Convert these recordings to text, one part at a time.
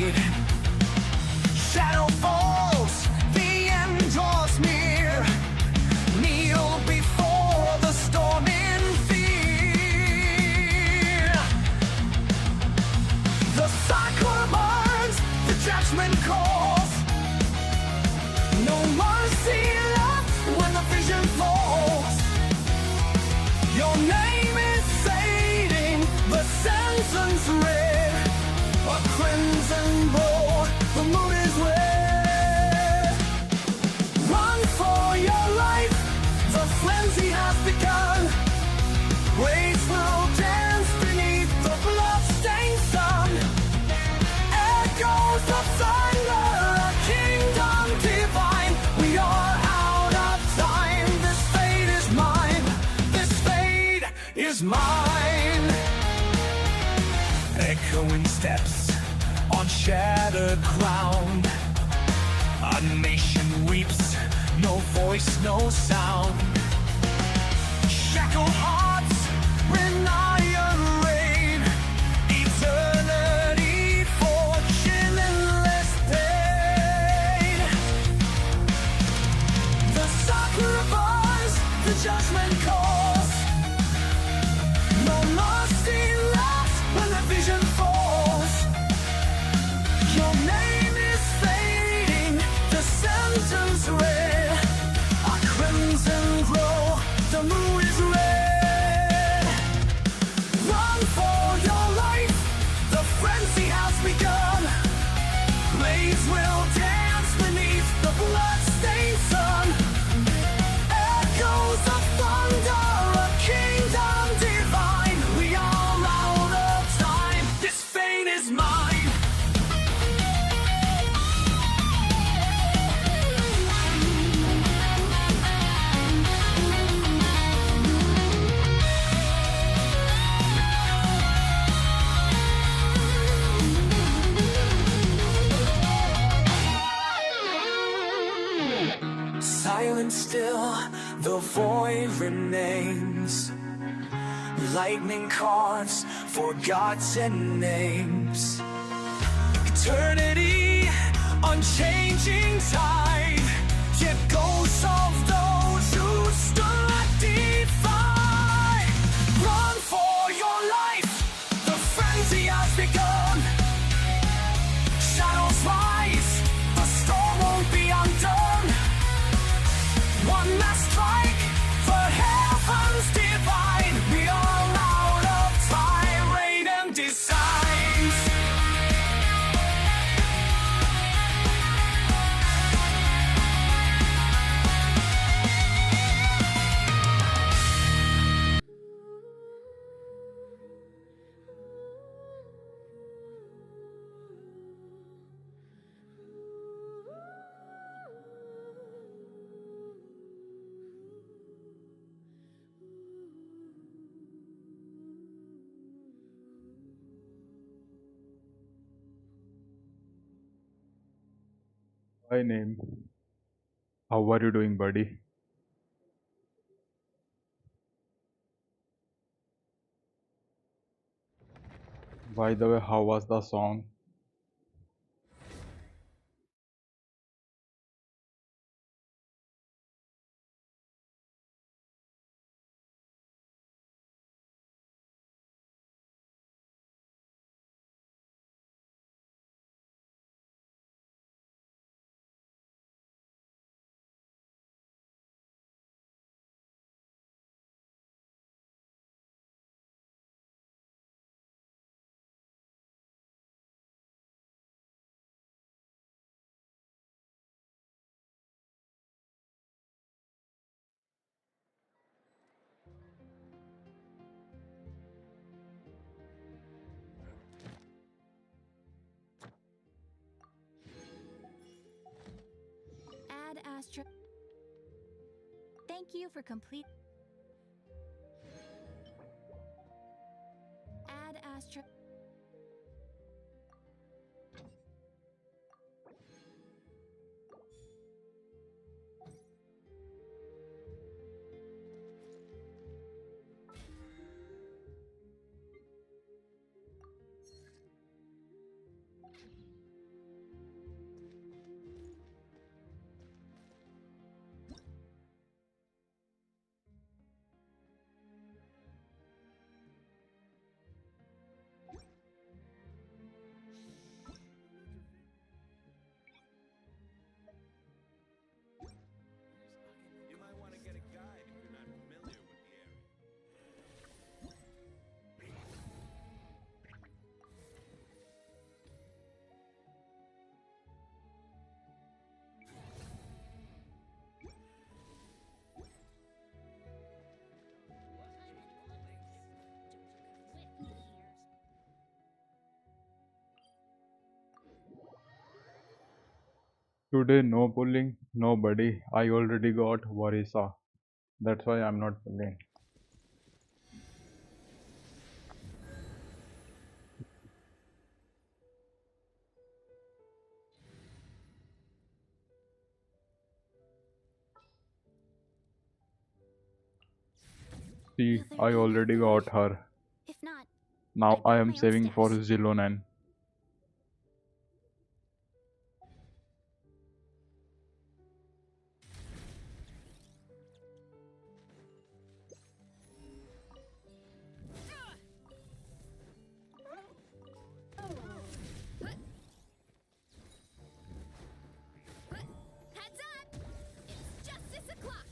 fade. Shadow falls, the end draws near. Kneel before the storm in fear. The cycle burns, the judgment calls. No mercy left when the vision falls. Your name is fading, the sentence read. A crimson glow, the moon is red. Run for your life, the frenzy has begun. Waves will dance beneath the blood-stained sun. Echoes of thunder, a kingdom divine. We are out of time, this fate is mine. This fate is mine. Echoing steps on shattered ground. A nation weeps, no voice, no sound. Shackled hearts, when iron rain. Eternity for chillinless pain. The sacrifice, the judgment calls. No mercy left when the vision falls. Your name is fading, the sentence read. A crimson glow, the moon is red. Run for your life, the frenzy has begun. Blades will dance beneath the blood-stained sun. Echoes of thunder, a kingdom divine. We are out of time, this fate is mine. Silent still, the void remains. Lightning carves forgotten names. Eternity, unchanging tide. Yet ghosts of those who stood defy. Run for your life, the frenzy has begun. Shadows rise, the storm won't be undone. One last strike for heaven's divine. We are out of time, rain and designs. Hi, name. How are you doing, buddy? By the way, how was the song? Add Astra. Thank you for complete. Add Astra. Today no pulling, nobody. I already got Varesa. That's why I'm not pulling. See, Will there I be enough already got food? her. If not, Now I I brought am my own saving for stash. Xilonen. Heads up! It's justice o'clock!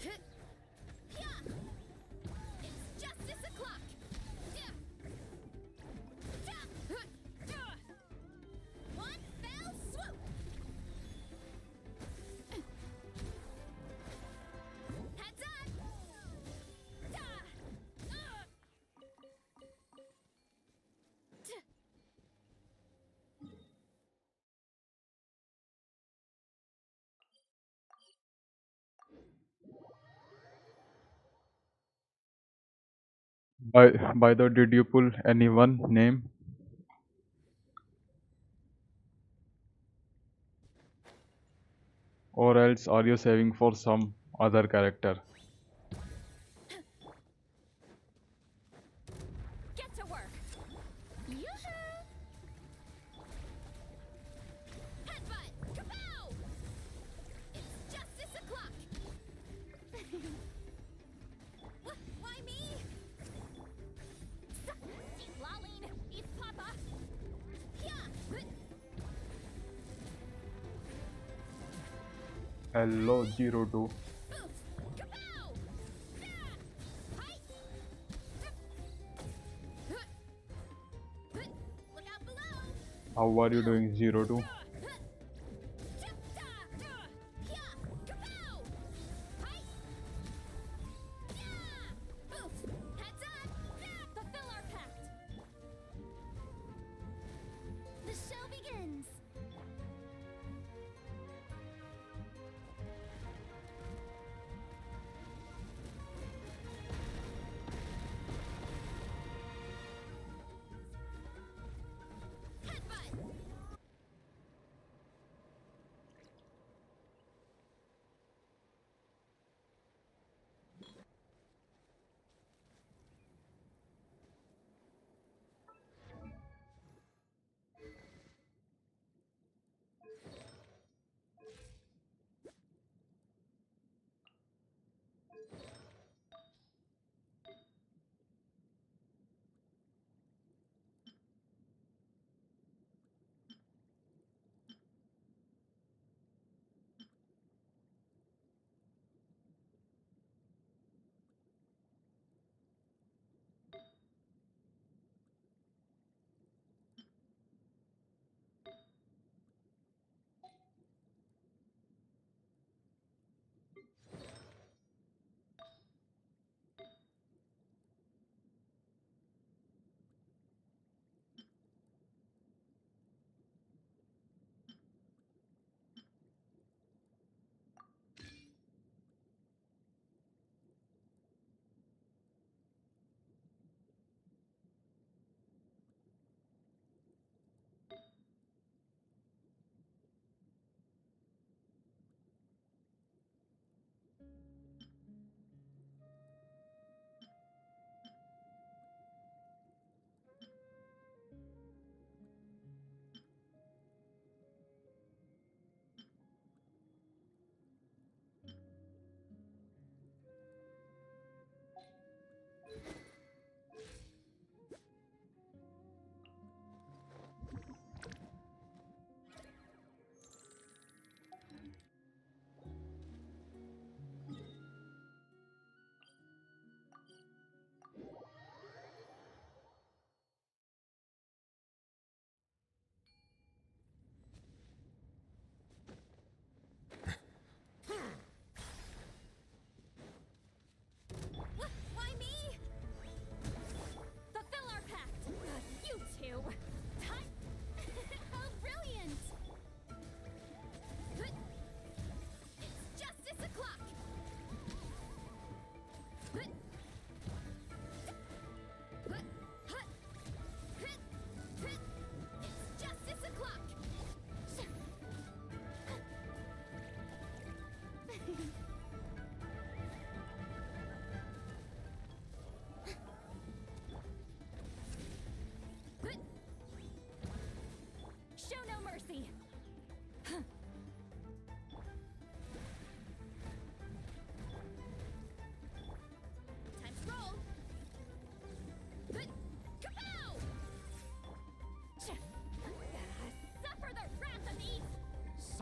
Yeah! It's justice o'clock! One fell swoop! Heads up! By the did you pull anyone name? Or else are you saving for some other character? Get to work! Yoo-hoo! Headbutt! Kapow! It's justice o'clock! Why me? Xilonen! Eat Papa! Yeah! Hello, Zero 2. Kapow! Hi! Look out below! How are you doing, Zero 2? Fulfill our pact. The show begins. Headbutt.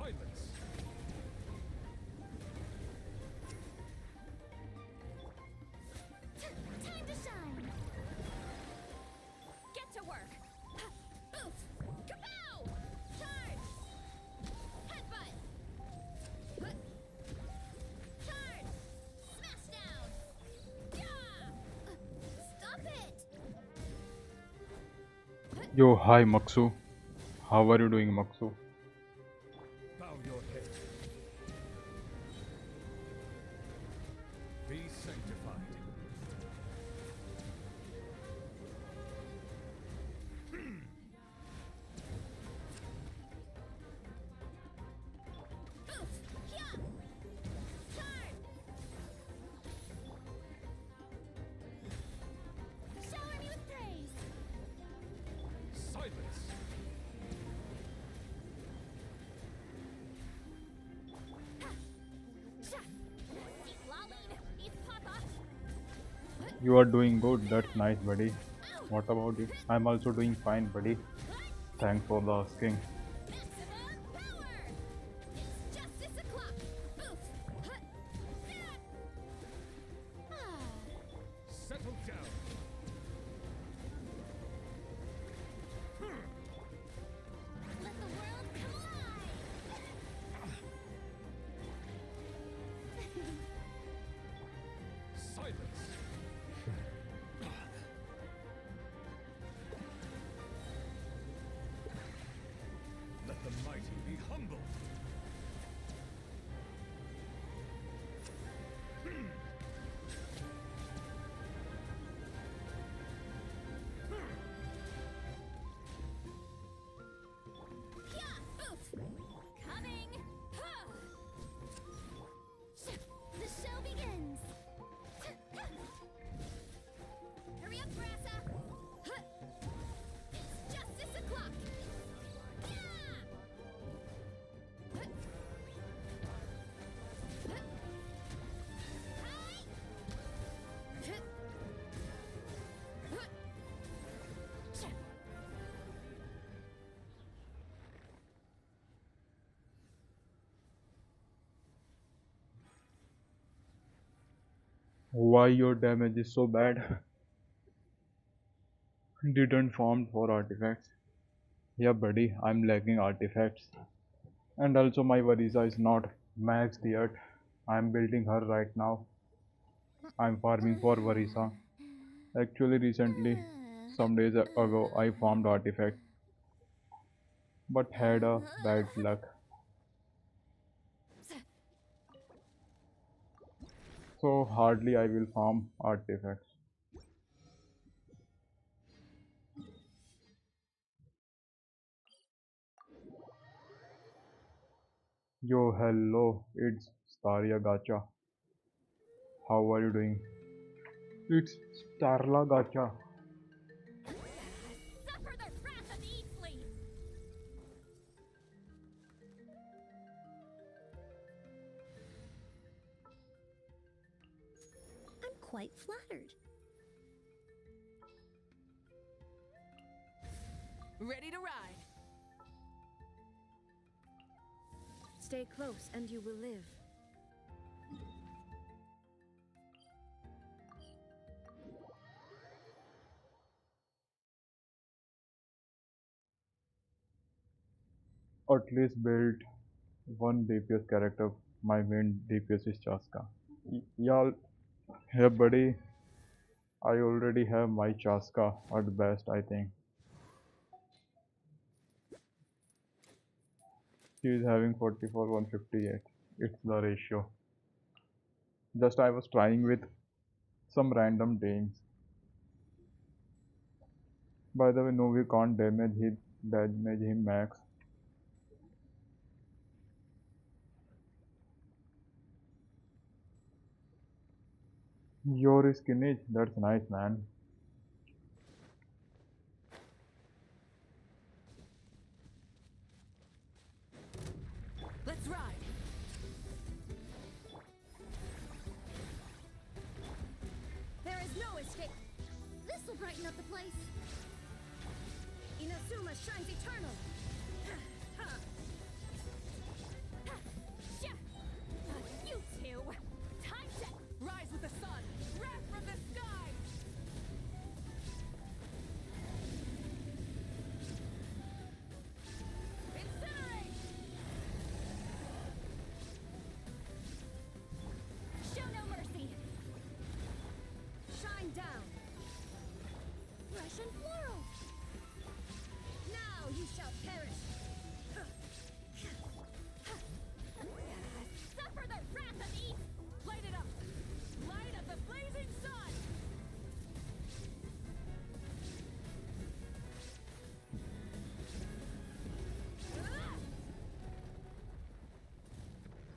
Silence. Time to shine. Get to work. Oof. Kapow! Charge. Headbutt. Charge. Smash down. Yeah. Stop it. Yo, hi Maksu. How are you doing, Maksu? Bow your head. Be sanctified. Oof. Yeah. Charge. Shower me with praise. Silence. Xilonen, eat Papa. You are doing good. That's nice, buddy. What about you? I'm also doing fine, buddy. Thanks for the asking. Maximum power. It's justice o'clock. Oof. Settle down. Let the world come alive. Silence. Let the mighty be humble. Yeah. Oof. Coming. The show begins. Hurry up, Varesa. It's justice o'clock. Yeah. Why your damage is so bad? Didn't farm for artifacts. Yeah, buddy, I'm lagging artifacts. And also my Varesa is not maxed yet. I'm building her right now. I'm farming for Varesa. Actually, recently, some days ago, I farmed artifact, but had a bad luck. So hardly I will farm artifacts. Yo, hello, it's Staria Gacha. How are you doing? It's Starla Gacha. Suffer the wrath of the Eat Fleet. I'm quite flattered. Ready to ride. Stay close and you will live. At least build one DPS character. My main DPS is Chaska. Yeah, hey buddy, I already have my Chaska at best, I think. She is having 44 158. It's the ratio. Just I was trying with some random names. By the way, no, we can't damage him max. Your skinage, that's nice, man. Let's ride. There is no escape. This will brighten up the place. Inazuma shines eternal. fresh and floral. Now you shall perish. Suffer the wrath of Eve. Light it up! Light of the blazing sun!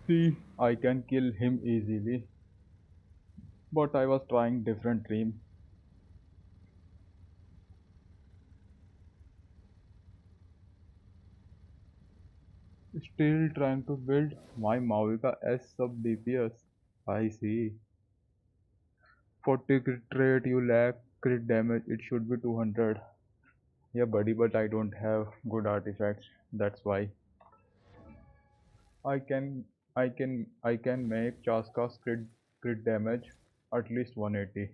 See, I can kill him easily, but I was trying different dream. Still trying to build my Mavica S sub DPS. I see. 40 crit rate, you lack crit damage, it should be 200. Yeah, buddy, but I don't have good artifacts. That's why I can I can make Chaska's crit damage at least 180.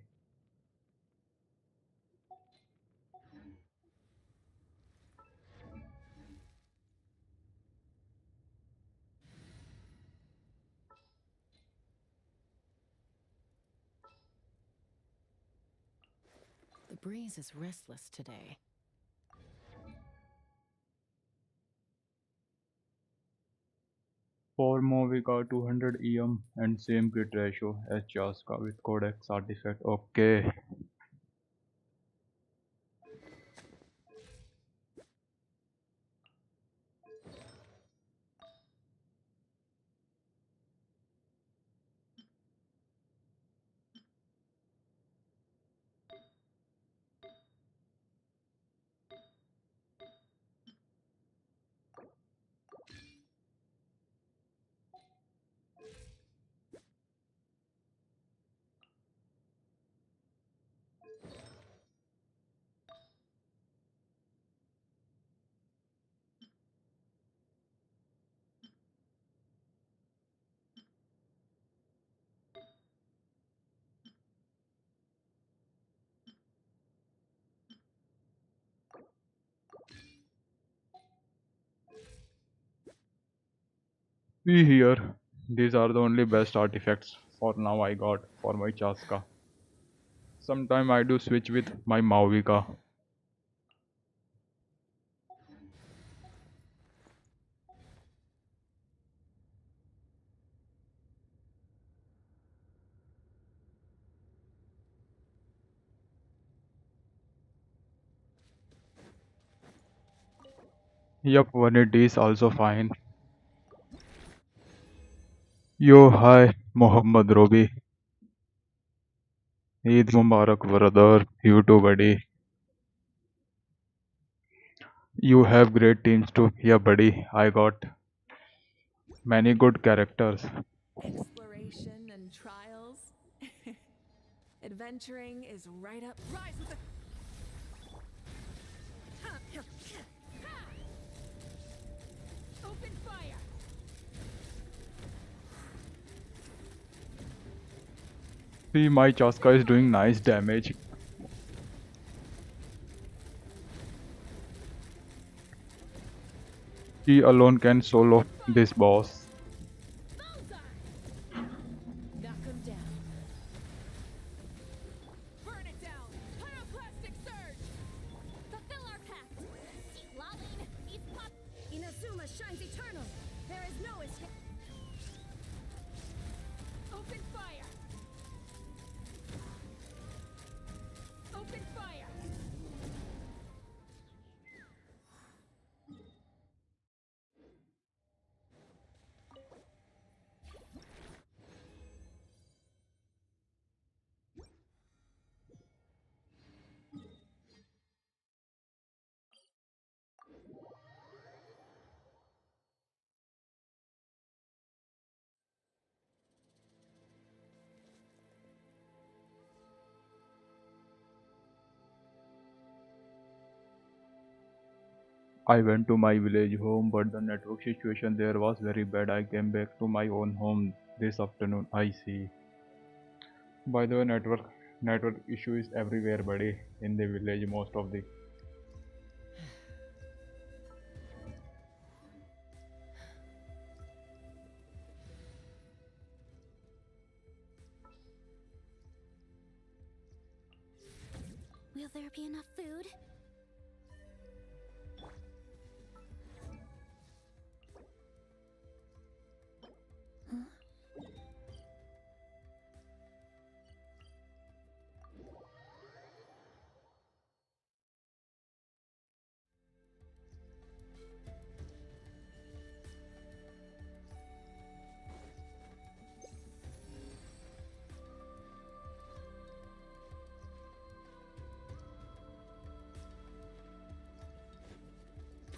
The breeze is restless today. For Mavica 200 EM and same crit ratio as Chaska with Codex artifact. Okay. See here, these are the only best artifacts for now I got for my Chaska. Sometime I do switch with my Mavica. Yup, 180 is also fine. Yo, hi, Mohammed Robi. Eid Mubarak, brother. You too, buddy. You have great teams too. Yeah, buddy. I got many good characters. Exploration and trials. Adventuring is right up. Rise with the. Open fire! See, my Chaska is doing nice damage. He alone can solo this boss. Knock him down. Burn it down! Pyroclastic surge! Fulfill our pact. Xilonen, Inazuma shines eternal. There is no escape. Open fire! Open fire! I went to my village home, but the network situation there was very bad. I came back to my own home this afternoon. I see. By the way, network issue is everywhere, buddy. In the village, most of the. Will there be enough food?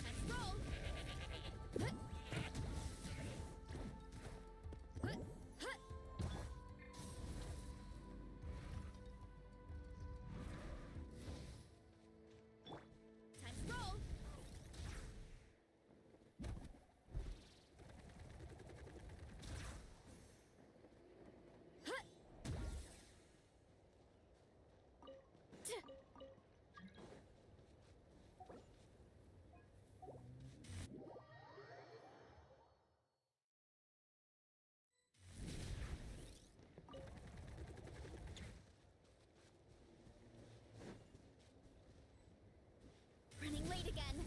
Let's roll! Time to roll! Running late again.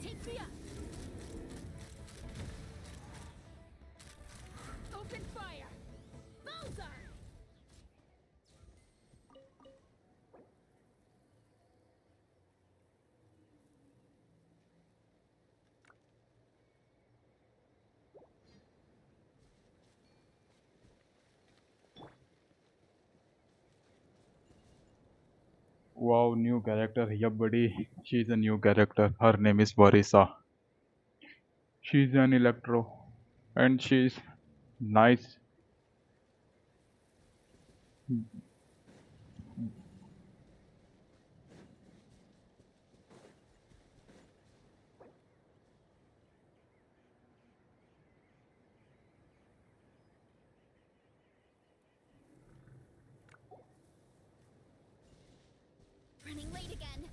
Take me up. Open fire. Bullseye. Wow, new character. Yeah, buddy. She's a new character. Her name is Varesa. She's an electro, and she's nice. Running late again.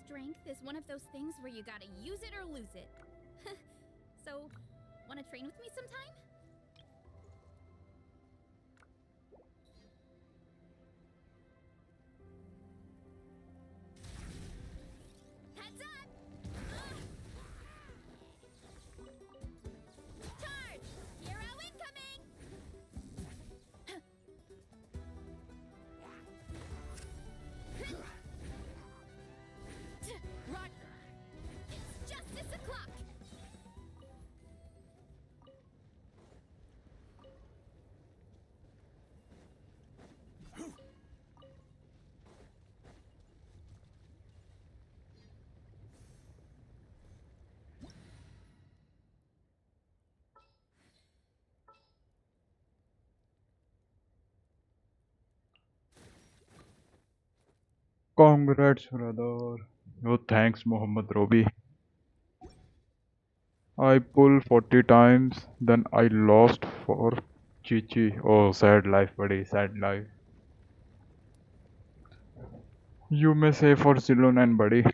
Strength is one of those things where you gotta use it or lose it. So, wanna train with me sometime? Heads up! Charge! Hero incoming! Roger! It's justice o'clock! Congrats, brother. Oh, thanks, Muhammad Robi. I pulled 40 times, then I lost for Chichi. Oh, sad life, buddy, sad life. You may say for Xilonen, buddy,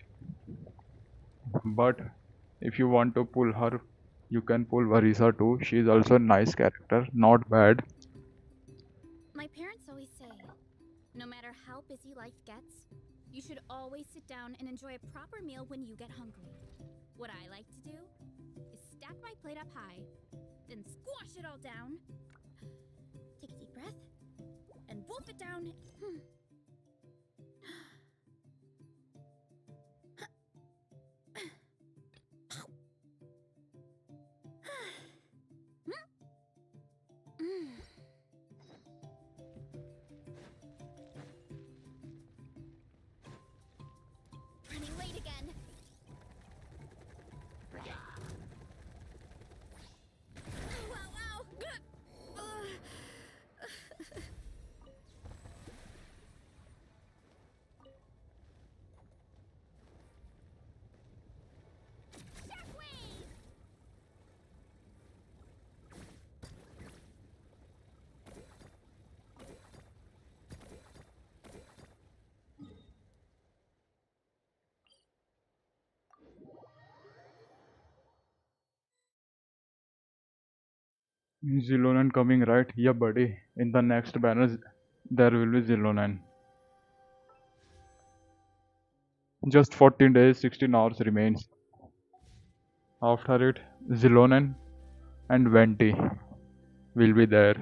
but if you want to pull her, you can pull Varisa too. She's also a nice character, not bad. My parents always say, no matter how busy life gets, you should always sit down and enjoy a proper meal when you get hungry. What I like to do is stack my plate up high, then squash it all down, take a deep breath, and wolf it down. Xilonen coming, right? Yeah, buddy. In the next banner, there will be Xilonen. Just 14 days, 16 hours remains. After it, Xilonen and Venti will be there.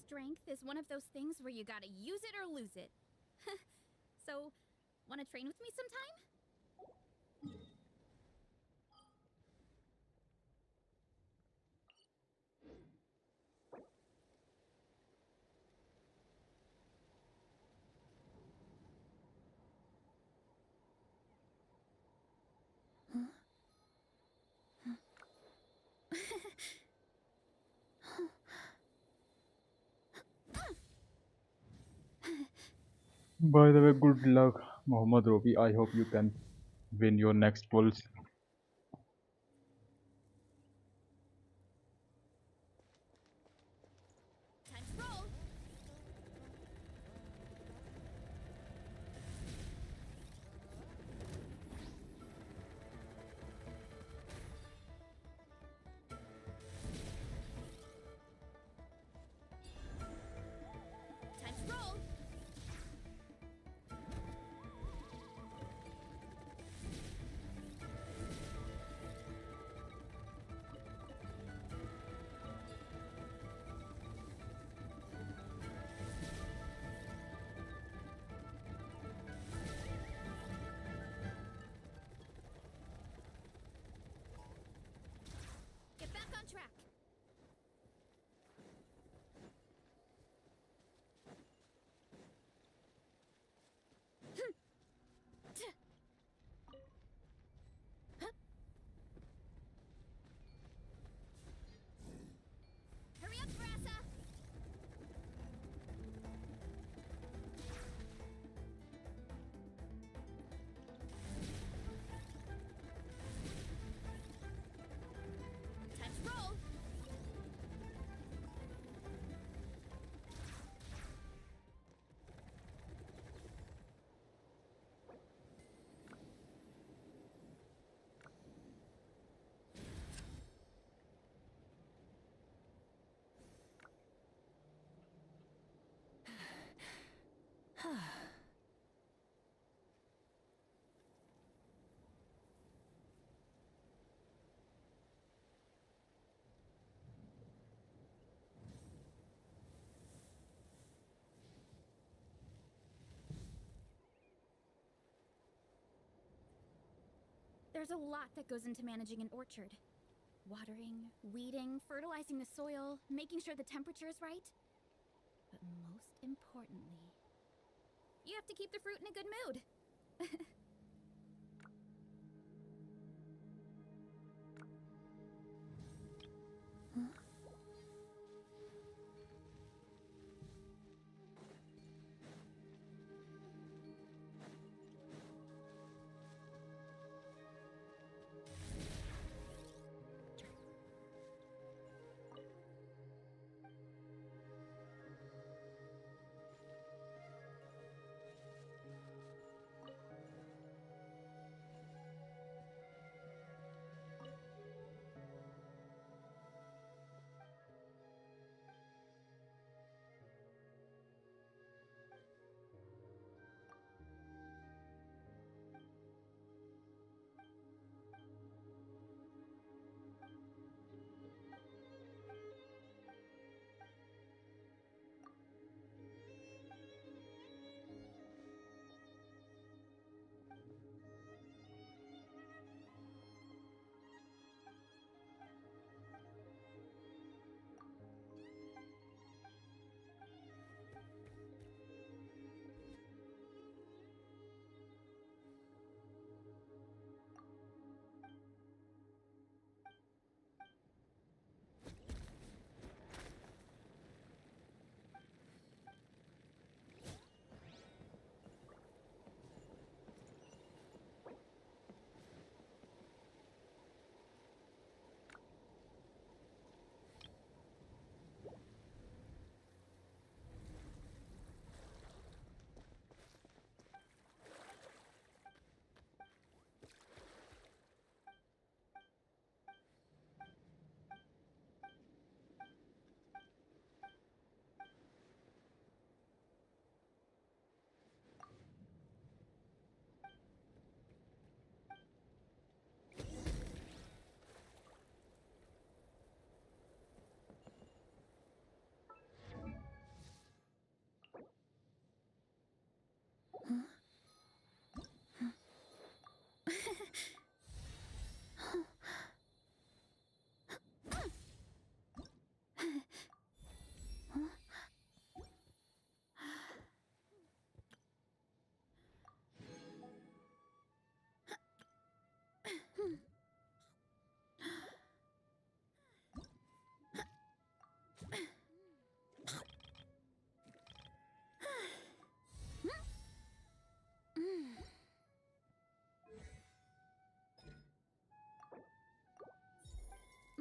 Strength is one of those things where you gotta use it or lose it. So, wanna train with me sometime? By the way, good luck, Mohammad Robi. I hope you can win your next pulse. Time to roll! Time to roll! Get back on track! Hurry up, Varesa! Time to roll! There's a lot that goes into managing an orchard. Watering, weeding, fertilizing the soil, making sure the temperature is right. But most importantly, you have to keep the fruit in a good mood.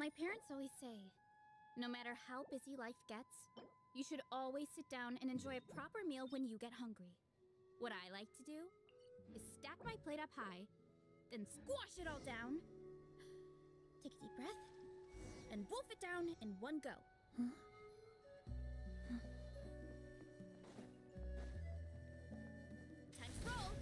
My parents always say, no matter how busy life gets, you should always sit down and enjoy a proper meal when you get hungry. What I like to do is stack my plate up high, then squash it all down, take a deep breath, and wolf it down in one go. Time to roll!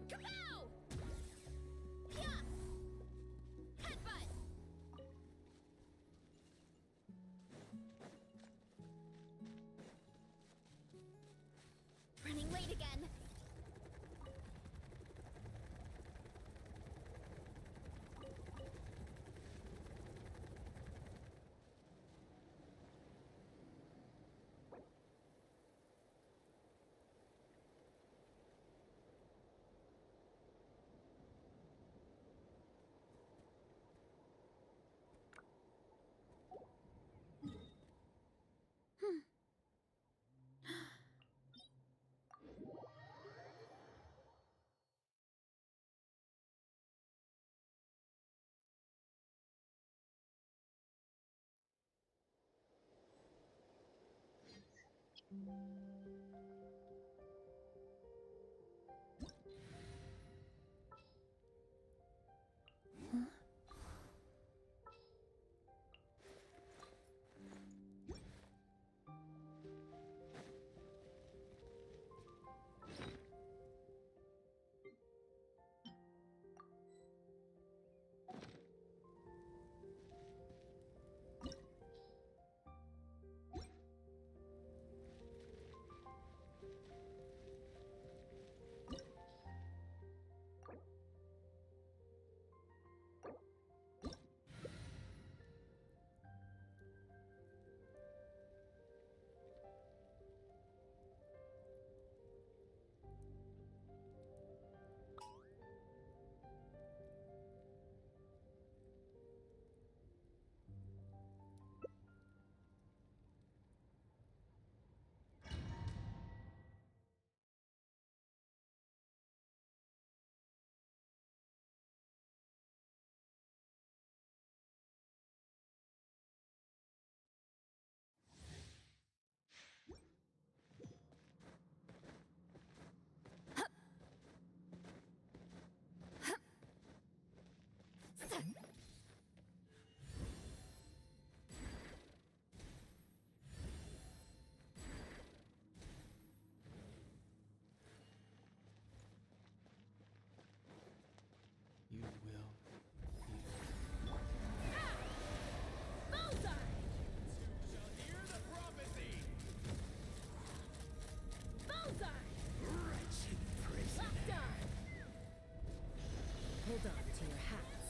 Kapow! Pia! Headbutt! Running late again. You will. Bullseye! Shall hear the prophecy. Bullseye! Wretched prisoner. Locked on! Hold on to your hats.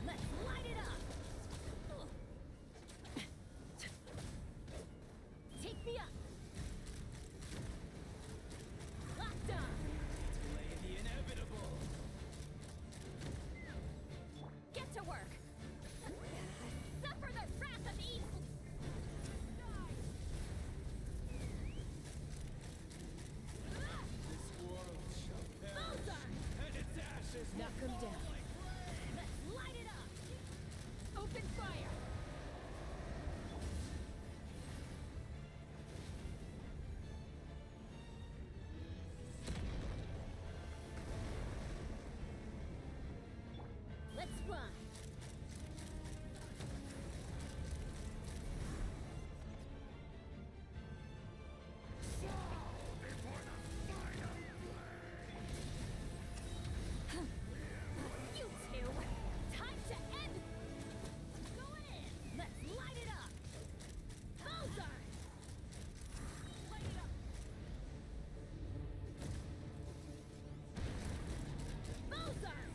Let's light it up! Take me up! Locked on! Delay the inevitable. Get to work! Suffer the wrath of evil! This world shall perish, Bullseye! and its ashes will Knock 'em fall down. like rain. Let's light it up! Open fire! Let's fly! You two! Time to end! Going in! Let's light it up! Bullseye! Light it up! Bullseye!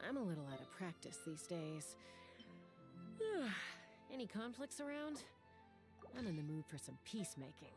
I'm a little out of practice these days. Any conflicts around? I'm in the mood for some peacemaking.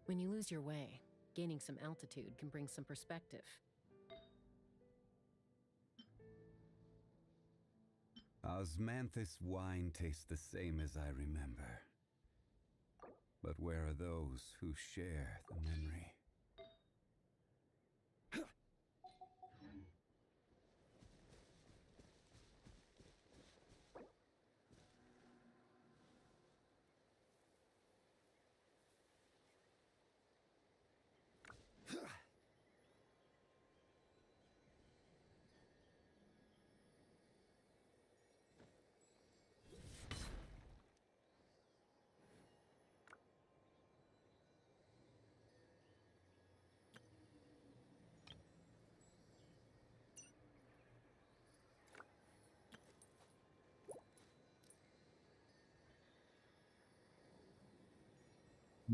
When you lose your way, gaining some altitude can bring some perspective. Osmanthus wine tastes the same as I remember. But where are those who share the memory?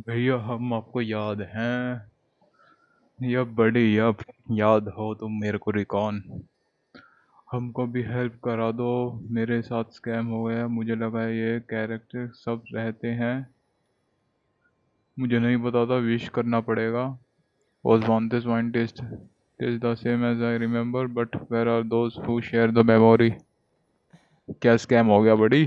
भैया हम आपको याद हैं या बड़ी अब याद हो तुम मेरे को रिकॉन हमको भी हेल्प करा दो मेरे साथ स्कैम हो गया मुझे लगा ये कैरेक्टर सब रहते हैं मुझे नहीं पता था विश करना पड़ेगा was want this wine taste is the same as I remember but where are those who share the memory क्या स्कैम हो गया बड़ी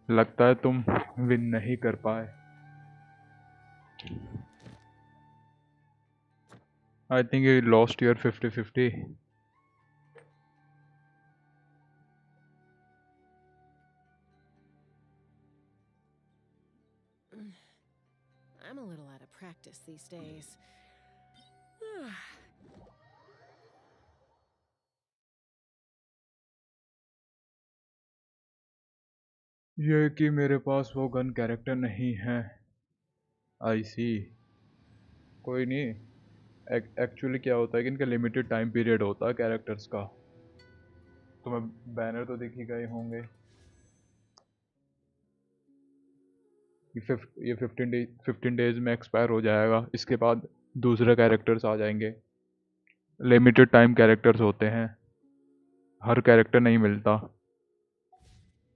लगता है तुम विन नहीं कर पाए I think you lost your 50-50 I'm a little out of practice these days. ये कि मेरे पास वो गन कैरेक्टर नहीं है आई सी कोई नहीं एक्चुअली क्या होता है कि इनका लिमिटेड टाइम पीरियड होता है कैरेक्टर्स का तुम्हें बैनर तो दिख ही गए होंगे ये 15 डेज में एक्सपायर हो जाएगा इसके बाद दूसरे कैरेक्टर्स आ जाएंगे लिमिटेड टाइम कैरेक्टर्स होते हैं हर कैरेक्टर नहीं मिलता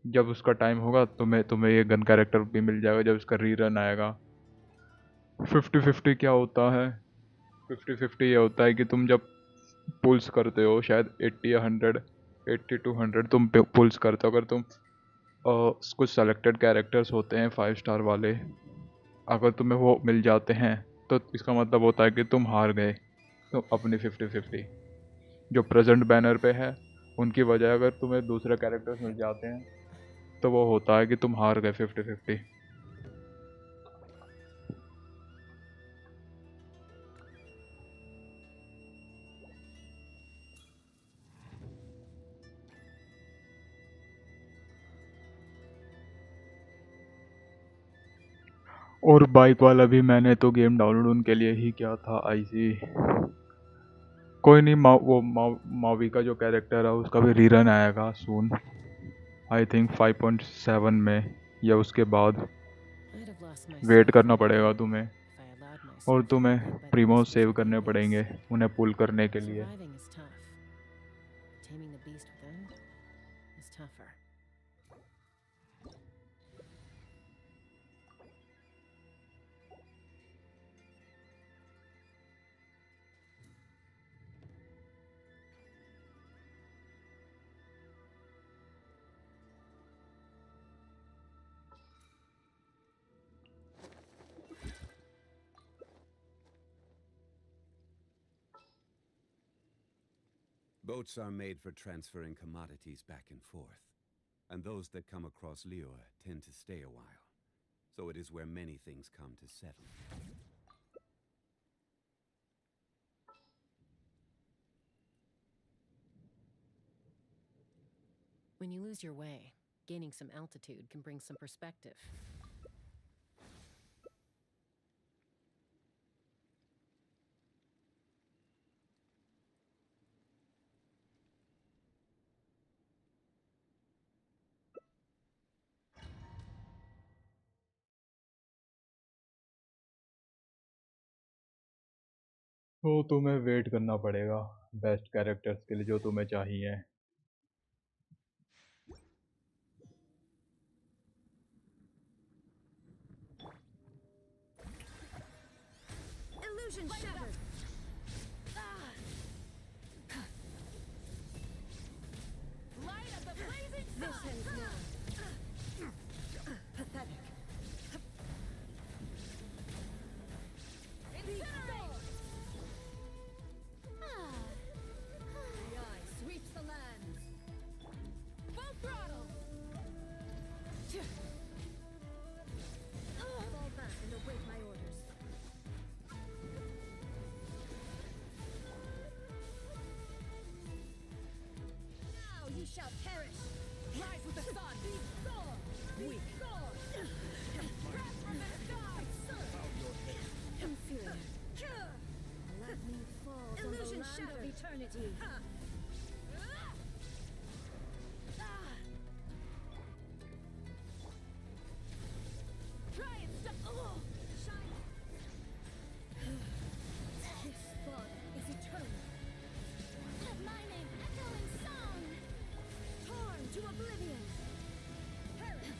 जब उसका टाइम होगा तुम्हें ये गन कैरेक्टर भी मिल जाएगा जब इसका रीरन आएगा 50-50 क्या होता है 50-50 ये होता है कि तुम जब पुल्स करते हो शायद 80 या 100 80 to 100 तुम पुल्स करते हो अगर तुम कुछ सेलेक्टेड कैरेक्टर्स होते हैं 5 स्टार वाले अगर तुम्हें वो मिल जाते हैं तो इसका मतलब होता है कि तुम हार गए तो अपनी 50-50 जो प्रेजेंट बैनर पे है उनकी वजह अगर तुम्हें दूसरे कैरेक्टर्स मिल जाते हैं तो वो होता है कि तुम हार गए 50-50 और बाइक वाला भी मैंने तो गेम डाउनलोड उनके लिए ही किया था आईसी कोई नहीं मावी का जो कैरेक्टर है उसका भी रीरन आएगा सून आई थिंक 5.7 में या उसके बाद वेट करना पड़ेगा तुम्हें और तुम्हें प्रीमो सेव करने पड़ेंगे उन्हें पुल करने के लिए Boats are made for transferring commodities back and forth, and those that come across Liyue tend to stay a while. So it is where many things come to settle. When you lose your way, gaining some altitude can bring some perspective. तो तुम्हें wait करना पड़ेगा best characters के लिए जो तुम्हें चाहिए. Illusion shattered. Light of the blazing This sun! ends now. Pathetic. Incinerate! The eye sweeps the lands. Full throttle! Fall back and await my orders. Now ye shall perish. Rise with the sun! Be gone. Weak. Gone. Crash from the sky! Inferior. Let me fall from Illusion the land shattered. of eternity. Try and stop! Shine. This thought is eternal. Let my name echo in song! Torn to oblivion. Perish.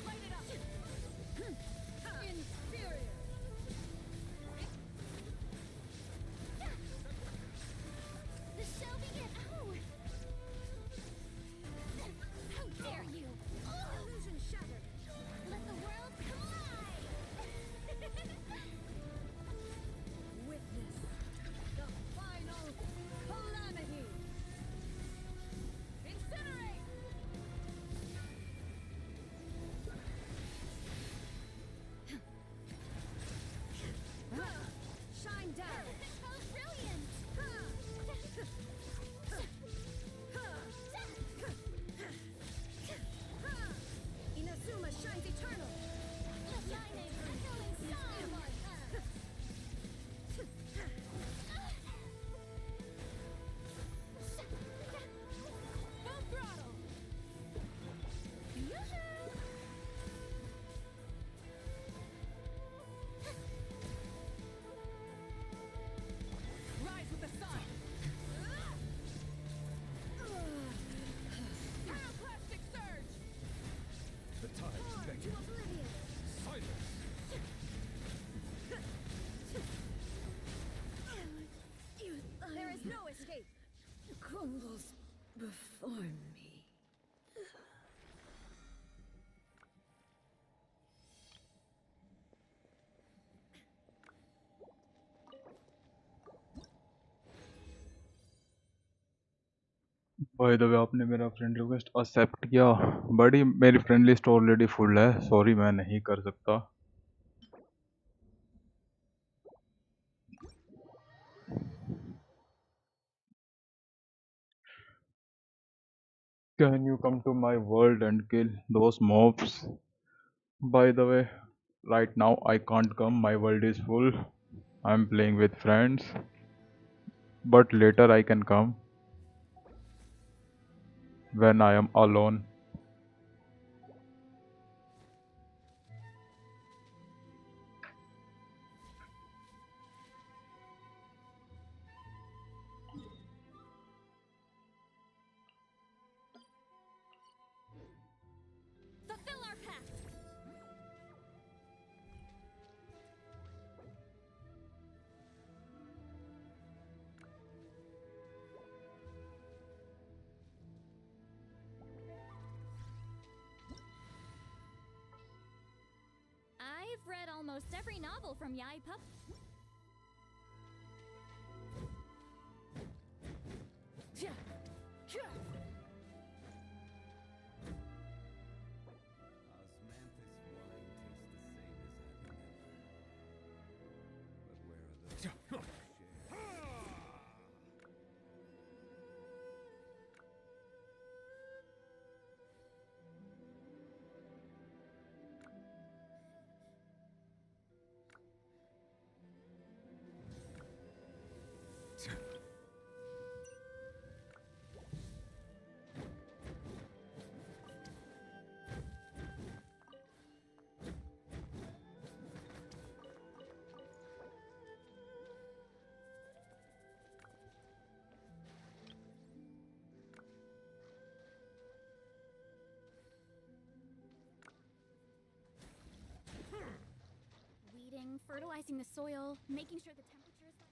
Light it up! Inferior. The show begins! Ow! How dare you! Illusion shattered. Let the world come alive! Witness the final calamity. Incinerate! Shine down. That was brilliant! Inazuma shines eternal. Let my name echo in song! Full throttle! Yoo-hoo! Rise with the sun! Pyroclastic surge! The tide's Torn to beckoning. oblivion. Silence! There is no escape. Crumbles before me. By the way आपने मेरा friend request accept किया. बड़ी मेरी friend list already full है. Sorry मैं नहीं कर सकता. Can you come to my world and kill those mobs? By the way, right now I can't come. My world is full. I'm playing with friends. But later I can come when I am alone. Fulfill our pact! I've read almost every novel from Yai Pup. Weeding, fertilizing the soil, making sure the temperature is right.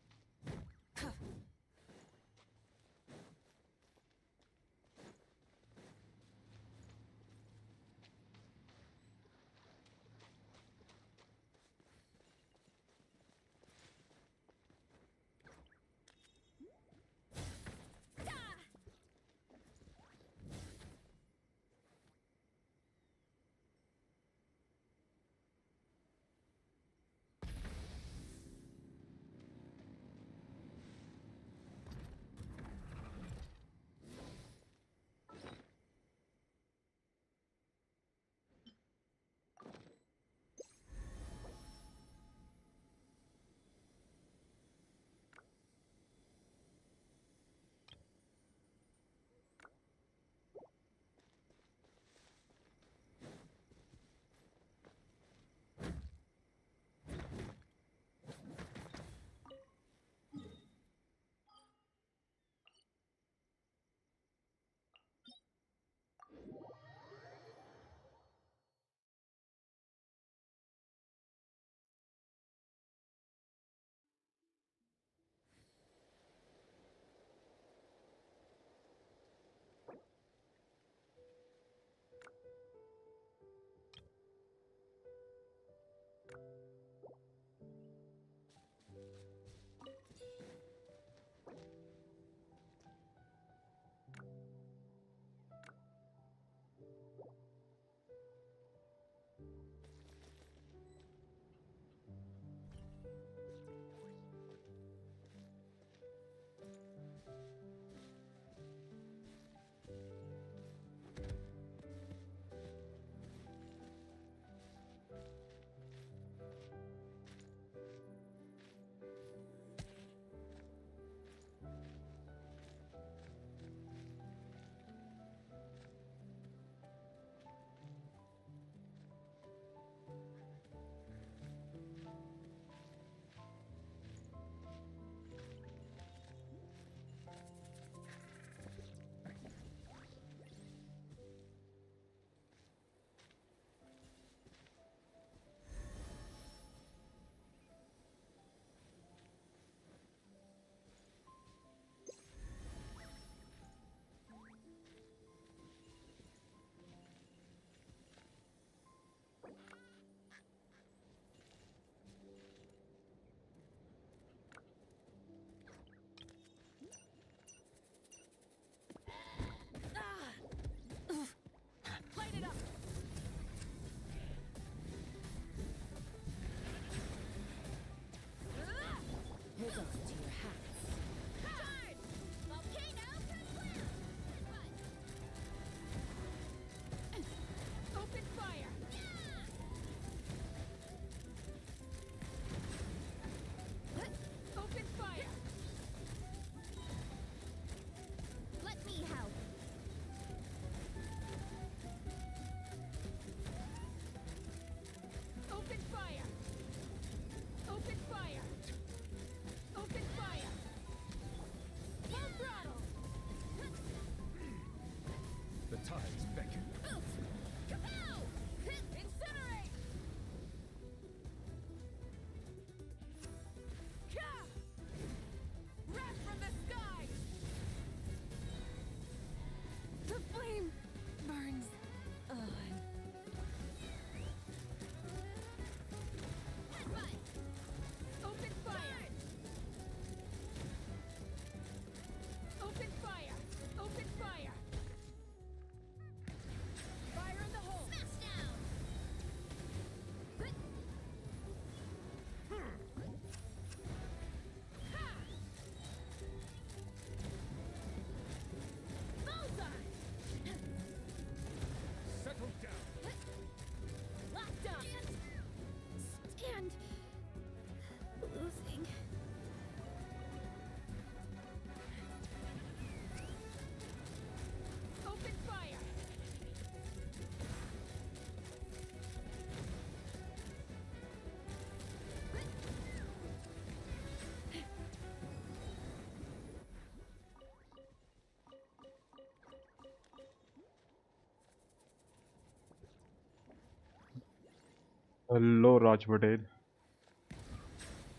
Hello, Raj Patel.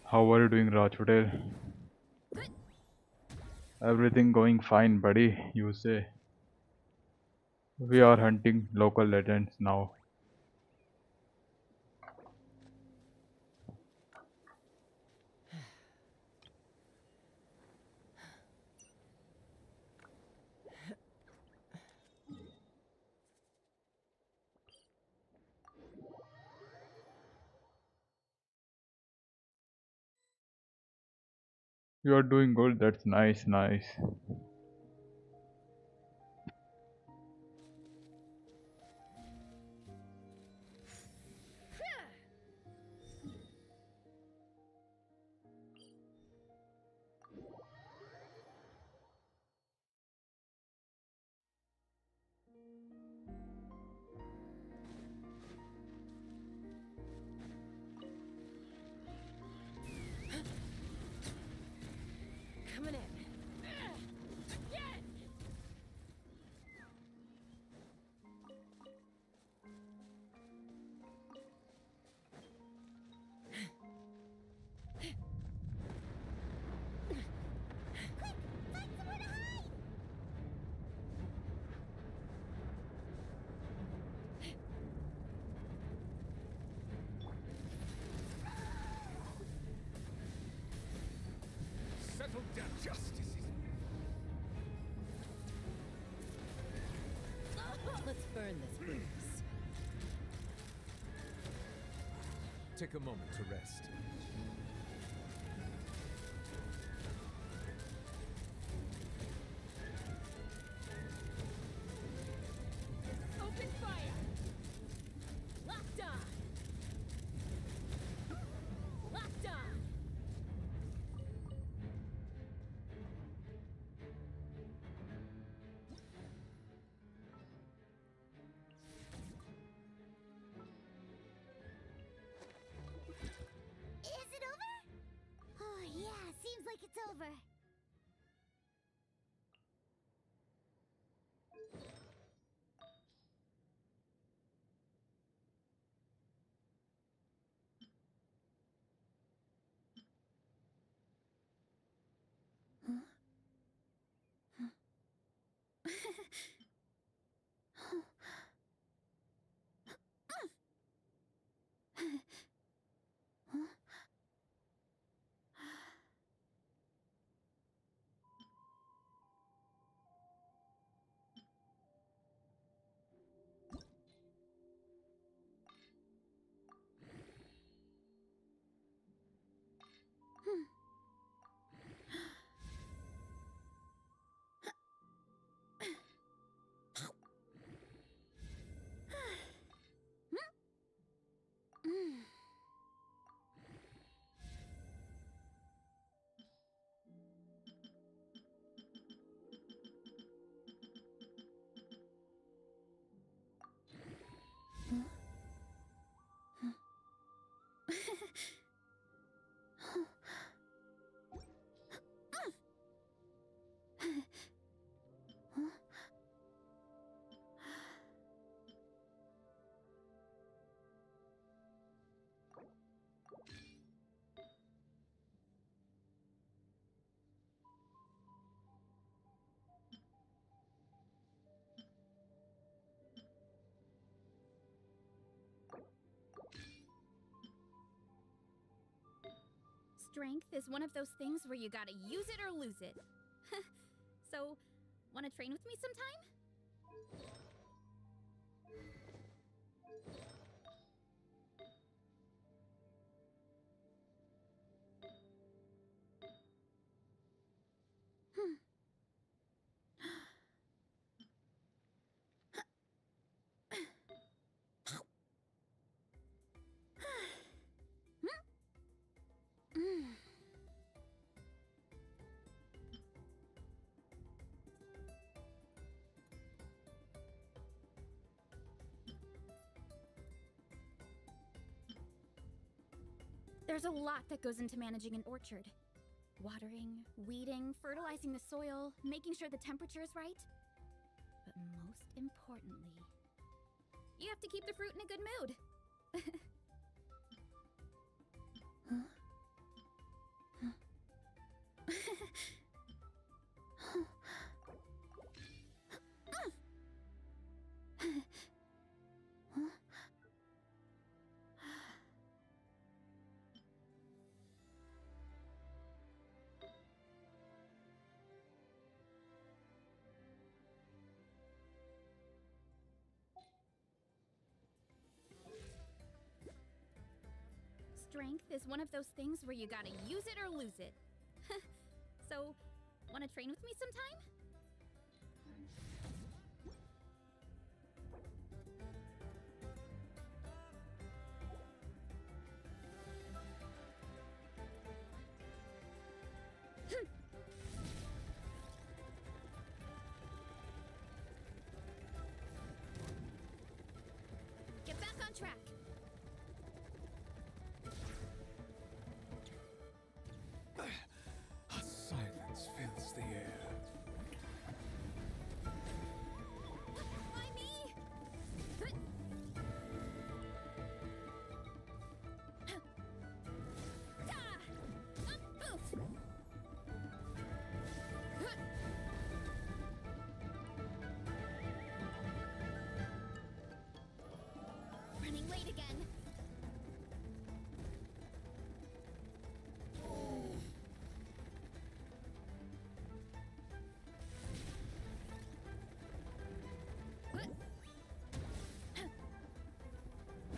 How are you doing, Raj Patel? Everything going fine, buddy, you say. We are hunting local legends now. You are doing good, that's nice, nice. Coming in. Settle down. Justice is... Let's burn this breeze. Take a moment to rest. Open fire! Locked on! Locked on! Is it over? Oh, yeah, seems like it's over. Strength is one of those things where you gotta use it or lose it. So, wanna train with me sometime? There's a lot that goes into managing an orchard. Watering, weeding, fertilizing the soil, making sure the temperature is right. But most importantly, you have to keep the fruit in a good mood. Strength is one of those things where you gotta use it or lose it. So, wanna train with me sometime? Get back on track. A silence fills the air. Why me? Oof. Running late again.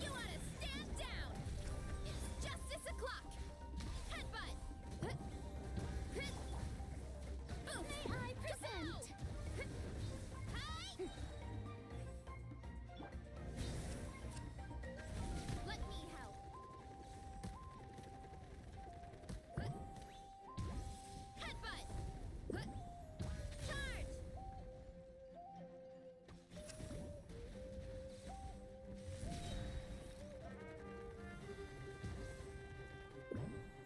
You oughta stand down! It's justice o'clock! Headbutt! May I present? Hi! Let me help. Headbutt! Charge!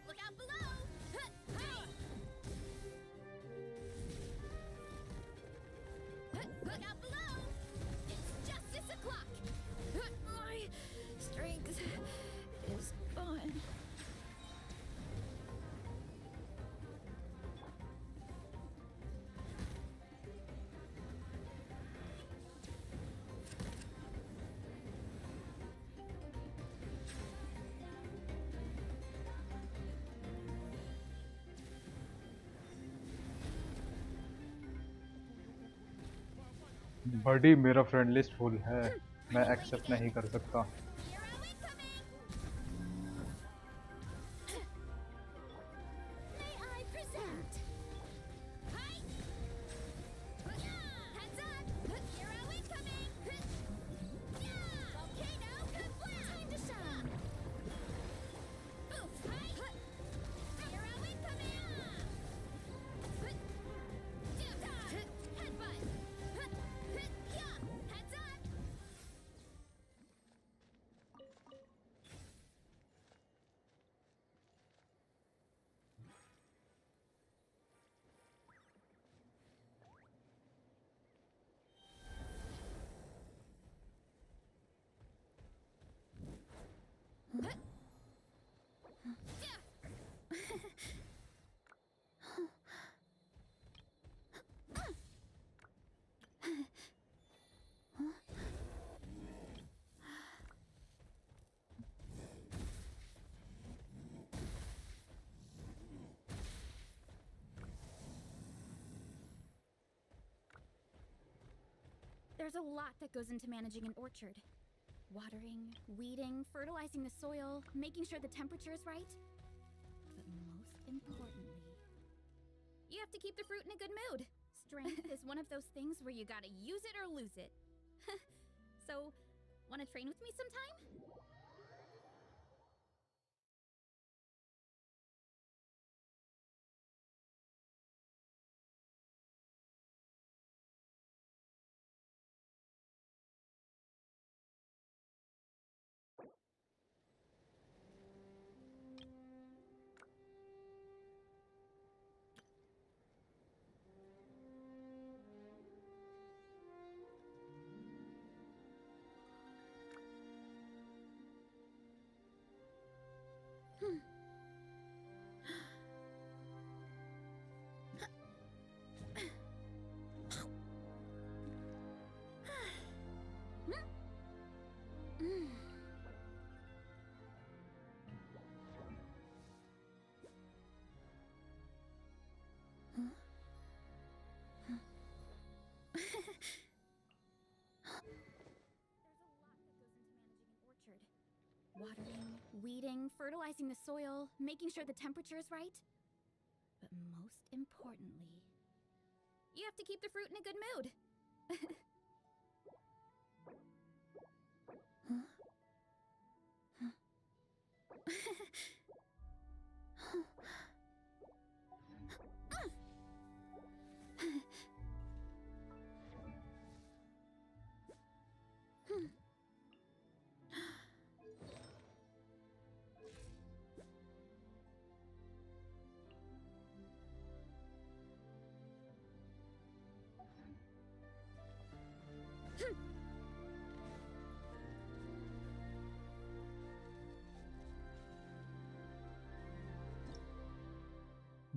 Look out below! Look out below! It's justice o'clock! My strength is gone. बड़ी मेरा friend list full है, मैं accept नहीं कर सकता। Here are we coming! May I present? Hi! Heads up! Here are we coming! Volcano kablam! Time to shine! Oof! Hi! Here are we coming! Headbutt! Heads up! There's a lot that goes into managing an orchard. Watering, weeding, fertilizing the soil, making sure the temperature is right. But most importantly, you have to keep the fruit in a good mood. Strength is one of those things where you gotta use it or lose it. So, wanna train with me sometime? There's a lot that goes into managing an orchard. Watering, weeding, fertilizing the soil, making sure the temperature is right. But most importantly, you have to keep the fruit in a good mood.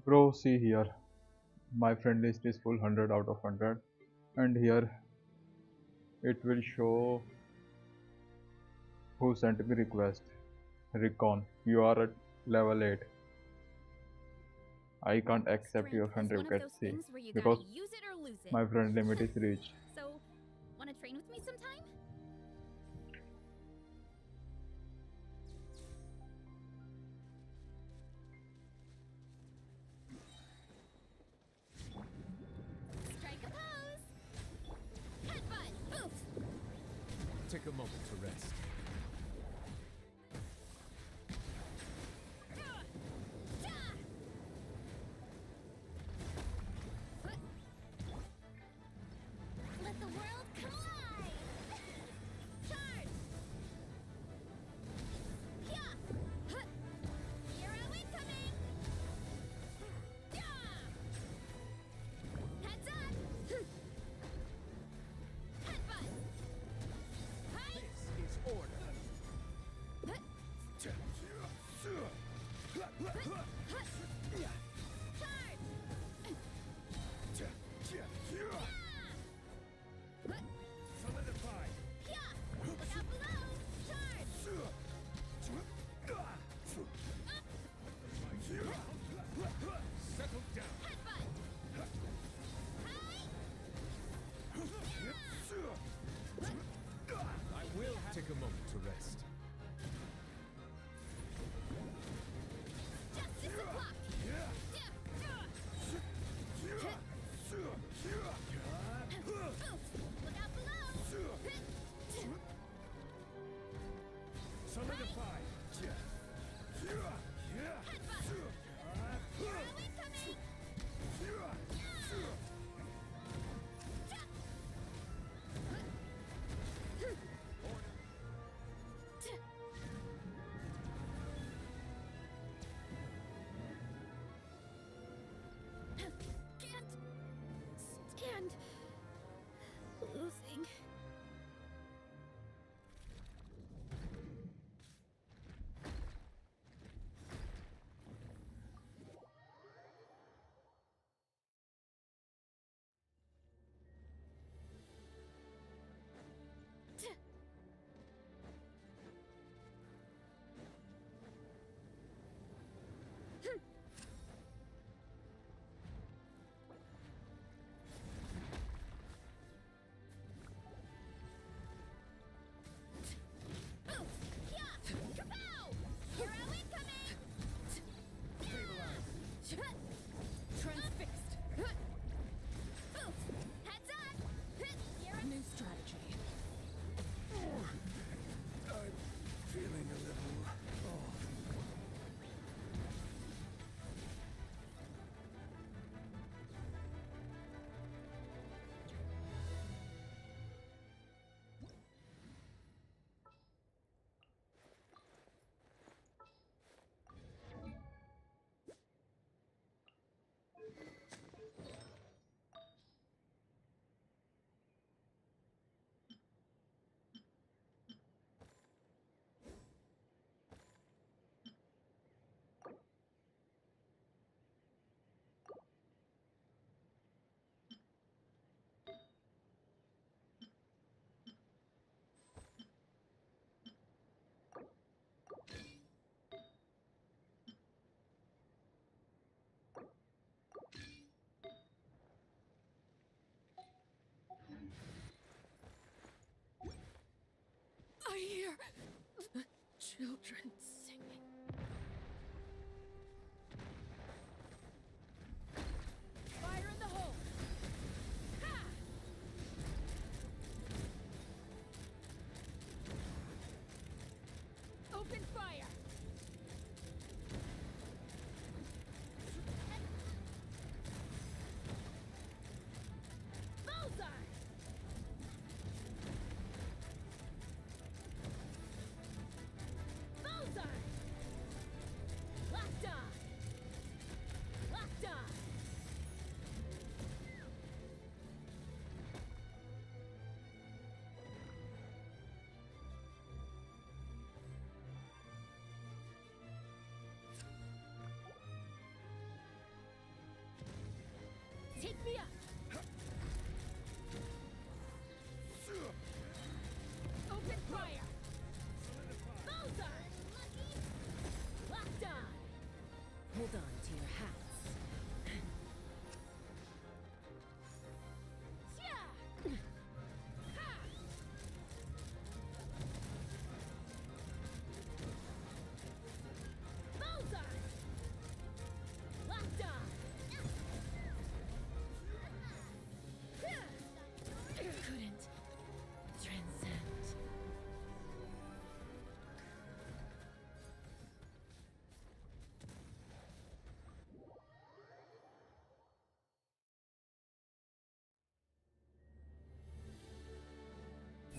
Bro, see here. My friend list is full 100 out of 100. And here it will show who sent me request. Recon, you are at level 8. I can't accept your friend Strength is one of request, those see, things where you because gotta use it or lose it. my friend limit is reached. So, wanna train with me sometime? Strike a pose! Headbutt! Oof! Take a moment to rest. Let the world come alive! Charge! Yeah! Hero incoming! Yeah! Heads up! Headbutt! Hi! This is order. Charge! Solidify. Yeah! Look out below! Charge! Settle down. Headbutt! I will take a moment to rest. Justice o'clock! Look out below! Solidify. Headbutt! Hero incoming! Can't stand losing. Hero incoming! Transfixed. Heads up! Hero New strategy. I'm feeling a little off. I hear the children sing. Take me up! Open fire! Bullseye! Locked on! Hold on to your hats. Yeah! Ha! Bullseye! Locked on! Couldn't transcend.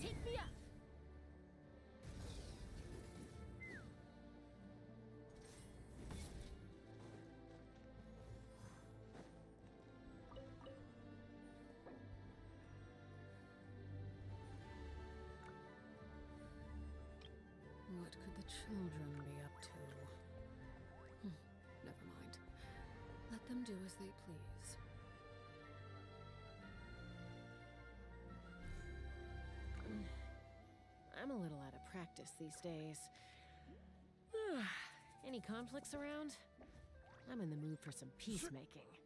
Take me up! What could the children be up to? Never mind. Let them do as they please. I'm a little out of practice these days. Any conflicts around? I'm in the mood for some peacemaking.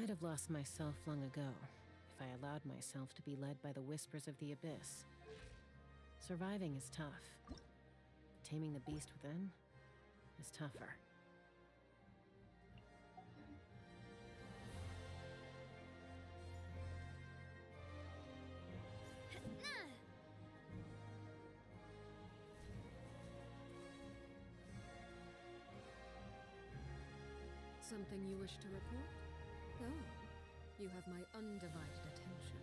I'd have lost myself long ago if I allowed myself to be led by the whispers of the abyss. Surviving is tough. Taming the beast within is tougher. Something you wish to report? Oh, you have my undivided attention.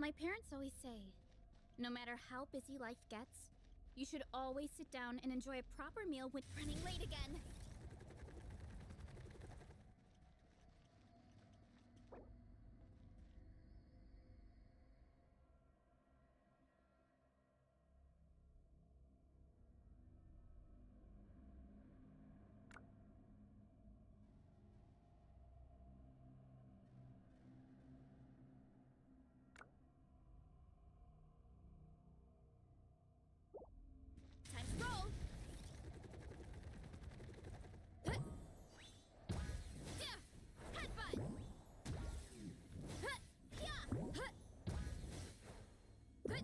My parents always say, no matter how busy life gets, you should always sit down and enjoy a proper meal when running late again. Time to roll! Huh. Yeah! Headbutt! Huh. Yeah! Huh. Huh.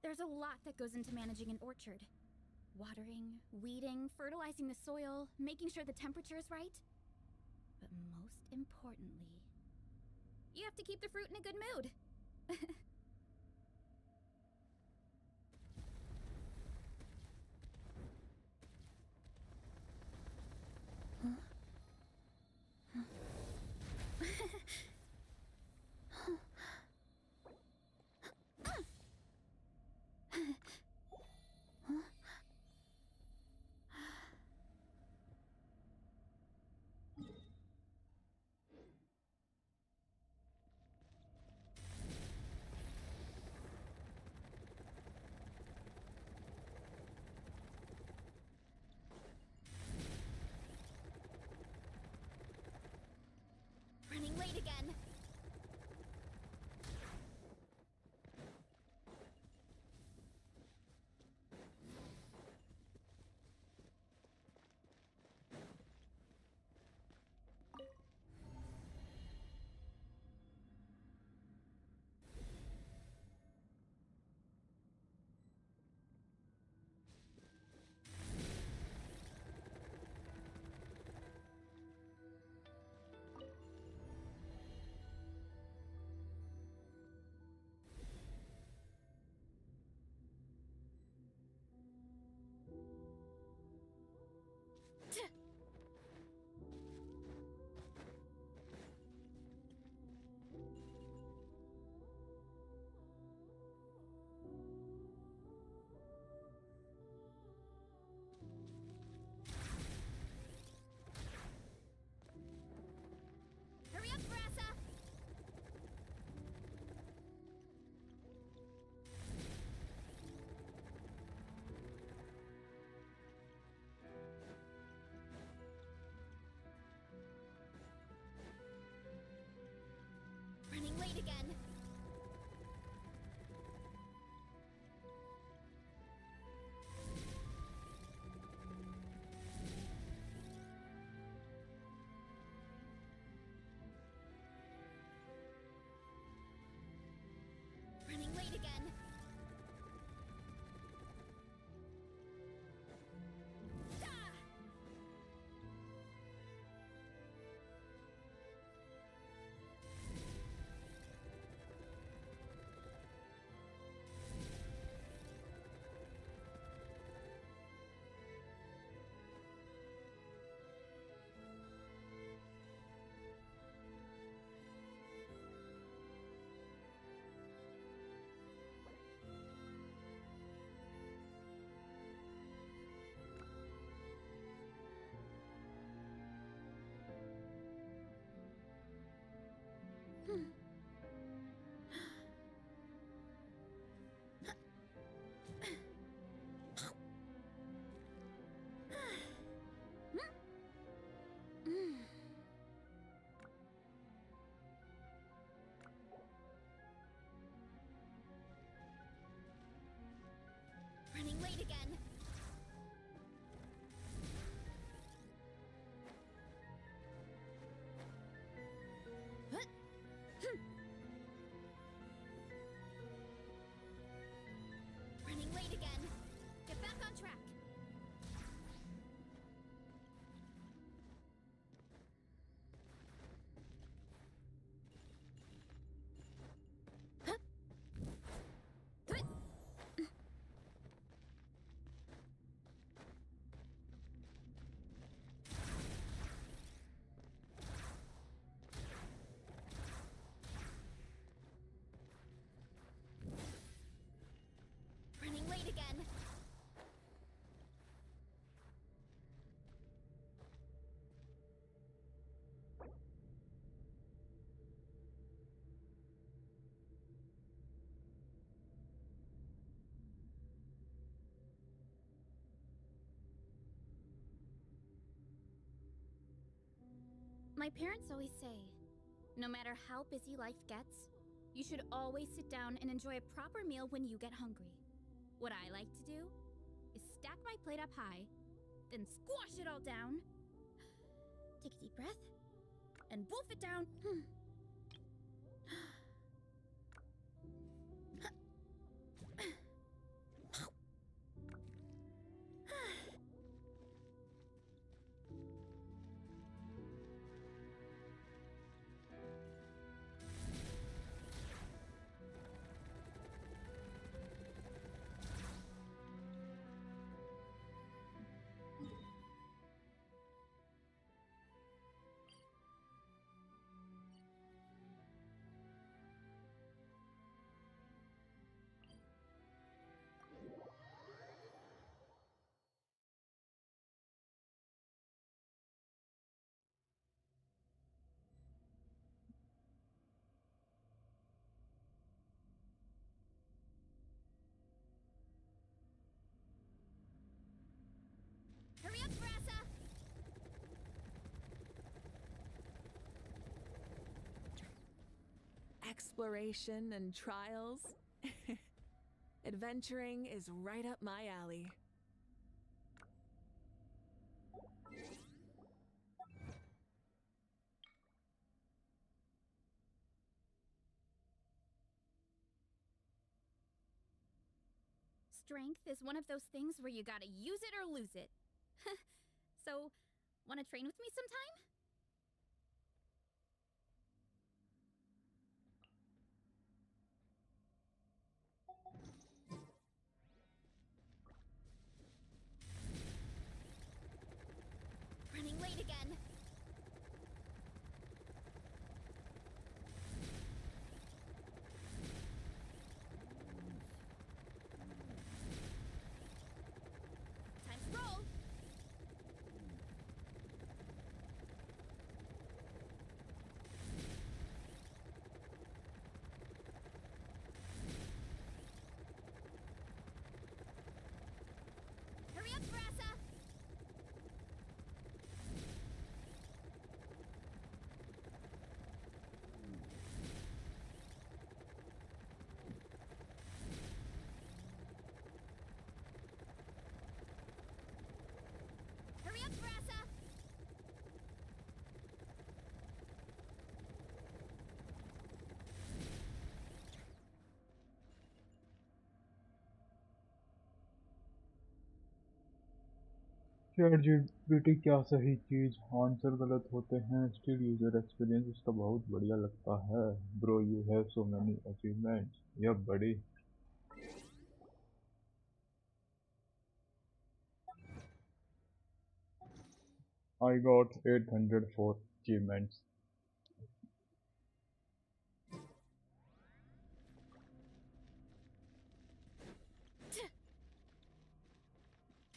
There's a lot that goes into managing an orchard. Watering, weeding, fertilizing the soil, making sure the temperature is right. But most importantly, you have to keep the fruit in a good mood. My parents always say, no matter how busy life gets, you should always sit down and enjoy a proper meal when you get hungry. What I like to do is stack my plate up high, then squash it all down. Take a deep breath, and wolf it down. Hurry up, Varesa! Exploration and trials. Adventuring is right up my alley. Strength is one of those things where you gotta use it or lose it. So, wanna train with me sometime? Running late again. Time to roll. Hurry up, Varesa! Hurry up, Varesa! Chat GPT क्या सही चीज, answer गलत होते हैं, still user experience इसका बहुत बढ़िया लगता है। Bro you have so many achievements, यह बड़ी। I got 804 achievements.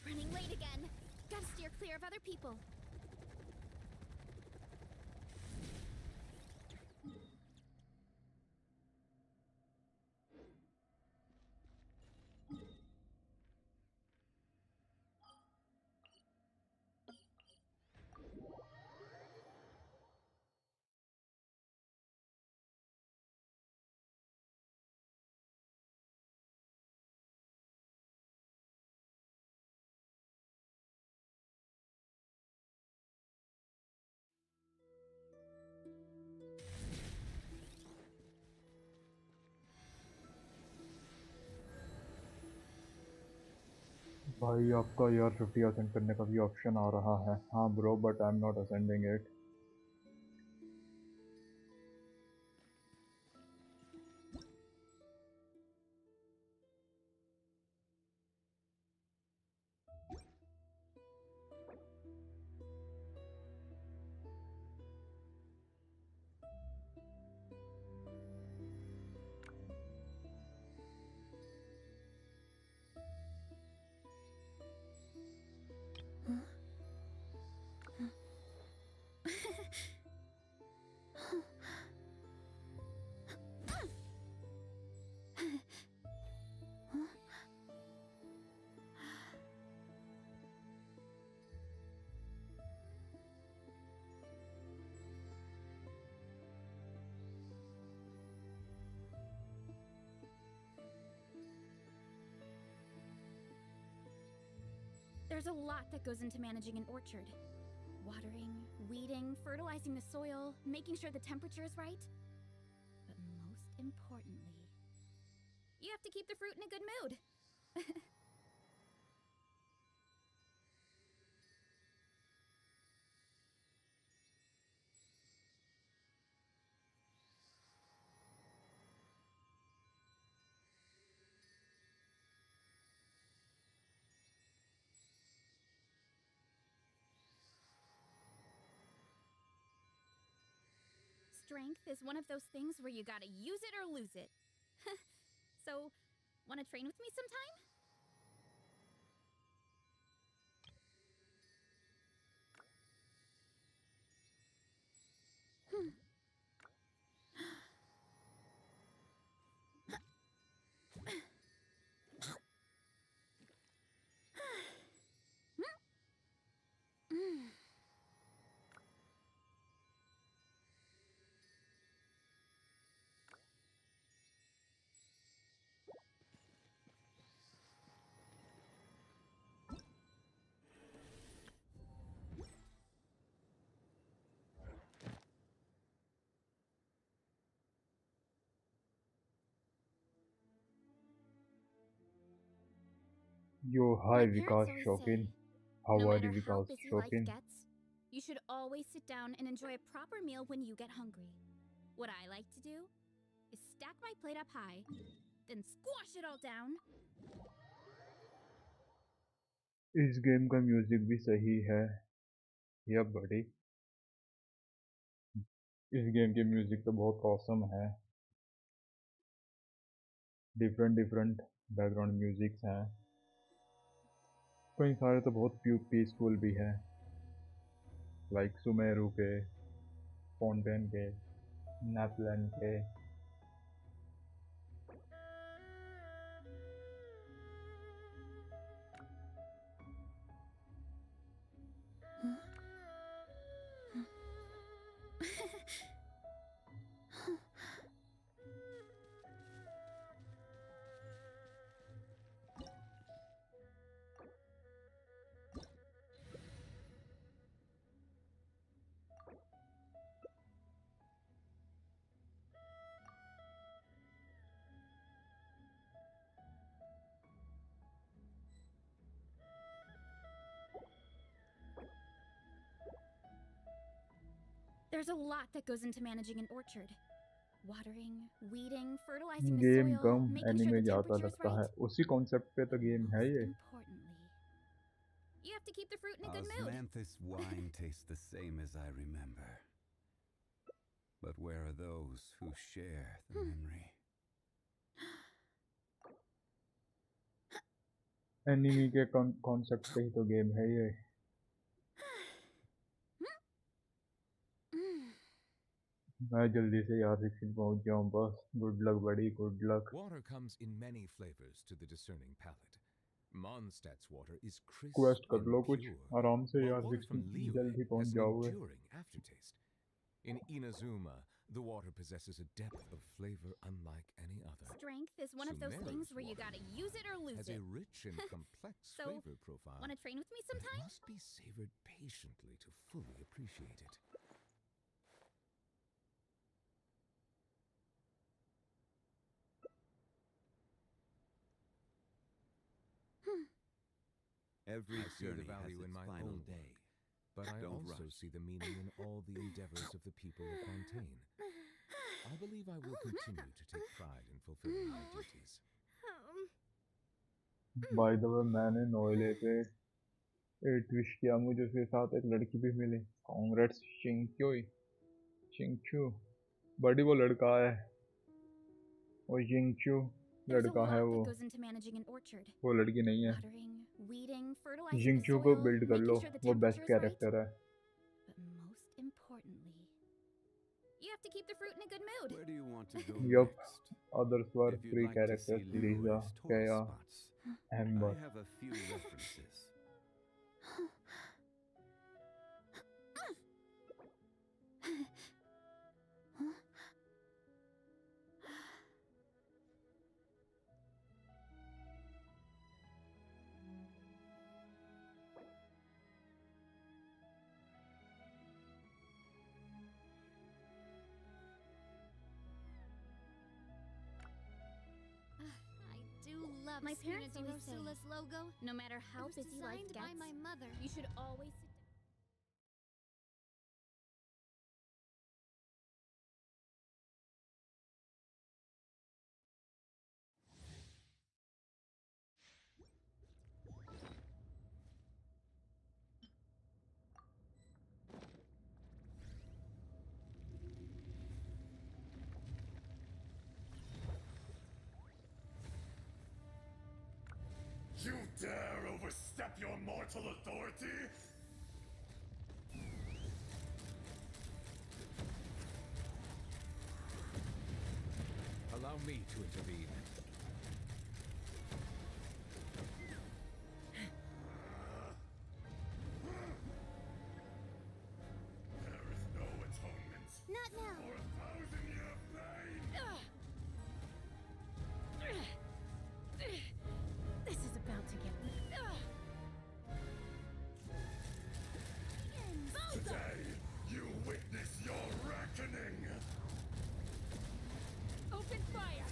Running late again. Gotta steer clear of other people. भाई आपका यार 50 असेंड करने का भी ऑप्शन आ रहा है। हाँ bro, but I am not ascending it. There's a lot that goes into managing an orchard. Watering, weeding, fertilizing the soil, making sure the temperature is right. But most importantly, you have to keep the fruit in a good mood. Strength is one of those things where you gotta use it or lose it. So, wanna train with me sometime? Yo, My hi parents Vikas always Shokin. say, How no are matter you, how Vikas busy life Shokin? gets, you should always sit down and enjoy a proper meal when you get hungry. What I like to do is stack my plate up high, then squash it all down. इस game का music भी सही है या बड़ी इस game के music तो बहुत औसम है डिफरेंट डिफरेंट बैकग्राउंड म्यूजिक्स हैं कई सारे तो बहुत पीसफुल भी हैं लाइक सुमेरु के फाउंटेन के नेपलन के There's a lot that goes into managing an orchard. Watering, weeding, fertilizing the game soil, come making sure anime the ज़्यादा temperature is लगता है right. उसी कॉन्सेप्ट पे तो But गेम है ये most importantly, you have to keep the fruit in a good mood. Osmanthus wine tastes the same as I remember. But where are those who share the memory? Anime के concept पे ही तो game है ये मैं जल्दी से यार 16 पहुंच जाऊं बस गुड लक बड़ी good luck Water comes in many flavors to the discerning palate. Mondstadt's water is crisp quest कर and लो कुछ pure, आराम से while यार water 16 from Liyue जल्दी पहुंच has an जाओगे enduring aftertaste. In Inazuma, the water possesses a depth of flavor unlike any other. Strength is one of those Sumeru's things where you water gotta use it or lose has a it. rich and complex So, flavor profile, Wanna train with me but it sometime? must be savored patiently to fully appreciate it. Every I see the journey has value in its my final own day. But I Don't also rush. see the meaning in all the endeavors of the people of Fontaine. I believe I will continue to take pride in fulfilling my duties. By the way मैंने नोएले पे एक twist किया मुझे उसके साथ एक लड़की भी मिली कांग्रेट्स चिंक्योई चिंक्यू बड़ी वो लड़का है वो चिंक्यू There's a लड़का lot है that goes into managing an orchard. वो लड़की नहीं है Watering, weeding, fertilizing the जिंक्यू को soil, बिल्ड कर making लो sure the वो best temperature is right. Character है But most importantly, you have to keep the fruit in a good mood. Where do you want to go Yup. next? Others were If you'd three like to see characters Lisa, Leroy's tourist Kaya, spots, Amber. I have a few references. My parents Unity always say, Rosula's logo. no matter how It was busy life designed gets, by my mother. you should always sit down. You dare overstep your mortal authority? Allow me to intervene. There is no atonement Not now. for 1,000-year pain! This is about to get... Today, you witness your reckoning! Open fire!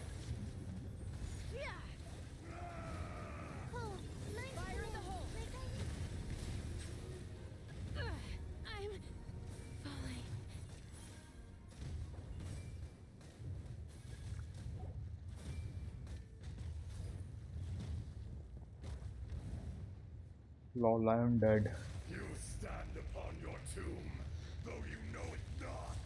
Oh, nice Fire in the hole! I'm... falling. Lol, I am dead. You stand upon your tomb, though you know it not.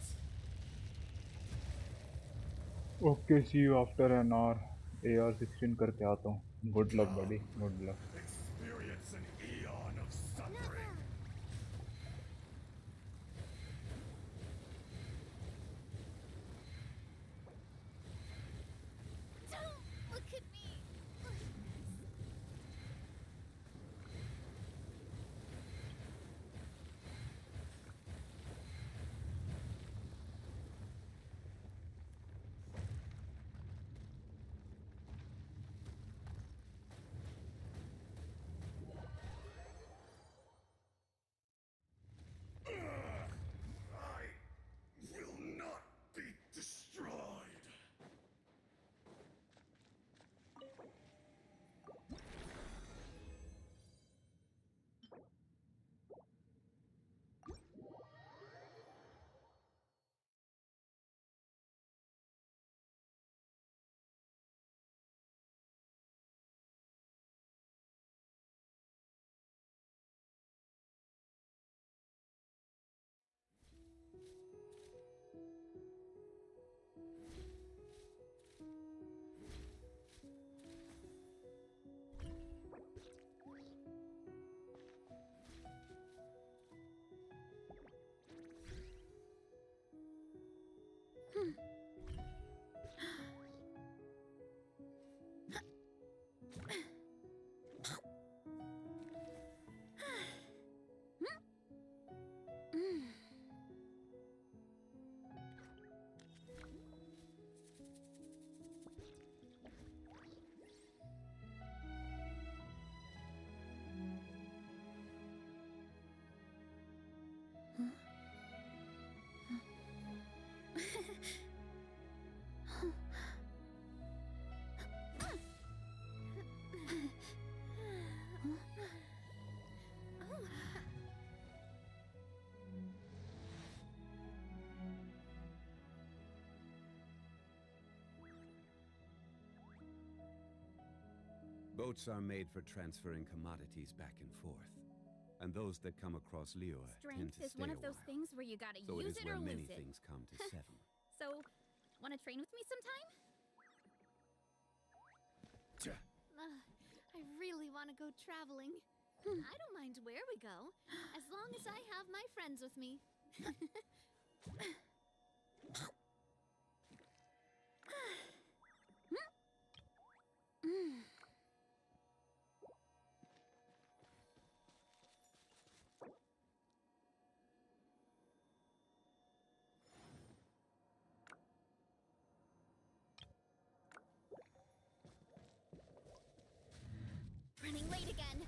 Okay, see you after an hour. AR-16 करके आता हूँ. Good luck, buddy. Good luck. Experience an eon of suffering. Don't look at me. I will not be destroyed. Boats are made for transferring commodities back and forth. And those that come across Liyue tend Strength to is stay one a of those while. things where you gotta So it use is it where or many lose it. things come to settle. So, wanna train with me sometime? I really want to go traveling. I don't mind where we go, as long as I have my friends with me. Running late again.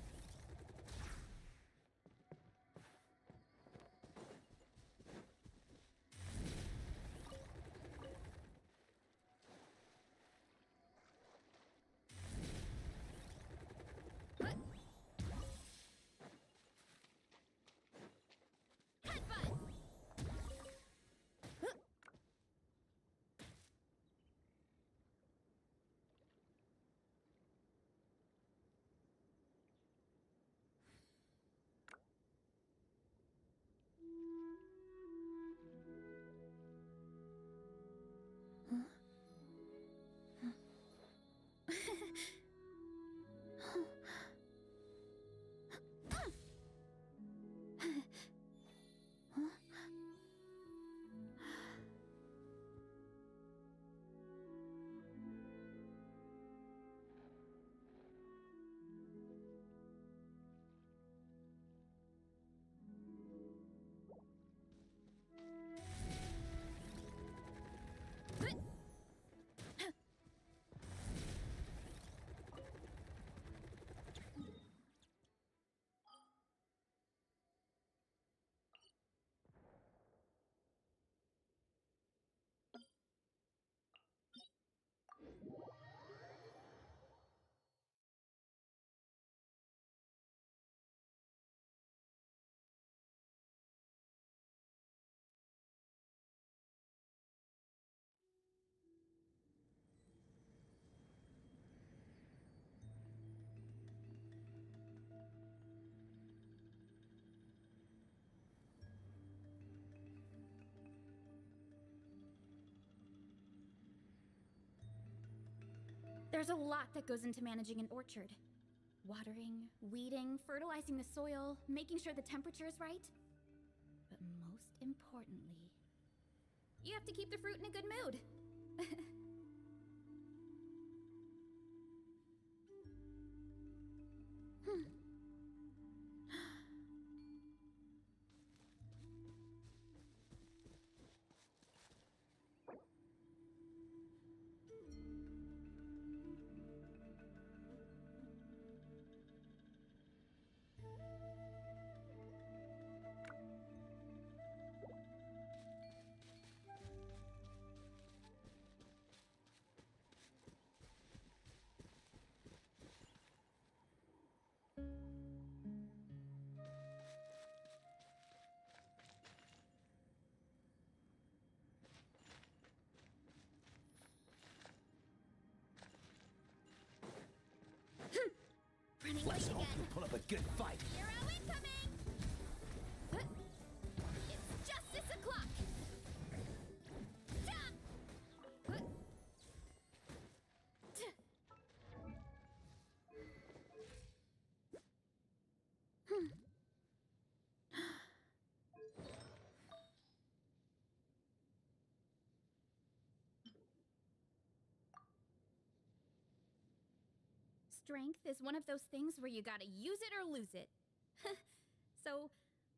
There's a lot that goes into managing an orchard. Watering, weeding, fertilizing the soil, making sure the temperature is right. But most importantly, you have to keep the fruit in a good mood. Running late again. Put up a good fight. Hero incoming! It's justice o'clock! Strength is one of those things where you gotta use it or lose it. So,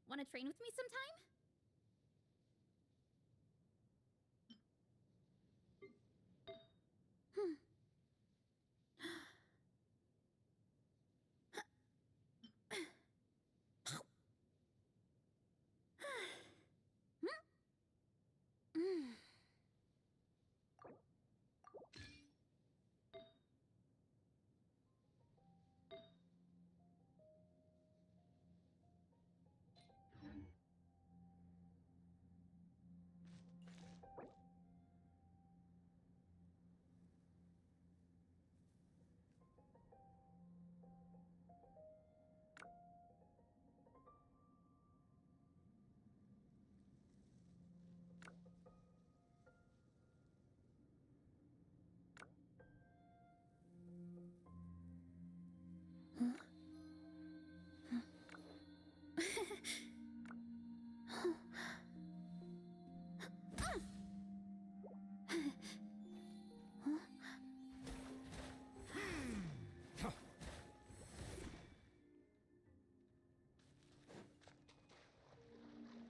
wanna train with me sometime?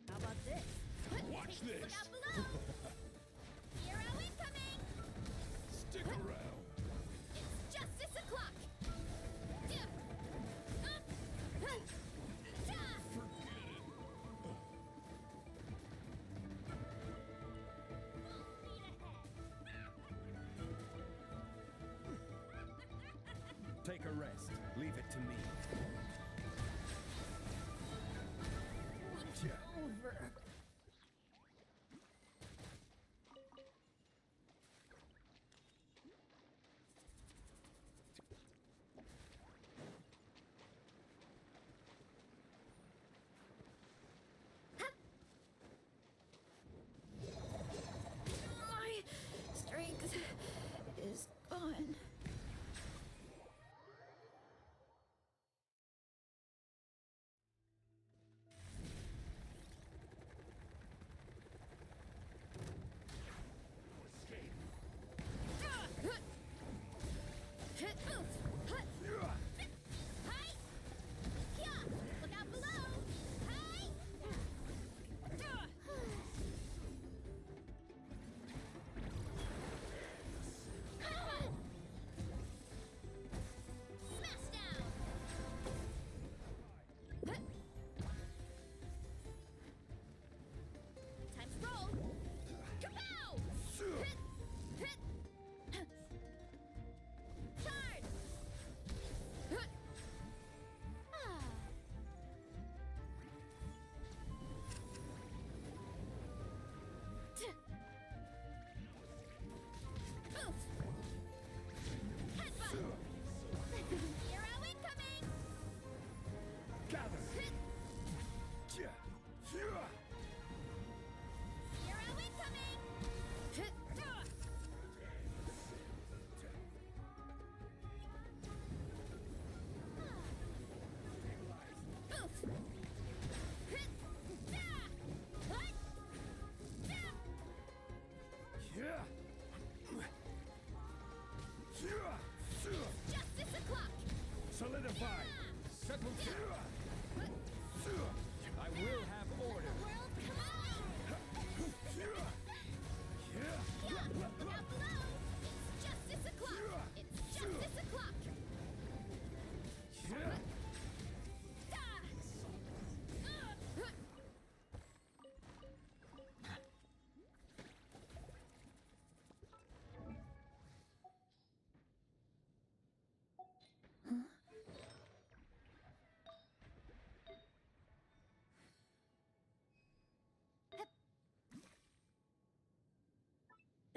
How about this? Watch this. Look out below! Hero incoming! Stick around. It's justice o'clock! Take a rest. Leave it to me. Over. My strength is gone.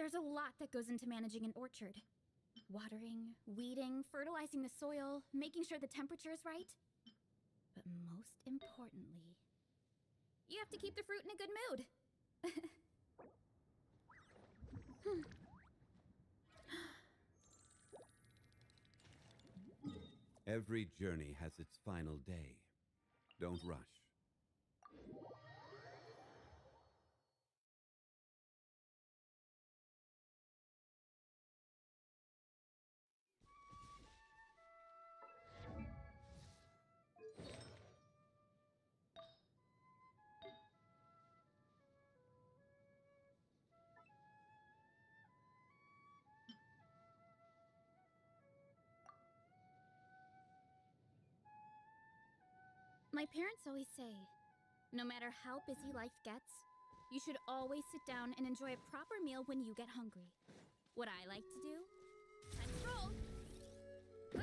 There's a lot that goes into managing an orchard. Watering, weeding, fertilizing the soil, making sure the temperature is right. But most importantly, you have to keep the fruit in a good mood. Every journey has its final day. Don't rush. My parents always say, no matter how busy life gets, you should always sit down and enjoy a proper meal when you get hungry. What I like to do? Time to roll! Huh.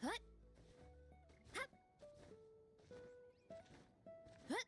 Hut. Hup. Hut.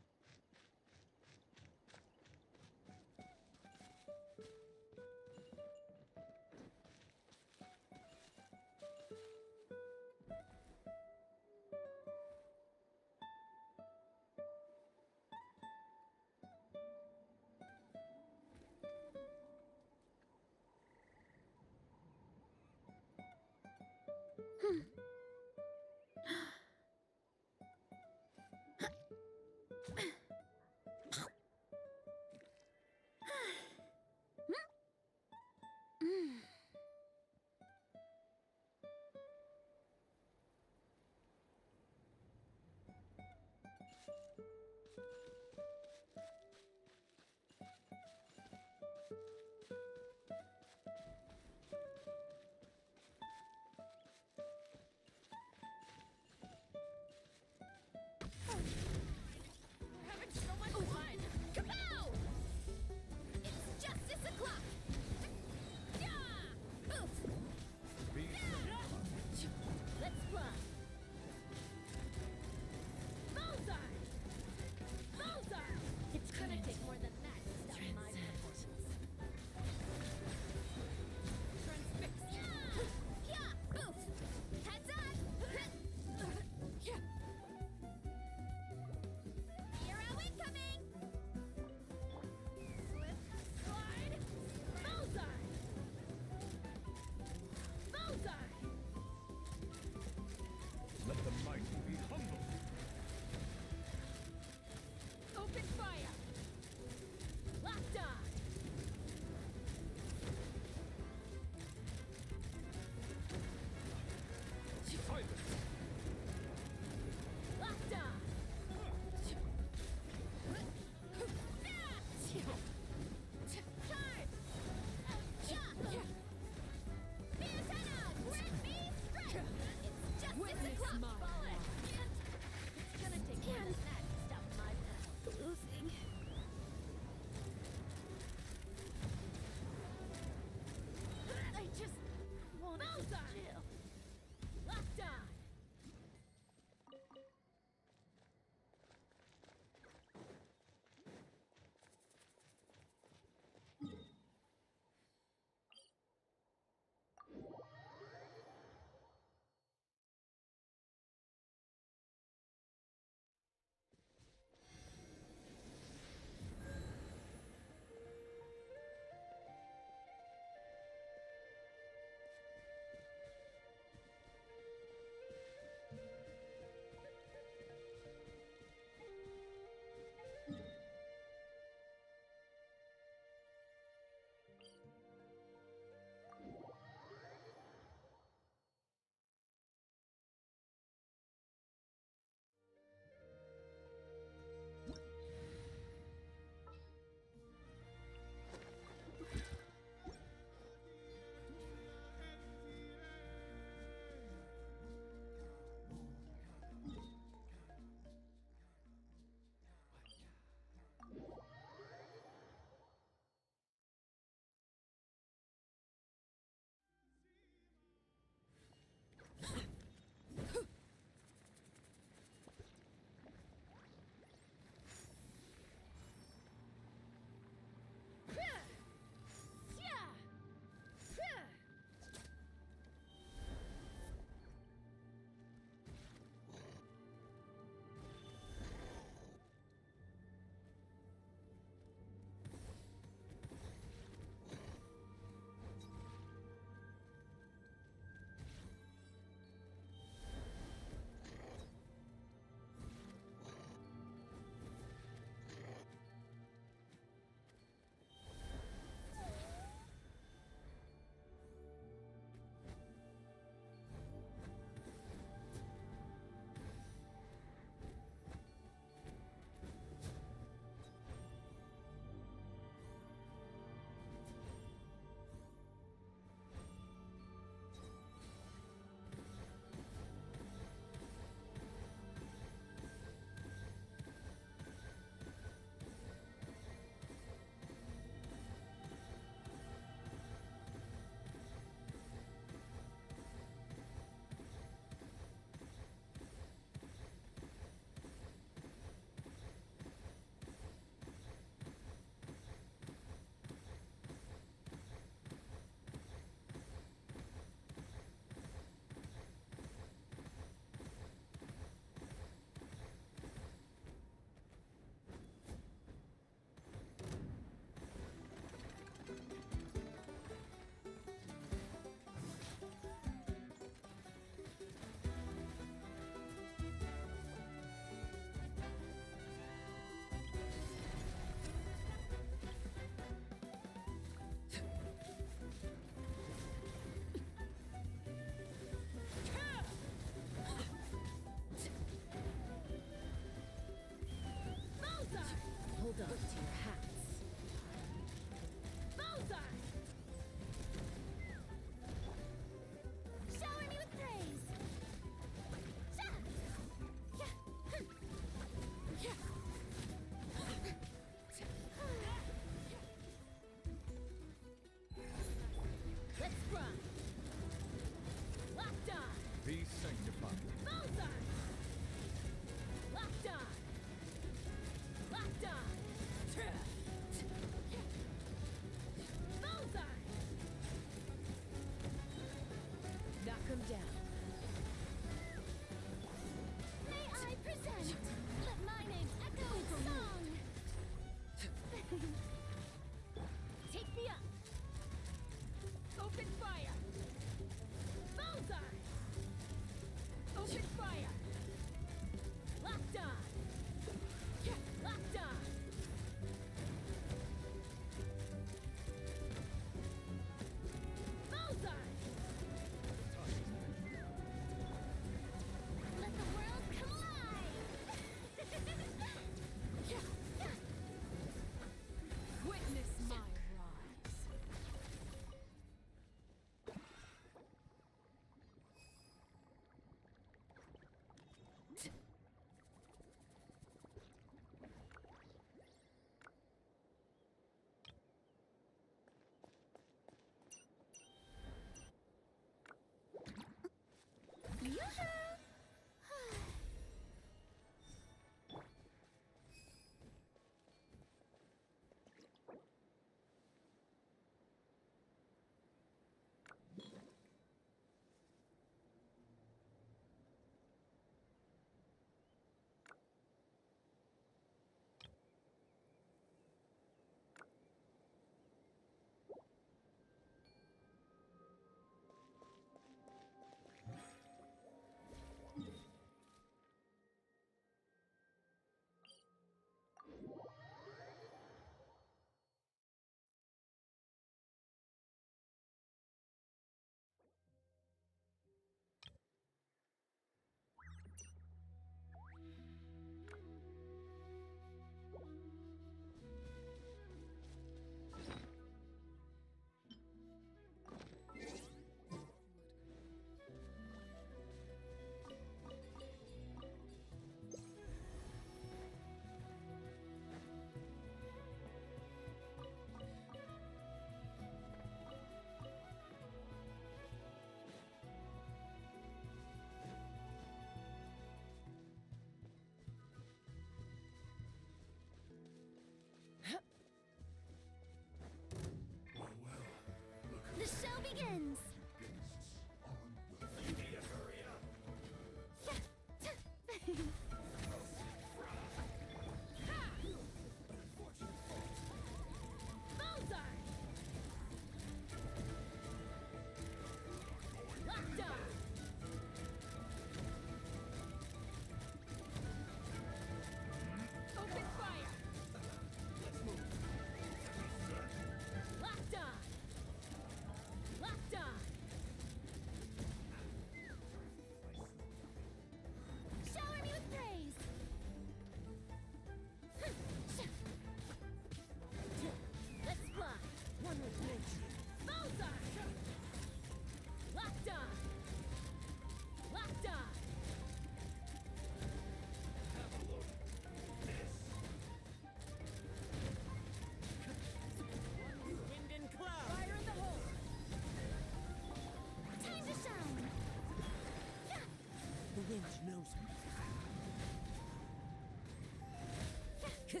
Bow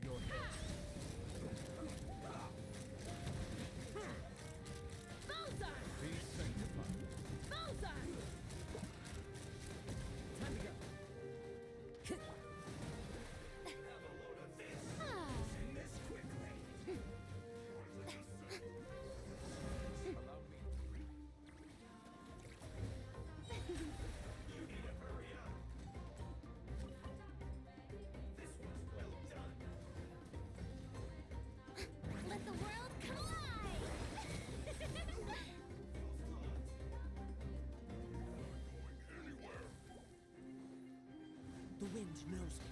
your head. Bullseye! Be sanctified. Bullseye! Time to go. Allow me. Let the world collide! The wind knows me.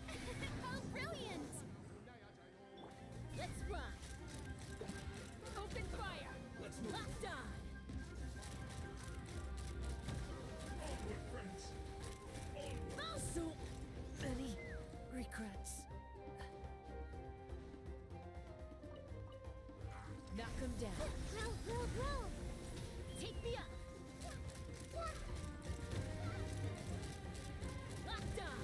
Oh, brilliant! Let's fly! Open fire! Let's move! Locked on! So many regrets. Knock him down! Roll! Take me up! Locked on!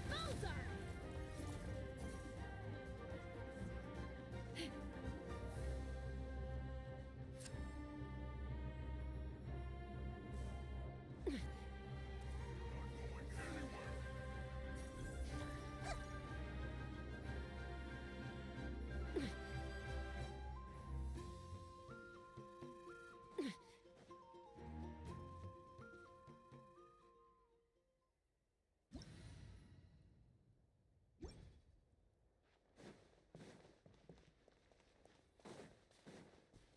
Bullseye!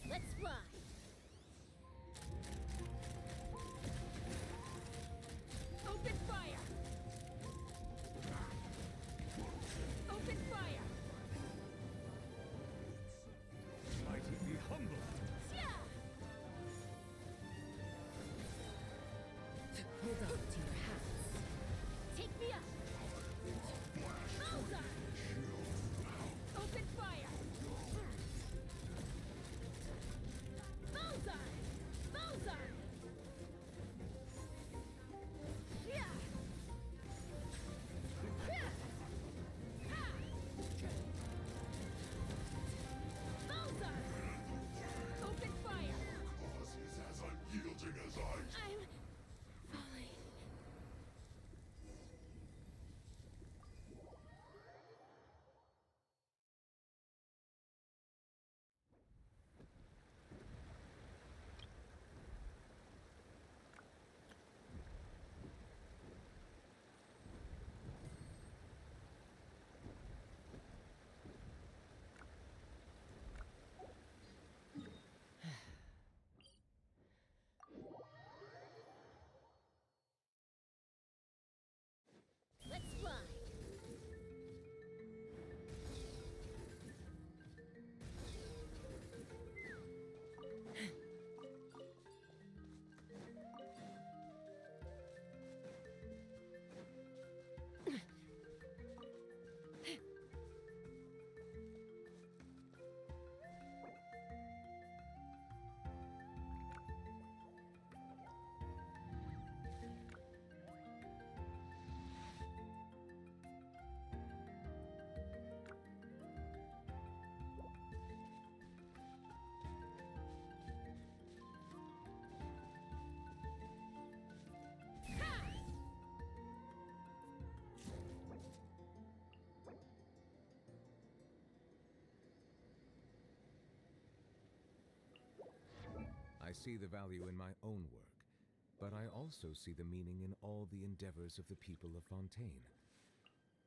Let's fly! Open fire! Open fire! Mighty be humble. Yeah! Hold on to your hats. Take me up! Bullseye! Open fire! Bullseye! Bullseye! Yeah! Yeah! Ha! Bullseye! Open fire! I'm falling. Let's fly! I see the value in my own work, but I also see the meaning in all the endeavors of the people of Fontaine.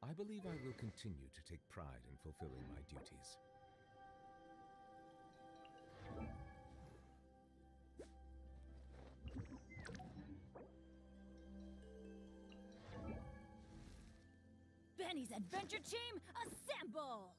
I believe I will continue to take pride in fulfilling my duties. Benny's adventure team, assemble!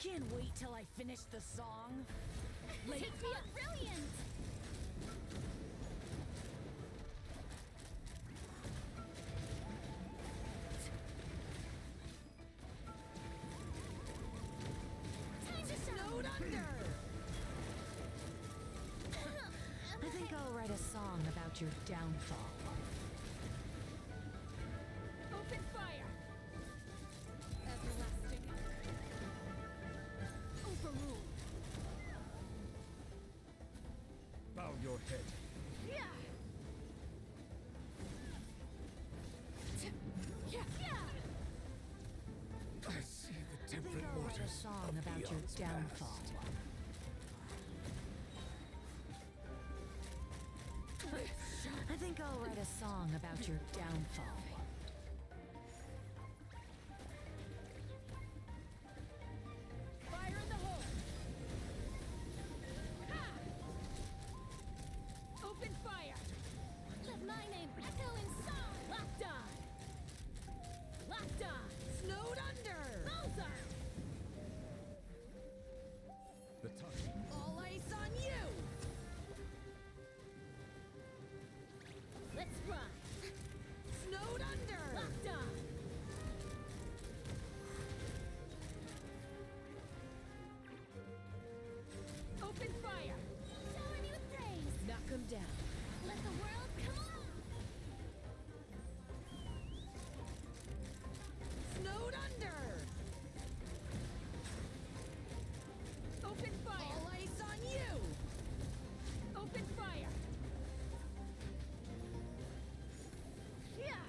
can't wait till I finish the song. Take me up, brilliant! Time to snowed under! I think I'll write a song about your downfall. Open fire! Everlasting. Overruled. Bow your head. Yeah! I see the I think temperate I'll write a waters song of about your eons downfall. past. I think I'll write a song about your downfall. Fire in the hole! Ha! Open fire! Let my name echo in song! Locked on! Locked on! Snowed under! Bullseye! The tongue. All ice on you! Let's run! Snowed under! Locked on! Open fire! Shower me with praise! Knock him down. Let the world come on! Snowed under! Open fire! All ice on you! Open fire! Yeah!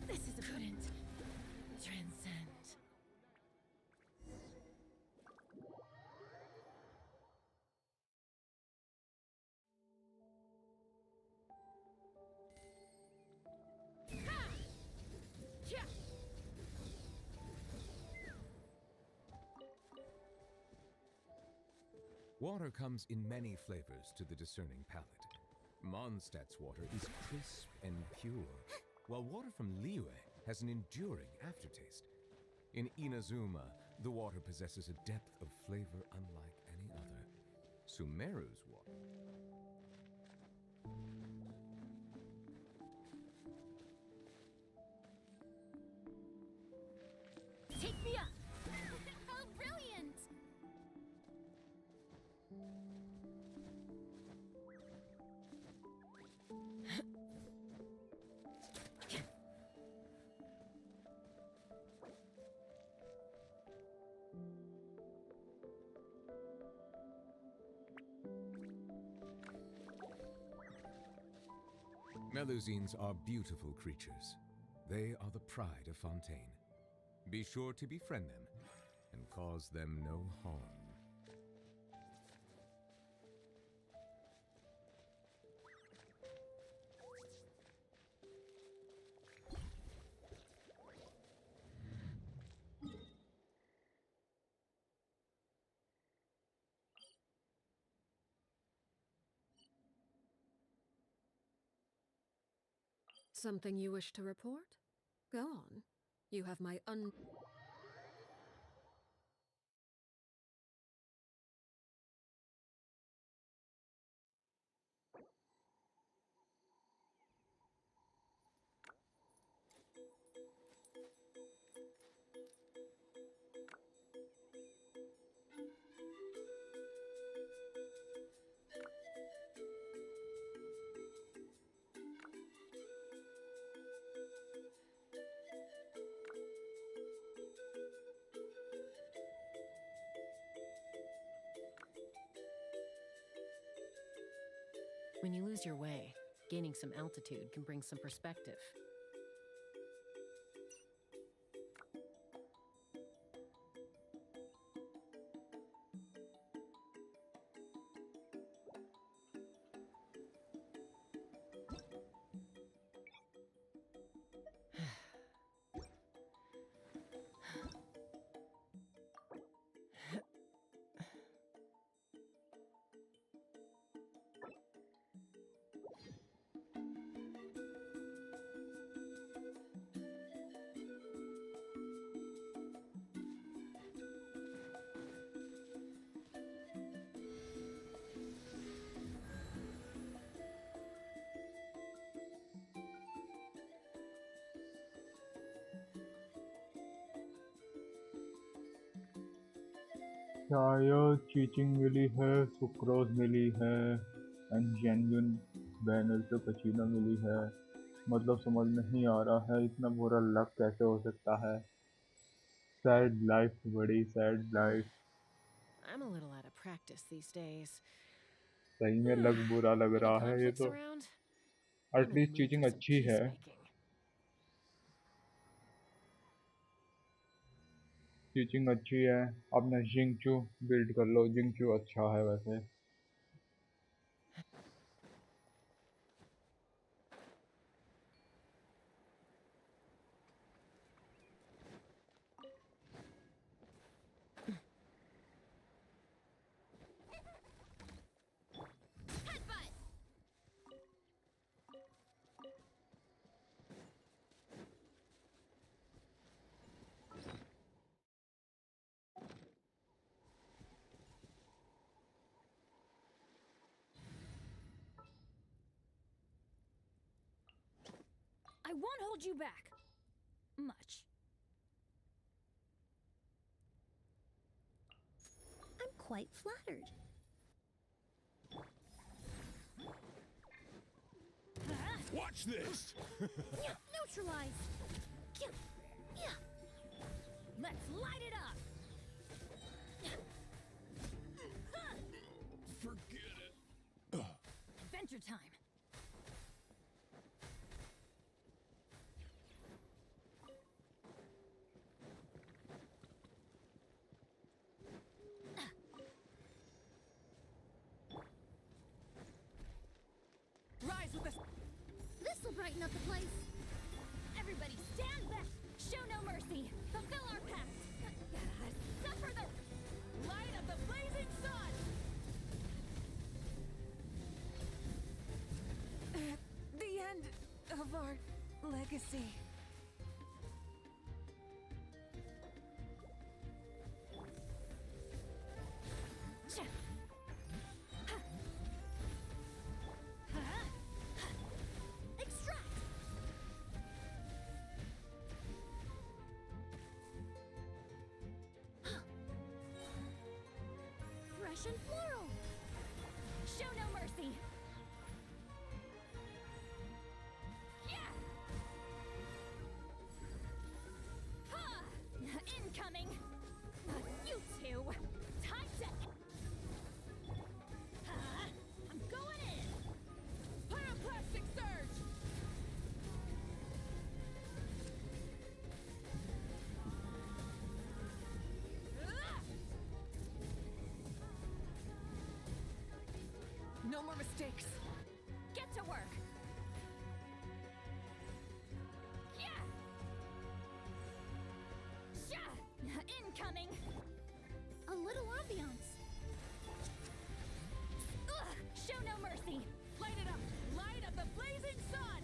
This is couldn't transcend. Ha! Yeah! Water comes in many flavors to the discerning palate. Mondstadt's water is crisp and pure, while water from Liyue has an enduring aftertaste. In Inazuma, the water possesses a depth of flavor unlike any other. Sumeru's water. Take me up! How brilliant! Melusines are beautiful creatures. They are the pride of Fontaine. Be sure to befriend them and cause them no harm. Something you wish to report? Go on. You have my When you lose your way, gaining some altitude can bring some perspective. शायद चीचिंग मिली है, sucrose मिली है and genuine banner से पचीना मिली है। मतलब समझ नहीं आ रहा है इतना बुरा लक कैसे हो सकता है। सैड लाइफ, बड़ी sad life. I'm a little out of practice these days. सही में लक बुरा लग Any रहा है ये conflicts तो। around? I'm in the at least mood चीचिंग for some अच्छी है। peacemaking. चीचिंग अच्छी है। अपना जिंगचू बिल्ड कर लो, जिंगचू अच्छा है वैसे। Headbutt! I won't hold you back. Much. I'm quite flattered. Watch this! Neutralize! Let's light it up. Forget it. Adventure time. Rise with us. This'll brighten up the place. Everybody stand back. Show no mercy. Fulfill our pact. Suffer the light of the blazing sun. The end of our legacy. Extract! Fresh and floral! Show no mercy. Yeah. Ha! Incoming. You two. Time to. I'm going in. Pyroclastic surge. No more mistakes. Get to work. Yeah. Incoming. A little ambiance. Show no mercy. Light it up. Light of the blazing sun.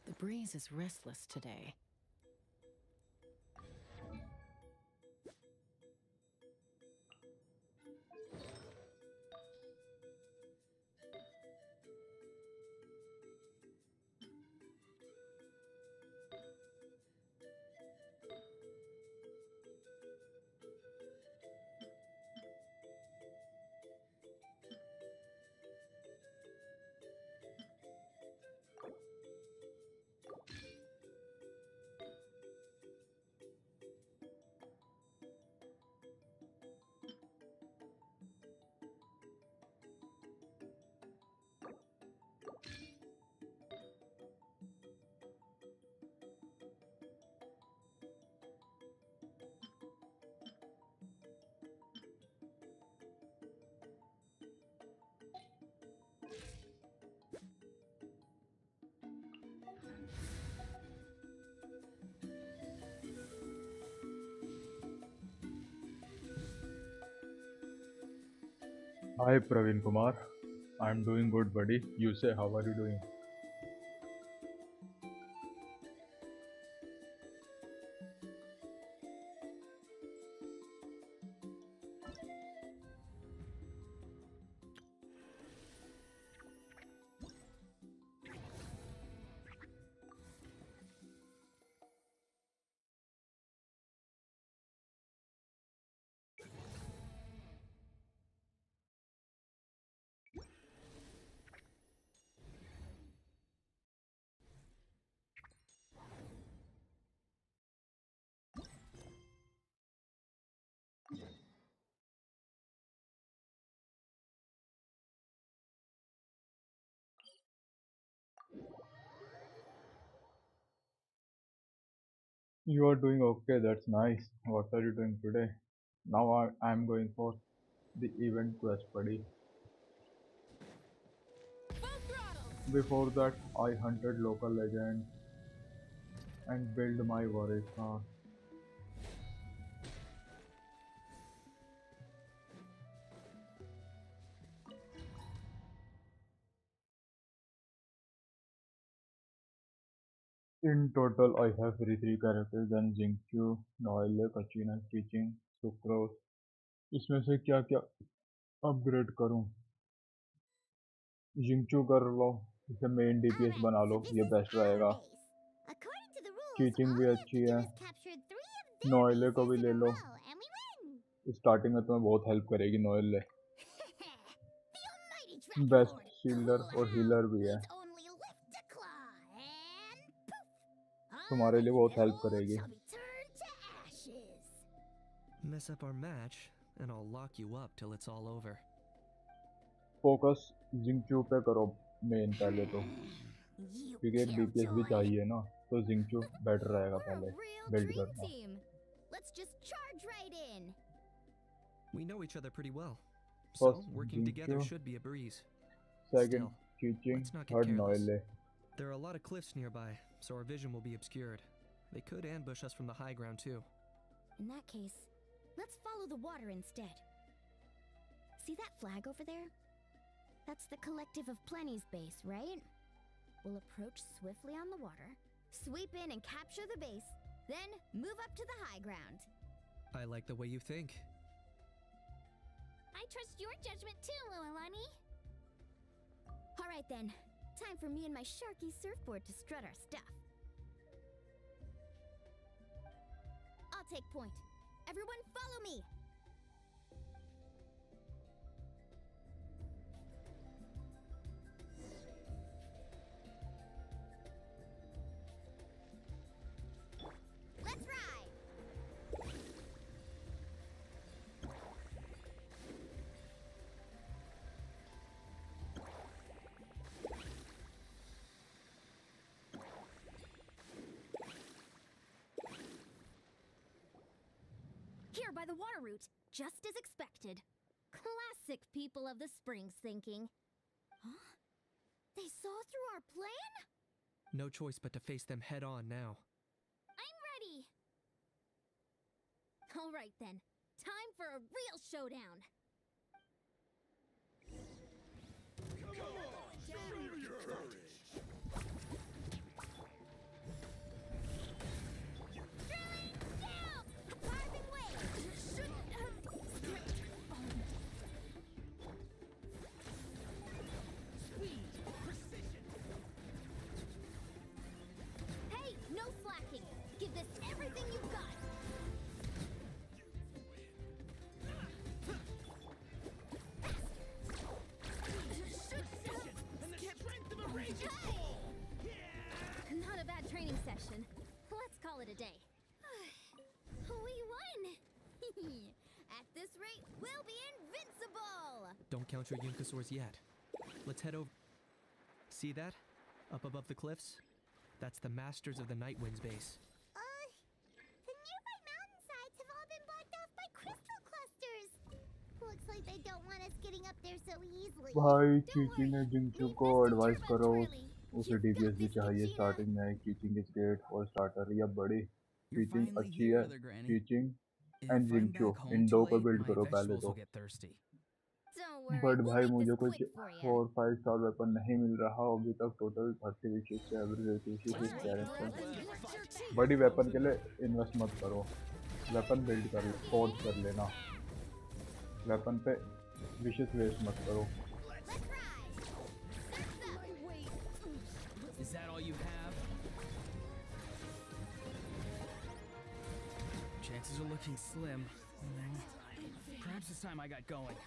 The breeze is restless today. Hi Praveen Kumar. I'm doing good, buddy. You say, how are you doing? You are doing okay, that's nice. What are you doing today? Now I'm going for the event quest, buddy. Full throttle! Before that, I hunted local legends and built my Varesa. In total, I have 33 characters and Jinxu, Noelle, Kachina, Teaching, Sucrose. इसमें से क्या क्या upgrade करूं? जिंगचू कर लो, इसे main DPS Alright, बना so low, this ये is best our रहेगा. base. According to the rules, cheating all भी we have अच्छी to do है. is capture 3 of their नोएले को भी bases ले in a low. row, and we win! Starting में तुम्हें बहुत हेल्प करेगी नोएले. The almighty Dragon best Lord, shielder pull और out, हीलर भी है. needs only lift a claw, and poof! All तुम्हारे लिए my बहुत हेल्प builds करेगी. shall be turned to ashes. Mess up our match, and I'll lock you up till it's all over. Focus जिंगचू पे करो main पहले तो, You क्योंकि एक डीपीएस भी killjoy. चाहिए ना, तो जिंगचू बेटर रहेगा We're a पहले real बिल्ड dream करना. team. Let's just charge right in. We know each other pretty well, so First working together Jinxu, should be a breeze. Second Still, चीचिंग, let's not get third careless. नोएले. There are a lot of cliffs nearby, so our vision will be obscured. They could ambush us from the high ground too. In that case, let's follow the water instead. See that flag over there? That's the Collective of Plenty's base, right? We'll approach swiftly on the water, sweep in and capture the base, then move up to the high ground. I like the way you think. I trust your judgment too, Lualani. Alright then, time for me and my Sharky surfboard to strut our stuff. I'll take point. Everyone follow me! Let's ride! Here by the water route, just as expected. Classic people of the springs thinking. Huh? They saw through our plan? No choice but to face them head on now. I'm ready! Alright then, time for a real showdown! Drilling down! Carving wave! Shouldn't have skipped. Hey, no slacking! Give this everything you've got! Not a bad training session. Let's call it a day. We won! At this rate, we'll be invincible! Don't count your Yunkasaurs yet. Let's head over. See that? Up above the cliffs? That's the Masters of the Night Wind's base. The nearby mountainsides have all been blocked off by crystal clusters. Looks like they don't want us getting up there so easily. भाई Don't चीचिंग ने worry, जिंगचू we को invested advice turbo करो. twirly. उसे You've DPS got भी this, चाहिए Regina. Starting में. चीचिंग is great और starter या बड़ी. You're चीचिंग finally अच्छी here, है. Mother Granny. चीचिंग If and I'm जिंगचू back home in too दो को late, बिल्ड my करो पहले vegetables तो. will get thirsty. Don't worry, but we'll भाई make मुझे this कुछ quick for you. 4-5 star weapon नहीं मिल रहा अभी तक। टोटल 30 विशेष से एवरेज 86 कैरेक्टर। बड़ी वेपन के लिए इन्वेस्ट मत करो, वेपन बिल्ड कर फोर्ज कर लेना, वेपन पे विशेष वेस्ट मत करो। Is that all you have? Chances are looking slim. Perhaps it's time I got going.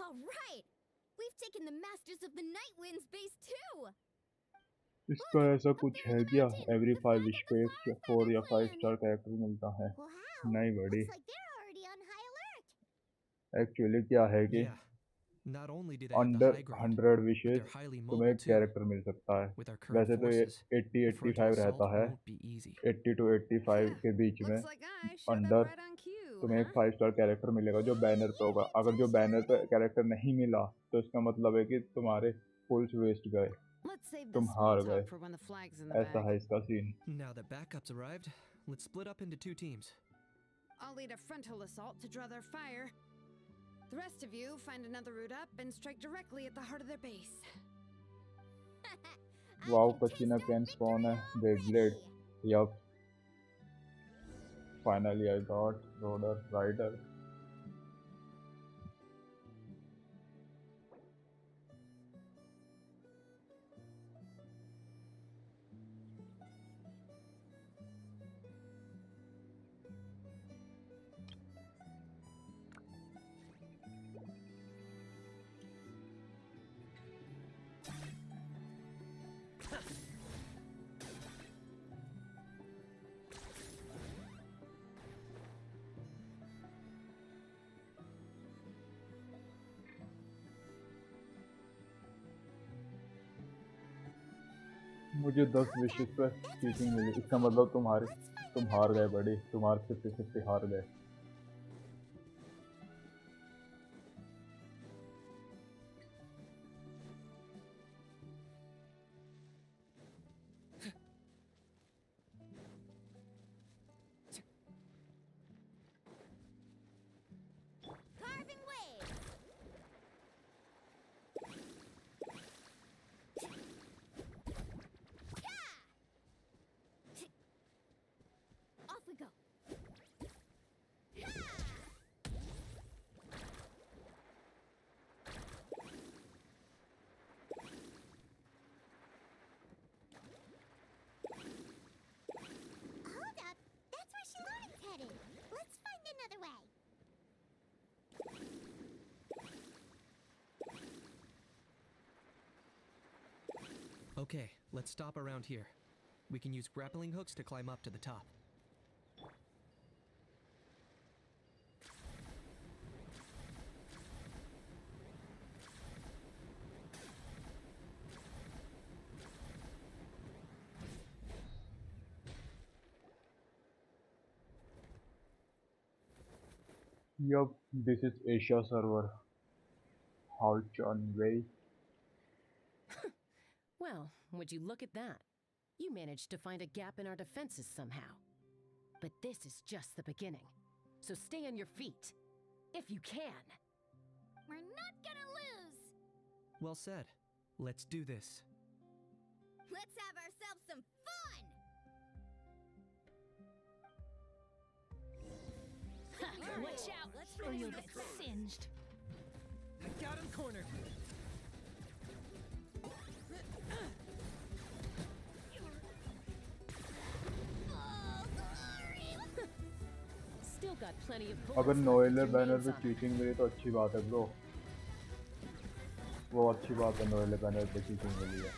All right! We've taken the Masters of the Night Winds base too! इसका ऐसा कुछ है क्या? एवरी 5 विश पे 4 या 5 स्टार कैरेक्टर मिलता है? Wow! नहीं बड़ी। Looks like they're already on high alert! Actually क्या है कि Yeah. Not only do they have the under high ground, 100 but विशेष they're highly तुम्हें mobile एक too. कैरेक्टर मिल सकता है। With our current वैसे तो ये forces, 80-85 frontal assault रहता है, won't be easy. 80 to 85 के बीच में Looks like I showed up under right on cue, तुम्हें एक huh? 5 स्टार कैरेक्टर मिलेगा जो बैनर पे होगा। अगर जो बैनर पे कैरेक्टर नहीं मिला तो इसका मतलब है कि तुम्हारे फुल्स वेस्ट गए, Let's save तुम this हार small गए। talk for when the flag's in the ऐसा bag. है इसका scene. Now that backups arrived, let's split up into 2 teams. I'll lead a frontal assault to draw their fire. The rest of you find another route up and strike directly at the heart of their base. Wow, कशीना can spawn है Beyblade. Yup, finally I got Roder Rider. मुझे 10 विशेष पे cheating मिली। इसका मतलब तुम हार गए बड़ी, तुम्हारे 50-50 हार गए। Carving waves! Off we go! Hold up! That's where Xilonen's headed! Let's find another way! Okay, let's stop around here. We can use grappling hooks to climb up to the top. Yup, this is Asia server. How Chan Wei. Well, would you look at that? You managed to find a gap in our defenses somehow. But this is just the beginning. So stay on your feet. If you can. We're not gonna lose! Well said. Let's do this. Let's have ourselves some fun! Watch out, or you'll get singed. I got him cornered. Still got plenty of bullets अगर left नोएलर with your banner names पे on. Cheating मिली तो अच्छी बात है bro. वो अच्छी बात है, नोएलर बैनर पे चीटिंग मिली है।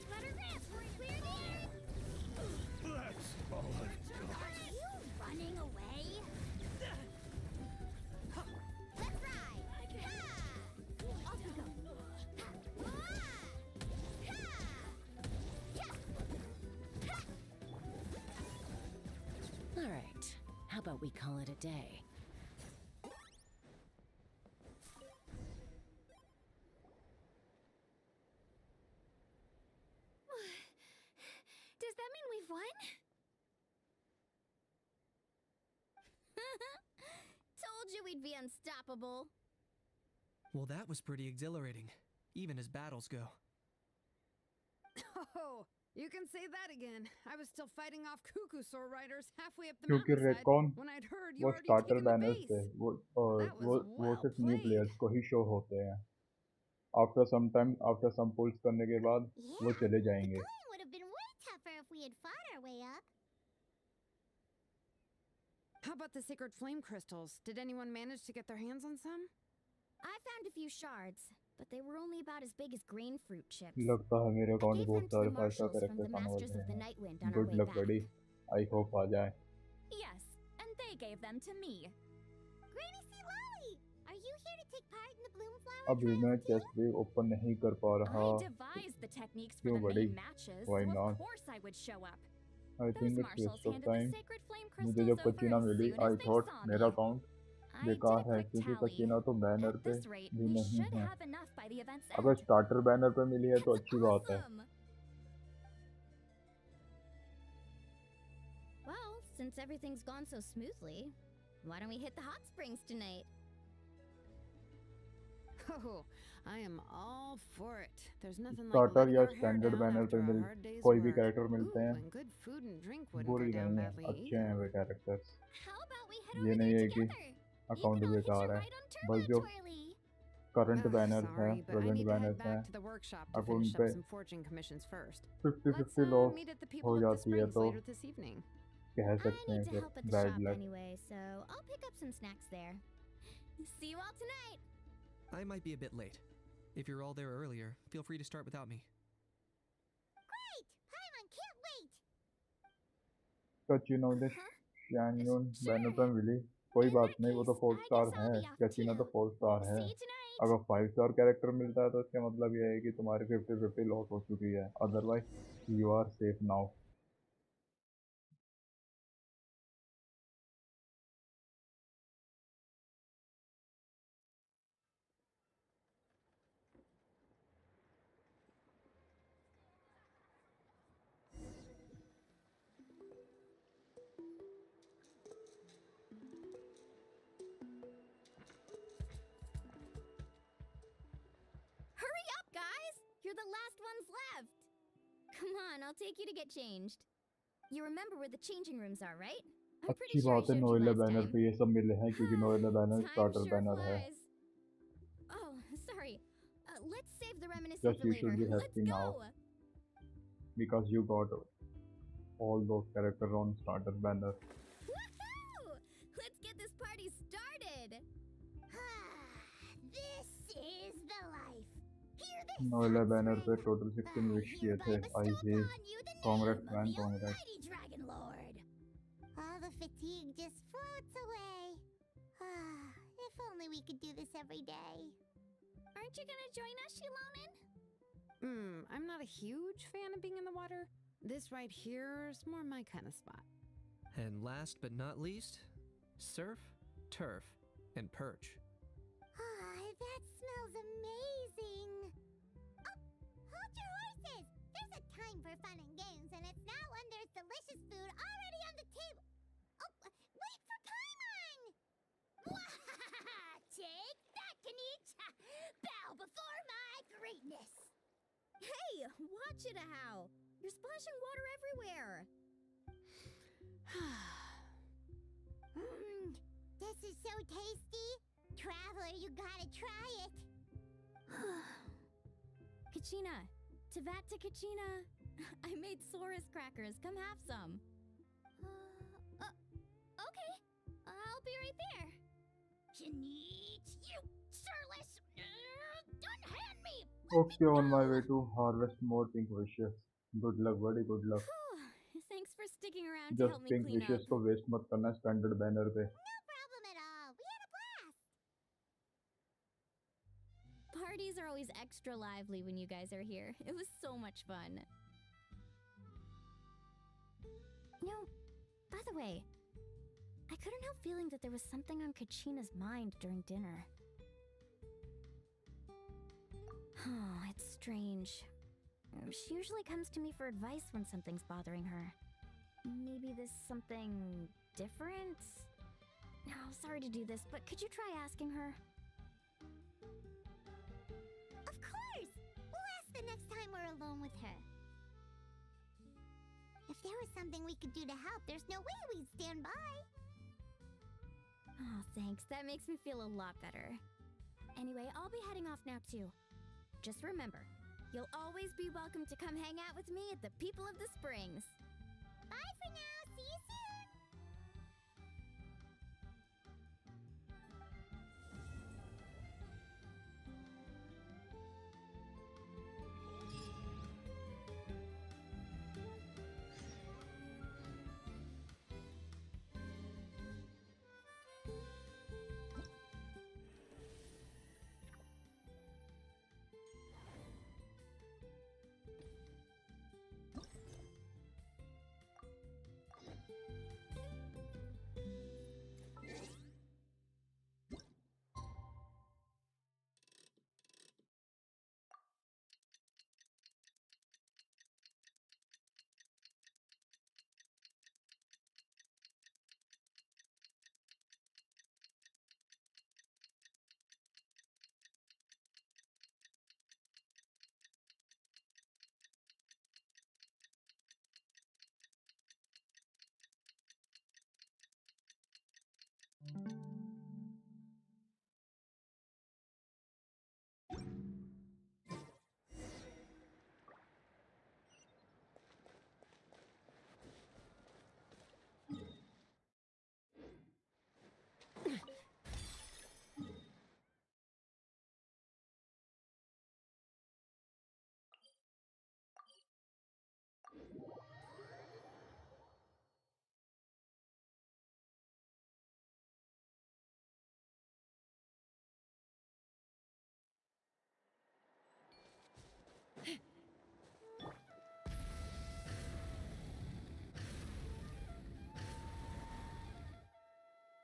Let her rip! We're clear here! That's all I've got. Are you running away? Let's ride! Ha! Off we go! Ha! Ha! All right. How about we call it a day? Does that mean we've won? Told you we'd be unstoppable. Well, that was pretty exhilarating, even as battles go. Oh, you can say that again. I was still fighting off Cuckoosaur riders halfway up the क्योंकि mountainside Recon when I'd heard you वो already starter taken the banners base. थे, That was वो well सिर्फ new played. Players को ही show होते हैं. After some pools करने के बाद वो चले The जाएंगे. going would have been way tougher if we had fought our way up. How about the sacred flame crystals? Did anyone manage to get their hands on some? I found a few shards, but they were only about as big as grain fruit chips. लगता है मेरे I account gave बहुत them to the सारे 5 star marshals from the characters आने Masters वाले of the हैं. Nightwind on our good way luck back. बड़ी. I hope आ जाए. Yes, and they gave them to me. Granny Xilonen! Are you here to take part in the Bloomflower अभी मैं chest भी open नहीं कर पा रहा. I devised the techniques for क्यों the बड़ी? main matches, Why so not? of course I would show up. I Those think it's marshals waste of handed the time. sacred flame मुझे crystals जब over kachina as मिली soon I as they thought saw मेरा me. Account I did बेकार a है quick क्योंकि tally. Kachina तो banner At पे this rate, भी we नहीं should है. have enough by the event's अगर end. स्टार्टर बैनर पे मिली है तो That's अच्छी बात है. awesome! Well, since everything's gone so smoothly, why don't we hit the hot springs tonight? Oh, I am all for it. There's nothing like starter letting या our hair standard down banner पे after a mill hard day's कोई भी work. Character मिलते Ooh, हैं. and good food and drink wouldn't बुरी go down नहीं है, badly अच्छे either. हैं वे characters. How about we head ये over नहीं there है कि together? You account can all hitch a बेकार है. ride on बस Turbo जो Twirly. करंट बैनर्स हैं, Sorry, but I present need to head banners हैं, back to the workshop to account finish पे up some forging commissions first. 50-50 Let's loss meet at the हो People of the जाती है Springs तो later this evening. कह I सकते हैं need to फिर help at the bad shop luck. anyway, so I'll pick up some snacks there. See you all tonight! I might be a bit late. If you're all there earlier, feel free to start without me. Great! Paimon can't wait! कचीना मुझे शैन्योन banner पे मिली. कोई बात नहीं, वो तो 4 star है. कचीना तो 4 star है. See you tonight! अगर 5 स्टार कैरेक्टर मिलता है तो इसका मतलब ये है कि तुम्हारी 50-50 लॉस हो चुकी है. Otherwise you are safe now. Hurry up, guys! You're the last ones left! Come on, I'll take you to get changed. You remember where the changing rooms are, right? I'm pretty अच्छी sure I बात है, showed you Noella last banner time. पे ये सब मिले हैं क्योंकि Noella banner Time starter sure banner है. flies. Oh, sorry. Let's save the reminiscence Just for you later. should be Let's happy go! now. Because you got all those characters on starter banner. Woohoo! Let's get this party started! This is the life. Hear this? Noella banner पे total 16 wish किए थे. आई सी. Congrats man, congrats. Mighty Dragon Lord. All the fatigue just floats away. If only we could do this every day. Aren't you gonna join us, Xilonen? I'm not a huge fan of being in the water. This right here is more my kind of spot. And last but not least, surf, turf, and perch. That smells amazing. Oh, hold your horses. There's a time for fun and games, and it's now when there's delicious food already on the table. Oh, wait for Paimon! Take that, Kanich! Bow before my greatness! Hey, watch it, how? You're splashing water everywhere. This is so tasty. Traveler, you gotta try it. Kachina, Tavat to Kachina. I made Saurus crackers. Come have some. Okay. I'll be right there. Kanich, you surless! Unhand me! Okay, on my way to harvest more pink wishes. Good luck, buddy. Good luck. Thanks for sticking around to Just help me pink clean wishes up. को waste मत करना standard banner पे. No problem at all. We had a blast. Parties are always extra lively when you guys are here. It was so much fun. You know, by the way, I couldn't help feeling that there was something on Kachina's mind during dinner. Oh, it's strange. She usually comes to me for advice when something's bothering her. Maybe this something different? Oh, sorry to do this, but could you try asking her? Of course! We'll ask the next time we're alone with her. If there was something we could do to help, there's no way we'd stand by. Oh, thanks. That makes me feel a lot better. Anyway, I'll be heading off now too. Just remember, you'll always be welcome to come hang out with me at the People of the Springs. Bye for now. See you soon.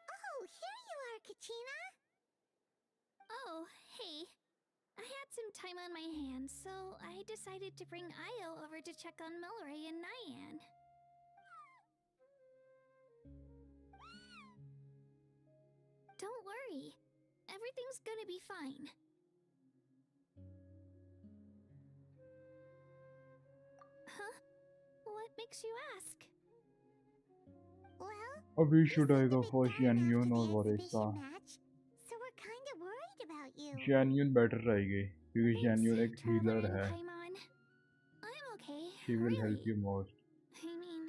Oh, here you are, Kachina. Oh, hey. I had some time on my hands, so I decided to bring Io over to check on Melray and Nyan. Don't worry. Everything's gonna be fine. Huh? What makes you ask? Well, अभी you should I seemed a go bit for down Xianyun after or the Varesa? exhibition match, so we're kind of worried about you. Xianyun better रहेगी क्योंकि Thanks, Xianyun एक Traveler healer and है. Paimon. I'm okay, She will help really. you most. I mean,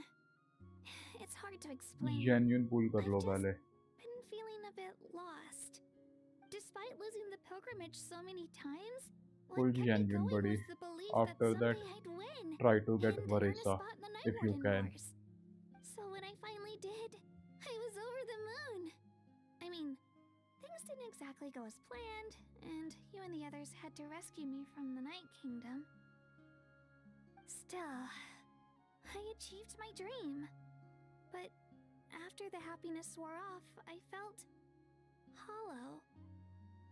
it's hard to explain. Xianyun pull कर I've लो just पहले. been feeling a bit lost. Despite losing the pilgrimage so many times, Pull what kept me Xianyun, going buddy. was the belief After that that, someday I'd win try to get and earn a Varesa spot in the Night if you Warden can. Wars. So when I finally did, I was over the moon. I mean, things didn't exactly go as planned, and you and the others had to rescue me from the Night Kingdom. Still, I achieved my dream. But after the happiness wore off, I felt hollow.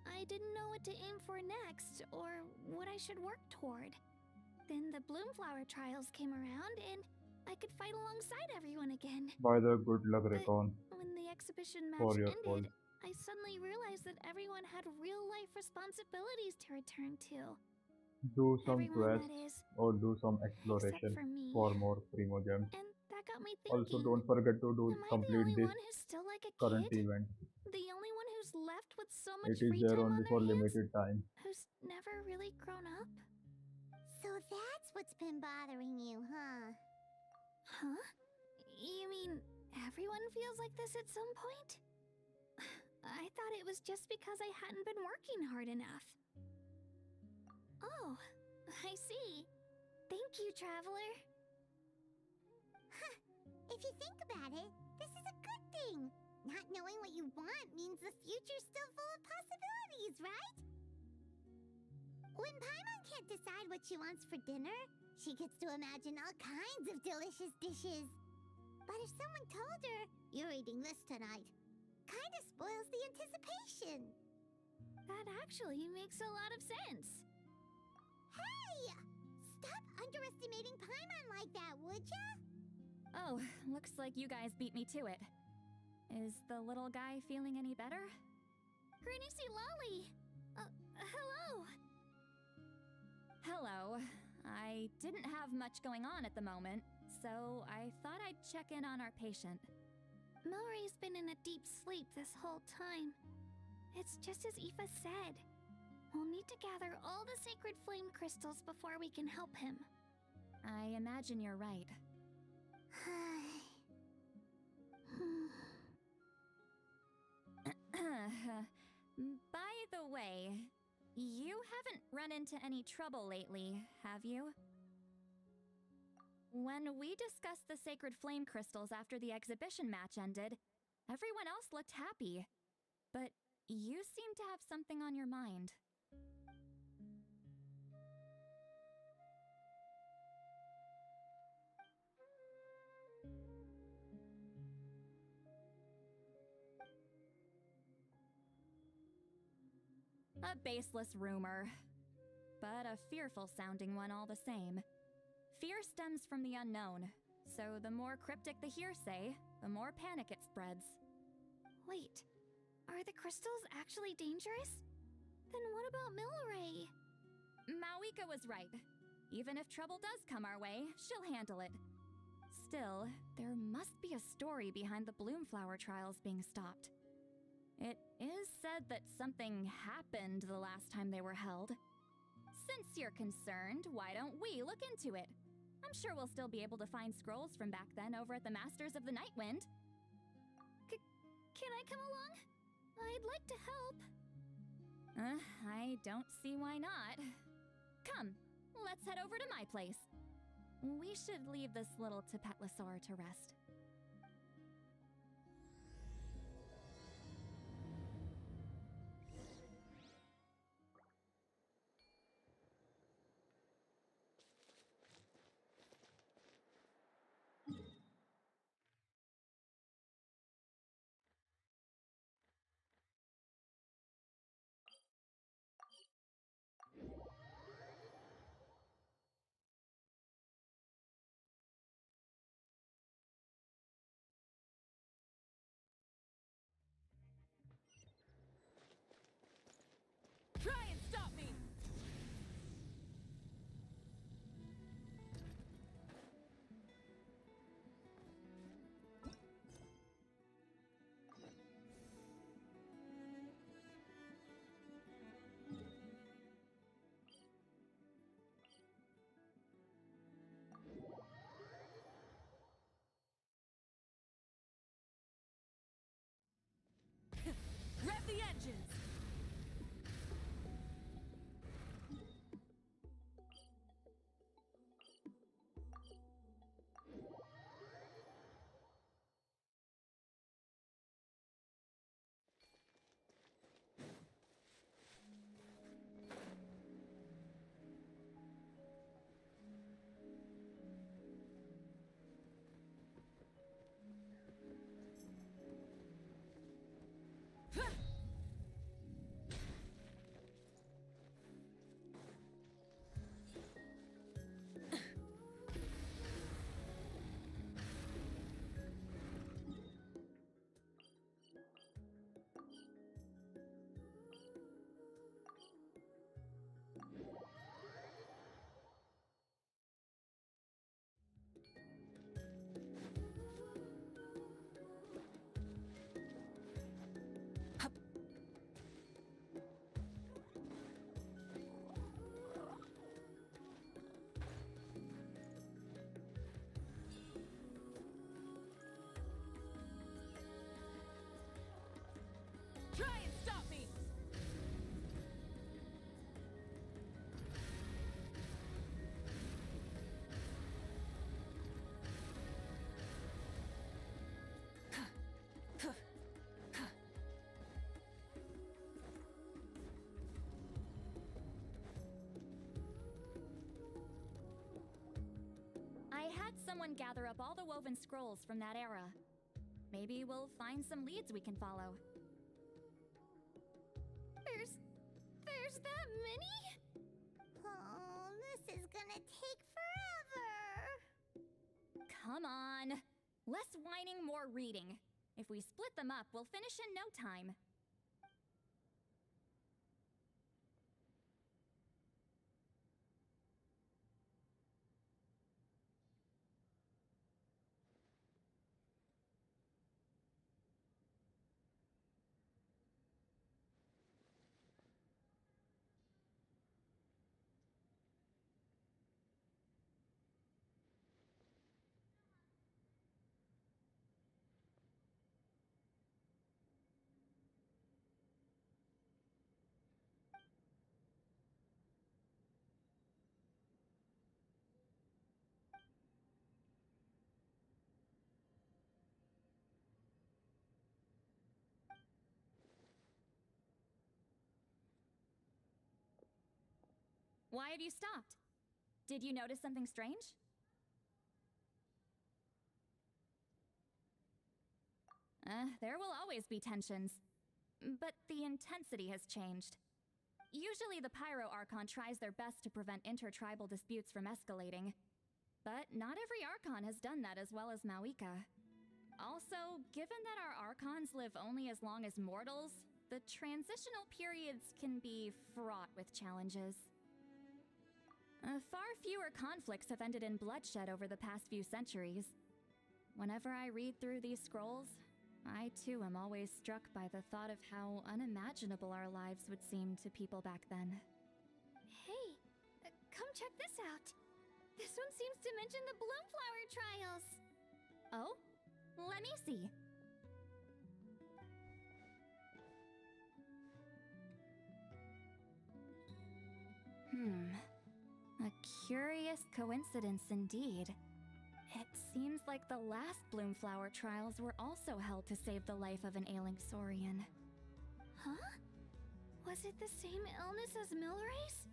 I didn't know what to aim for next, or what I should work toward. Then the Bloomflower trials came around, and I could fight alongside everyone again. By the good luck, But Recon, when the exhibition match for your ended, call. I suddenly realized that everyone had real-life responsibilities to return to. Do some Everyone, quests that is, or do some except exploration for me. for more Primogems. And that got me Also, thinking, don't forget to am I the complete only this one who's still like a current kid? event. The only one who's left with so much It is free there time only on for their hands? limited time. Who's never really grown up? So that's what's been bothering you, huh? Huh? You mean everyone feels like this at some point? I thought it was just because I hadn't been working hard enough. Oh, I see. Thank you, Traveler. Huh. If you think about it, this is a good thing. Not knowing what you want means the future's still full of possibilities, right? When Paimon can't decide what she wants for dinner, she gets to imagine all kinds of delicious dishes. But if someone told her, you're eating this tonight, kinda spoils the anticipation. That actually makes a lot of sense. Hey! Stop underestimating Paimon like that, would ya? Oh, looks like you guys beat me to it. Is the little guy feeling any better? Granny Lolly! Hello! Hello. I didn't have much going on at the moment, so I thought I'd check in on our patient. Milray's been in a deep sleep this whole time. It's just as Aoife said. We'll need to gather all the sacred flame crystals before we can help him. I imagine you're right. By the way, you haven't run into any trouble lately, have you? When we discussed the sacred flame crystals after the exhibition match ended, everyone else looked happy. But you seem to have something on your mind. A baseless rumor, but a fearful-sounding one all the same. Fear stems from the unknown, so the more cryptic the hearsay, the more panic it spreads. Wait, are the crystals actually dangerous? Then what about Milray? Mawika was right. Even if trouble does come our way, she'll handle it. Still, there must be a story behind the Bloomflower trials being stopped. It is said that something happened the last time they were held. Since you're concerned, why don't we look into it? I'm sure we'll still be able to find scrolls from back then over at the Masters of the Nightwind. Can I come along? I'd like to help. I don't see why not. Come, let's head over to my place. We should leave this little Tapetlosaur to rest. let someone gather up all the woven scrolls from that era. Maybe we'll find some leads we can follow. There's that many? Oh, this is gonna take forever. Come on. Less whining, more reading. If we split them up, we'll finish in no time. Why have you stopped? Did you notice something strange? There will always be tensions. But the intensity has changed. Usually the Pyro Archon tries their best to prevent intertribal disputes from escalating. But not every Archon has done that as well as Mawika. Also, given that our Archons live only as long as mortals, the transitional periods can be fraught with challenges. Far fewer conflicts have ended in bloodshed over the past few centuries. Whenever I read through these scrolls, I too am always struck by the thought of how unimaginable our lives would seem to people back then. Hey, come check this out. This one seems to mention the Bloomflower trials. Oh? Let me see. A curious coincidence indeed. It seems like the last Bloomflower trials were also held to save the life of an ailing Saurian. Huh? Was it the same illness as Milrace?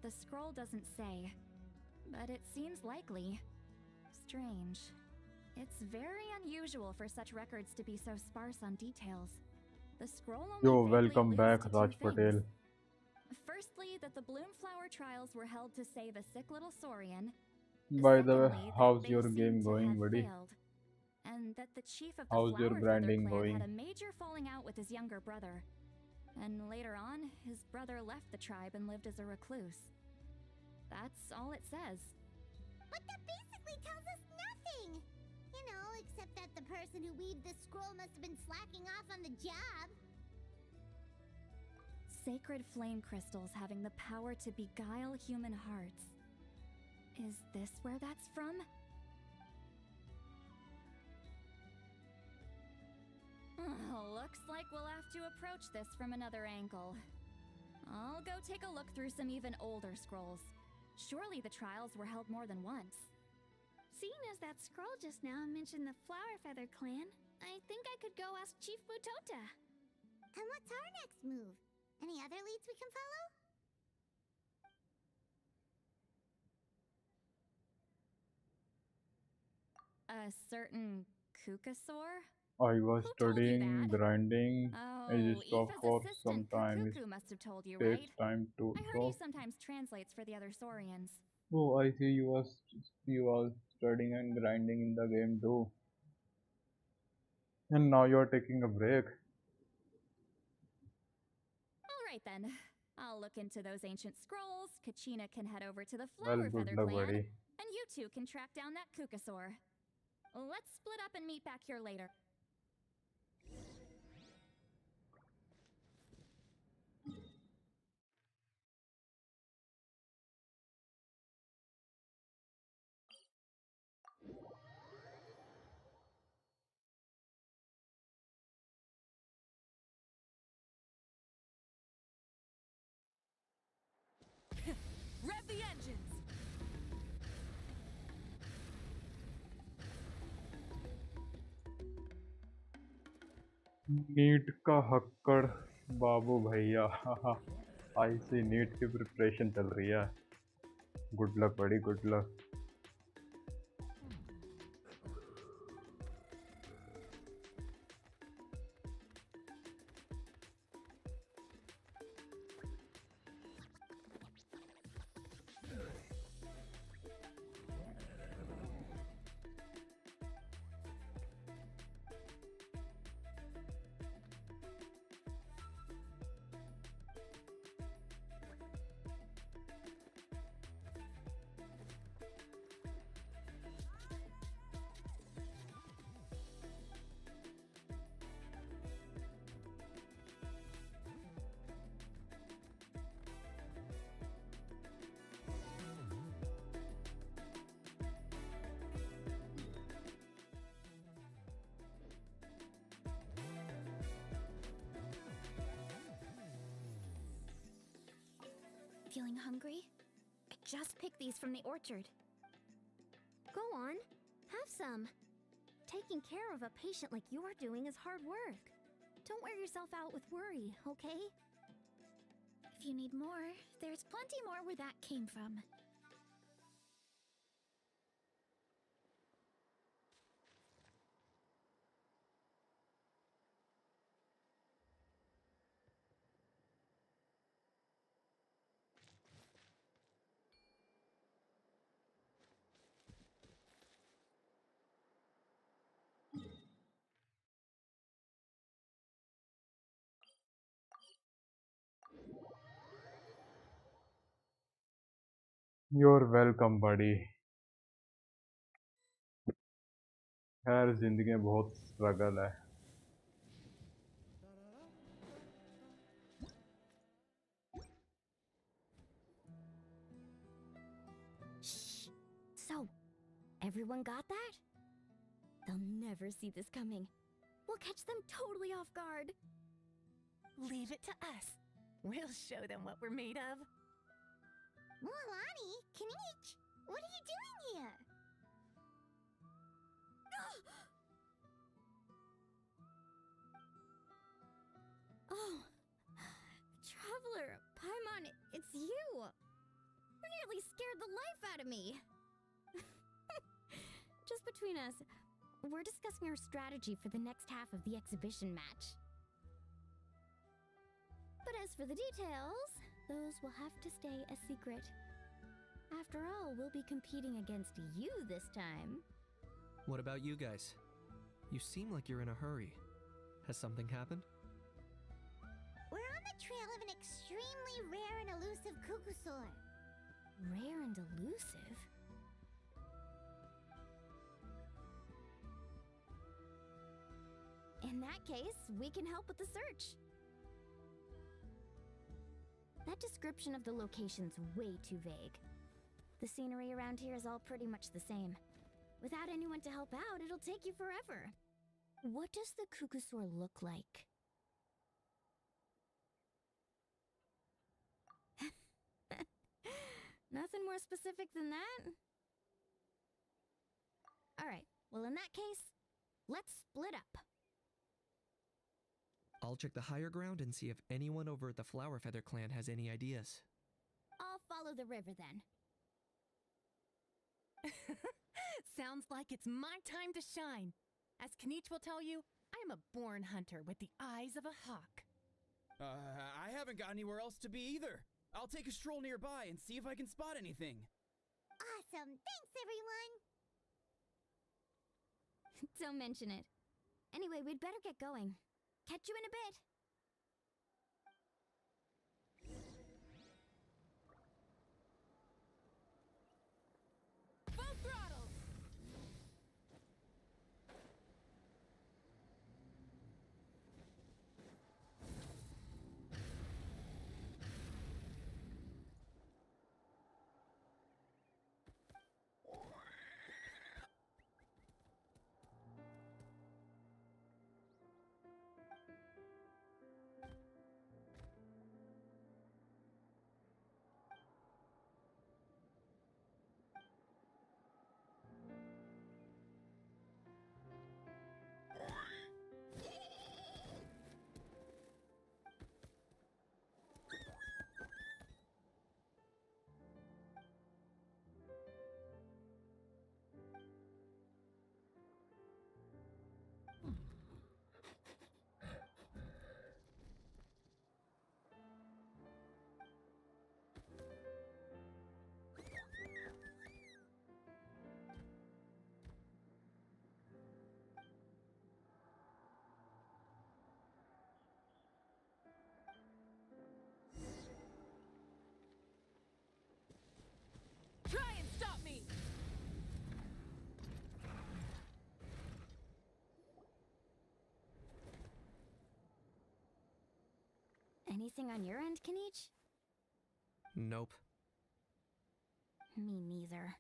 The scroll doesn't say, but it seems likely. Strange. It's very unusual for such records to be so sparse on details. The scroll only Yo, vaguely welcome alludes back, to two Raj things. Patel. Firstly, that the Bloomflower trials were held to save a sick little Saurian. By the way, Secondly, that how's they your seem game to going, have buddy? failed. And that the chief of the How's your Flower Feather branding clan going? had a major falling out with his younger brother. And later on, his brother left the tribe and lived as a recluse. That's all it says. But that basically tells us nothing! You know, except that the person who weaved this scroll must have been slacking off on the job. Sacred flame crystals having the power to beguile human hearts. Is this where that's from? Looks like we'll have to approach this from another angle. I'll go take a look through some even older scrolls. Surely the trials were held more than once. Seeing as that scroll just now mentioned the Flower Feather clan, I think I could go ask Chief Mutota. And what's our next move? Any other leads we can follow? A certain Kukasaur? I was Who told you studying, that? grinding. I Oh, just stop Aoife's for assistant, some time. It Kukuku, must have told you, takes right? time to I heard stop. he sometimes translates for the other Saurians. Oh, I see you are studying and grinding in the game too. And now you're taking a break. Alright then. I'll look into those ancient scrolls, Kachina can head over to the Well, Flower good Feather luck, clan, buddy. and you two can track down that Kukasaur. Let's split up and meet back here later. Rev the engines! NEET का हक्कड़ बाबू भैया आई C NEET की preparation चल रही है good luck बड़ी good luck Feeling hungry? I just picked these from the orchard. Go on, have some. Taking care of a patient like you're doing is hard work. Don't wear yourself out with worry, okay? If you need more, there's plenty more where that came from. You're welcome, buddy. खैर जिंदगी में बहुत struggle है. Shh. So, everyone got that? They'll never see this coming. We'll catch them totally off guard. Leave it to us. We'll show them what we're made of. Mualani, Kinich, what are you doing here? Oh, Traveler, Paimon, it's you! You nearly scared the life out of me! Just between us, we're discussing our strategy for the next half of the exhibition match. But as for the details, those will have to stay a secret. After all, we'll be competing against you this time. What about you guys? You seem like you're in a hurry. Has something happened? We're on the trail of an extremely rare and elusive Kukusaur. Rare and elusive? In that case, we can help with the search. That description of the location's way too vague. The scenery around here is all pretty much the same. Without anyone to help out, it'll take you forever. What does the Kukusaur look like? Nothing more specific than that? Alright, well in that case, let's split up. I'll check the higher ground and see if anyone over at the Flower Feather clan has any ideas. I'll follow the river then. Sounds like it's my time to shine. As Kinich will tell you, I am a born hunter with the eyes of a hawk. I haven't got anywhere else to be either. I'll take a stroll nearby and see if I can spot anything. Awesome, thanks everyone! Don't mention it. Anyway, we'd better get going. Catch you in a bit. Full throttle! Try and stop me! Anything on your end, Kinich? Nope. Me neither.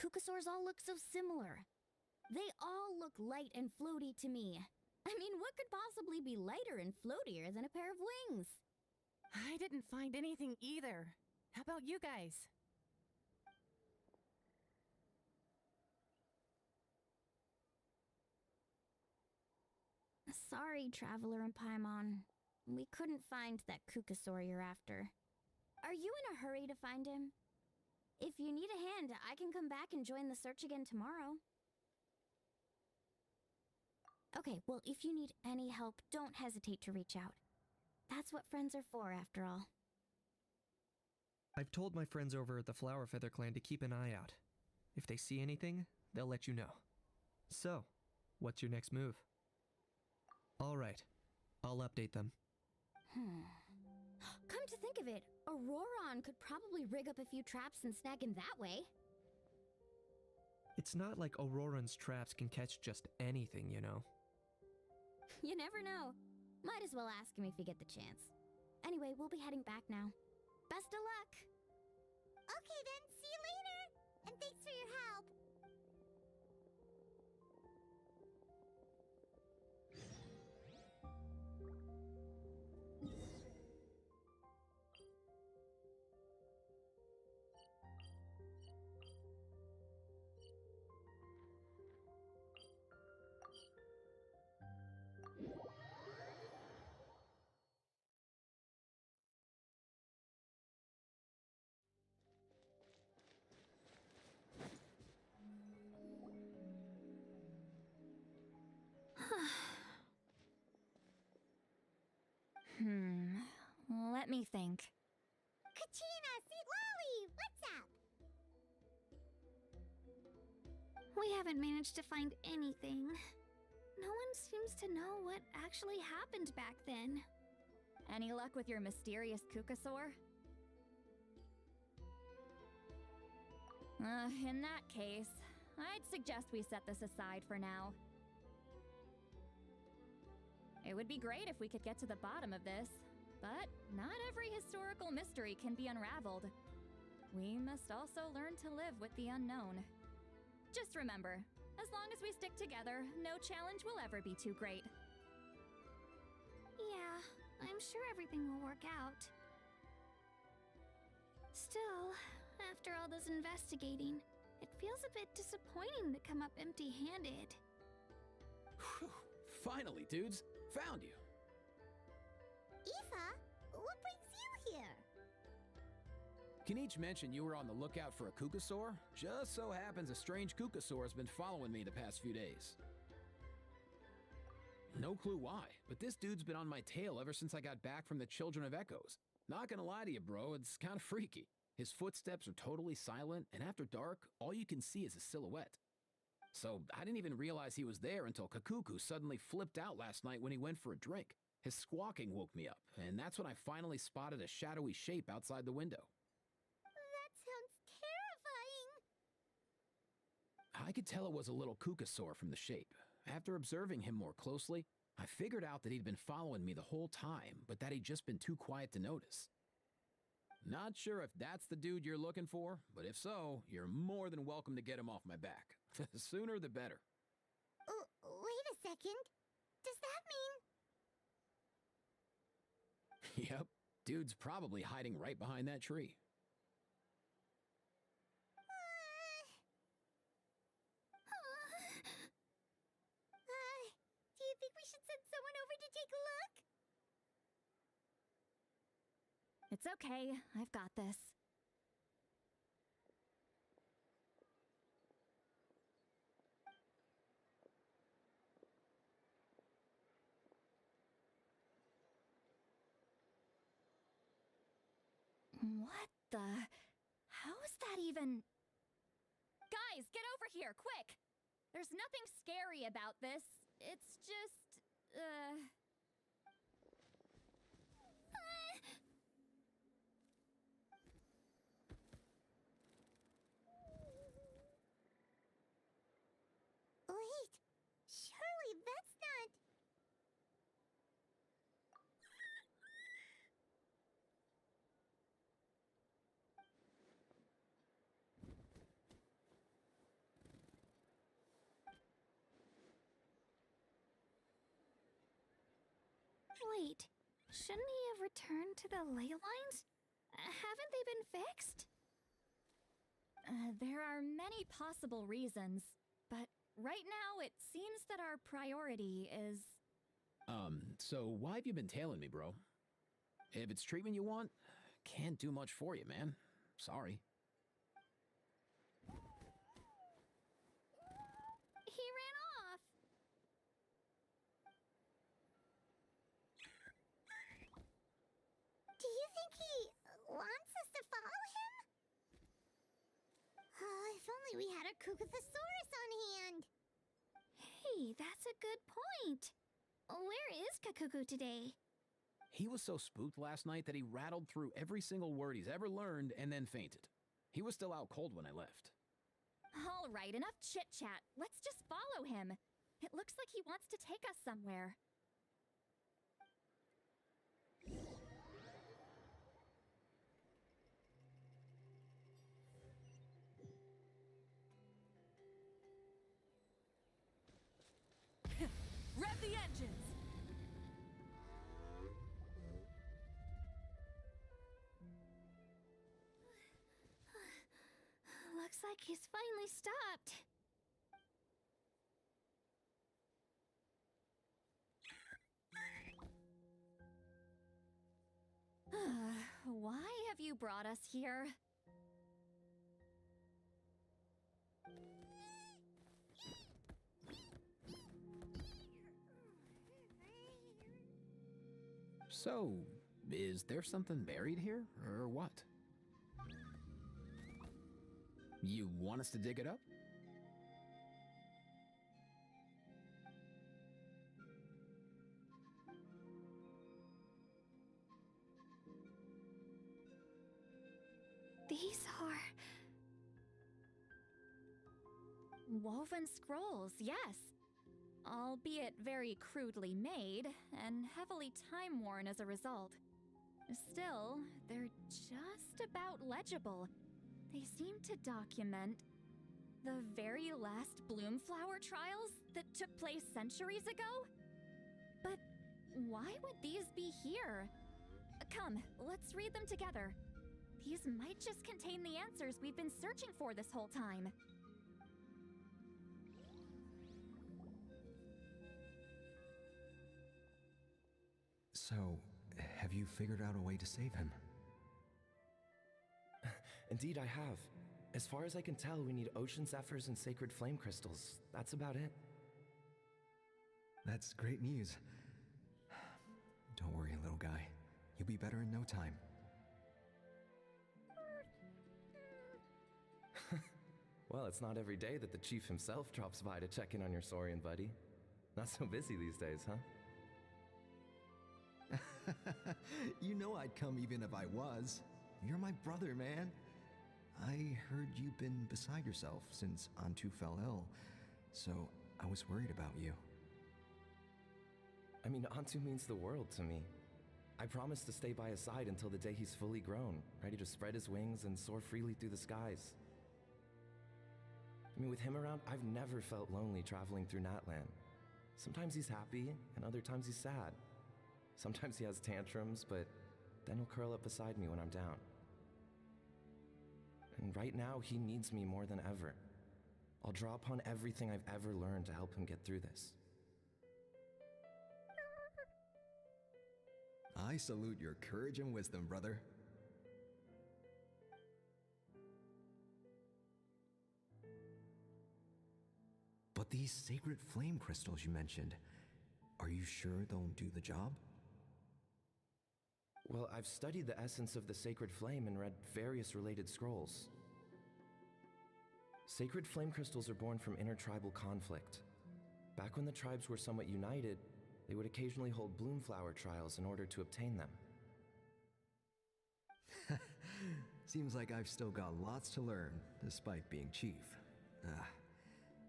Kukusaurs all look so similar. They all look light and floaty to me. I mean, what could possibly be lighter and floatier than a pair of wings? I didn't find anything either. How about you guys? Sorry, Traveler and Paimon. We couldn't find that Kukasaur you're after. Are you in a hurry to find him? If you need a hand, I can come back and join the search again tomorrow. Okay, well, if you need any help, don't hesitate to reach out. That's what friends are for, after all. I've told my friends over at the Flower Feather Clan to keep an eye out. If they see anything, they'll let you know. So, what's your next move? Alright, I'll update them. Come to think of it, Auroron could probably rig up a few traps and snag him that way. It's not like Auroran's traps can catch just anything, you know. You never know. Might as well ask him if you get the chance. Anyway, we'll be heading back now. Best of luck! Okay then, see you later! And thanks for your help! Let me think. Kachina, Sweet Lolly, what's up? We haven't managed to find anything. No one seems to know what actually happened back then. Any luck with your mysterious Kukasaur? In that case, I'd suggest we set this aside for now. It would be great if we could get to the bottom of this, but not every historical mystery can be unraveled. We must also learn to live with the unknown. Just remember, as long as we stick together, no challenge will ever be too great. Yeah, I'm sure everything will work out. Still, after all this investigating, it feels a bit disappointing to come up empty-handed. Whew. Finally, dudes. Found you. Aoife, what brings you here? Kinich mentioned you were on the lookout for a Kukasaur. Just so happens a strange Kukasaur has been following me the past few days. No clue why, but this dude's been on my tail ever since I got back from the Children of Echoes. Not gonna lie to you, bro, it's kinda freaky. His footsteps are totally silent, and after dark, all you can see is a silhouette. So I didn't even realize he was there until Kakuku suddenly flipped out last night when he went for a drink. His squawking woke me up, and that's when I finally spotted a shadowy shape outside the window. That sounds terrifying. I could tell it was a little Kukasaur from the shape. After observing him more closely, I figured out that he'd been following me the whole time, but that he'd just been too quiet to notice. Not sure if that's the dude you're looking for, but if so, you're more than welcome to get him off my back. The sooner the better. Wait a second. Does that mean... Yep, dude's probably hiding right behind that tree. Do you think we should send someone over to take a look? It's okay, I've got this. What the? How is that even? Guys, get over here, quick! There's nothing scary about this. It's just, Wait, surely that's not... Wait, shouldn't he have returned to the ley lines? Haven't they been fixed? There are many possible reasons, but right now it seems that our priority is... So why have you been tailing me, bro? If it's treatment you want, can't do much for you, man. Sorry. He ran off! Do you think he wants us to follow him? Oh, if only we had a Kukathosaurus on hand. Hey, that's a good point. Where is Kakuku today? He was so spooked last night that he rattled through every single word he's ever learned and then fainted. He was still out cold when I left. All right, enough chit-chat. Let's just follow him. It looks like he wants to take us somewhere. Rev the engines! Looks like he's finally stopped. Why have you brought us here? So, is there something buried here, or what? You want us to dig it up? These are... woven scrolls, yes. Albeit very crudely made, and heavily time-worn as a result. Still, they're just about legible. They seem to document the very last Bloomflower trials that took place centuries ago? But why would these be here? Come, let's read them together. These might just contain the answers we've been searching for this whole time. So, have you figured out a way to save him? Indeed, I have. As far as I can tell, we need ocean zephyrs and sacred flame crystals. That's about it. That's great news. Don't worry, little guy. You'll be better in no time. Well, it's not every day that the chief himself drops by to check in on your Saurian buddy. Not so busy these days, huh? You know I'd come even if I was. You're my brother, man. I heard you've been beside yourself since Antu fell ill, so I was worried about you. I mean, Antu means the world to me. I promised to stay by his side until the day he's fully grown, ready to spread his wings and soar freely through the skies. I mean, with him around, I've never felt lonely traveling through Natlan. Sometimes he's happy, and other times he's sad. Sometimes he has tantrums, but then he'll curl up beside me when I'm down. And right now, he needs me more than ever. I'll draw upon everything I've ever learned to help him get through this. I salute your courage and wisdom, brother. But these sacred flame crystals you mentioned, are you sure they'll do the job? Well, I've studied the essence of the sacred flame and read various related scrolls. Sacred flame crystals are born from intertribal conflict. Back when the tribes were somewhat united, they would occasionally hold Bloomflower trials in order to obtain them. Seems like I've still got lots to learn, despite being chief.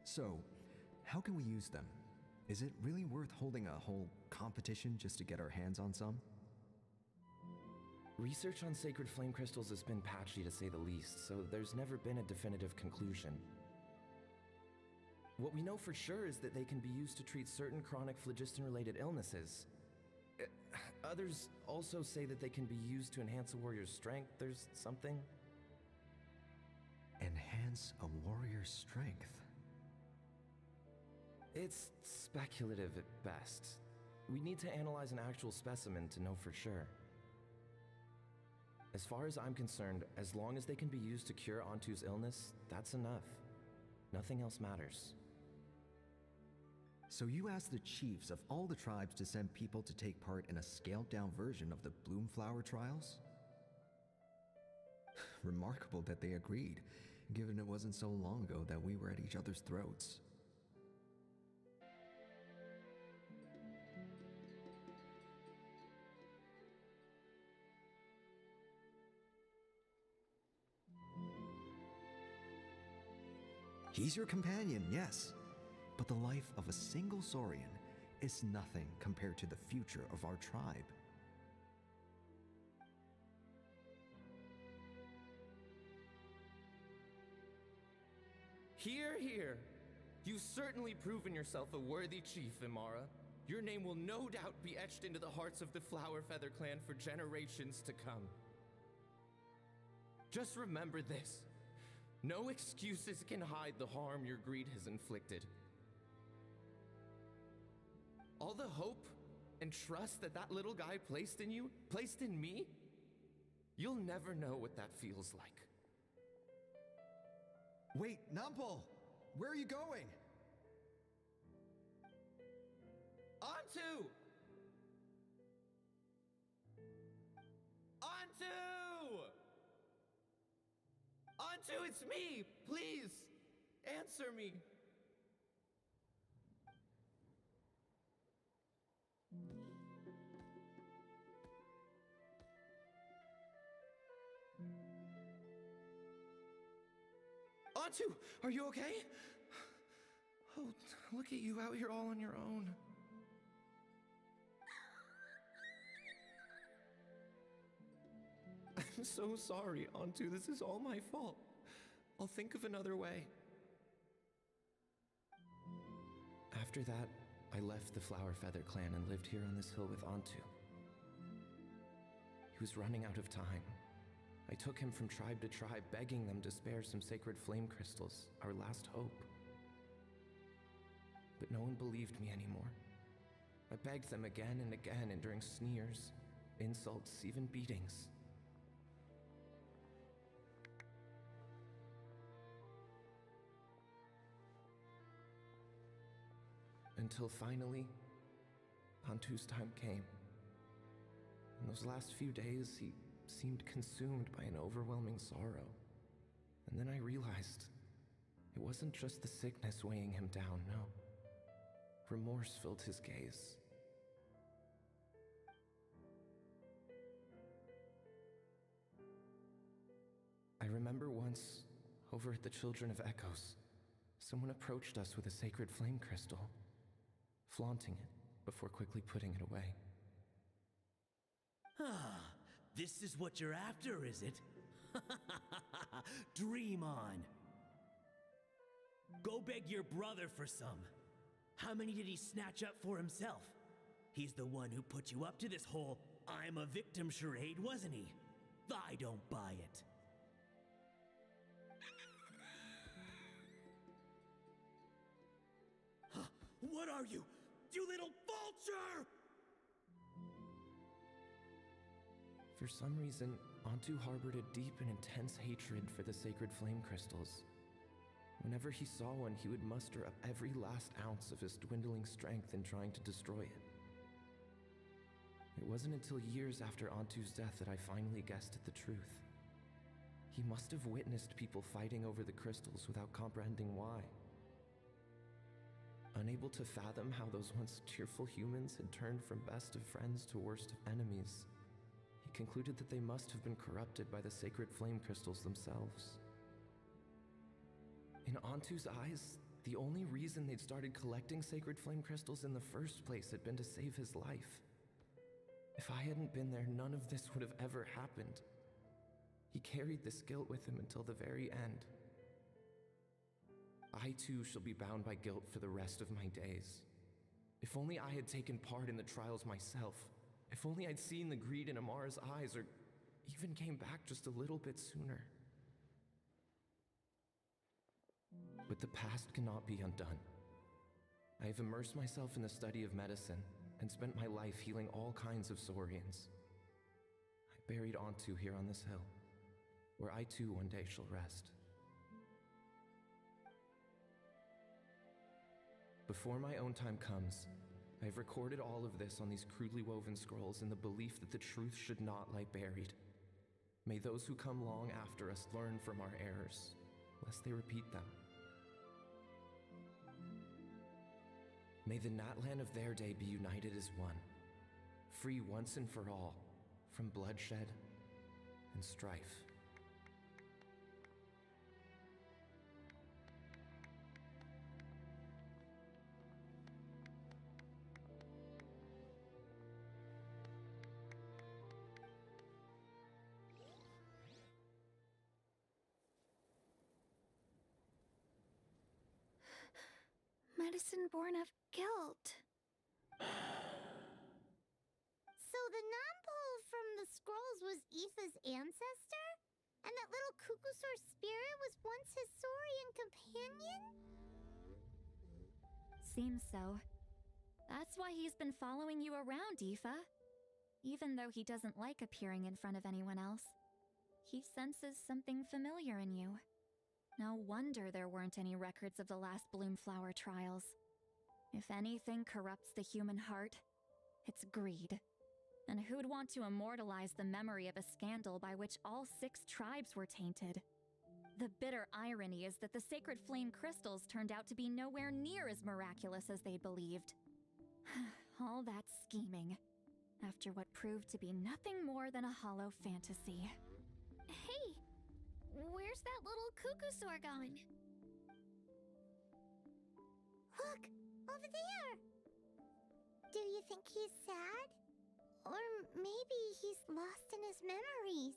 So, how can we use them? Is it really worth holding a whole competition just to get our hands on some? Research on sacred flame crystals has been patchy to say the least, so there's never been a definitive conclusion. What we know for sure is that they can be used to treat certain chronic phlogiston-related illnesses. Others also say that they can be used to enhance a warrior's strength. There's something. Enhance a warrior's strength. It's speculative at best. We need to analyze an actual specimen to know for sure. As far as I'm concerned, as long as they can be used to cure Antu's illness, that's enough. Nothing else matters. So you asked the chiefs of all the tribes to send people to take part in a scaled-down version of the Bloomflower trials? Remarkable that they agreed, given it wasn't so long ago that we were at each other's throats. He's your companion, yes. But the life of a single Saurian is nothing compared to the future of our tribe. Hear, hear. You've certainly proven yourself a worthy chief, Imara. Your name will no doubt be etched into the hearts of the Flower Feather clan for generations to come. Just remember this. No excuses can hide the harm your greed has inflicted. All the hope and trust that that little guy placed in you, placed in me, you'll never know what that feels like. Wait, Nampal! Where are you going? Antu! Antu! Antu, it's me! Please, answer me! Antu, are you okay? Oh, look at you out here all on your own. I'm so sorry, Antu. This is all my fault. I'll think of another way. After that, I left the Flower Feather clan and lived here on this hill with Antu. He was running out of time. I took him from tribe to tribe, begging them to spare some sacred flame crystals, our last hope. But no one believed me anymore. I begged them again and again, enduring sneers, insults, even beatings. Until finally, Antu's time came. In those last few days, he seemed consumed by an overwhelming sorrow. And then I realized it wasn't just the sickness weighing him down, no. Remorse filled his gaze. I remember once, over at the Children of Echoes, someone approached us with a sacred flame crystal, flaunting it before quickly putting it away. Ah, this is what you're after, is it? Dream on. Go beg your brother for some. How many did he snatch up for himself? He's the one who put you up to this whole I'm a victim charade, wasn't he? I don't buy it. What are you, you little vulture? For some reason, Antu harbored a deep and intense hatred for the sacred flame crystals. Whenever he saw one, he would muster up every last ounce of his dwindling strength in trying to destroy it. It wasn't until years after Antu's death that I finally guessed at the truth. He must have witnessed people fighting over the crystals without comprehending why. Unable to fathom how those once cheerful humans had turned from best of friends to worst of enemies, he concluded that they must have been corrupted by the sacred flame crystals themselves. In Antu's eyes, the only reason they'd started collecting sacred flame crystals in the first place had been to save his life. If I hadn't been there, none of this would have ever happened. He carried this guilt with him until the very end. I too shall be bound by guilt for the rest of my days. If only I had taken part in the trials myself, If only I'd seen the greed in Amara's eyes, or even came back just a little bit sooner. But the past cannot be undone. I have immersed myself in the study of medicine and spent my life healing all kinds of saurians. I buried Antu here on this hill, where I too one day shall rest. Before my own time comes, I have recorded all of this on these crudely woven scrolls in the belief that the truth should not lie buried. May those who come long after us learn from our errors, lest they repeat them. May the Natlan of their day be united as one, free once and for all from bloodshed and strife. Medicine born of guilt. So the non-pole from the scrolls was Aeth's ancestor? And that little Kukusaur spirit was once his saurian companion? Seems so. That's why he's been following you around, Aoife. Even though he doesn't like appearing in front of anyone else, he senses something familiar in you. No wonder there weren't any records of the last Bloomflower trials. If anything corrupts the human heart, it's greed. And who'd want to immortalize the memory of a scandal by which all 6 tribes were tainted? The bitter irony is that the sacred flame crystals turned out to be nowhere near as miraculous as they'd believed. All that scheming, after what proved to be nothing more than a hollow fantasy. Hey, where's that little Kukusaur going? Look, over there! Do you think he's sad? Or maybe he's lost in his memories?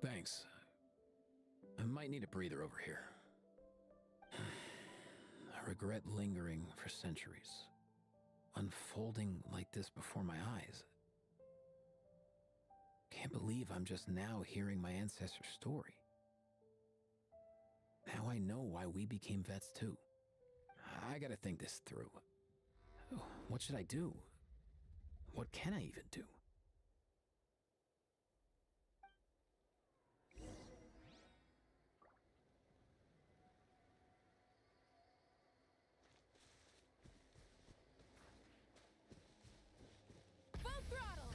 Thanks. I might need a breather over here. I regret lingering for centuries, unfolding like this before my eyes. Can't believe I'm just now hearing my ancestor's story. Now I know why we became vets too. I gotta think this through. What should I do? What can I even do? Full throttle!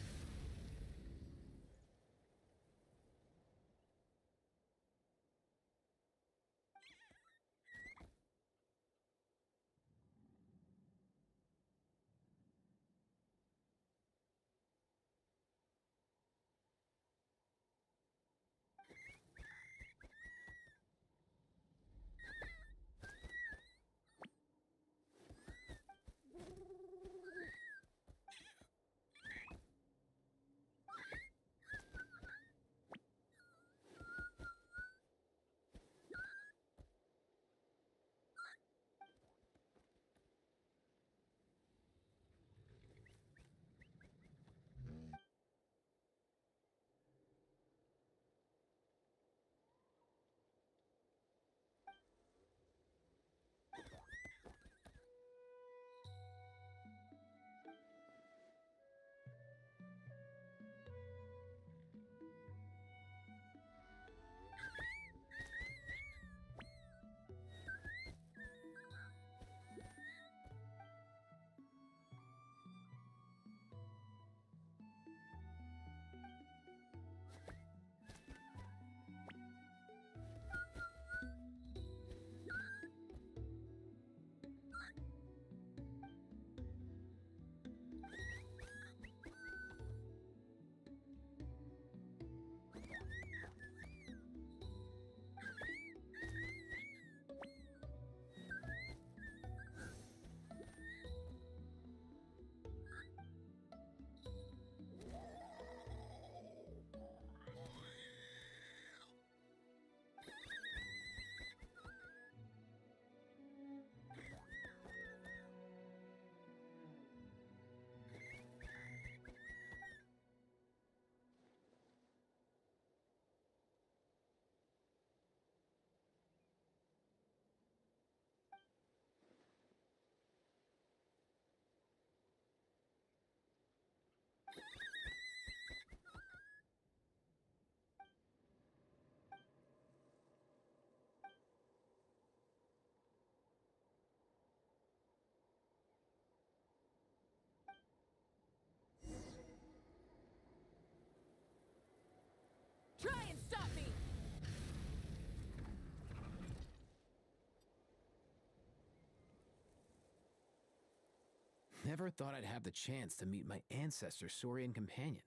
Never thought I'd have the chance to meet my ancestor Saurian companion.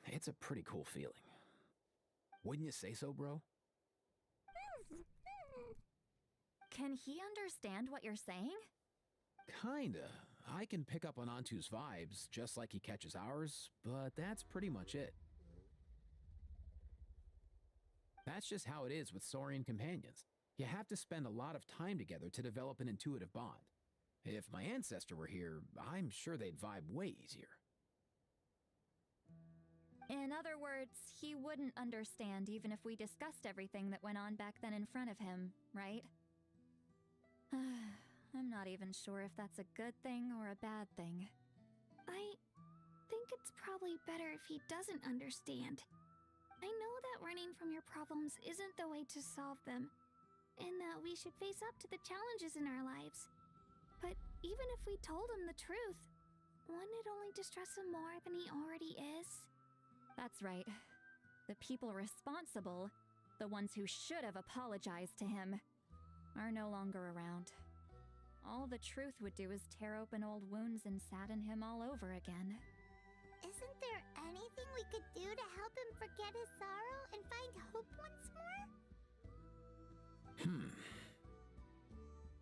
It's a pretty cool feeling. Wouldn't you say so, bro? Can he understand what you're saying? Kinda. I can pick up on Antu's vibes, just like he catches ours, but that's pretty much it. That's just how it is with Saurian companions. You have to spend a lot of time together to develop an intuitive bond. If my ancestor were here, I'm sure they'd vibe way easier. In other words, he wouldn't understand even if we discussed everything that went on back then in front of him, right? I'm not even sure if that's a good thing or a bad thing. I think it's probably better if he doesn't understand. I know that running from your problems isn't the way to solve them, and that we should face up to the challenges in our lives. But even if we told him the truth, wouldn't it only distress him more than he already is? That's right. The people responsible, the ones who should have apologized to him, are no longer around. All the truth would do is tear open old wounds and sadden him all over again. Isn't there anything we could do to help him forget his sorrow and find hope once more?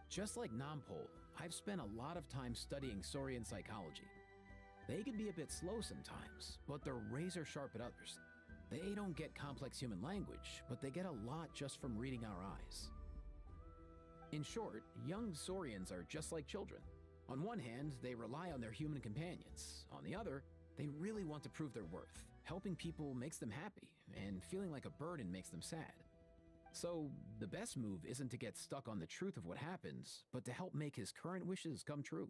Just like Nampol, I've spent a lot of time studying Saurian psychology. They can be a bit slow sometimes, but they're razor sharp at others. They don't get complex human language, but they get a lot just from reading our eyes. In short, young Saurians are just like children. On one hand, they rely on their human companions. On the other, they really want to prove their worth. Helping people makes them happy, and feeling like a burden makes them sad. So, the best move isn't to get stuck on the truth of what happens, but to help make his current wishes come true.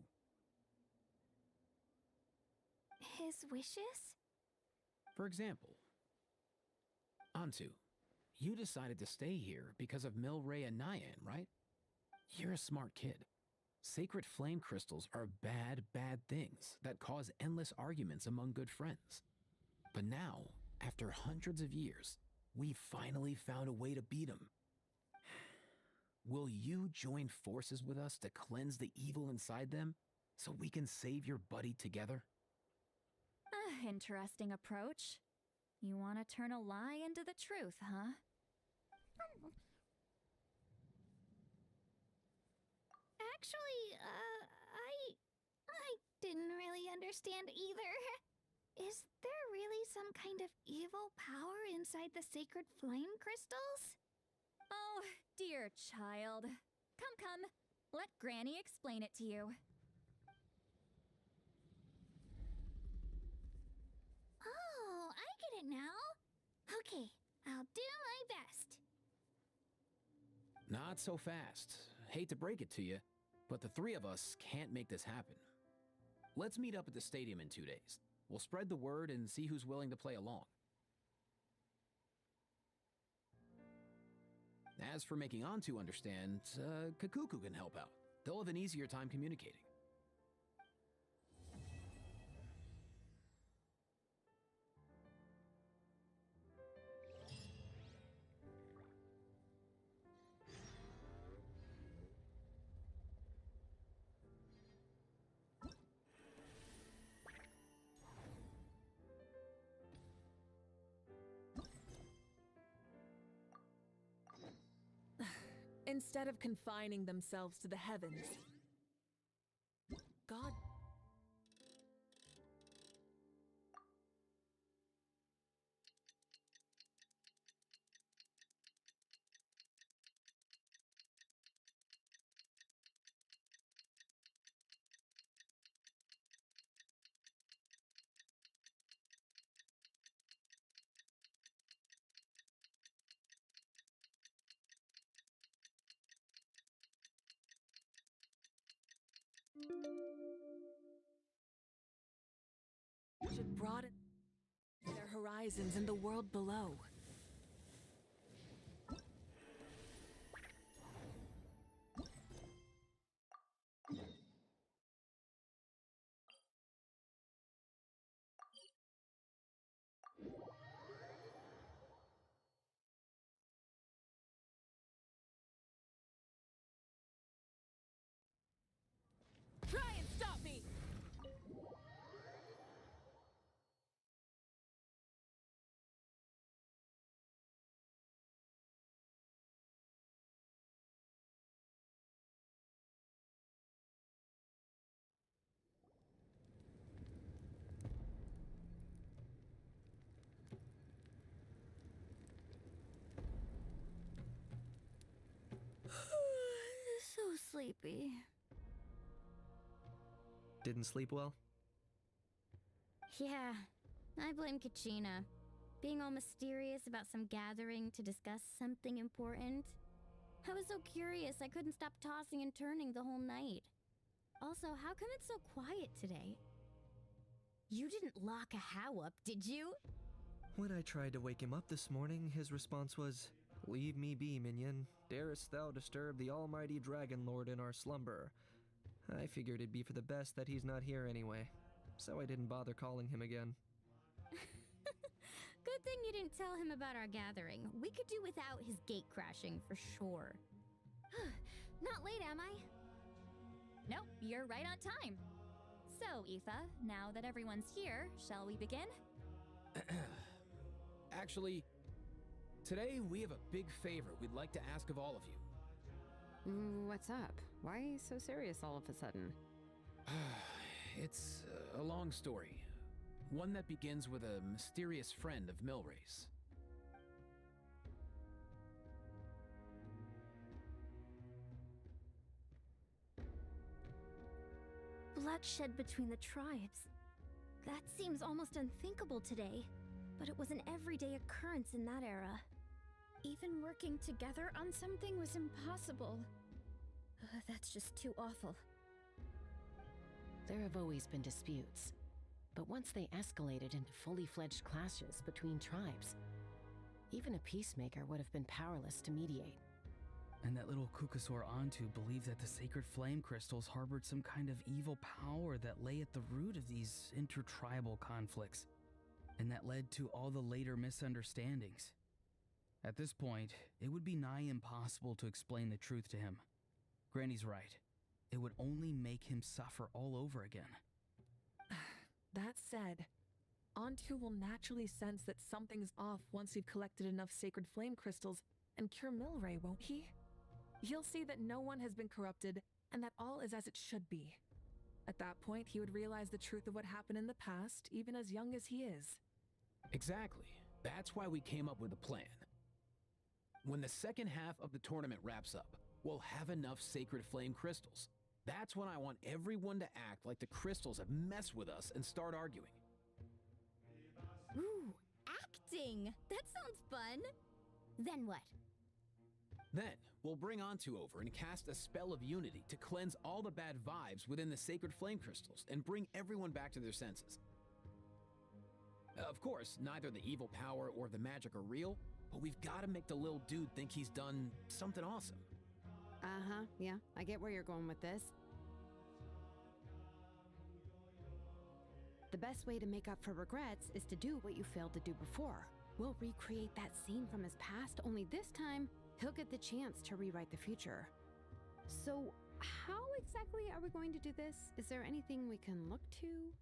His wishes? For example, Antu, you decided to stay here because of Milray and Nyan, right? You're a smart kid. Sacred flame crystals are bad, bad things that cause endless arguments among good friends. But now, after hundreds of years, we finally found a way to beat them. Will you join forces with us to cleanse the evil inside them so we can save your buddy together? Interesting approach. You want to turn a lie into the truth, huh? Actually, I didn't really understand either. Is there really some kind of evil power inside the sacred flame crystals? Oh, dear child. Come. Let Granny explain it to you. Oh, I get it now. Okay, I'll do my best. Not so fast. Hate to break it to you, but the three of us can't make this happen. Let's meet up at the stadium in 2 days. We'll spread the word and see who's willing to play along. As for making Antu understand, Kakuku can help out. They'll have an easier time communicating. Instead of confining themselves to the heavens, God should broaden their horizons in the world below. Try and stop me! sleepy. Didn't sleep well? Yeah, I blame Kachina. Being all mysterious about some gathering to discuss something important. I was so curious I couldn't stop tossing and turning the whole night. Also, how come it's so quiet today? You didn't lock a How up, did you? When I tried to wake him up this morning, his response was, "Leave me be, minion. Darest thou disturb the almighty Dragon Lord in our slumber?" I figured it'd be for the best that he's not here anyway, so I didn't bother calling him again. Good thing you didn't tell him about our gathering. We could do without his gate crashing for sure. Not late, am I? Nope, you're right on time. So, Aoife, now that everyone's here, shall we begin? Actually, today we have a big favor we'd like to ask of all of you. What's up? Why so serious all of a sudden? It's a long story. One that begins with a mysterious friend of Milray's. Bloodshed between the tribes. That seems almost unthinkable today, but it was an everyday occurrence in that era. Even working together on something was impossible. That's just too awful. There have always been disputes, but once they escalated into fully fledged clashes between tribes, even a peacemaker would have been powerless to mediate. And that little Kukasaur Antu believed that the sacred flame crystals harbored some kind of evil power that lay at the root of these intertribal conflicts, and that led to all the later misunderstandings. At this point, it would be nigh impossible to explain the truth to him. Granny's right. It would only make him suffer all over again. That said, Antu will naturally sense that something's off once we've collected enough sacred flame crystals and cure Milray, won't he? He'll see that no one has been corrupted and that all is as it should be. At that point, he would realize the truth of what happened in the past, even as young as he is. Exactly. That's why we came up with a plan. When the second half of the tournament wraps up, we'll have enough sacred flame crystals. That's when I want everyone to act like the crystals have messed with us and start arguing. Ooh, acting! That sounds fun! Then what? Then, we'll bring Antu over and cast a spell of unity to cleanse all the bad vibes within the sacred flame crystals and bring everyone back to their senses. Of course, neither the evil power or the magic are real, but we've got to make the little dude think he's done something awesome. Uh-huh, yeah, I get where you're going with this. The best way to make up for regrets is to do what you failed to do before. We'll recreate that scene from his past, only this time, he'll get the chance to rewrite the future. So, how exactly are we going to do this? Is there anything we can look to?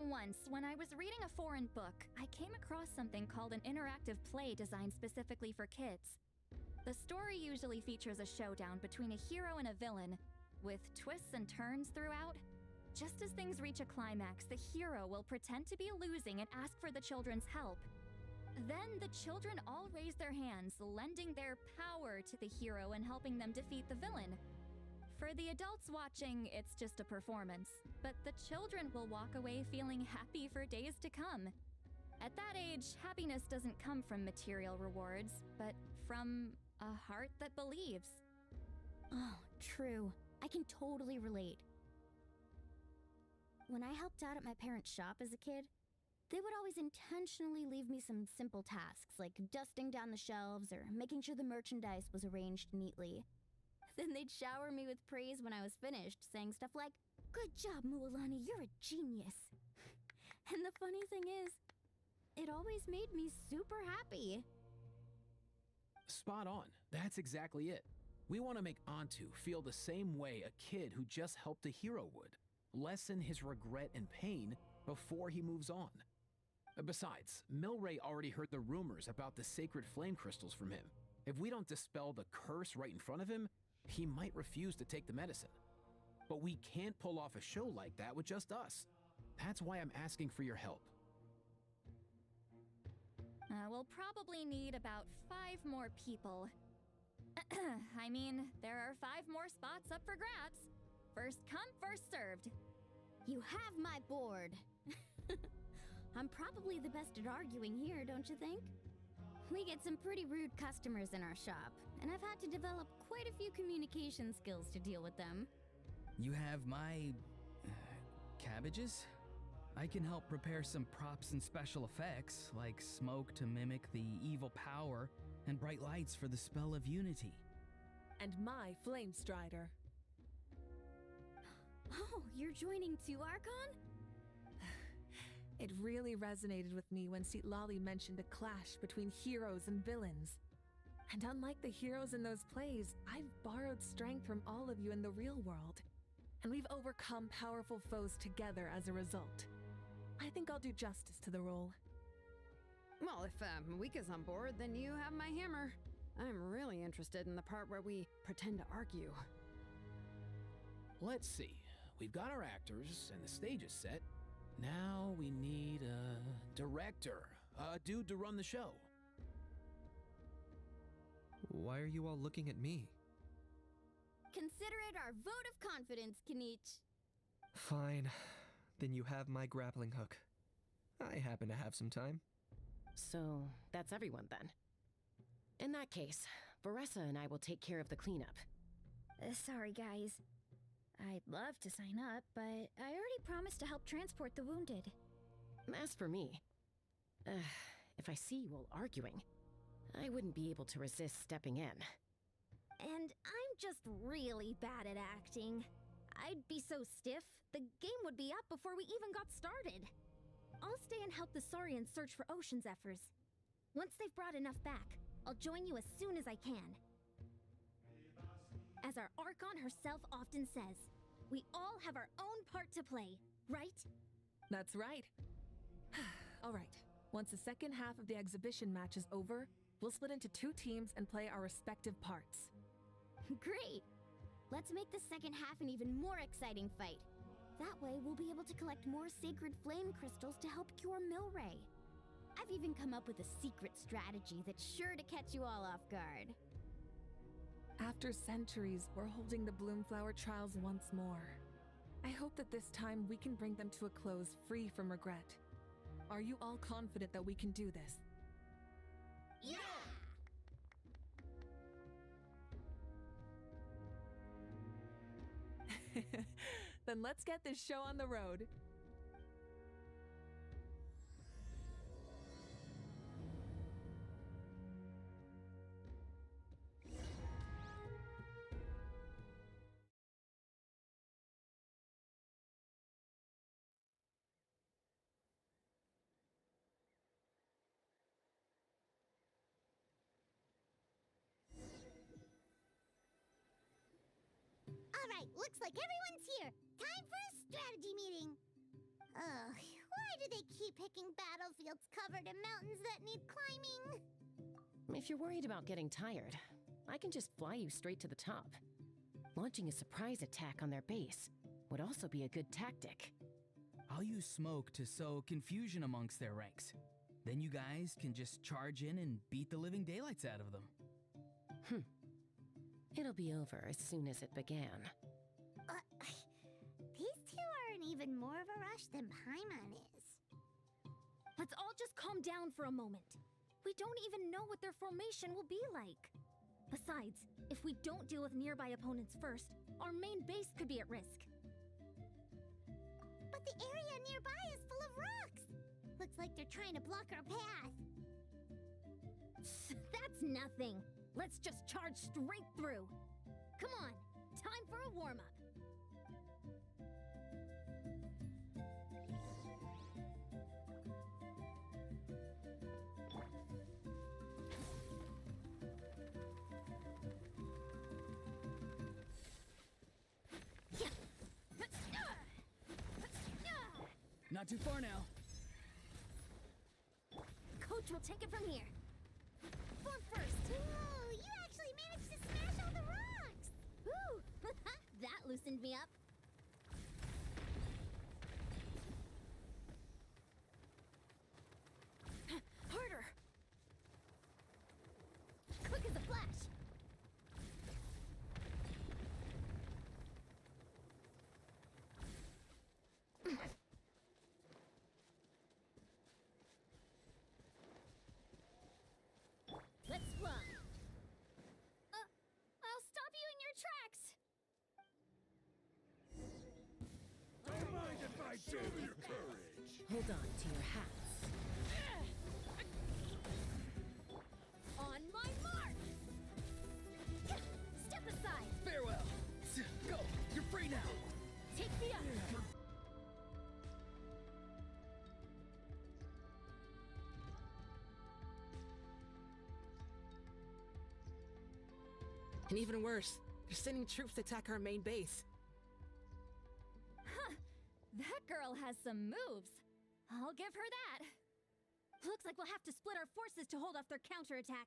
Once, when I was reading a foreign book, I came across something called an interactive play designed specifically for kids. The story usually features a showdown between a hero and a villain, with twists and turns throughout. Just as things reach a climax, the hero will pretend to be losing and ask for the children's help. Then the children all raise their hands, lending their power to the hero and helping them defeat the villain. For the adults watching, it's just a performance, but the children will walk away feeling happy for days to come. At that age, happiness doesn't come from material rewards, but from a heart that believes. Oh, true. I can totally relate. When I helped out at my parents' shop as a kid, they would always intentionally leave me some simple tasks, like dusting down the shelves or making sure the merchandise was arranged neatly. Then they'd shower me with praise when I was finished, saying stuff like, "Good job, Mualani, you're a genius." And the funny thing is, it always made me super happy. Spot on. That's exactly it. We want to make Antu feel the same way a kid who just helped a hero would. Lessen his regret and pain before he moves on. Besides, Milray already heard the rumors about the sacred flame crystals from him. If we don't dispel the curse right in front of him, he might refuse to take the medicine. But we can't pull off a show like that with just us. That's why I'm asking for your help. We'll probably need about 5 more people. I mean, there are 5 more spots up for grabs. First come, first served. You have my board. I'm probably the best at arguing here, don't you think? We get some pretty rude customers in our shop, and I've had to develop quite a few communication skills to deal with them. You have my cabbages? I can help prepare some props and special effects, like smoke to mimic the evil power and bright lights for the spell of unity. And my Flame Strider. Oh, you're joining too, Archon? It really resonated with me when Xilonen mentioned a clash between heroes and villains. And unlike the heroes in those plays, I've borrowed strength from all of you in the real world. And we've overcome powerful foes together as a result. I think I'll do justice to the role. Well, if Mika's on board, then you have my hammer. I'm really interested in the part where we pretend to argue. Let's see. We've got our actors, and the stage is set. Now we need a director. A dude to run the show. Why are you all looking at me? Consider it our vote of confidence, Kanich. Fine. Then you have my grappling hook. I happen to have some time. So, that's everyone then. In that case, Varesa and I will take care of the cleanup. Sorry, guys. I'd love to sign up, but I already promised to help transport the wounded. As for me, if I see you all arguing, I wouldn't be able to resist stepping in. And I'm just really bad at acting. I'd be so stiff, the game would be up before we even got started. I'll stay and help the Saurians search for Ocean Zephyrs. Once they've brought enough back, I'll join you as soon as I can. As our Archon herself often says, we all have our own part to play, right? That's right. All right. Once the second half of the exhibition match is over, we'll split into 2 teams and play our respective parts. Great! Let's make the second half an even more exciting fight. That way, we'll be able to collect more sacred flame crystals to help cure Milray. I've even come up with a secret strategy that's sure to catch you all off guard. After centuries, we're holding the Bloomflower trials once more. I hope that this time we can bring them to a close free from regret. Are you all confident that we can do this? Yeah! Then let's get this show on the road. Alright, looks like everyone's here. Time for a strategy meeting. Ugh, why do they keep picking battlefields covered in mountains that need climbing? If you're worried about getting tired, I can just fly you straight to the top. Launching a surprise attack on their base would also be a good tactic. I'll use smoke to sow confusion amongst their ranks. Then you guys can just charge in and beat the living daylights out of them. It'll be over as soon as it began. These two are in even more of a rush than Paimon is. Let's all just calm down for a moment. We don't even know what their formation will be like. Besides, if we don't deal with nearby opponents first, our main base could be at risk. But the area nearby is full of rocks. Looks like they're trying to block our path. That's nothing. Let's just charge straight through. Come on, time for a warm-up. Not too far now. Coach will take it from here. Form first. Whoa, you actually managed to smash all the rocks! Woo! That loosened me up. Harder! Quick as a flash! Show your courage. Hold on to your hats. On my mark! Step aside! Farewell. Go. You're free now. Take me up! And even worse, they're sending troops to attack our main base. Huh. That girl has some moves. I'll give her that. Looks like we'll have to split our forces to hold off their counterattack.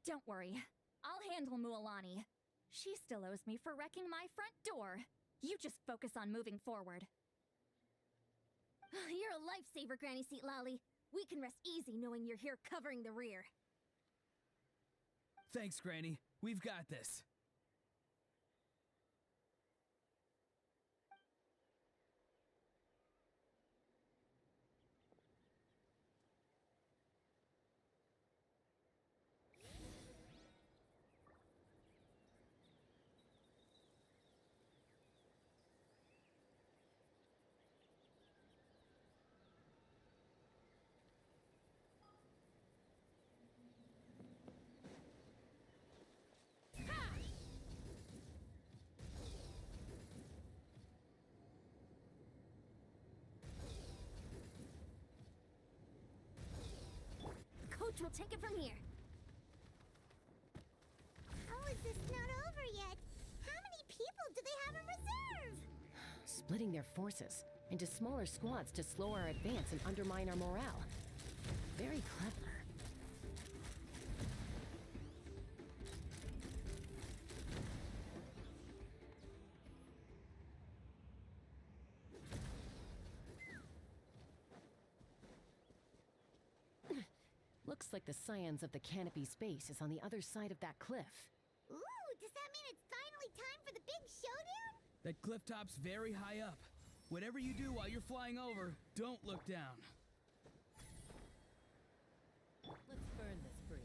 Don't worry. I'll handle Mualani. She still owes me for wrecking my front door. You just focus on moving forward. You're a lifesaver, Granny Seat Lolly. We can rest easy knowing you're here covering the rear. Thanks, Granny. We've got this. Coach will take it from here. How is this not over yet? How many people do they have in reserve? Splitting their forces into smaller squads to slow our advance and undermine our morale. Very clever. Looks like the Scions of the Canopy Space is on the other side of that cliff. Ooh, does that mean it's finally time for the big showdown? That cliff top's very high up. Whatever you do while you're flying over, don't look down. Let's burn this breeze.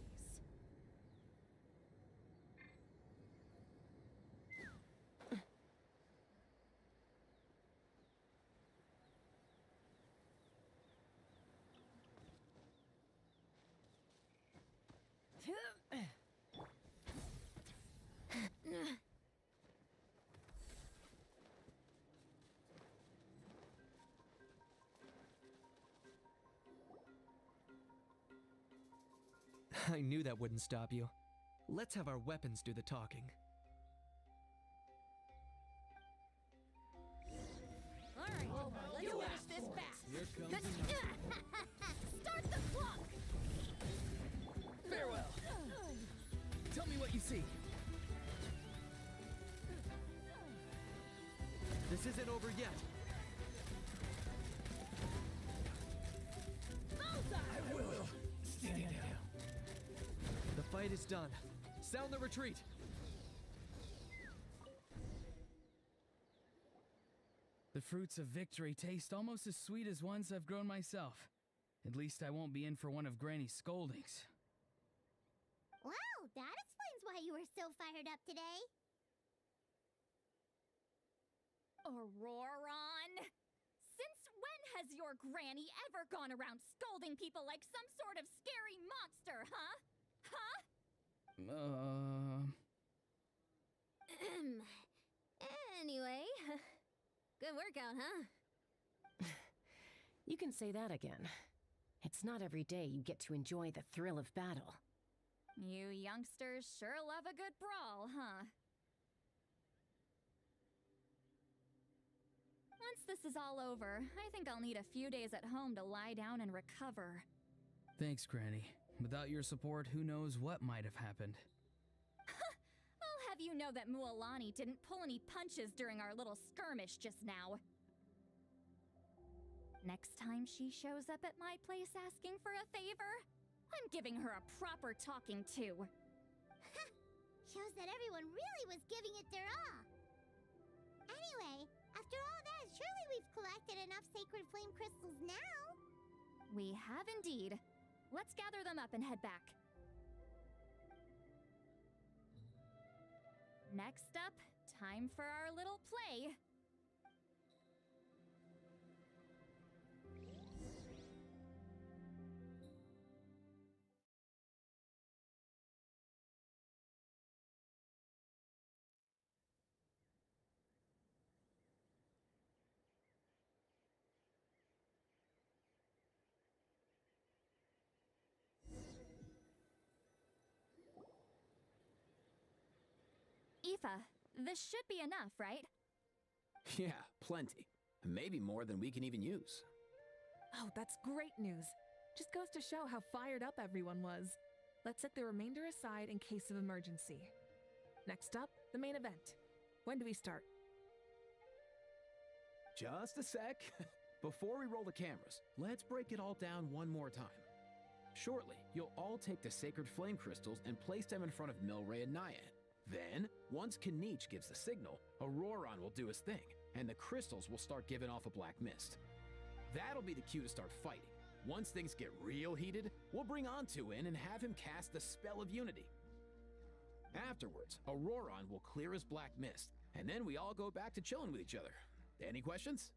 I knew that wouldn't stop you. Let's have our weapons do the talking. Alright, let's finish this fast. Here comes Start the clock! Farewell. Tell me what you see. This isn't over yet. I will. Stand down. The fight is done. Sound the retreat. The fruits of victory taste almost as sweet as ones I've grown myself. At least I won't be in for one of Granny's scoldings. Wow, that explains why you were so fired up today. Auroron! Since when has your granny ever gone around scolding people like some sort of scary monster, huh? Huh? Anyway, good workout, huh? You can say that again. It's not every day you get to enjoy the thrill of battle. You youngsters sure love a good brawl, huh? Once this is all over, I think I'll need a few days at home to lie down and recover. Thanks, Granny. Without your support, who knows what might have happened. I'll have you know that Mualani didn't pull any punches during our little skirmish just now. Next time she shows up at my place asking for a favor, I'm giving her a proper talking to. Shows that everyone really was giving it their all. Anyway, after all that, surely we've collected enough sacred flame crystals now. We have indeed. Let's gather them up and head back. Next up, time for our little play. Aoife, this should be enough, right? Yeah, plenty. Maybe more than we can even use. Oh, that's great news. Just goes to show how fired up everyone was. Let's set the remainder aside in case of emergency. Next up, the main event. When do we start? Just a sec. Before we roll the cameras, let's break it all down one more time. Shortly, you'll all take the sacred flame crystals and place them in front of Milray and Nyan. Then, once Kanich gives the signal, Auroron will do his thing, and the crystals will start giving off a black mist. That'll be the cue to start fighting. Once things get real heated, we'll bring Antu in and have him cast the spell of unity. Afterwards, Auroron will clear his black mist, and then we all go back to chilling with each other. Any questions?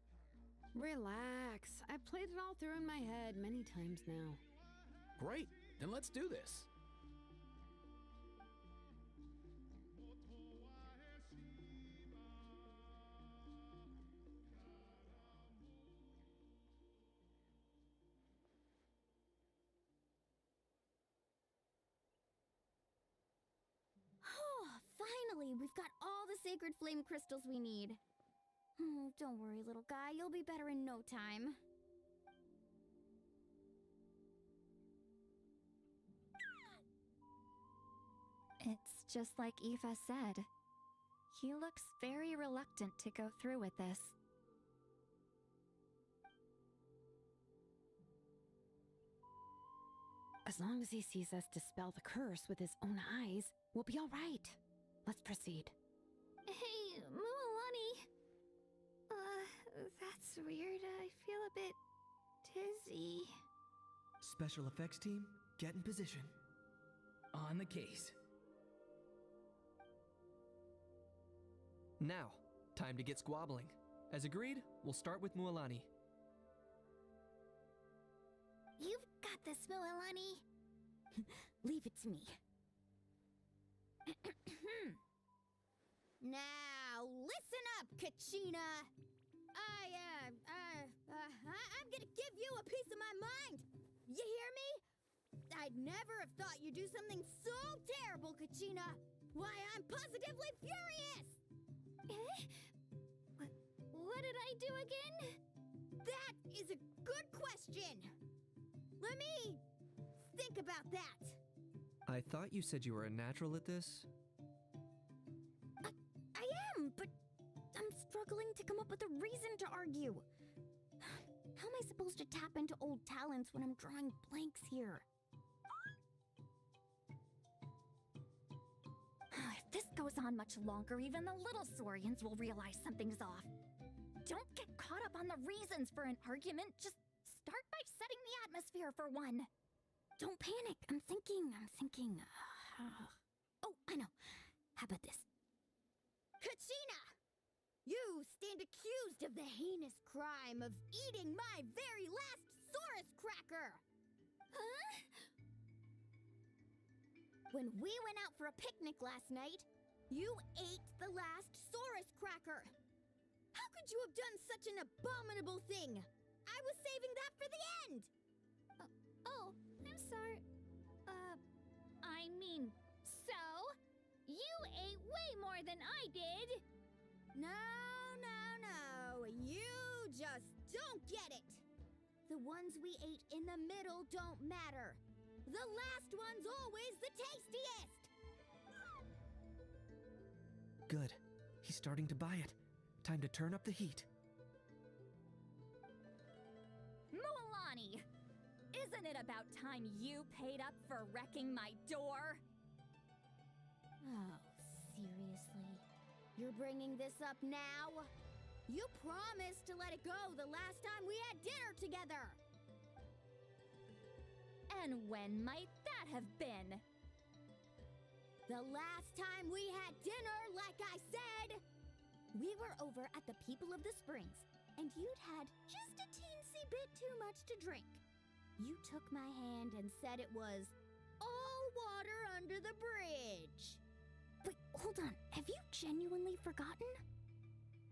Relax. I've played it all through in my head many times now. Great, then let's do this. Finally, we've got all the sacred flame crystals we need. Don't worry, little guy. You'll be better in no time. It's just like Aoife said. He looks very reluctant to go through with this. As long as he sees us dispel the curse with his own eyes, we'll be all right. Let's proceed. Hey, Mualani. That's weird. I feel a bit dizzy. Special effects team, get in position. On the case. Now, time to get squabbling. As agreed, we'll start with Mualani. You've got this, Mualani. Leave it to me. Now, listen up, Kachina. I'm gonna give you a piece of my mind. You hear me? I'd never have thought you'd do something so terrible, Kachina. Why, I'm positively furious. What did I do again? That is a good question. Let me think about that. I thought you said you were a natural at this. I am, but I'm struggling to come up with a reason to argue. How am I supposed to tap into old talents when I'm drawing blanks here? If this goes on much longer, even the little Saurians will realize something's off. Don't get caught up on the reasons for an argument. Just start by setting the atmosphere for one. Don't panic. I'm thinking. Oh, I know. How about this? Kachina! You stand accused of the heinous crime of eating my very last Saurus cracker! Huh? When we went out for a picnic last night, you ate the last Saurus cracker! How could you have done such an abominable thing? I was saving that for the end! Oh, I'm sorry. I mean, so? You ate way more than I did! No. You just don't get it! The ones we ate in the middle don't matter. The last one's always the tastiest! Good. He's starting to buy it. Time to turn up the heat. Mualani! Isn't it about time you paid up for wrecking my door? Oh, seriously? You're bringing this up now? You promised to let it go the last time we had dinner together! And when might that have been? The last time we had dinner, like I said! We were over at the People of the Springs, and you'd had just a teensy bit too much to drink. You took my hand and said it was all water under the bridge. Wait, hold on. Have you genuinely forgotten?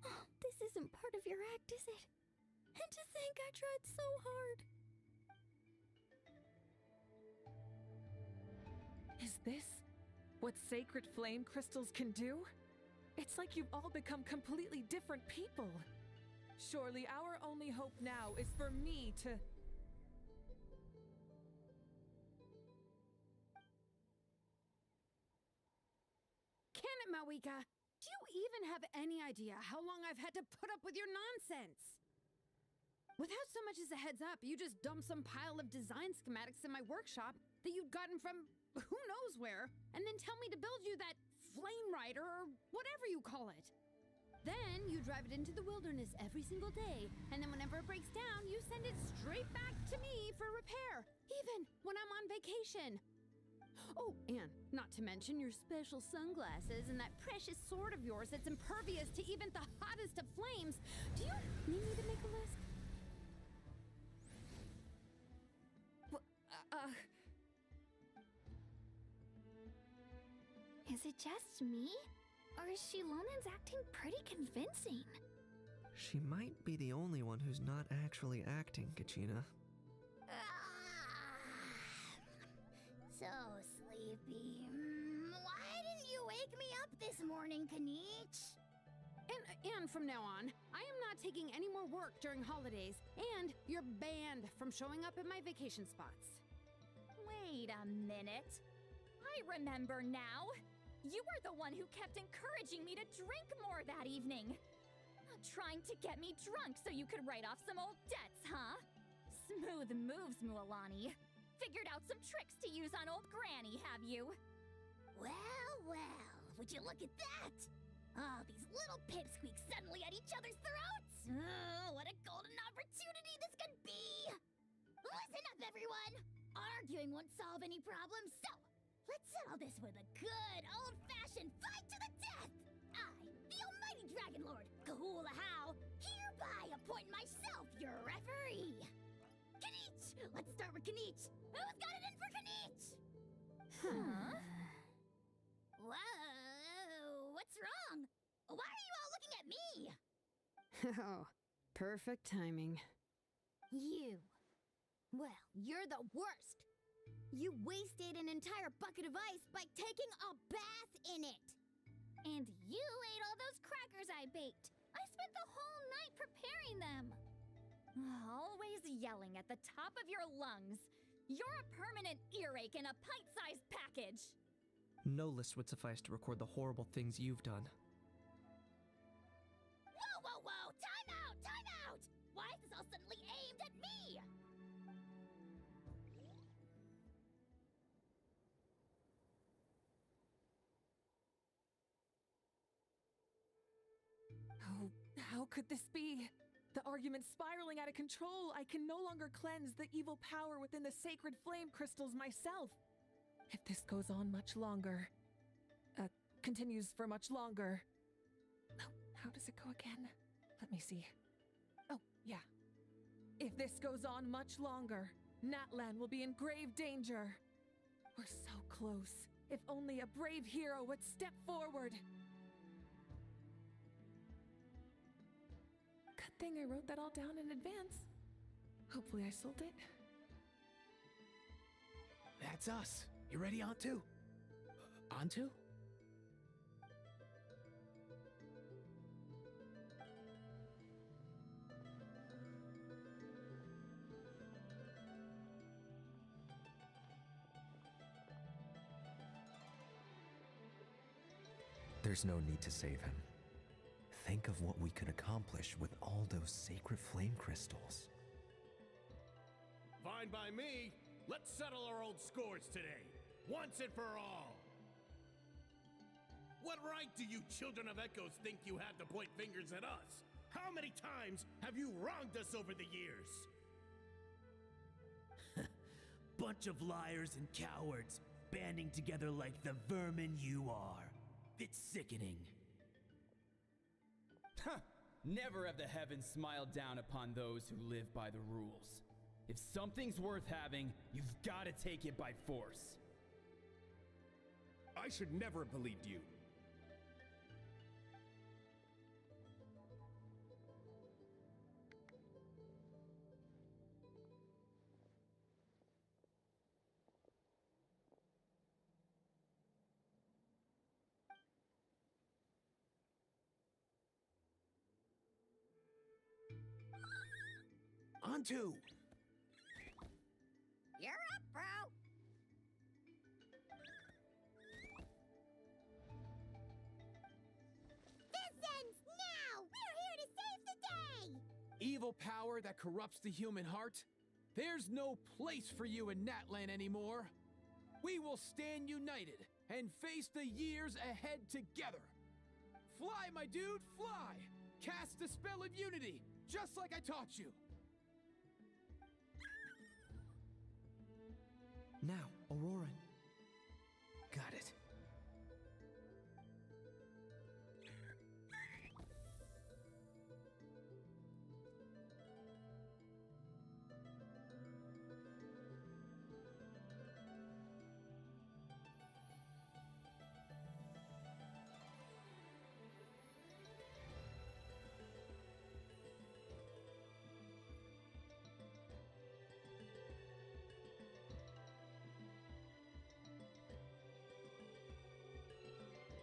Oh, this isn't part of your act, is it? And to think I tried so hard. Is this what sacred flame crystals can do? It's like you've all become completely different people. Surely our only hope now is for me to... Can it, Mawika? Do you even have any idea how long I've had to put up with your nonsense? Without so much as a heads up, you just dumped some pile of design schematics in my workshop that you'd gotten from who knows where, and then tell me to build you that flame rider or whatever you call it. Then you drive it into the wilderness every single day, and then whenever it breaks down, you send it straight back to me for repair, even when I'm on vacation. Oh, and not to mention your special sunglasses and that precious sword of yours that's impervious to even the hottest of flames. Do you need me to make a list? Is it just me? Or is Xilonen's acting pretty convincing? She might be the only one who's not actually acting, Kachina. So sleepy. Why didn't you wake me up this morning, Kanich? And from now on, I am not taking any more work during holidays, and you're banned from showing up at my vacation spots. Wait a minute. I remember now. You were the one who kept encouraging me to drink more that evening. Trying to get me drunk so you could write off some old debts, huh? Smooth moves, Mualani. Figured out some tricks to use on old Granny, have you? Well, well, would you look at that? Oh, these little pipsqueaks suddenly at each other's throats. Oh, what a golden opportunity this could be! Listen up, everyone! Arguing won't solve any problems, so let's settle this with a good old-fashioned fight to the death! I, the almighty Dragon Lord, Kahula How, hereby appoint myself your referee! Kanich! Let's start with Kanich! Who's got it in for Kanich? Huh? Whoa, what's wrong? Why are you all looking at me? Oh, perfect timing. You. Well, you're the worst. You wasted an entire bucket of ice by taking a bath in it. And you ate all those crackers I baked. I spent the whole night preparing them. Always yelling at the top of your lungs. You're a permanent earache in a pint-sized package. No list would suffice to record the horrible things you've done. Whoa, whoa, whoa! Time out! Time out! Why is this all suddenly aimed at me? Oh, how could this be? The argument's spiraling out of control. I can no longer cleanse the evil power within the sacred flame crystals myself. If this goes on much longer, continues for much longer. Oh, how does it go again? Let me see. Oh, yeah. If this goes on much longer, Natlan will be in grave danger. We're so close. If only a brave hero would step forward. Good thing I wrote that all down in advance. Hopefully I sold it. That's us. You ready, Antu? Antu? There's no need to save him. Think of what we could accomplish with all those sacred flame crystals. Fine by me. Let's settle our old scores today, once and for all. What right do you children of Echoes think you have to point fingers at us? How many times have you wronged us over the years? Bunch of liars and cowards, banding together like the vermin you are. It's sickening. Huh! Never have the heavens smiled down upon those who live by the rules. If something's worth having, you've got to take it by force. I should never have believed you. Onto! You're up, bro! This ends now! We're here to save the day! Evil power that corrupts the human heart? There's no place for you in Natlan anymore. We will stand united and face the years ahead together. Fly, my dude, fly! Cast the spell of unity, just like I taught you. Now, Aurora. Got it.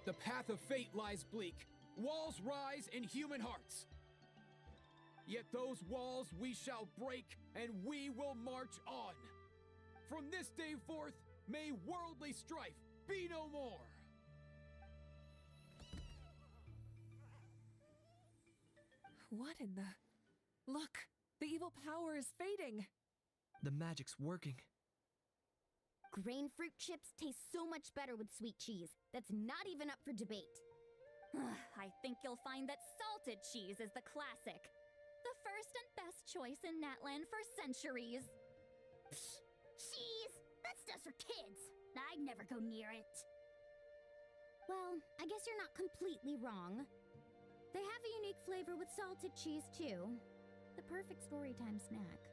The path of fate lies bleak. Walls rise in human hearts. Yet those walls we shall break, and we will march on. From this day forth, may worldly strife be no more. What in the... Look! The evil power is fading! The magic's working. Grain fruit chips taste so much better with sweet cheese. That's not even up for debate. I think you'll find that salted cheese is the classic. The first and best choice in Natlan for centuries. Cheese! That stuff's for kids. I'd never go near it. Well, I guess you're not completely wrong. They have a unique flavor with salted cheese, too. The perfect storytime snack.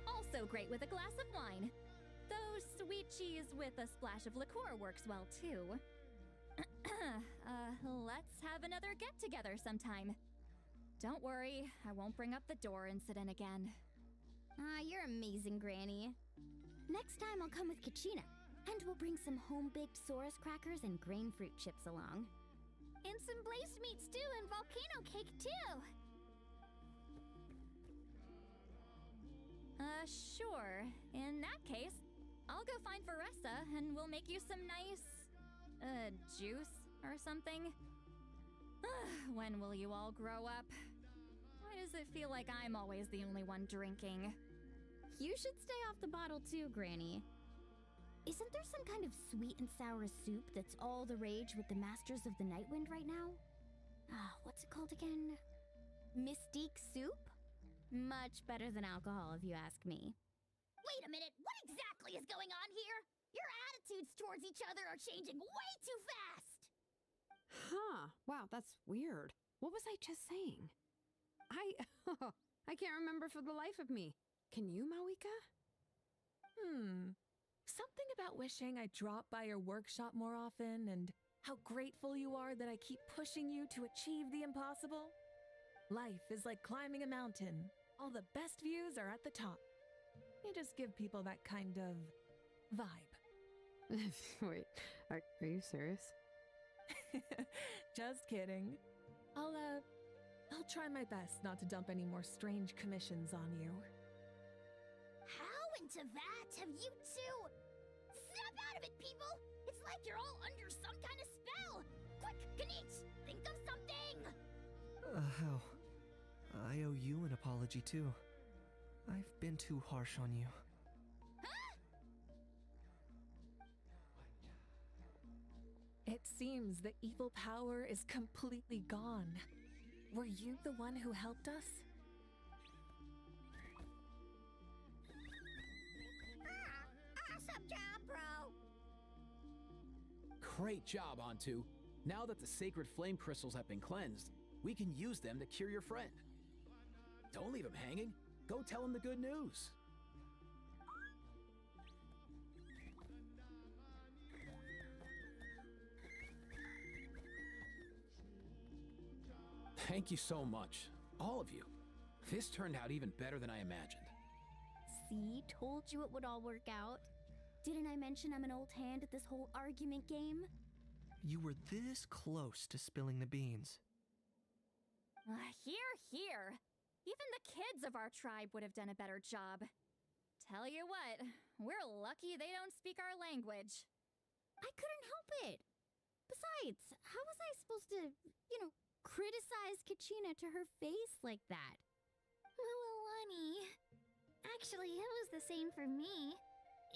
Also great with a glass of wine. Though sweet cheese with a splash of liqueur works well, too. Let's have another get-together sometime. Don't worry, I won't bring up the door incident again. You're amazing, Granny. Next time I'll come with Kachina, and we'll bring some home-baked Saurus crackers and grain fruit chips along. And some blazed meat stew and volcano cake, too! Sure. In that case, I'll go find Varesa and we'll make you some nice, juice or something. When will you all grow up? Why does it feel like I'm always the only one drinking? You should stay off the bottle too, Granny. Isn't there some kind of sweet and sour soup that's all the rage with the Masters of the Nightwind right now? What's it called again? Mystique soup? Much better than alcohol, if you ask me. Wait a minute, what exactly is going on here? Your attitudes towards each other are changing way too fast! Huh. Wow, that's weird. What was I just saying? I can't remember for the life of me. Can you, Mawika? Something about wishing I'd drop by your workshop more often and how grateful you are that I keep pushing you to achieve the impossible. Life is like climbing a mountain. All the best views are at the top. You just give people that kind of vibe. Wait, are you serious? Just kidding. I'll try my best not to dump any more strange commissions on you. How into that have you two? Snap out of it, people! It's like you're all under some kind of spell! Quick, Kanich, think of something! How? I owe you an apology too. I've been too harsh on you. Huh? It seems the evil power is completely gone. Were you the one who helped us? Awesome job, bro! Great job, Onto. Now that the sacred flame crystals have been cleansed, we can use them to cure your friend. Don't leave him hanging. Go tell him the good news. Thank you so much, all of you. This turned out even better than I imagined. See, told you it would all work out. Didn't I mention I'm an old hand at this whole argument game? You were this close to spilling the beans. Here. Even the kids of our tribe would have done a better job. Tell you what, we're lucky they don't speak our language. I couldn't help it. Besides, how was I supposed to, criticize Kachina to her face like that? Mualani. Actually, it was the same for me.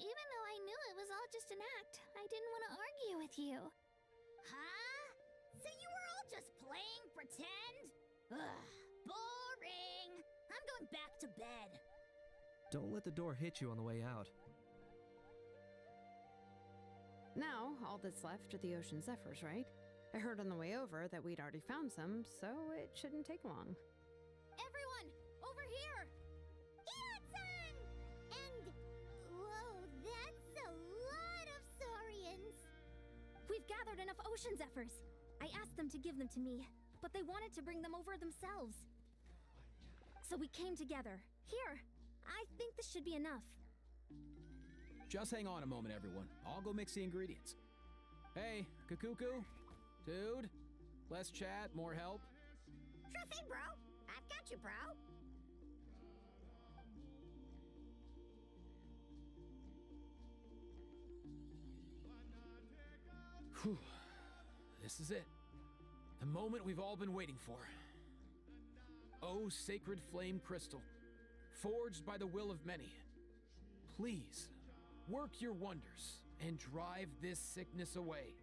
Even though I knew it was all just an act, I didn't want to argue with you. Huh? So you were all just playing pretend? Ugh, boring. I'm going back to bed. Don't let the door hit you on the way out. Now, all that's left are the Ocean Zephyrs, right? I heard on the way over that we'd already found some, so it shouldn't take long. Everyone, over here! Ian-san! And, whoa, that's a lot of saurians. We've gathered enough Ocean Zephyrs. I asked them to give them to me, but they wanted to bring them over themselves. So we came together. Here, I think this should be enough. Just hang on a moment, everyone. I'll go mix the ingredients. Hey, Kakuku? Dude? Less chat, more help? Sure thing, bro. I've got you, bro. Whew. This is it. The moment we've all been waiting for. Oh, sacred flame crystal, forged by the will of many. Please, work your wonders and drive this sickness away.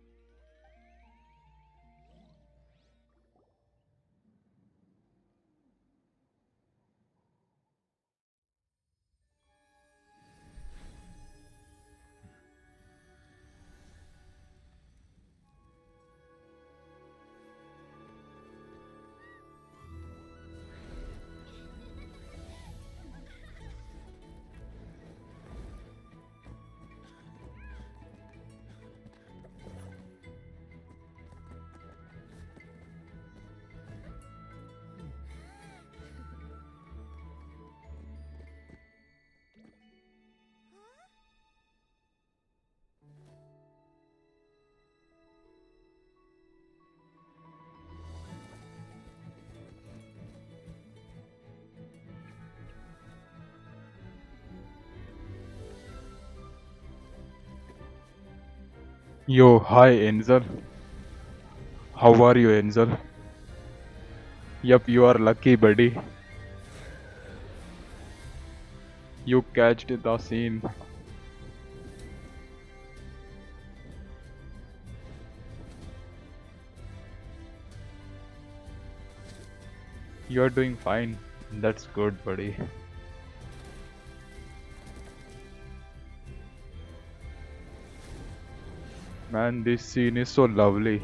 Yo, hi Angel. How are you, Angel? Yup, you are lucky, buddy. You catched the scene. You're doing fine. That's good, buddy. Man, this scene is so lovely.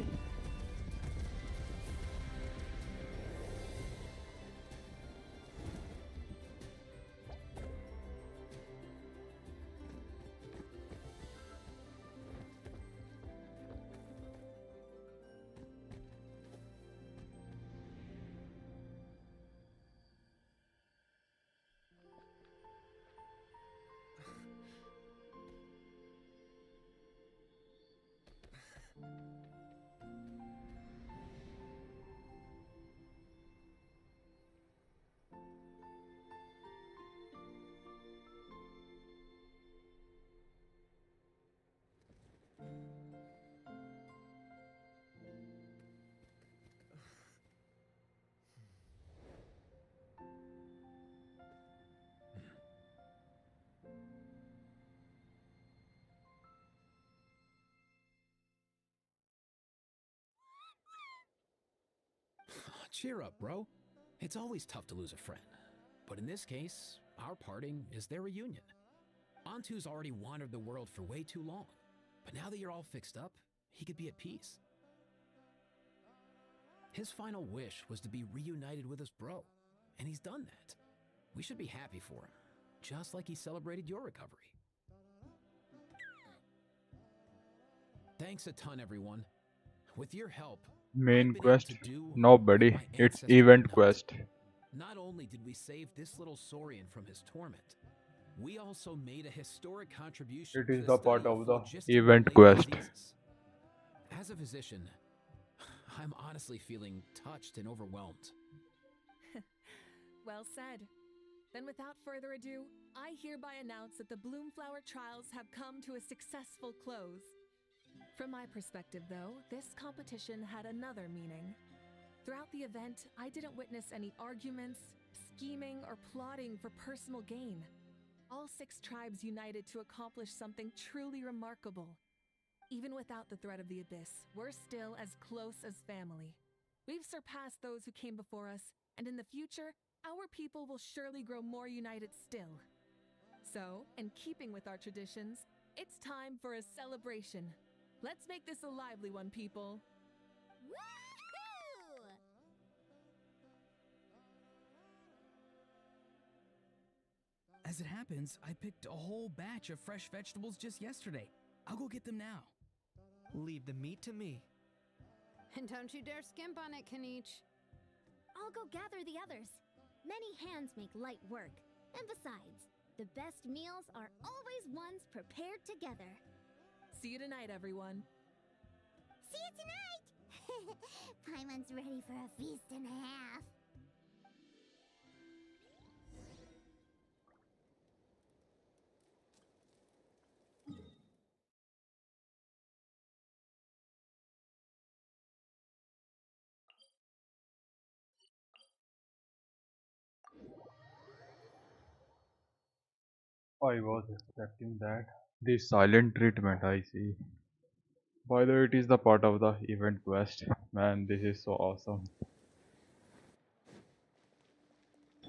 Cheer up, bro. It's always tough to lose a friend. But in this case, our parting is their reunion. Antu's already wandered the world for way too long. But now that you're all fixed up, he could be at peace. His final wish was to be reunited with his bro. And he's done that. We should be happy for him. Just like he celebrated your recovery. Thanks a ton, everyone. With your help, Main quest? No, buddy. It's event quest. not only did we save this little Saurian from his torment, we also made a historic contribution It to is the the study part of the phlogistic event related quest. diseases. As a physician, I'm honestly feeling touched and overwhelmed. Well said. Then without further ado, I hereby announce that the Bloomflower trials have come to a successful close. From my perspective, though, this competition had another meaning. Throughout the event, I didn't witness any arguments, scheming, or plotting for personal gain. All 6 tribes united to accomplish something truly remarkable. Even without the threat of the Abyss, we're still as close as family. We've surpassed those who came before us, and in the future, our people will surely grow more united still. So, in keeping with our traditions, it's time for a celebration. Let's make this a lively one, people. Woohoo! As it happens, I picked a whole batch of fresh vegetables just yesterday. I'll go get them now. Leave the meat to me. And don't you dare skimp on it, Kanich. I'll go gather the others. Many hands make light work. And besides, the best meals are always ones prepared together. See you tonight, everyone. See you tonight! Paimon's ready for a feast and a half. I was expecting that. The silent treatment, I see. By the way, it is the part of the event quest. Man, this is so awesome.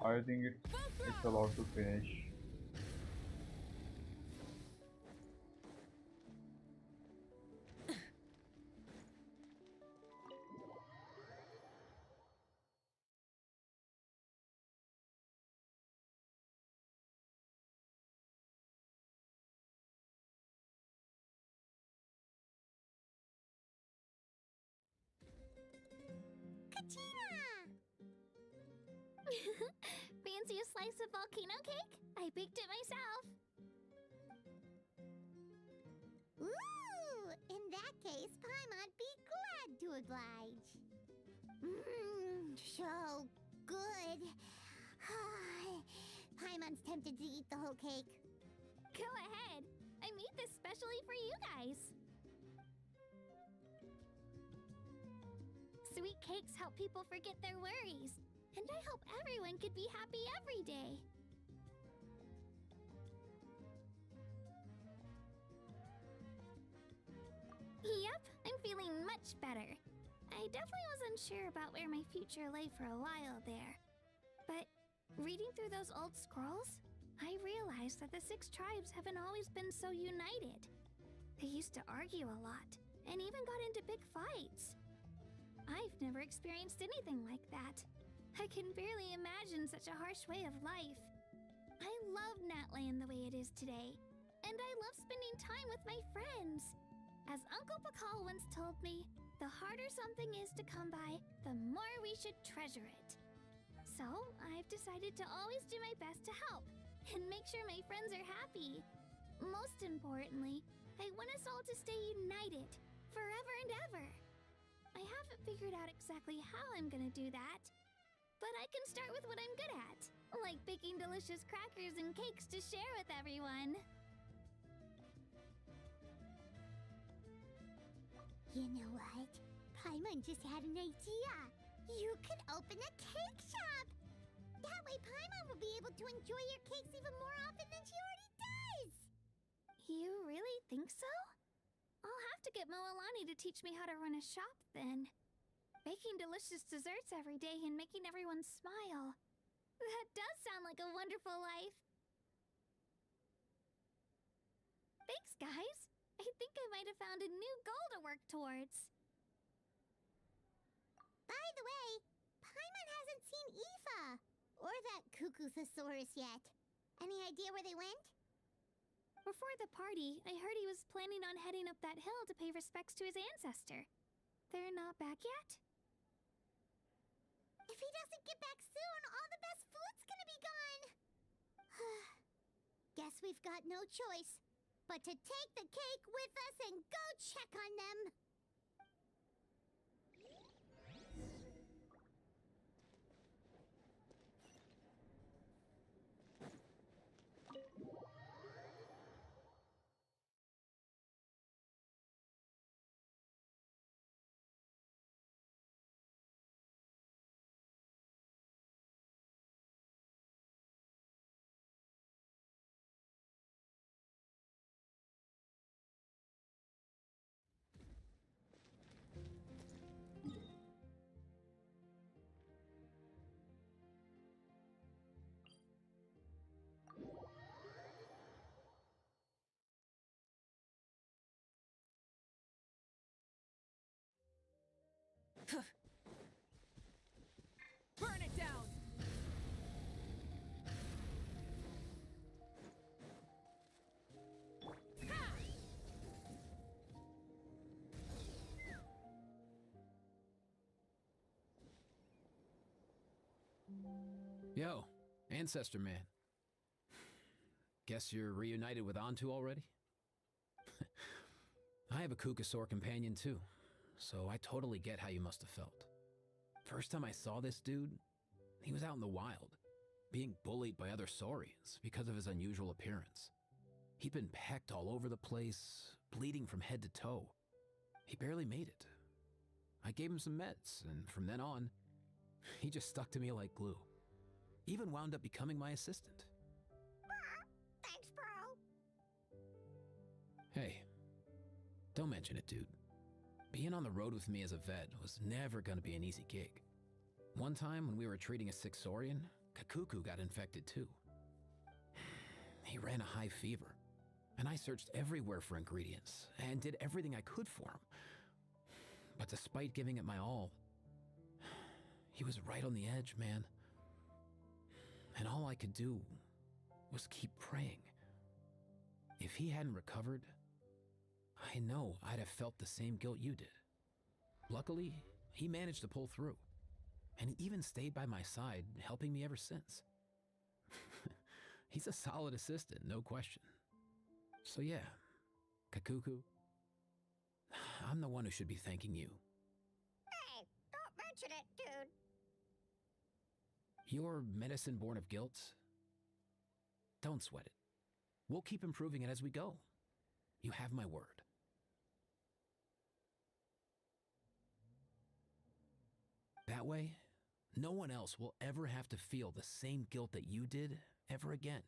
I think it's about to finish. Fancy a slice of volcano cake? I baked it myself. Ooh! In that case, Paimon'd be glad to oblige. Mmm, so good. Paimon's tempted to eat the whole cake. Go ahead. I made this specially for you guys. Sweet cakes help people forget their worries. And I hope everyone could be happy every day. Yep, I'm feeling much better. I definitely wasn't sure about where my future lay for a while there. But reading through those old scrolls, I realized that the 6 tribes haven't always been so united. They used to argue a lot, and even got into big fights. I've never experienced anything like that. I can barely imagine such a harsh way of life. I love Natlan the way it is today, and I love spending time with my friends. As Uncle Pakal once told me, the harder something is to come by, the more we should treasure it. So, I've decided to always do my best to help, and make sure my friends are happy. Most importantly, I want us all to stay united, forever and ever. I haven't figured out exactly how I'm gonna do that, but I can start with what I'm good at, like baking delicious crackers and cakes to share with everyone. You know what? Paimon just had an idea. You could open a cake shop. That way Paimon will be able to enjoy your cakes even more often than she already does. You really think so? I'll have to get Moalani to teach me how to run a shop then. Baking delicious desserts every day and making everyone smile. That does sound like a wonderful life. Thanks, guys. I think I might have found a new goal to work towards. By the way, Paimon hasn't seen Aoife or that cuckoo thesaurus yet. Any idea where they went? Before the party, I heard he was planning on heading up that hill to pay respects to his ancestor. They're not back yet? If he doesn't get back soon, all the best food's gonna be gone. Guess we've got no choice but to take the cake with us and go check on them. Burn it down! Yo, Ancestor Man. Guess you're reunited with Antu already? I have a Kukasaur companion too, so I totally get how you must have felt. First time I saw this dude, he was out in the wild, being bullied by other saurians because of his unusual appearance. He'd been pecked all over the place, bleeding from head to toe. He barely made it. I gave him some meds, and from then on, he just stuck to me like glue. Even wound up becoming my assistant. Thanks, bro. Hey, don't mention it, dude. Being on the road with me as a vet was never gonna be an easy gig. One time when we were treating a sick saurian, Kakuku got infected too. He ran a high fever, and I searched everywhere for ingredients and did everything I could for him. But despite giving it my all, he was right on the edge, man. And all I could do was keep praying. If he hadn't recovered, I know I'd have felt the same guilt you did. Luckily, he managed to pull through, and he even stayed by my side, helping me ever since. He's a solid assistant, no question. So yeah, Kakuku, I'm the one who should be thanking you. Hey, don't mention it, dude. Your medicine born of guilt? Don't sweat it. We'll keep improving it as we go. You have my word. That way, no one else will ever have to feel the same guilt that you did ever again.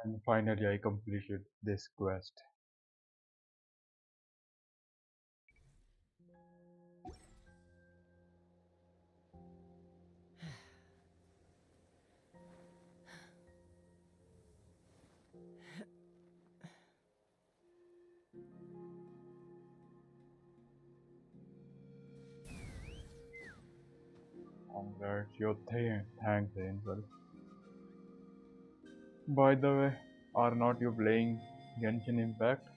And finally, I completed this quest. Congrats, your thanks, Angel. By the way, are not you playing Genshin Impact?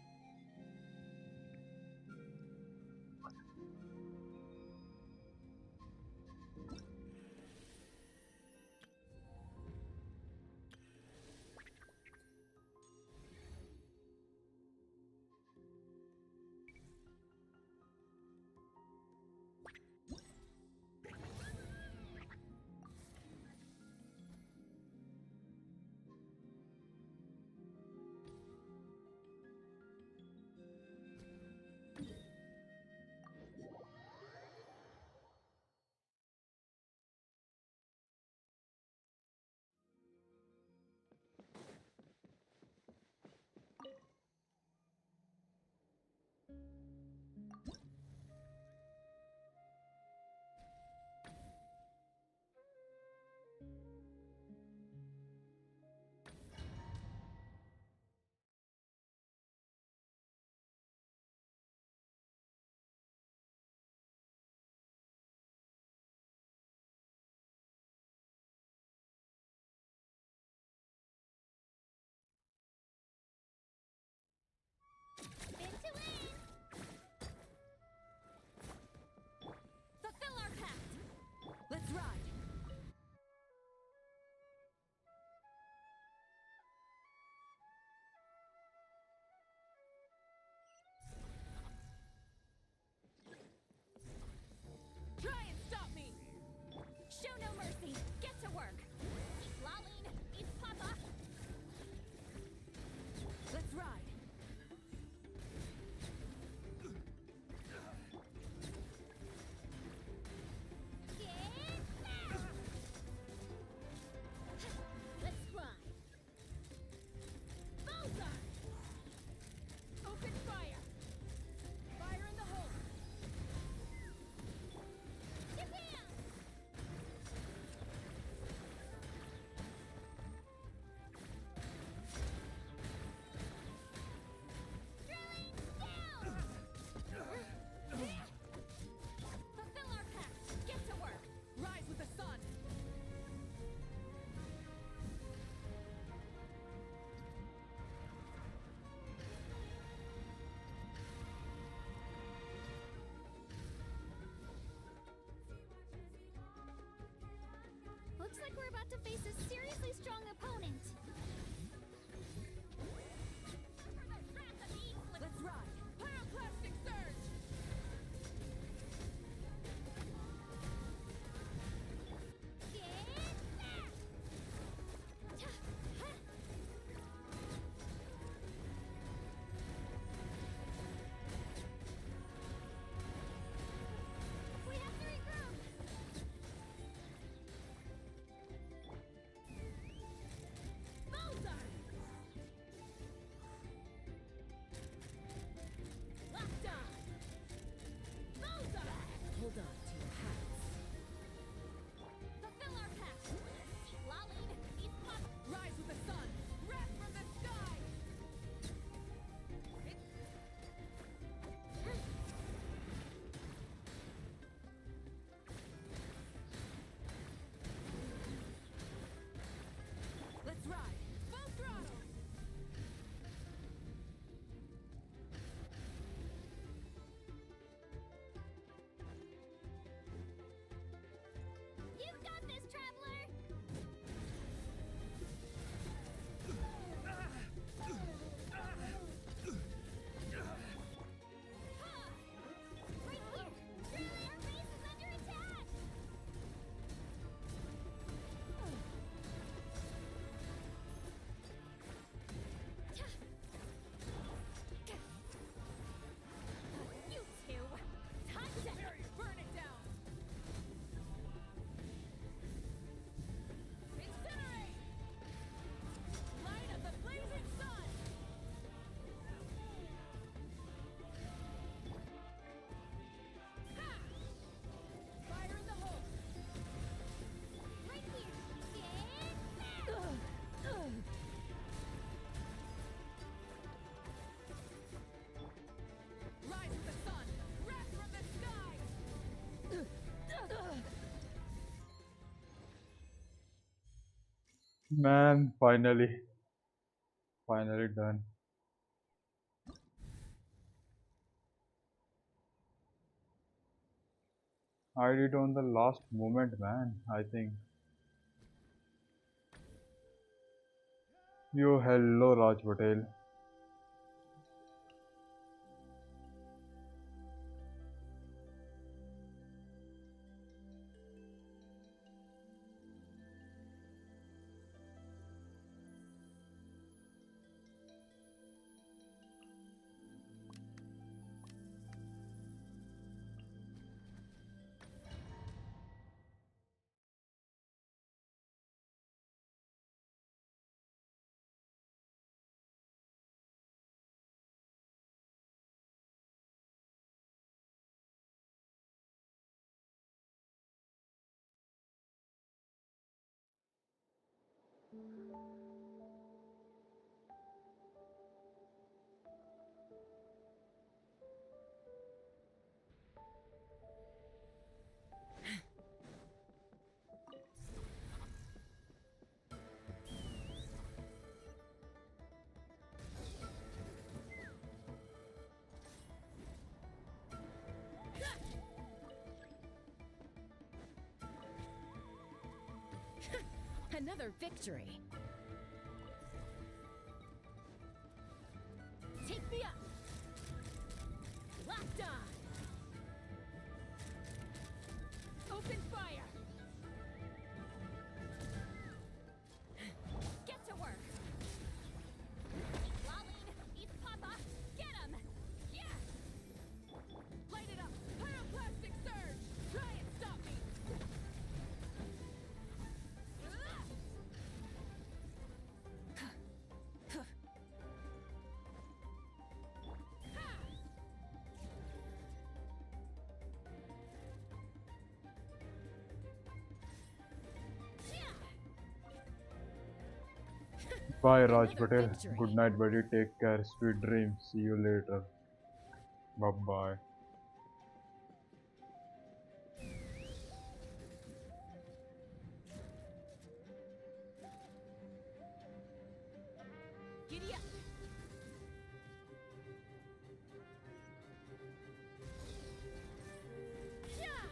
Looks like we're about to face a seriously strong opponent. Let's ride! Pyroclastic surge! We have to regroup. Bullseye! Locked on! Bullseye! Hold on to your hats. Fulfill our pact! Xilonen, eat pop! Rise with the sun! Wrath from the sky! Let's ride! Full throttle! You've got this, traveler. Right here. Our base is under attack. You two! Time to burn it down! Incinerate! Light of the blazing sun! Ha! Fire in the hole! Right here. Rise with the sun! Wrath from the sky! Man, finally done. I did on the last moment, man. I think. Yo, hello, Raj Patel. Another victory. Take me up! Locked on! Open fire! Get to work! Xilonen, eat Papa! Get him! Yeah! Light it up! Pyroclastic surge! Try and stop me! Bye, Raj Patel. Good night, buddy. Take care. Sweet dreams. See you later. Bye bye. Giddy up! Yeah!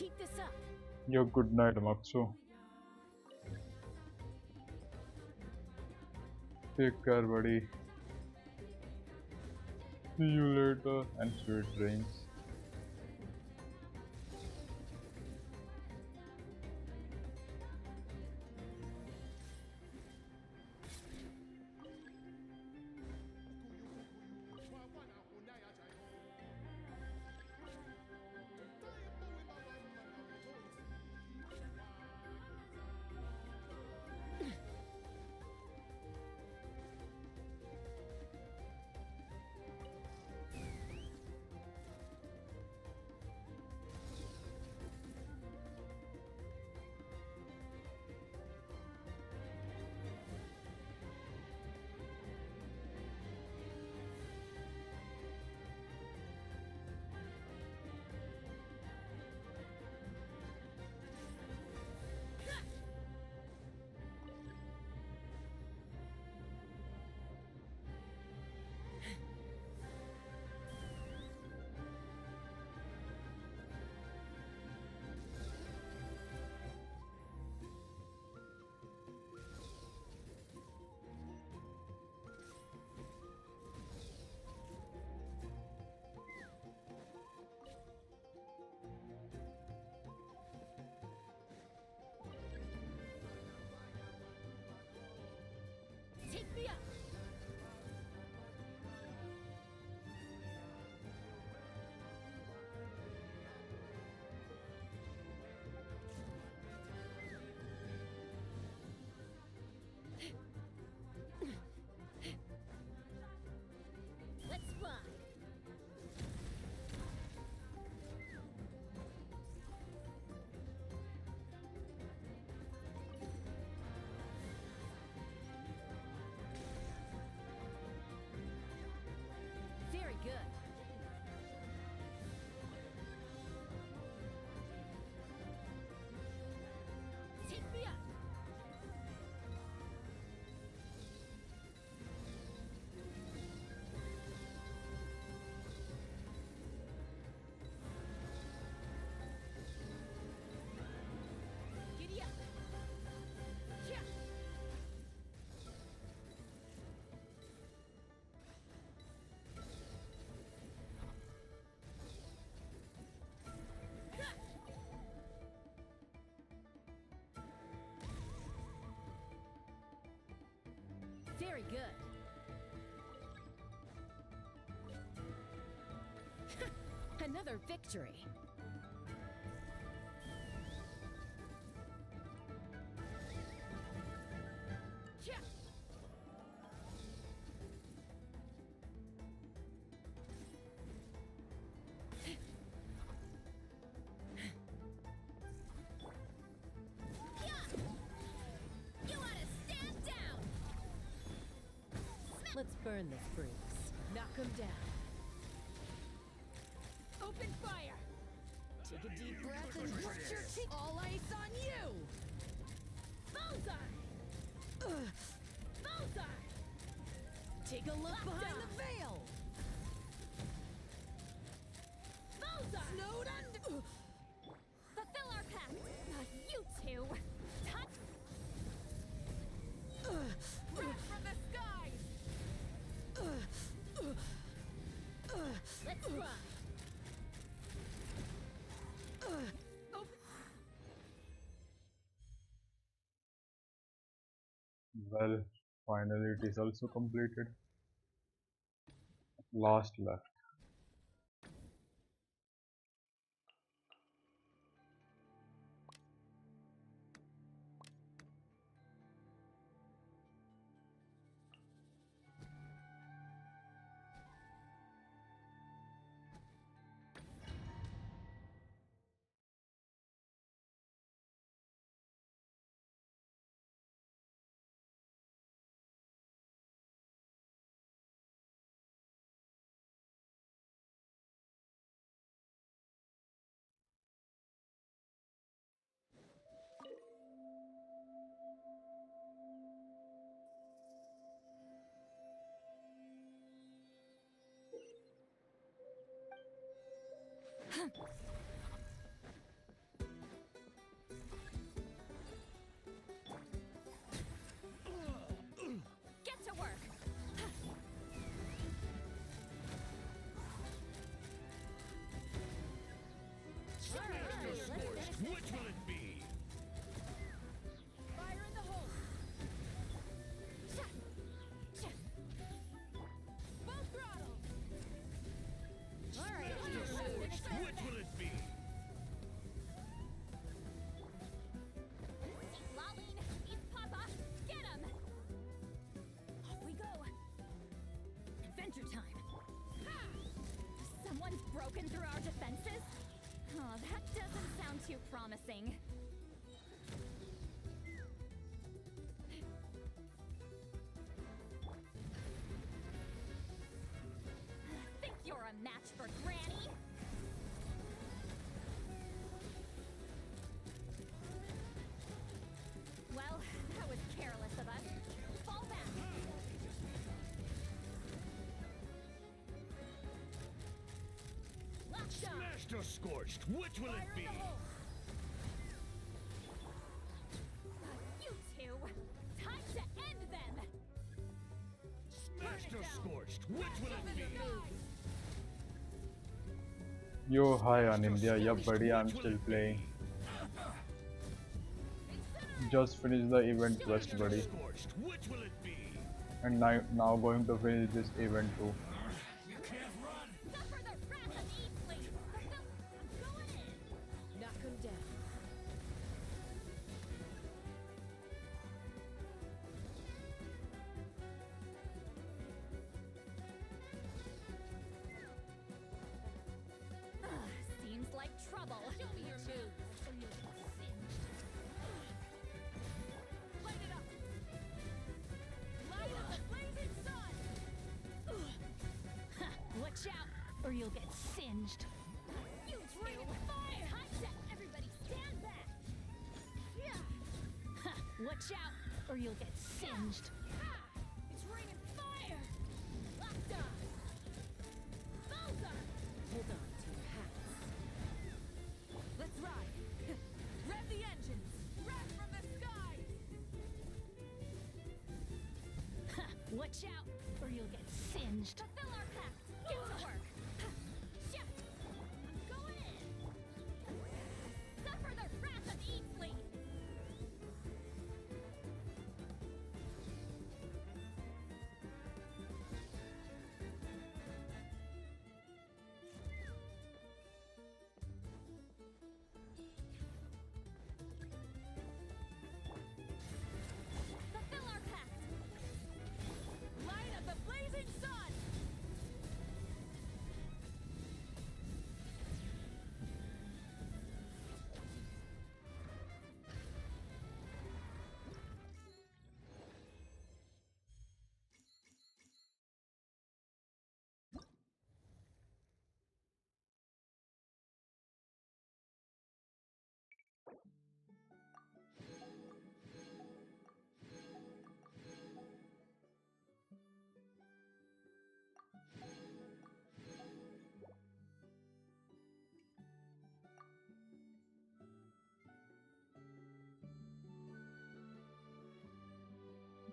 Keep this up. Yo, good night, Maxo. Take care, buddy. See you later and sweet dreams. Take me up. Let's fly. Very good. Take me up. Giddy up. Yeah. Very good. Another victory. Yeah. You ought to stand down. Let's burn this breeze. Knock him down. Open fire. Take a deep breath and brush your teeth. All ice on you. Bullseye. Bullseye. Take a look behind the veil. Bullseye. Snowed under. Fulfill our pact. Not you two. Touch. Wrath from the skies. Let's run. Well, finally it is also completed. Last left. broken through our defenses? Oh, that doesn't sound too promising. Think you're a match for Granny? Well, that was careless of us. Fall back. Smashed or scorched, which will it be? You two, time to end them. Smashed or scorched, which will it be? Yo, hi Anindya. Yup, buddy, I'm still playing. Just finished the event quest, buddy. Scorched, which will it be? And now going to finish this event too. You can't run. Suffer the wrath of Eastly. Going in. Knock him down. Seems like trouble. Show me your moves, or you'll get singed. Light it up. Light up the blazing sun. Watch out, or you'll get singed. You two, fire! Time to everybody stand back. Watch out, or you'll get singed. It's raining fire. Locked on. Bullseye. Hold on to your hats. Let's ride. Rev the engines. Rev from the skies. Watch out, or you'll get singed. Fulfill our pact. Get to work. Shit. Going in. Suffer the wrath of Eastly. Fulfill our pact. Light up the blazing sun.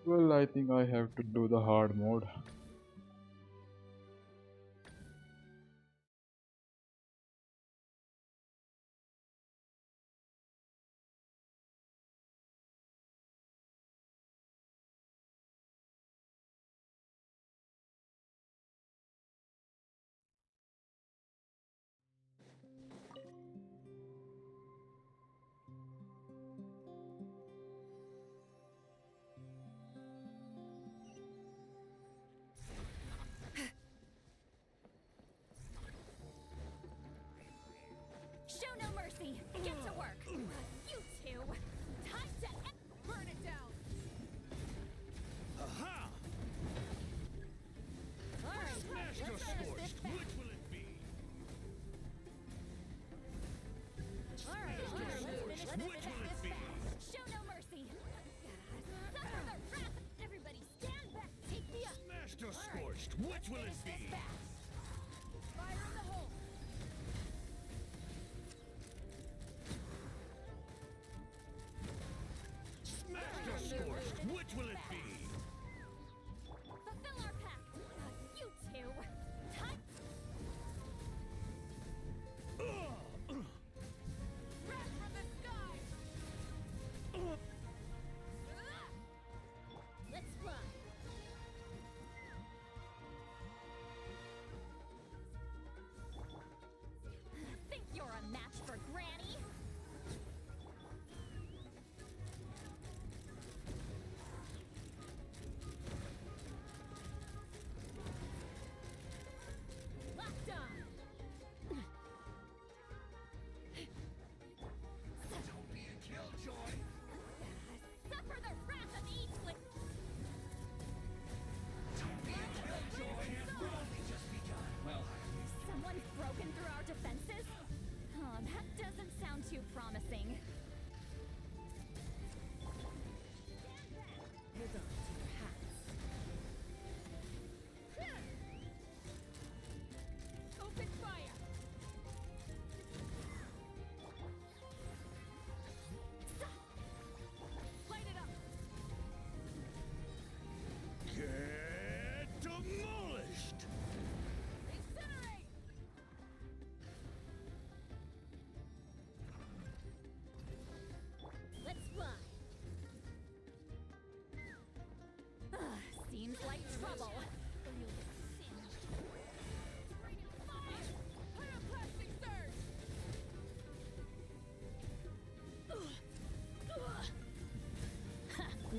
Well, I think I have to do the hard mode. Show no mercy. Get to work. You two. Time to burn it down. Aha! All right, Smashed or let's finish this scorched, back. which will it be? All right, let's finish Which will it this be? back. Show no mercy. Suffer the wrath. Everybody stand back. Take me up. Smashed or scorched, which will it be? Fire in the hole. Smashed or scorched, which will it be? Fulfill our pact. You two. Time. Rev from the skies. Let's fly. Think you're a match for Granny?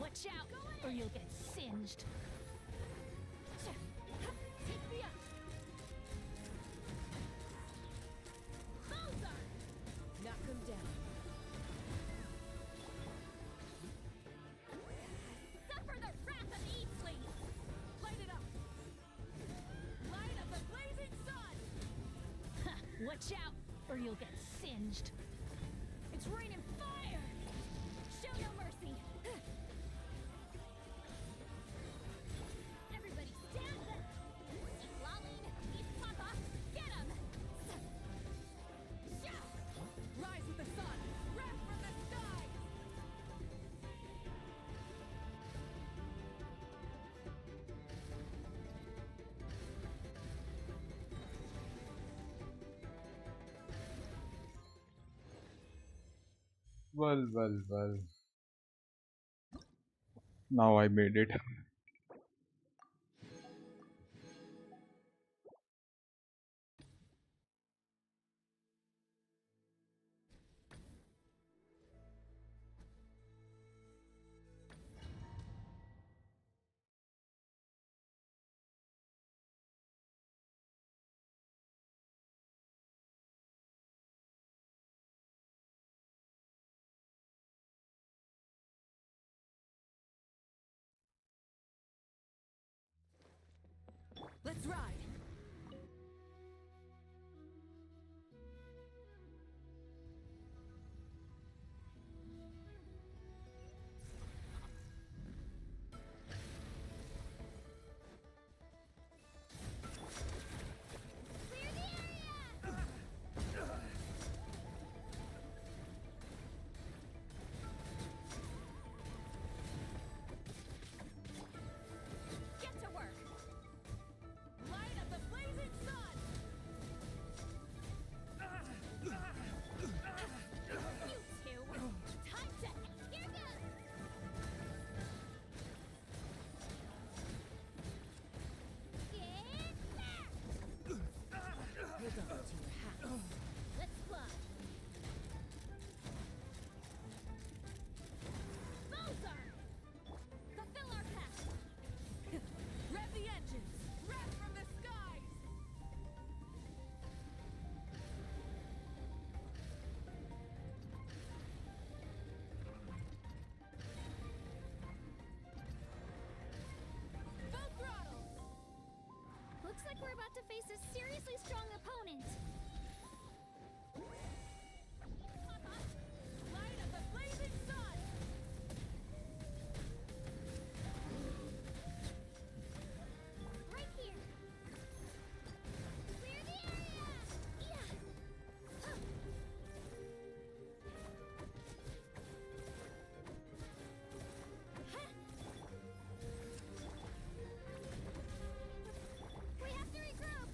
Watch out, or you'll get singed. Take me up. Bowser! Knock him down. Suffer the wrath of Eatsley! Light it up! Light of the blazing sun! Watch out, or you'll get singed. It's raining fire! Show no mercy! Everybody stand up! Xilonen, he's Papa! Get him! Rise with the sun! Wrath from the sky! Well. Now I made it. Let's ride! Get to work! Light of the blazing sun! You two! Time to... Here goes! Hold on to your hat. Let's fly! Bowser! Fulfill our pact! Rev the engines! Wrath from the skies! Full throttle! Looks like we're about to face a seriously strong opponent. Light of the blazing sun! Right here. Clear the area! Yeah. We have to regroup.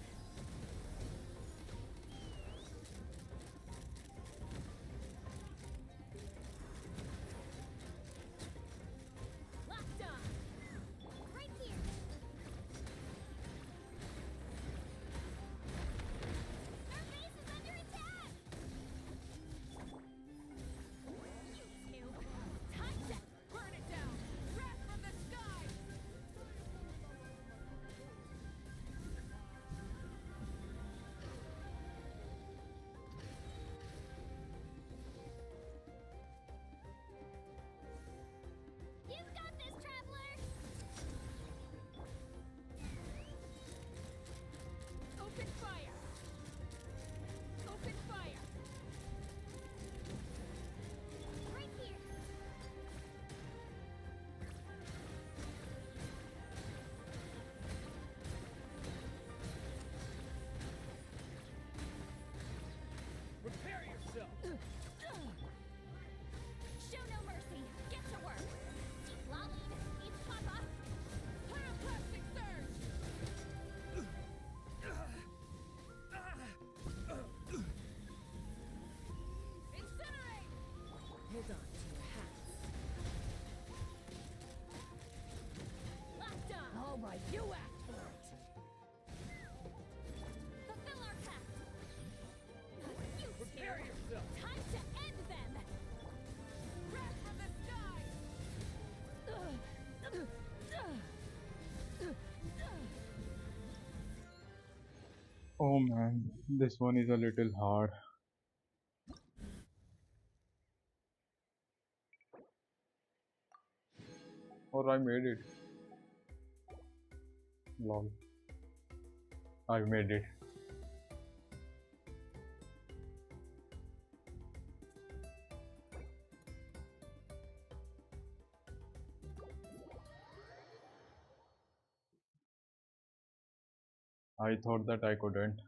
Oh man, this one is a little hard. Or I made it. Lol. I made it. I thought that I couldn't.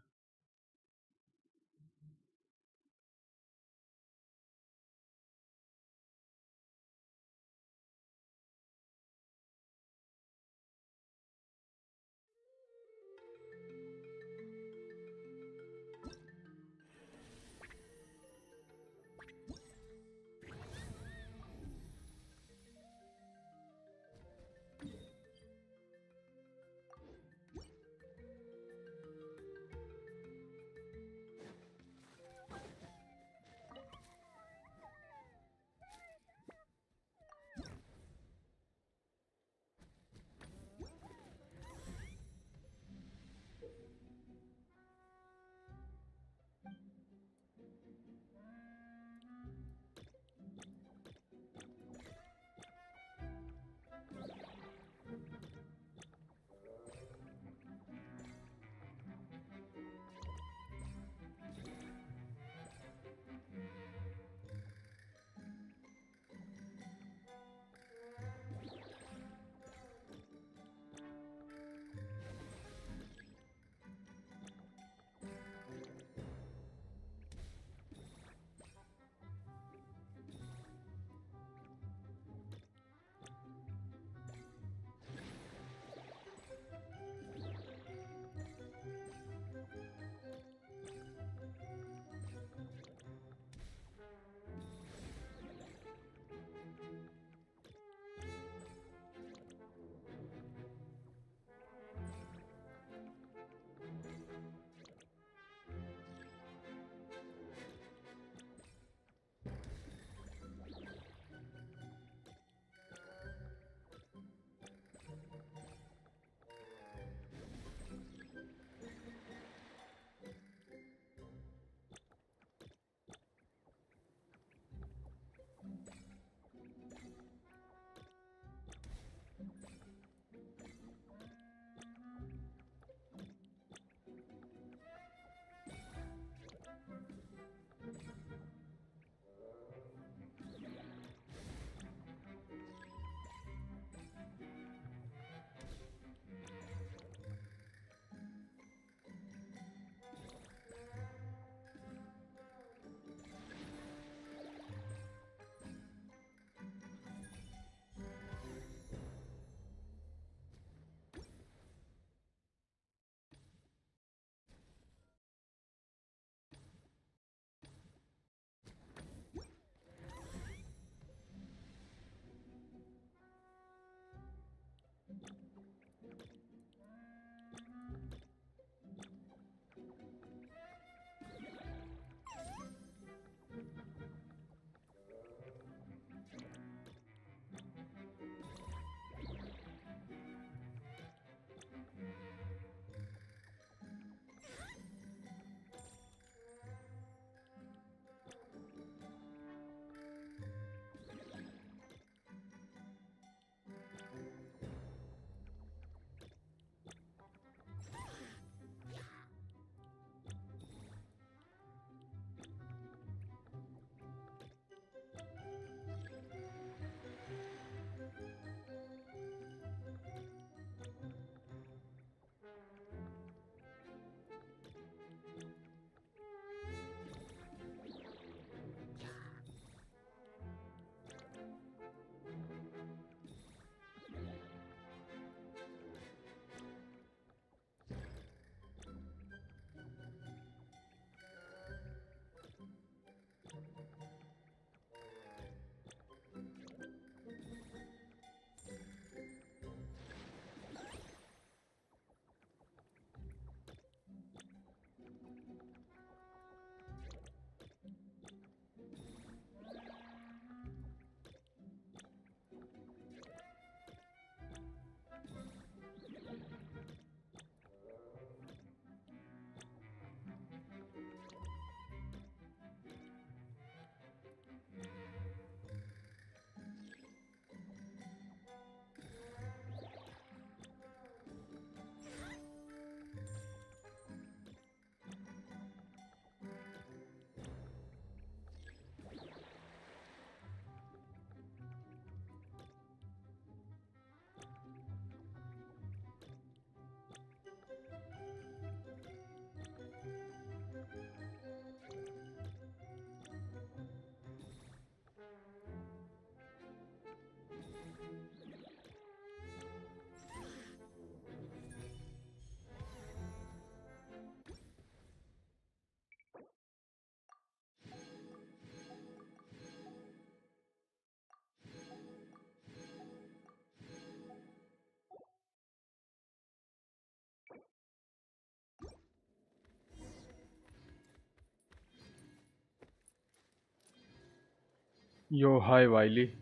Yo, hi Wiley.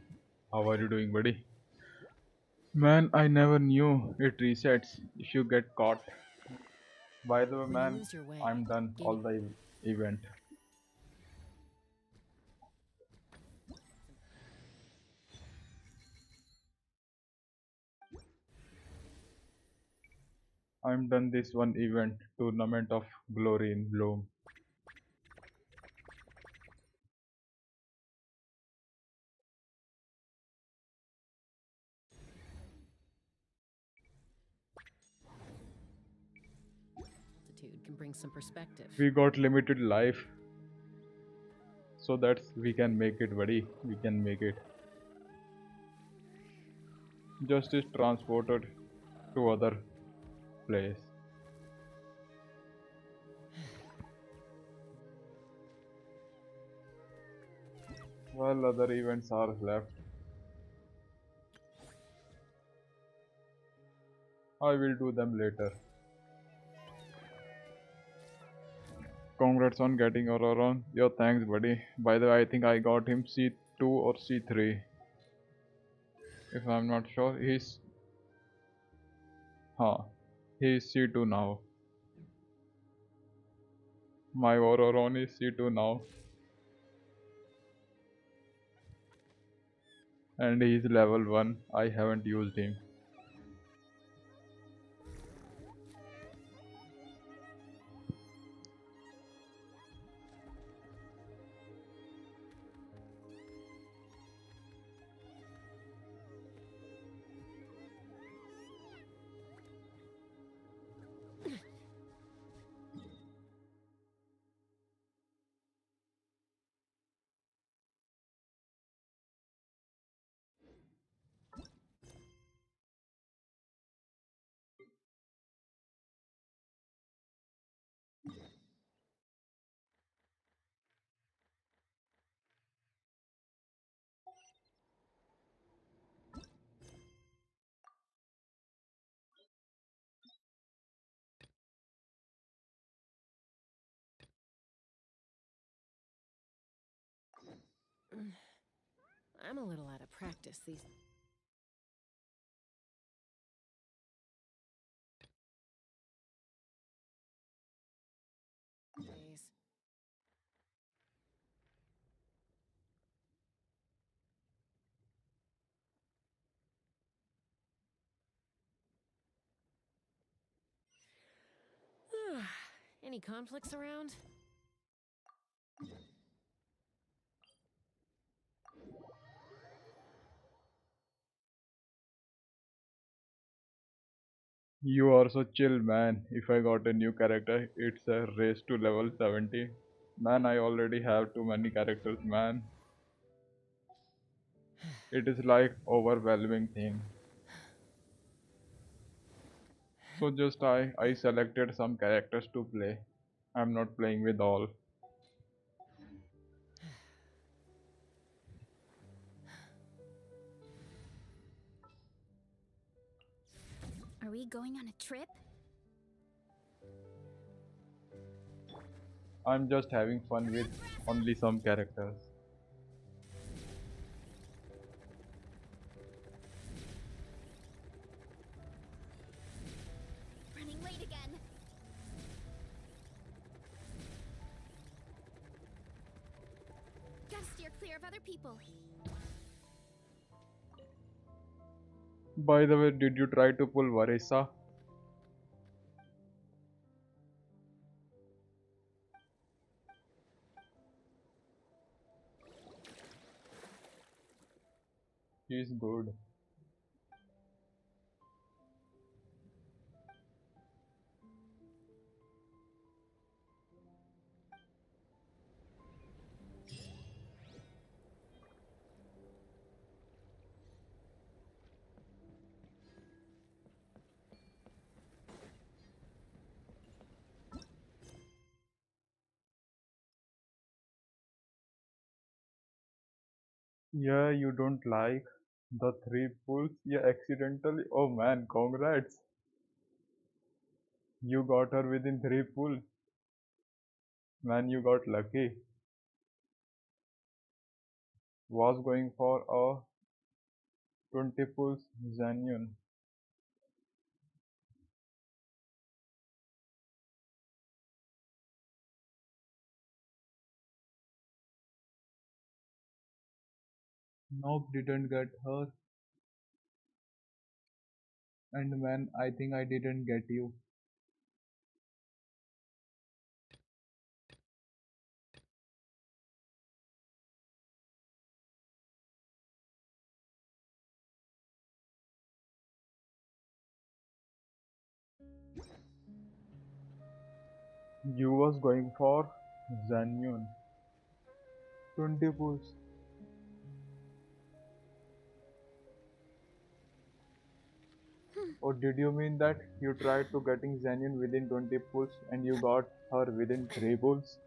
How are you doing, buddy? Man, I never knew it resets if you get caught. By the way, When you man, lose your way, I'm done gain all the event. I'm done this one event, Tournament of Glory in Bloom. altitude can bring some perspective. We got limited life, so that's we can make it, buddy. We can make it. Just is transported to other place. Well, other events are left. I will do them later. Congrats on getting Auroron. Yo, thanks, buddy. By the way, I think I got him C2 or C3. If I'm not sure, huh, he's C2 now. My Auroron is C2 now, and he's level 1. I haven't used him. I'm a little out of practice these days. Any conflicts around? You are so chill, man. If I got a new character, it's a race to level 70. Man, I already have too many characters, man. It is like overwhelming thing. So just I selected some characters to play. I'm not playing with all. Are we going on a trip? I'm just having fun with only some characters. Running late again. Gotta steer clear of other people. By the way, did you try to pull Varesa? He's good. Yeah, you don't like the three pulls? Yeah, accidentally. Oh man, congrats. You got her within three pulls. Man, you got lucky. was going for a 20 pulse Xanion. Nope, didn't get her. And man, I think I didn't get you. You was going for Xanion. 20 pulse. Or did you mean that you tried to getting Xanion within 20 pulls and you got her within 3 pulls?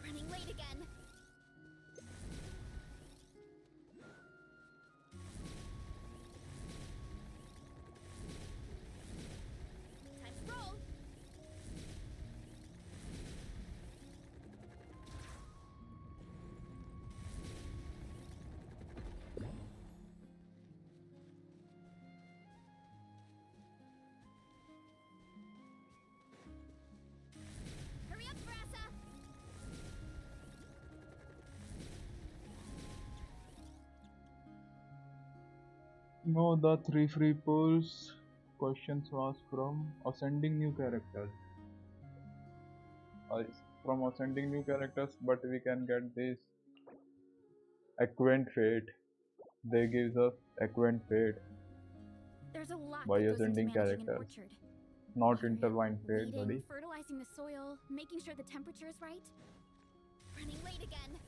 Running late again. Time to roll. Hurry up, Varesa. No, the 3 free pulls questions was from ascending new characters. From ascending new characters, but we can get this Equant Fate. They gives us Equant Fate There's a lot by that goes into ascending managing an characters. orchard. Not intertwined fate, Weeding, buddy. fertilizing the soil, making sure the temperature is right. Running late again.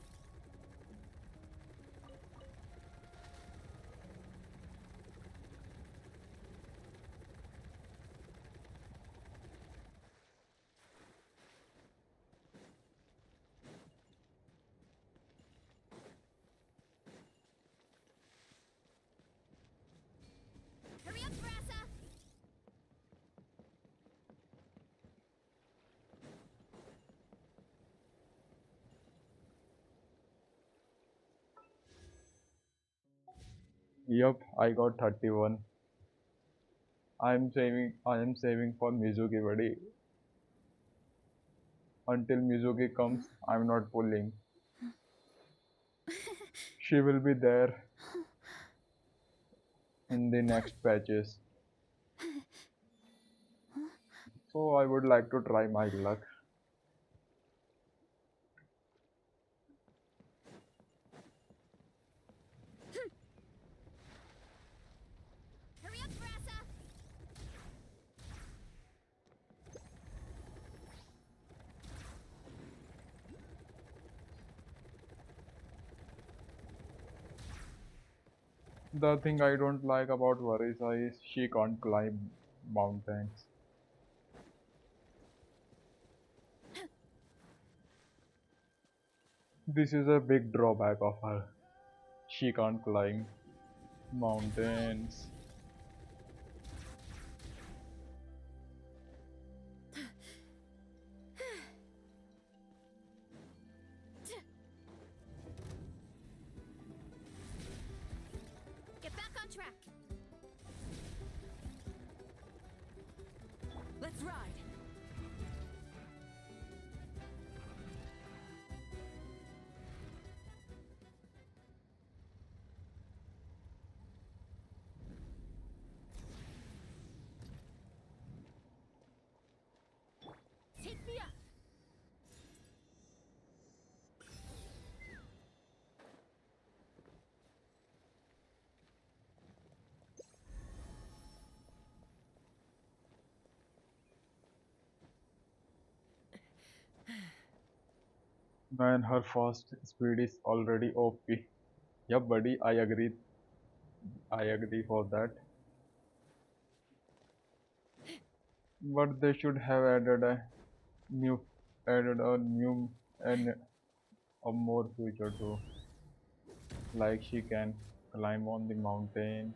Hurry up, Varesa. Yup, I got 31. I am saving for Mizuki, buddy. Until Mizuki comes, I'm not pulling. She will be there in the next patches. So I would like to try my luck. Hurry up, Varesa. The thing I don't like about Varesa is she can't climb mountains. This is a big drawback of her. She can't climb mountains. Get back on track. Let's ride. Take me up. Man, her fast speed is already OP. Yup, buddy, I agree. I agree for that. But they should have new, added a new and a more feature too. Like she can climb on the mountain.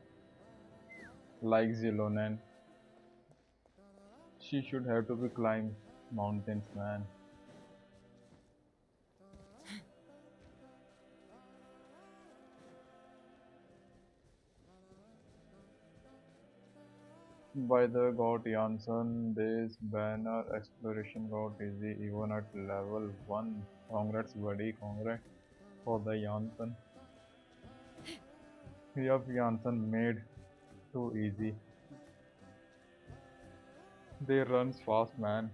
like Xilonen. She should have to be climb mountains, man. By the got Janssen, this banner exploration got easy even at level 1. Congrats buddy, congrats for the Janssen. Yup, Janssen made too easy. They runs fast, man.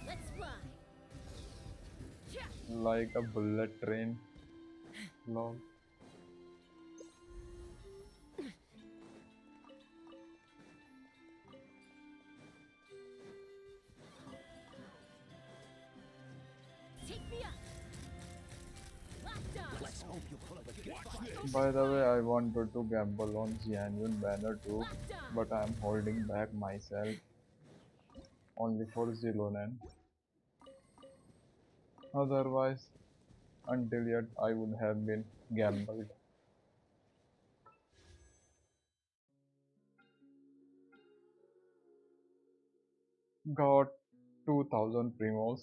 Let's fly. Like a bullet train. Lol. Take me up. Locked on. Let's hope you pull up a good fight. By the way, I wanted to gamble on Xianyun banner too, but I am holding back myself only for Xilonen. Otherwise, until yet, I would have been gambled. Got 2000 primos.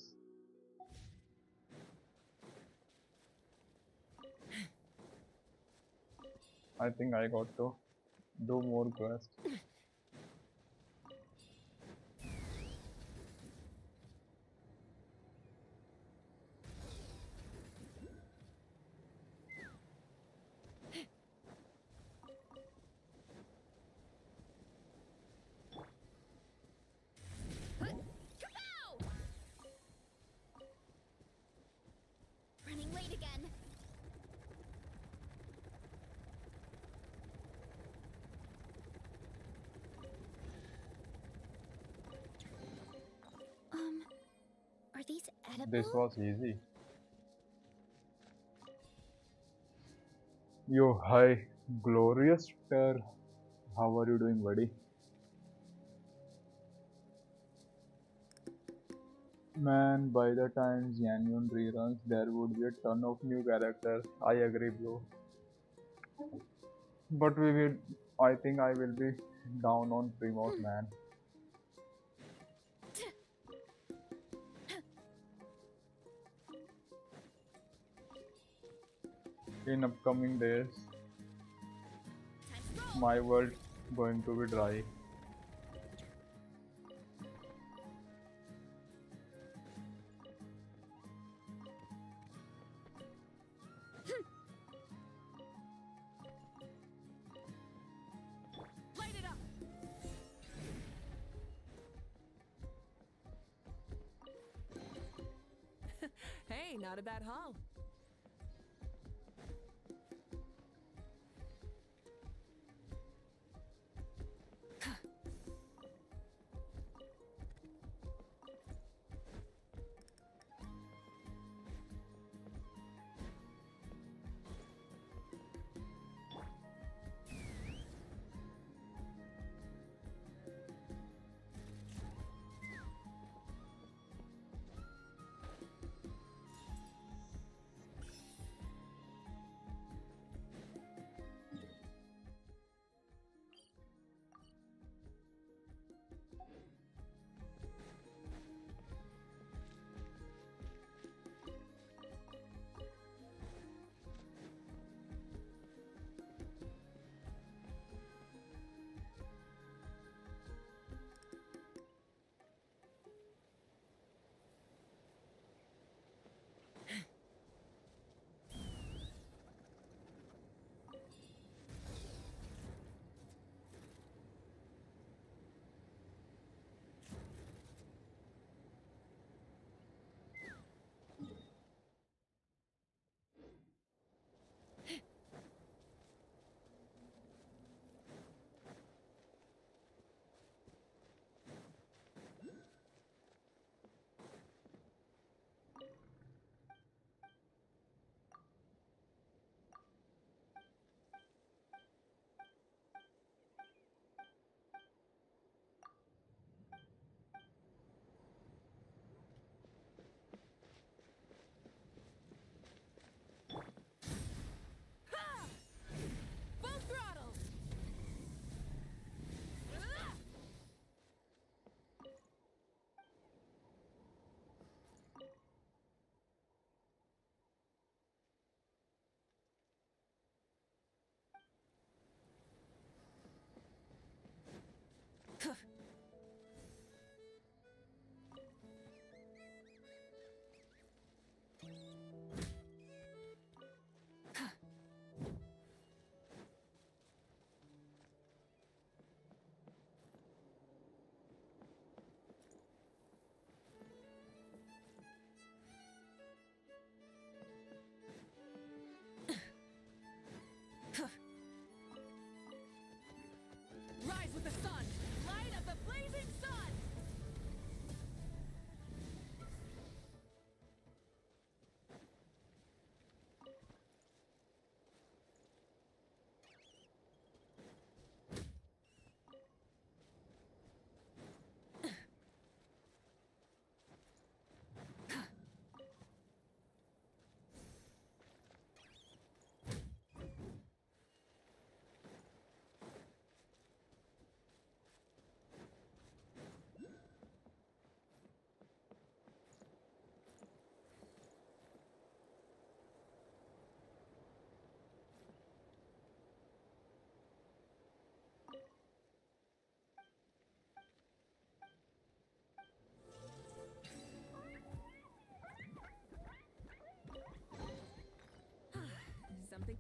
I think I got to do more quests. Running late again. Are these edible? This was easy. Yo, hi, glorious star. How are you doing, buddy? Man, by the time Xianyun reruns, there would be a ton of new characters. I agree, bro. But we will. I think I will be down on Primos, man. In upcoming days, my world going to be dry. Light it up. Hey, not a bad haul.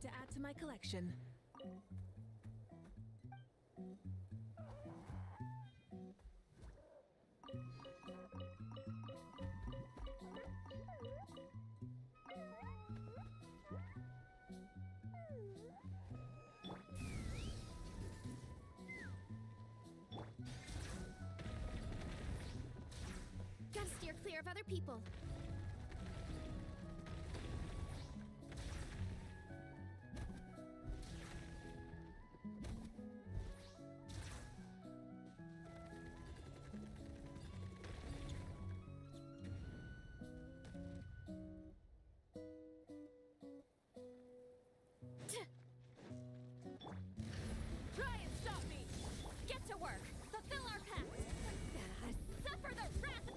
to add to my collection. Gotta steer clear of other people. Try and stop me! Get to work! Fulfill our pact! Suffer the wrath!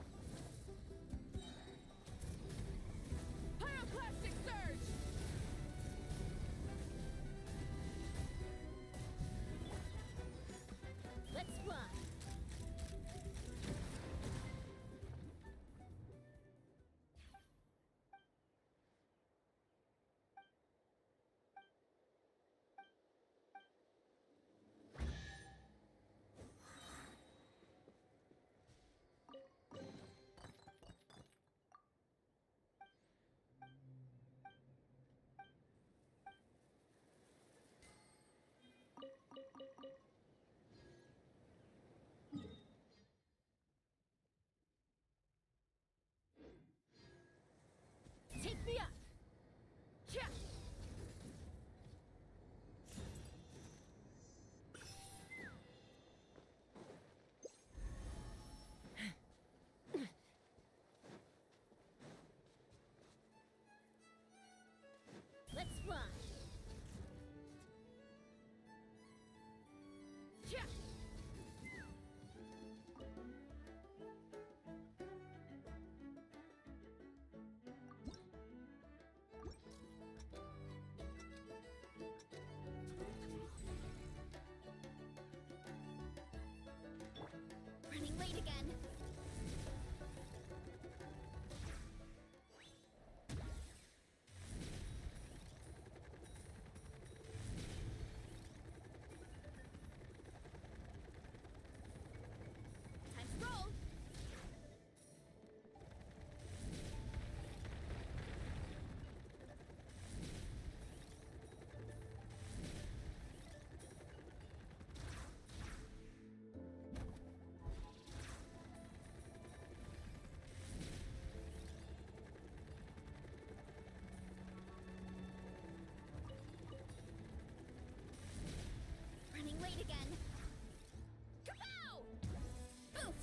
Pyroclastic surge! Let's fly. Take me up! Yeah. Let's fly. Yeah. Running late again. Time to roll. Running late again. Kapow! Boof!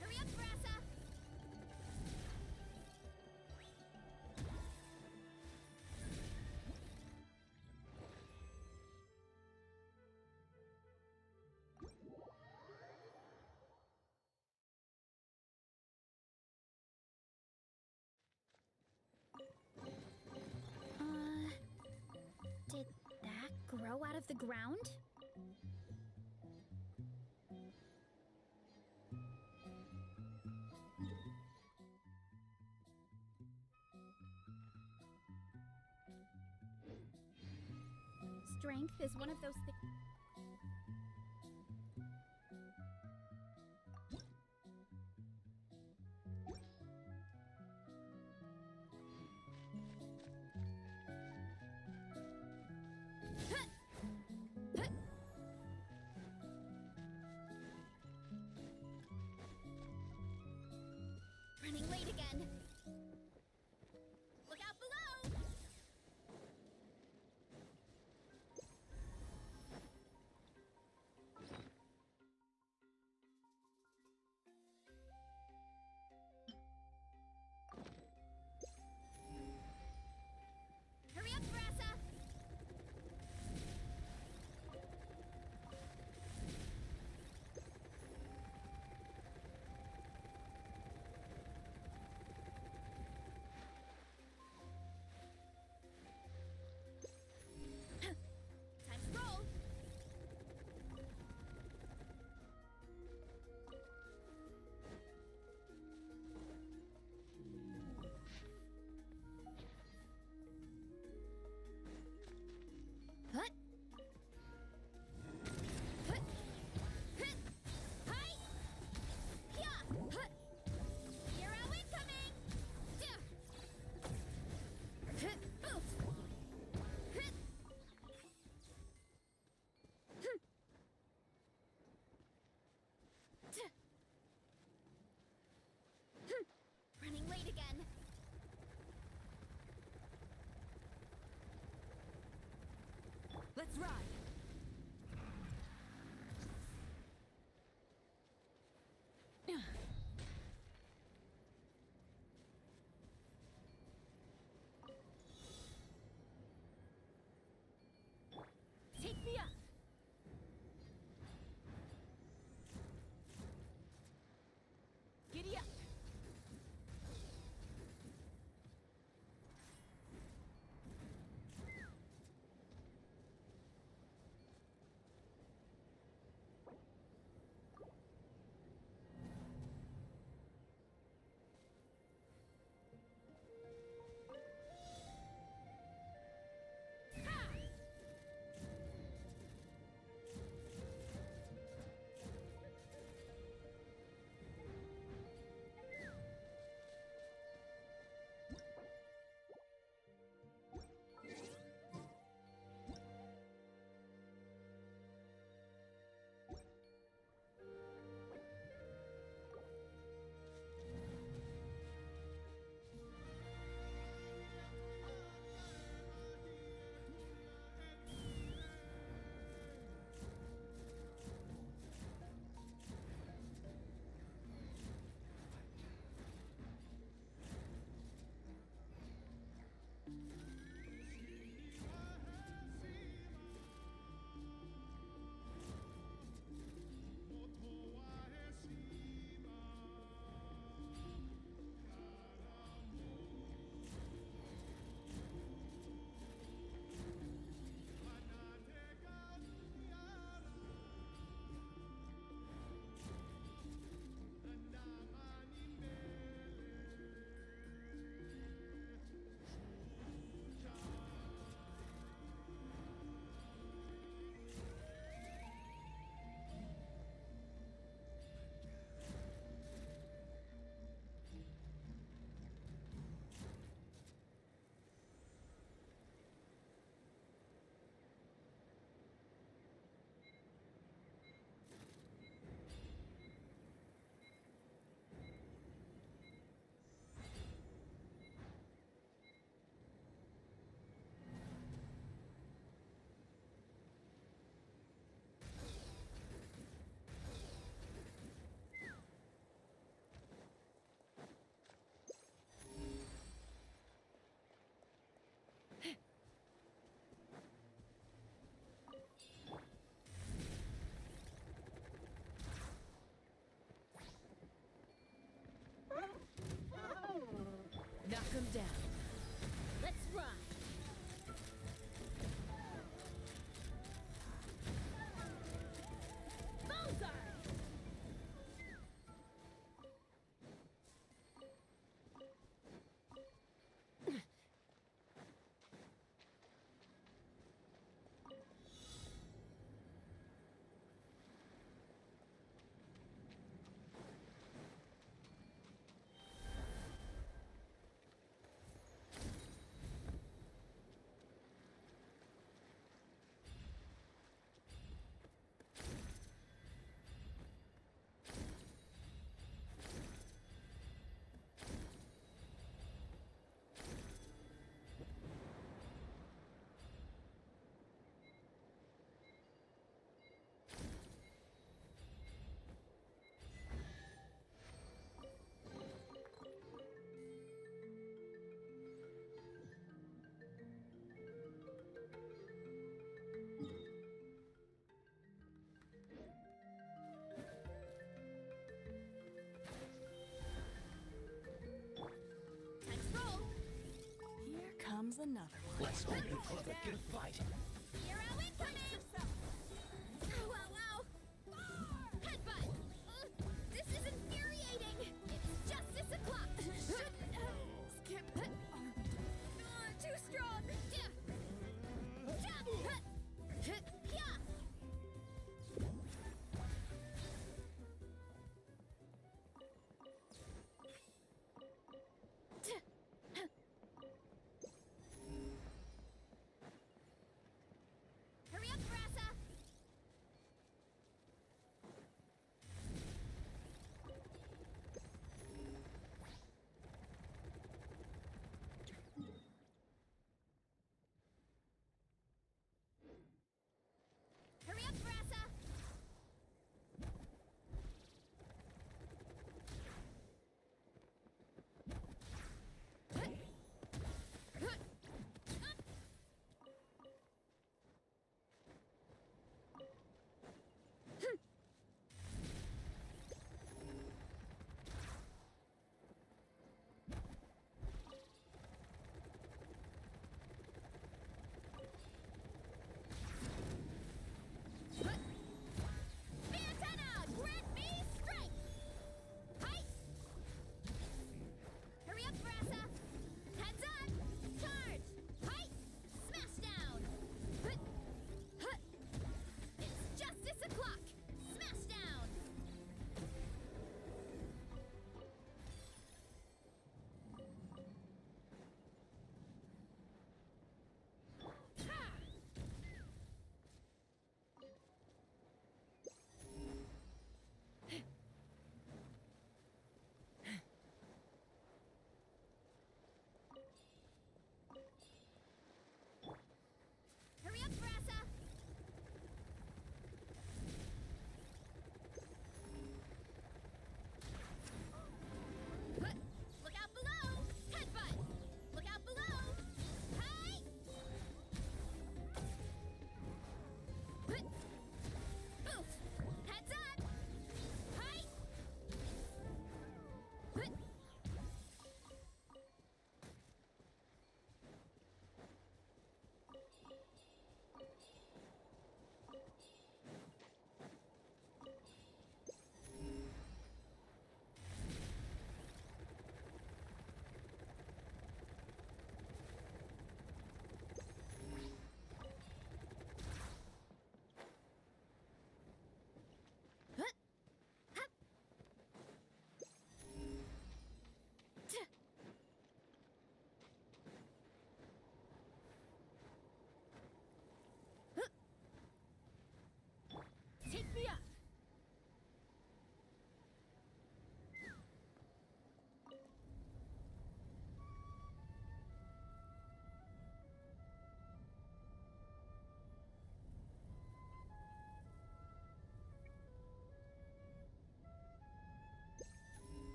Hurry up, Varesa! Did that grow out of the ground? Strength is one of those things. Running late again. Look out below! Let's ride. Take me up. Giddy up. Knock him down. Let's ride. Bullseye! Comes another one. Let's hope you put up a good fight. Hero incoming! Oh, wow, wow! Headbutt! This is infuriating! It's justice o'clock! Shouldn't have skipped. Too strong!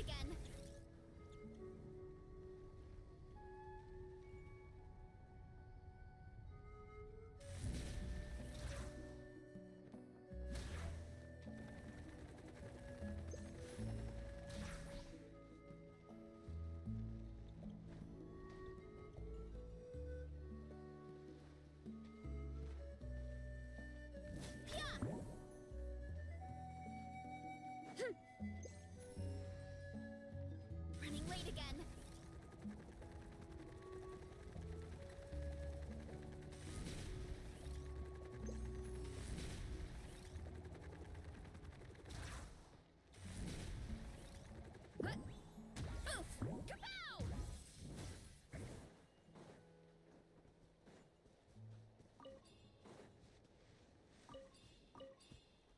again. Running late again. Oof! Kapow!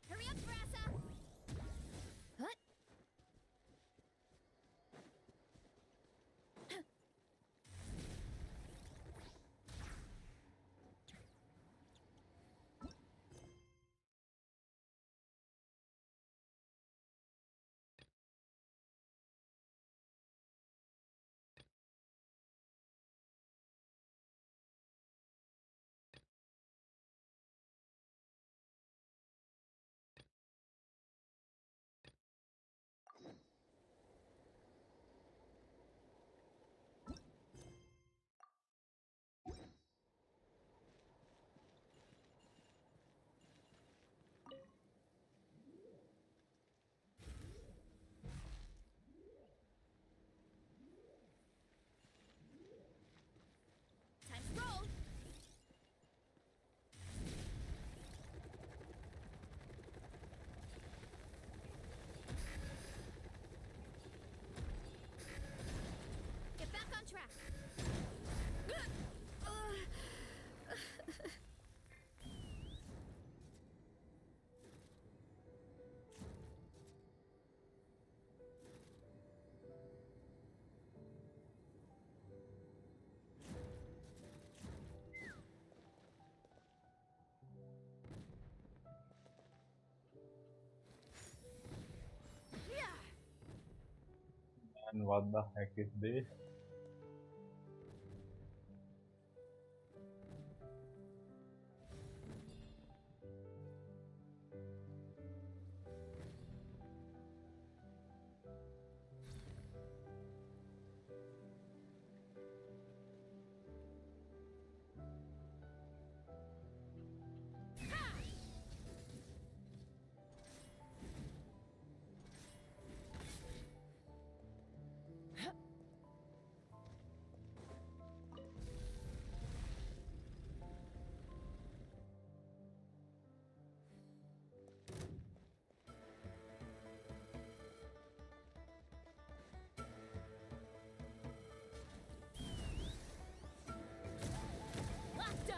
Hurry up, Varesa! What? Time to roll! Get back on track! And what the heck is this? Locked on!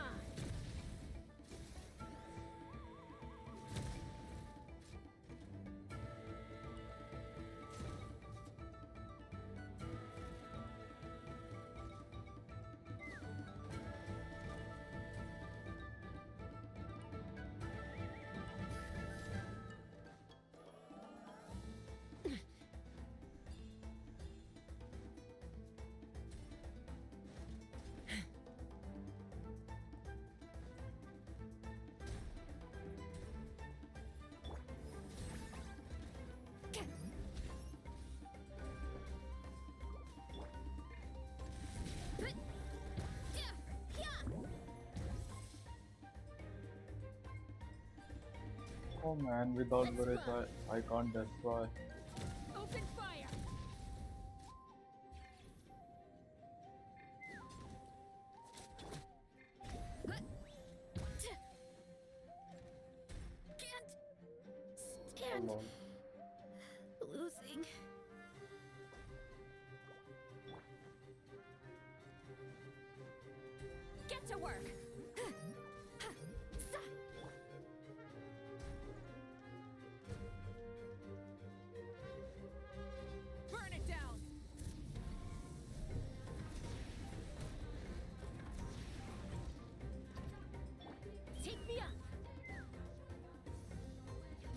Oh man, without Varesa, I can't destroy. Open fire! Can't stand losing. Get to work! Burn it down! Take me up!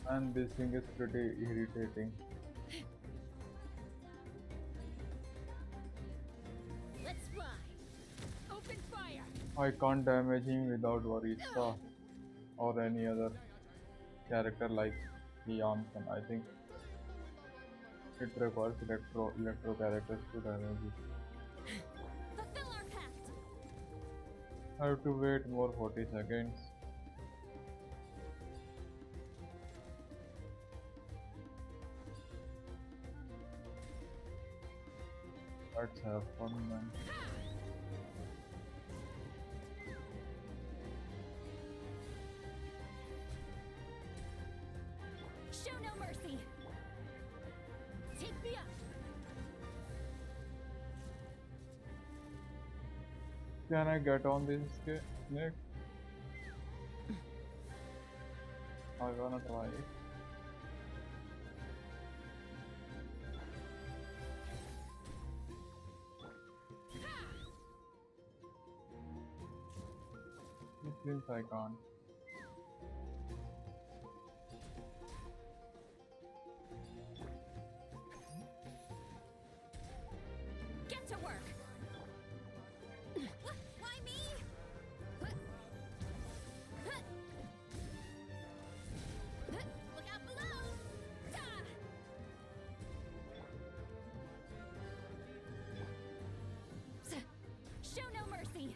And this thing is pretty irritating. I can't damage him without Varesa or any other character like Xilonen. I think it requires electro characters to damage it. Fulfill our pact. I have to wait more 40 seconds. Let's have fun, man. Show no mercy. Take me up. Can I get on this snake? I'm gonna try it. It seems I can't. Get to work. Why me? Look out below. Show no mercy.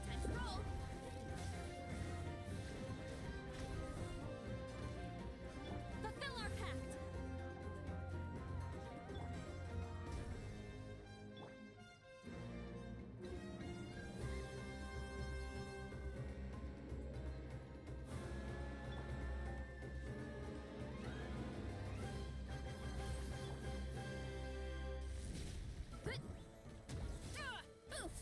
Time to roll. Fulfill our pact. Oof.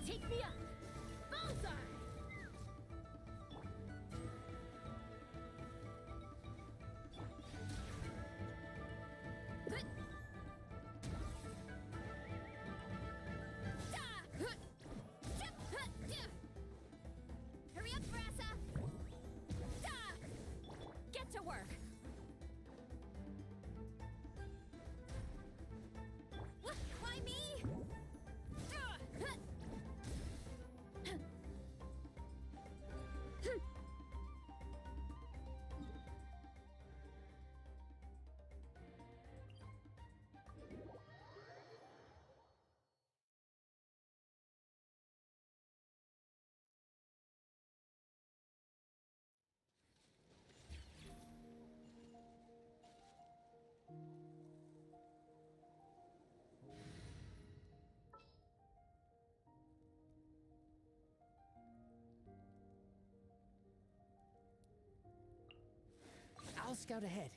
Take me up. Bullseye. Hurry up, Varesa. Get to work. Why me? I'll scout ahead.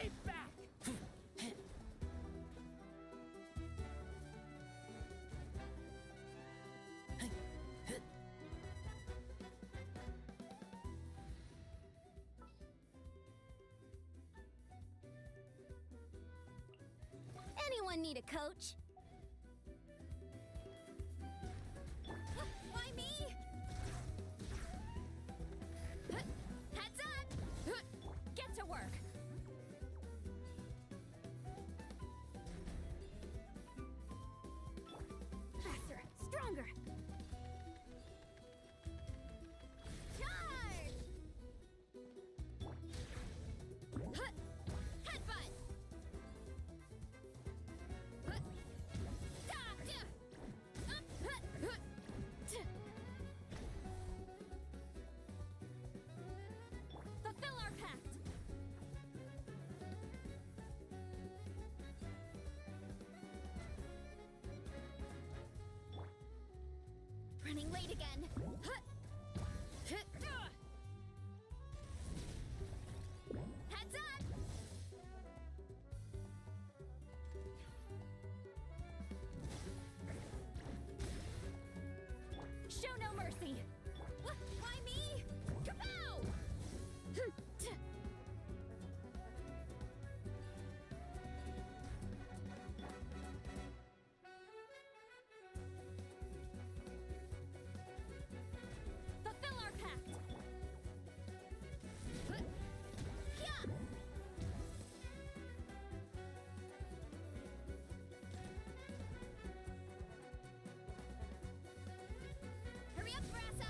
Stay back! Anyone need a coach? Why me? Heads up! Get to work. Faster, stronger. Charge! Headbutt! Fulfill our pact! Running late again. Heads up! Show no mercy! Why me? Kapow! Fulfill our pact! Yeah! Hurry up, Varesa!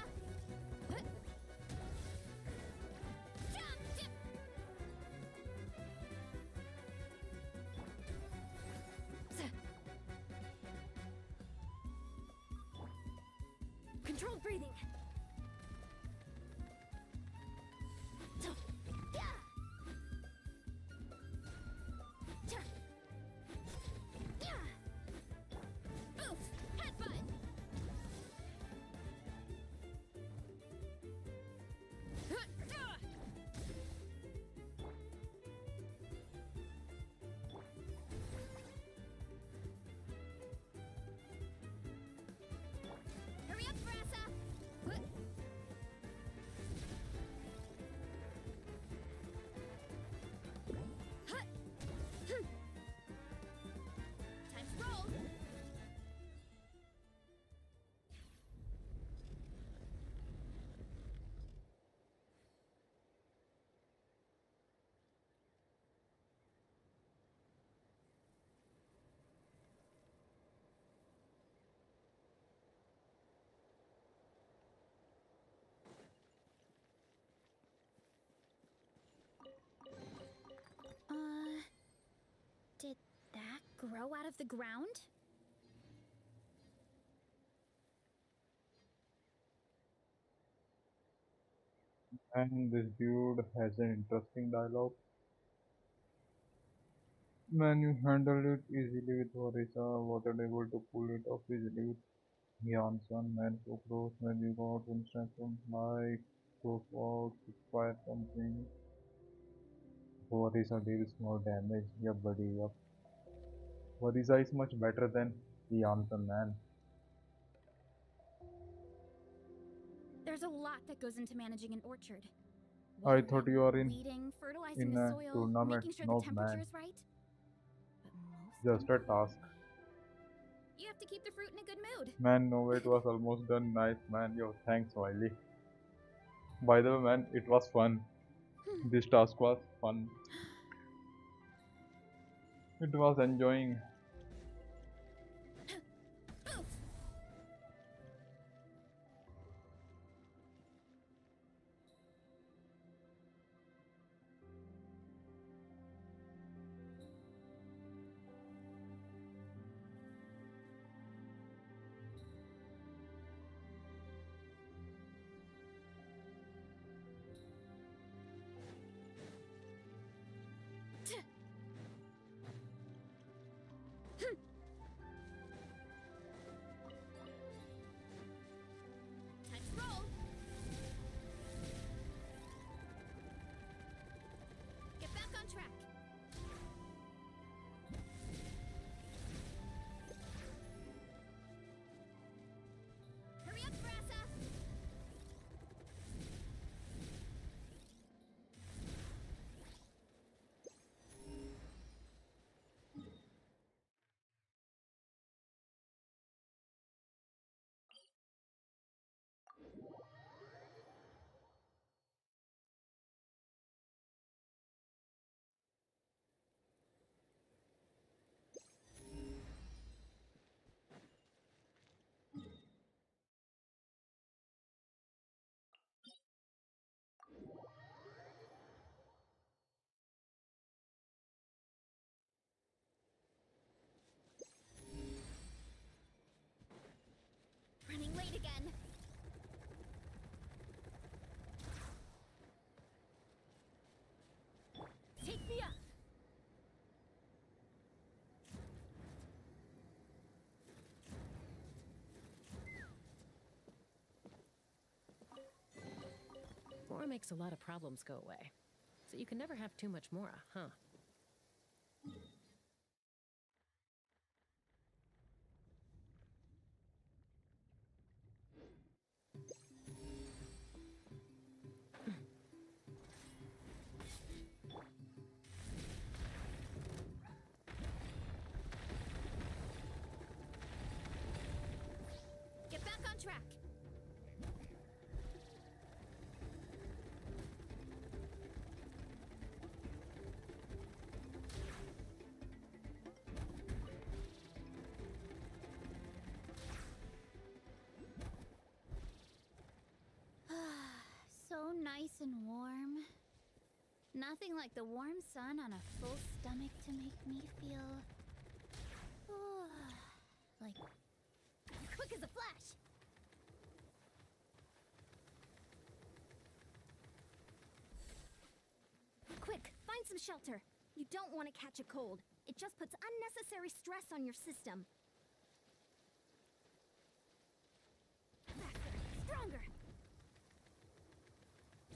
Jump! Dip! Controlled breathing. Yeah! Yeah! Oof! Headbutt! Hurry up, Varesa! Time to roll! Did that grow out of the ground? And this dude has an interesting dialogue. Man, you handled it easily with Varesa, wasn't able to pull it off easily with Janssen, man, so close when you got instant from like go out, fire something. Varesa deals more damage, yeah buddy, yup. Varesa is much better than Janssen, man. There's a lot that goes into managing an orchard. I thought you are Weeding, fertilizing in the a soil, tournament. making sure No the temperature man, is right. But most just a task. you have to keep the fruit in a good mood. Man, no, it was almost done. Nice, man. Yo, thanks, Wiley. By the way, man, it was fun. This task was fun. It was enjoying. More makes a lot of problems go away. So you can never have too much more, huh? Get back on track. So nice and warm. Nothing like the warm sun on a full stomach to make me feel like quick as a flash. Quick, find some shelter. You don't want to catch a cold. It just puts unnecessary stress on your system. Faster, stronger.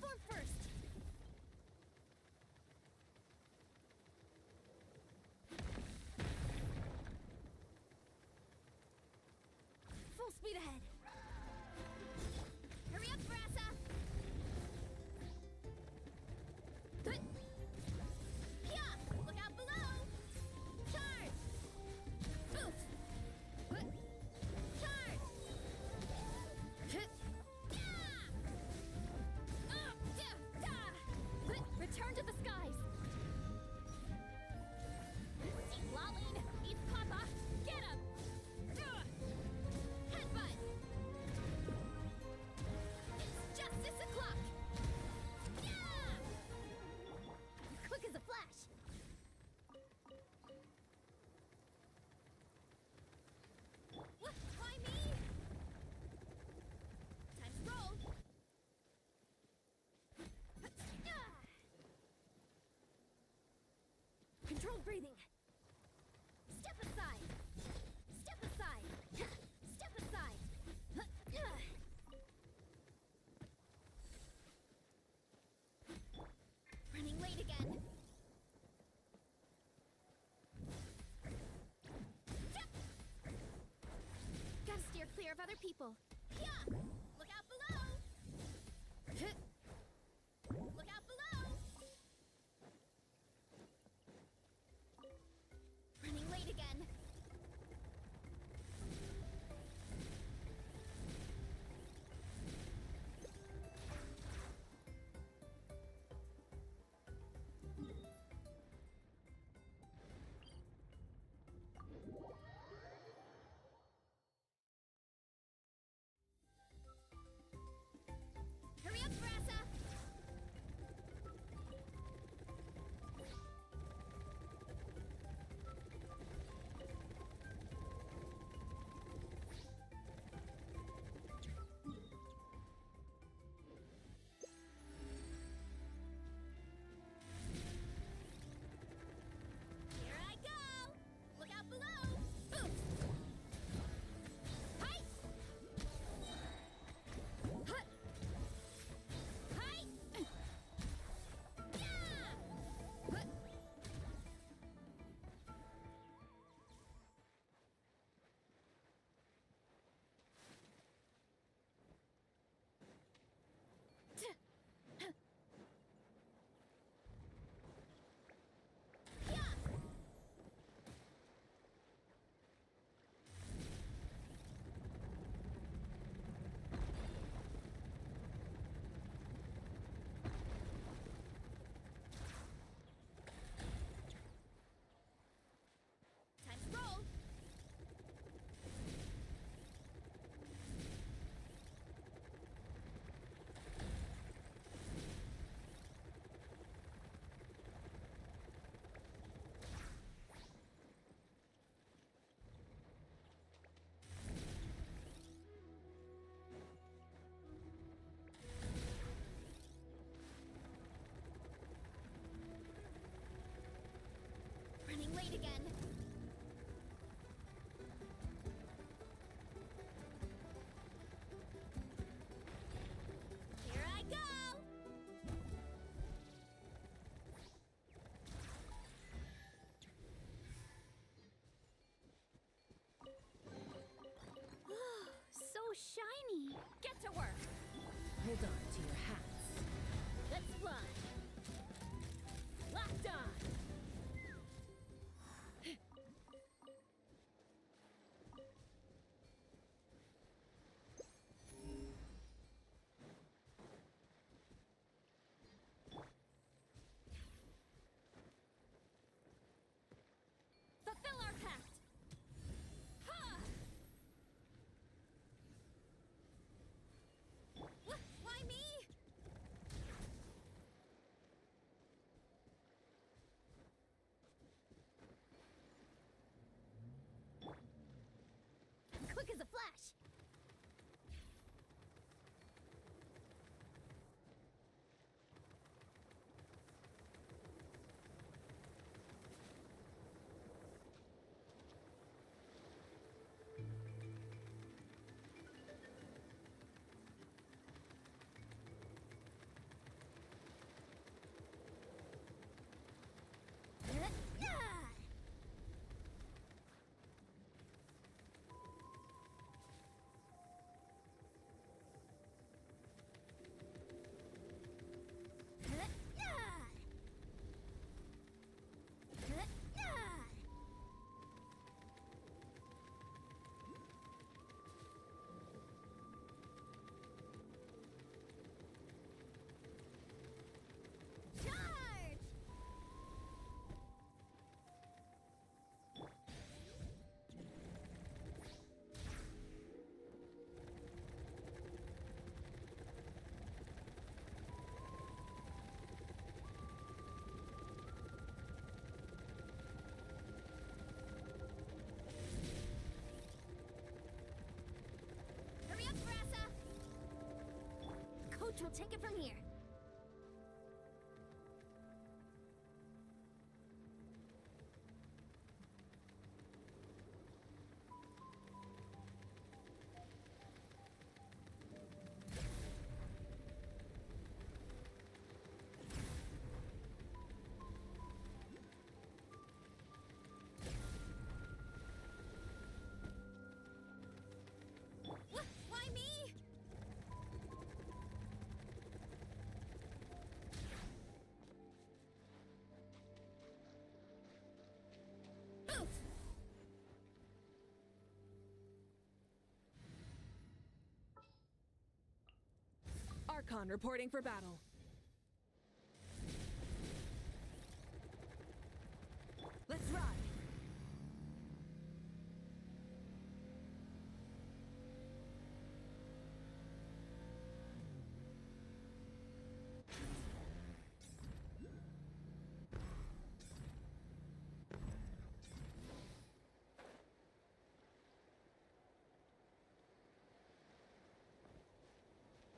Form first. Full speed ahead. Hurry up, Varesa. Yeah, look out below. Charge. Boost. Charge. Return to the skies. Xilonen, eat Papa. Get him. Headbutt. It's justice o'clock. Yeah! Quick as a flash. What? Why me? Time to roll. Controlled breathing. Step aside. Step aside. Step aside. Running late again. Gotta steer clear of other people. Yeah! Look out below! Look out below! Running late again. Hurry up, Varesa! Here I go! Look out below! Boost! Hi! Hut! Hi! Yeah! Hut! Yeah! Time to roll. Running late again. Here I go! Hold on to your hats. Let's fly. Locked on. Fulfill our pact! Ha! Why me? Quick as a flash. Hurry up, Varesa! Coach will take it from here. Why me? Oof! Archon reporting for battle. Let's ride.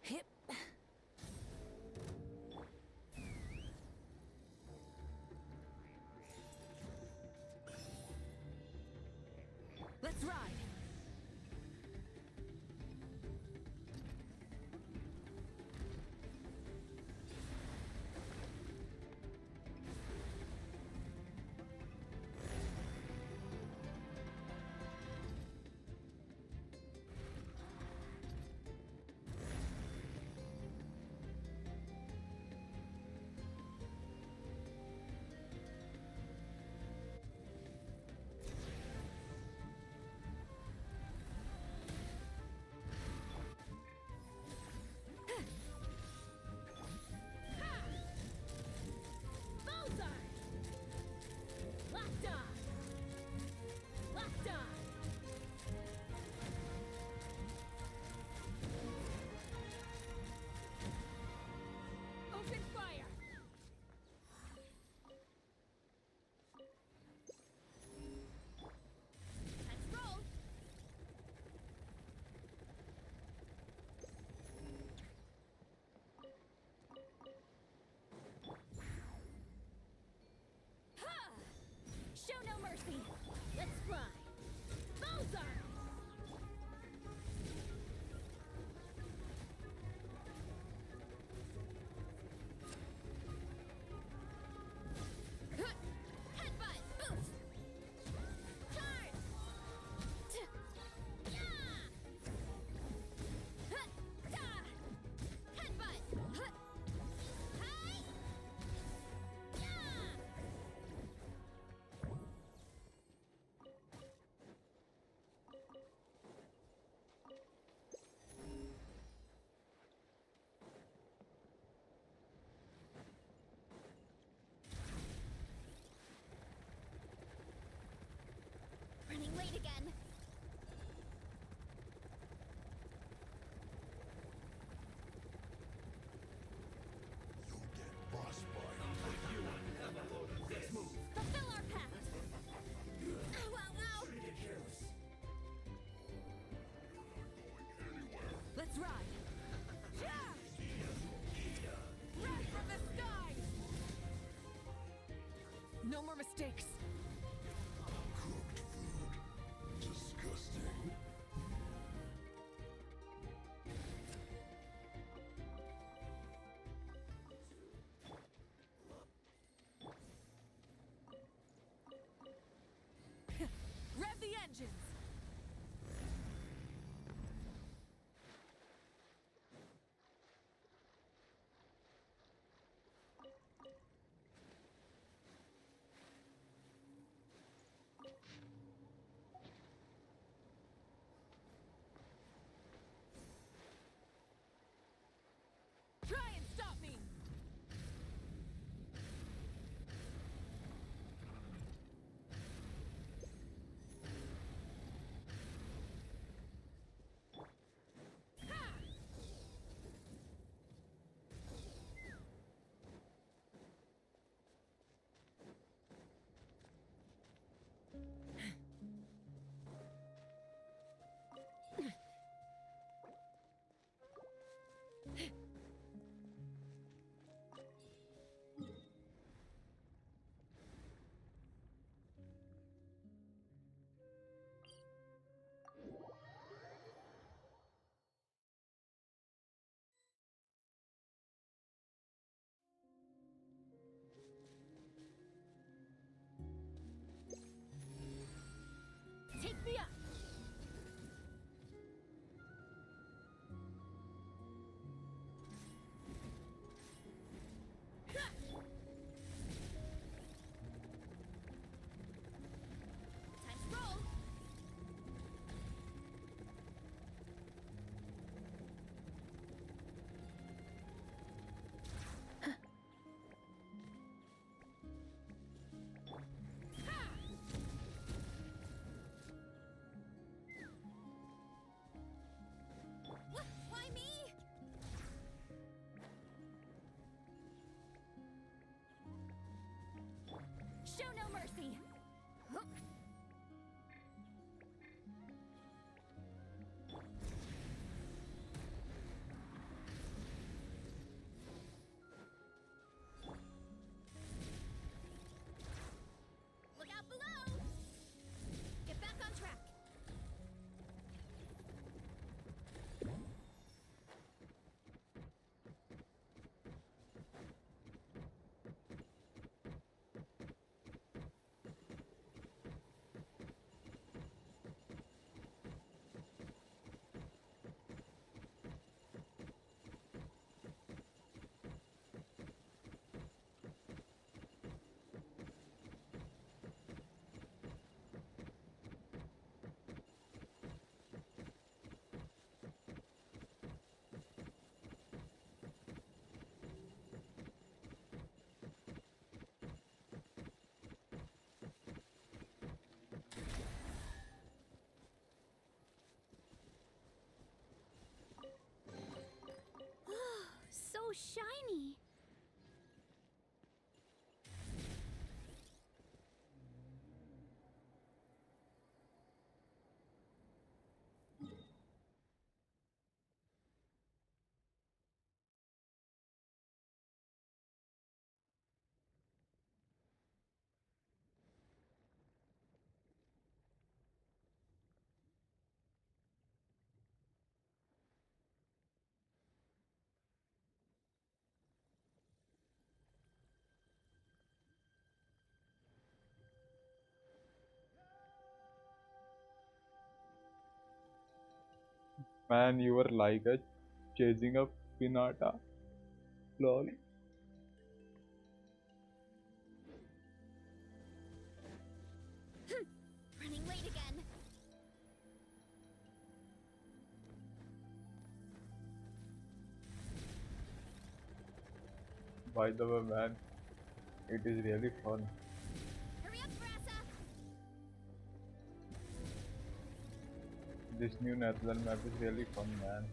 Hip. Let's ride. No more mistakes. Disgusting. Rev the engines. Try and stop me. Take me up. Time to roll. Why me? Show no mercy. Look out below. Get back on track. So shiny. Man, you were like a chasing a pinata. Lol. Running late again. By the way, man, it is really fun. Hurry up, Varesa. This new Natlan map is really fun, man.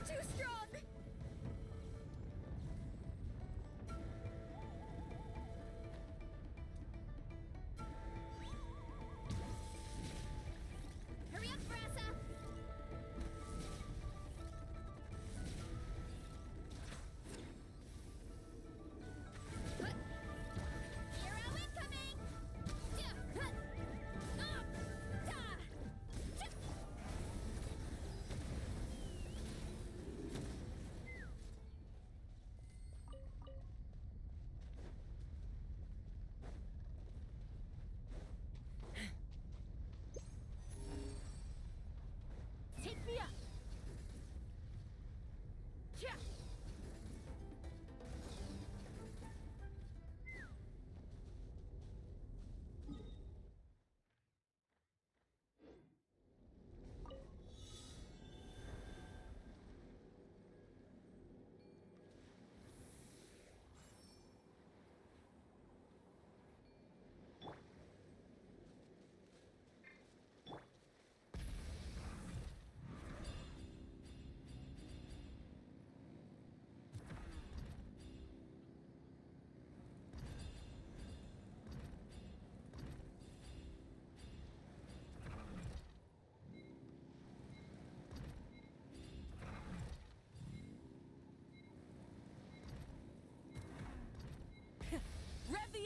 Too strong.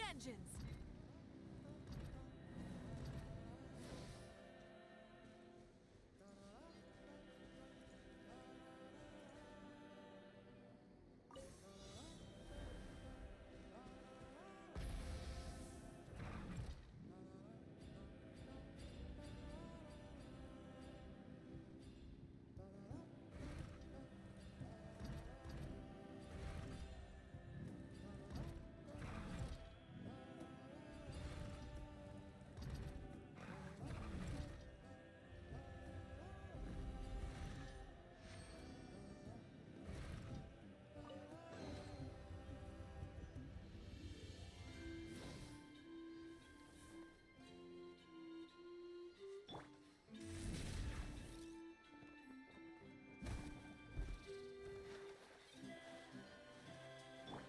engines!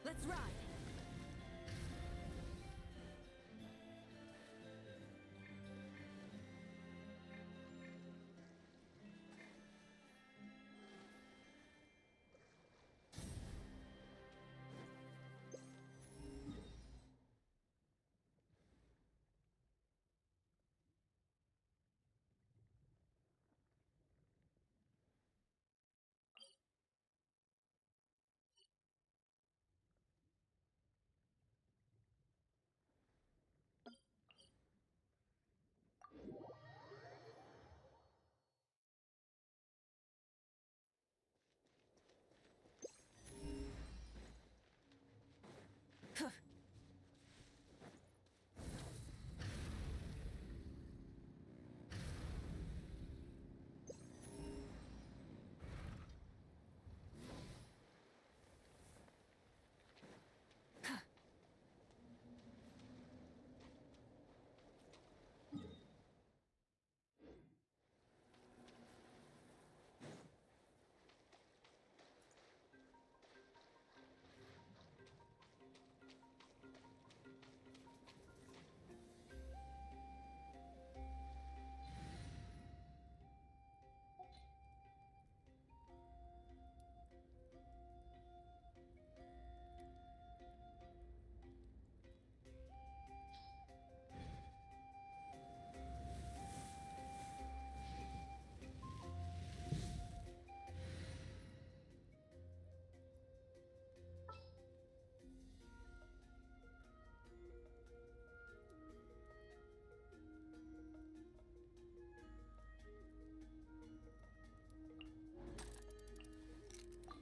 Let's ride!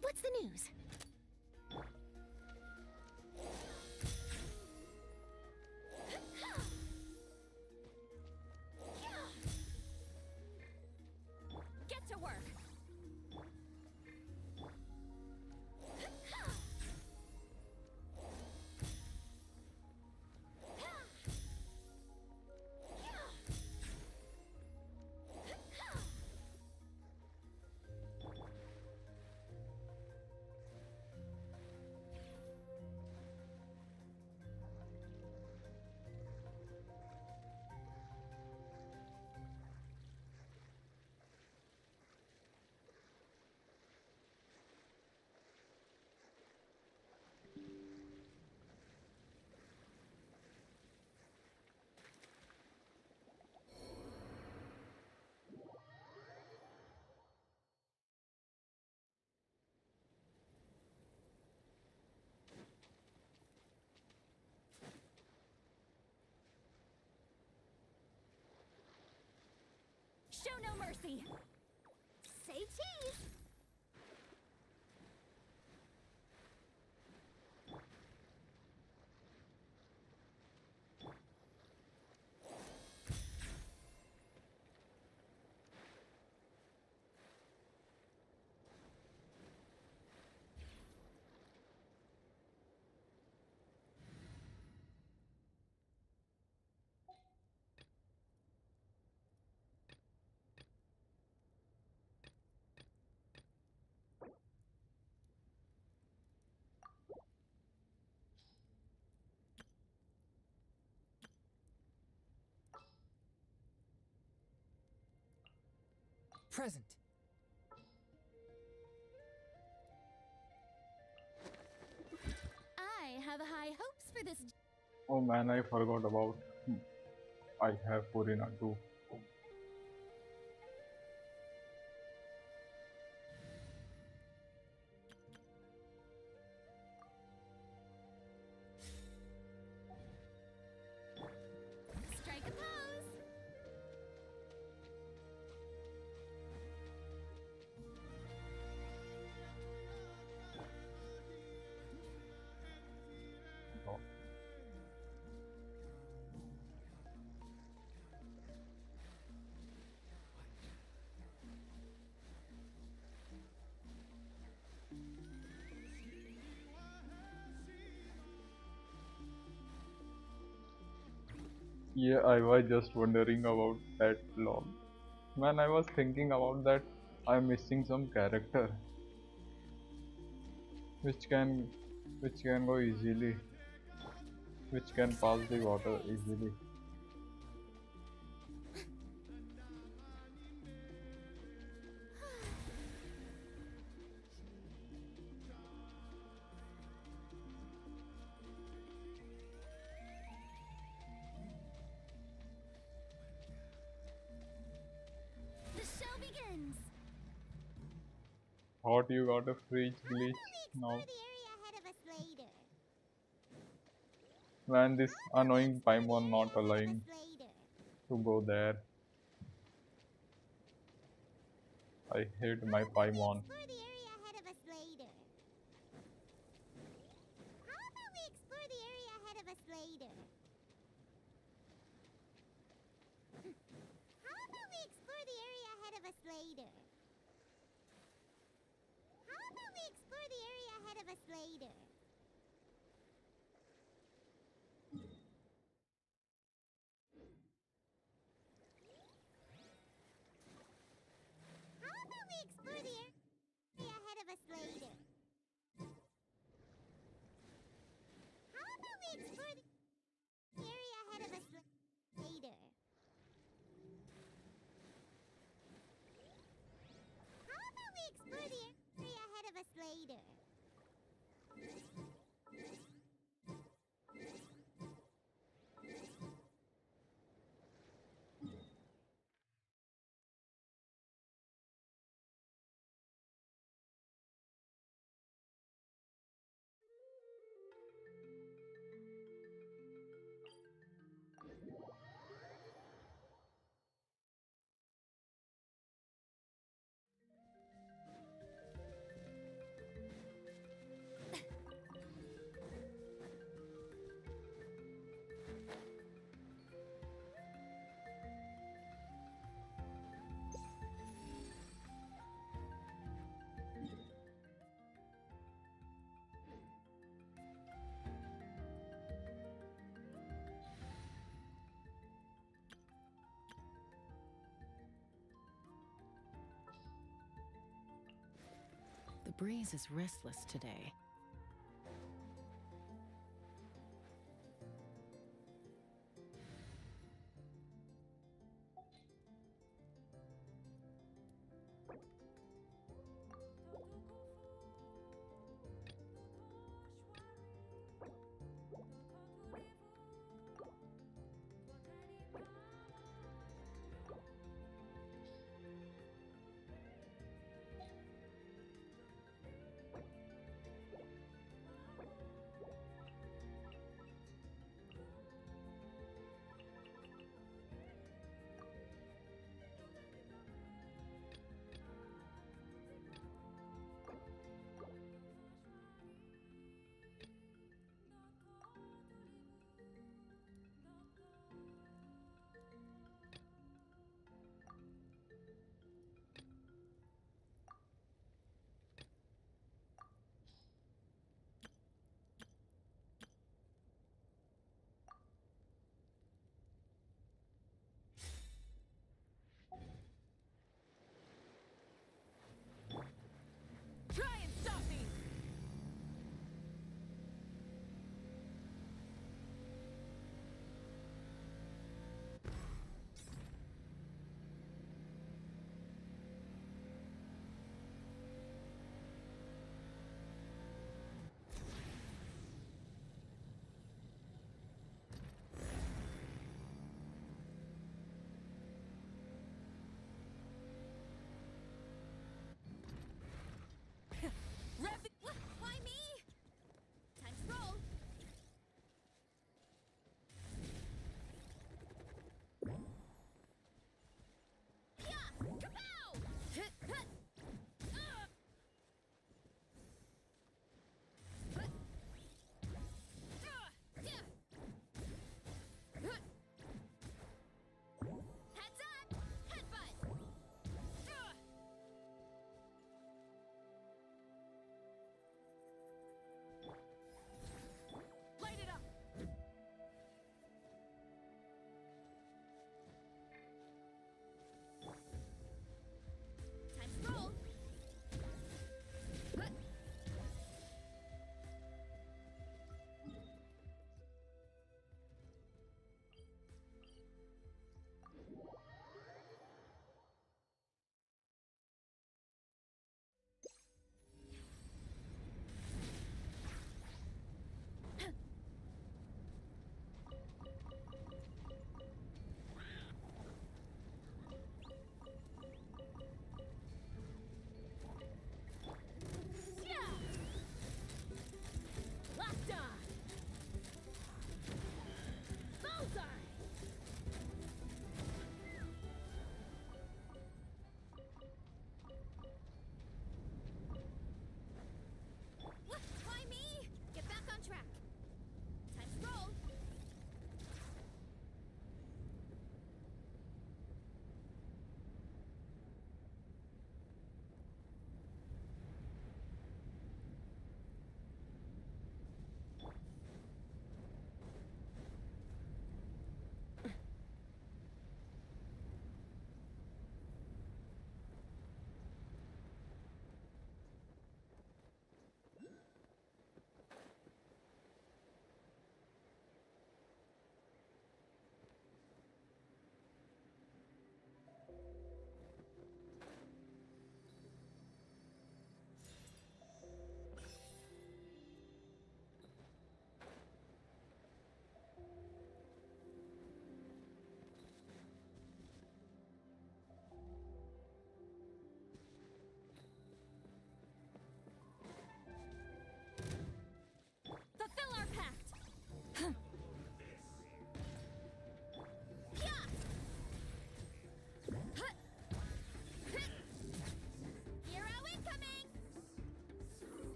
What's the news? Get to work! Show no mercy! Say cheese! Present. I have high hopes for this. Oh man, I forgot about. I have Purina too. Strike a pose! Oh. Yeah, I was just wondering about that log. When I was thinking about that, I'm missing some character which can which can go easily, which can pass the water easily. The show begins! Hot, you got a fridge glitch now. Man, this annoying Paimon not allowing to go there. I hate my Paimon. Explore the area ahead of us later. How about we explore the area ahead of us later? How about we explore the area ahead of us later? How about we explore the area ahead of us later? How about we explore the area ahead of us later? How about we explore the area ahead of us later? How about we explore the area ahead of us later? The breeze is restless today.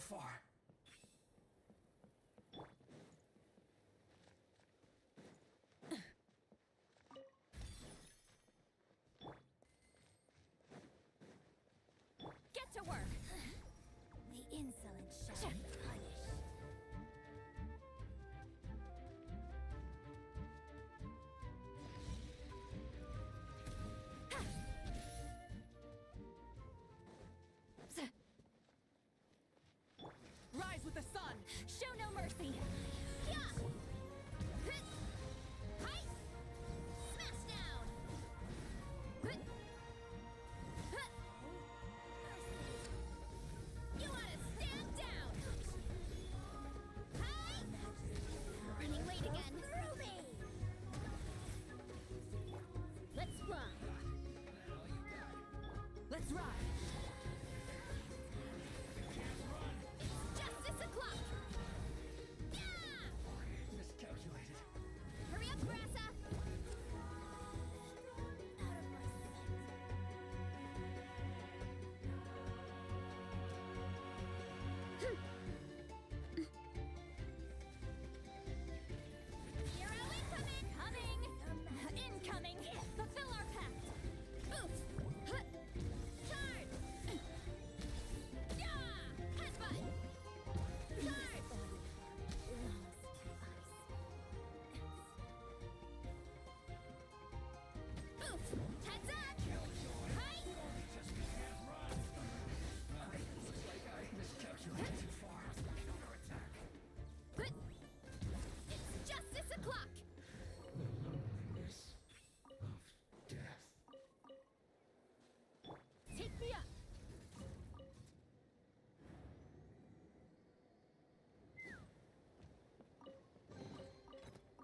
far. Get to work! The insolent shall be punished. Rise with the sun! Show no mercy! Yeah! Hi! Smash down! You oughta stand down! Hi! Running late again. Through me! Let's run. Let's ride! Justice o'clock! Yeah! Miscalculated. Hurry up, Varesa! Hero incoming! Coming! Incoming! Fulfill our pact! Oof! Huh. Charge! Yeah! Headbutt! Charge! Oof! Heads up! Hi! Miscalculated too far. Counterattack. It's justice o'clock! Of death. Take me up!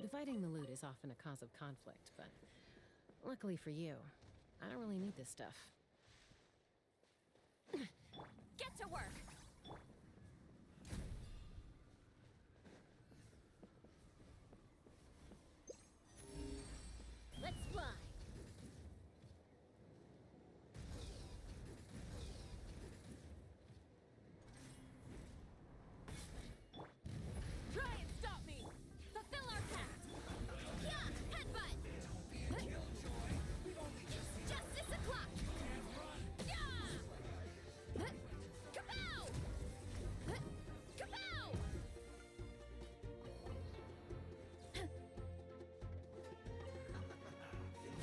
Dividing the loot is often a cause of conflict, but luckily for you, I don't really need this stuff. Get to work! Let's fly. Try and stop me! Fulfill our pact! Yeah! Headbutt! Justice o'clock! Yeah! Kapow! Kapow!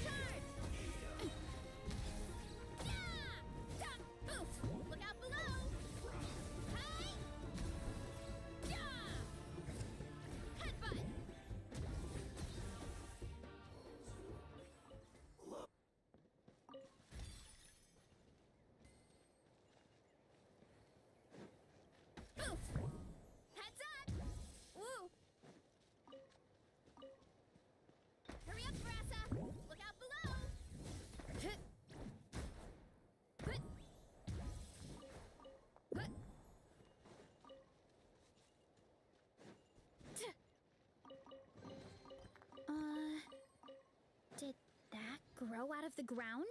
Charge! Yeah! Oof! Look out below! Hi! Yeah! Headbutt! Oof! Heads up! Woo! Hurry up, Varesa! Look out below! Did that grow out of the ground?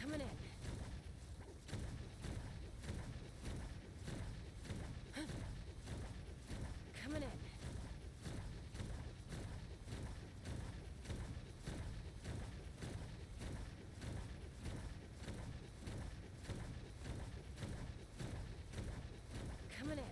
Coming in. Coming in. Coming in.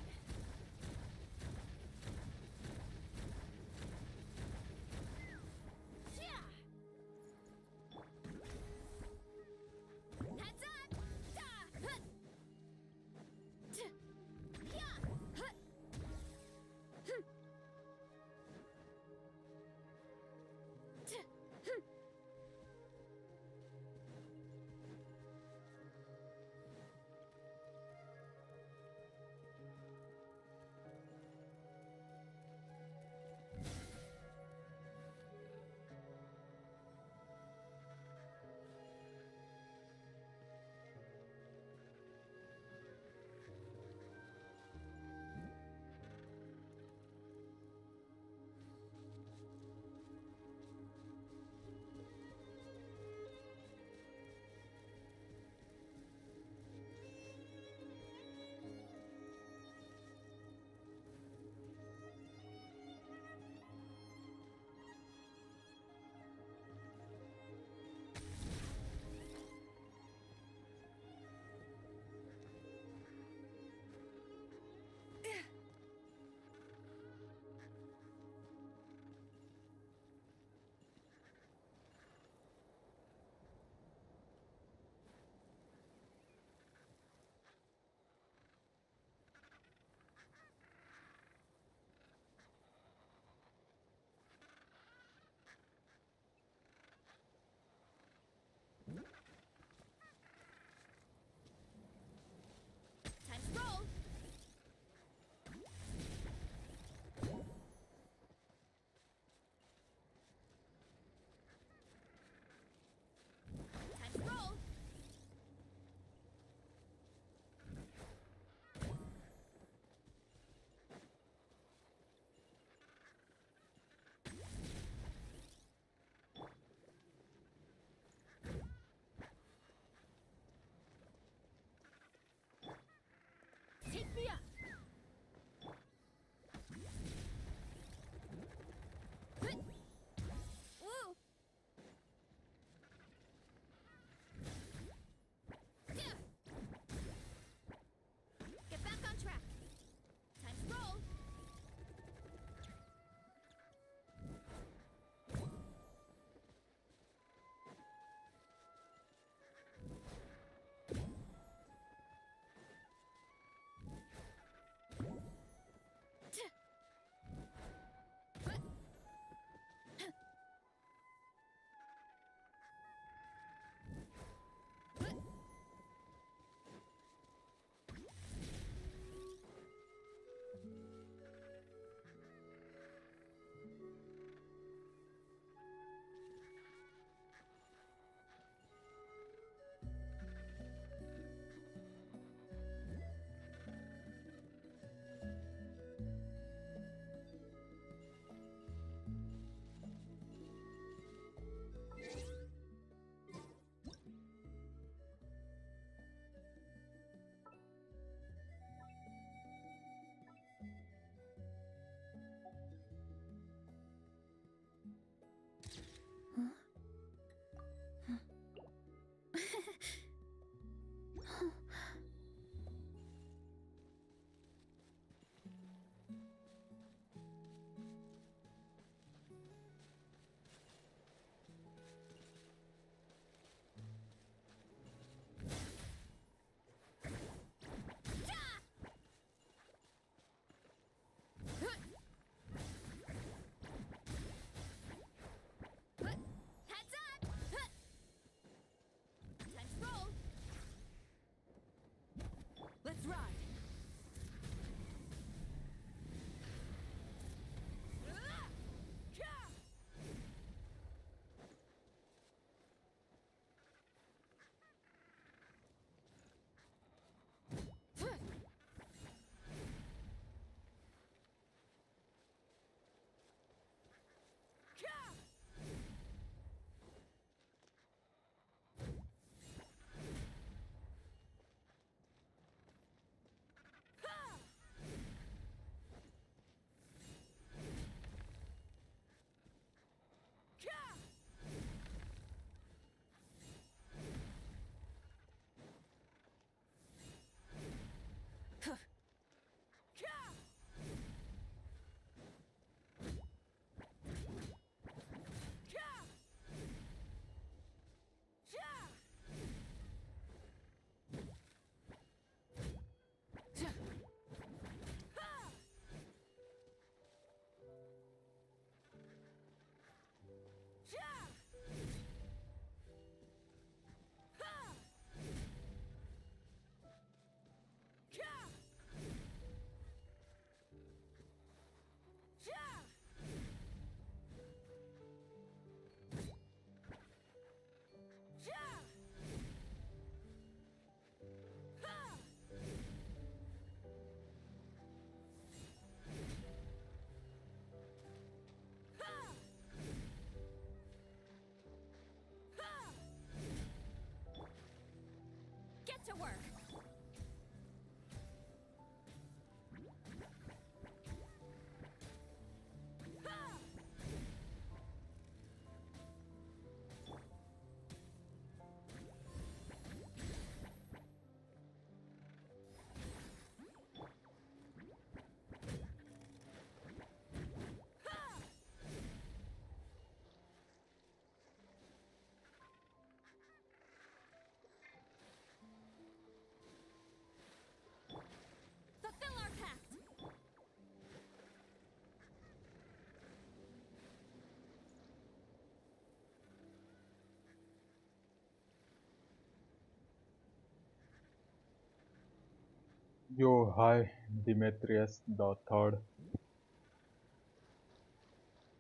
Yo, hi, Demetrius the third.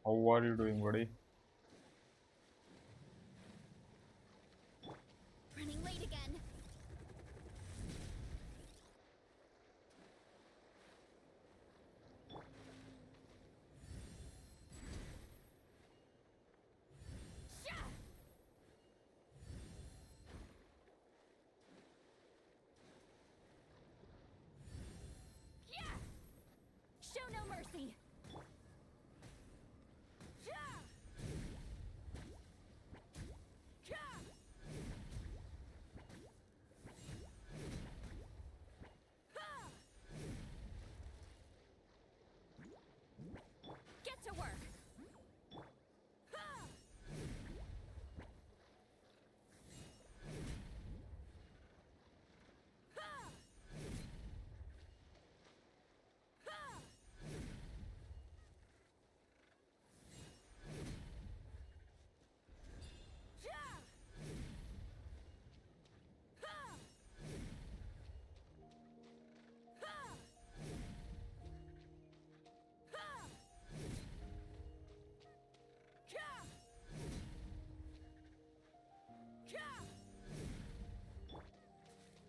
How are you doing, buddy? Running late again. Show no mercy. Get to work.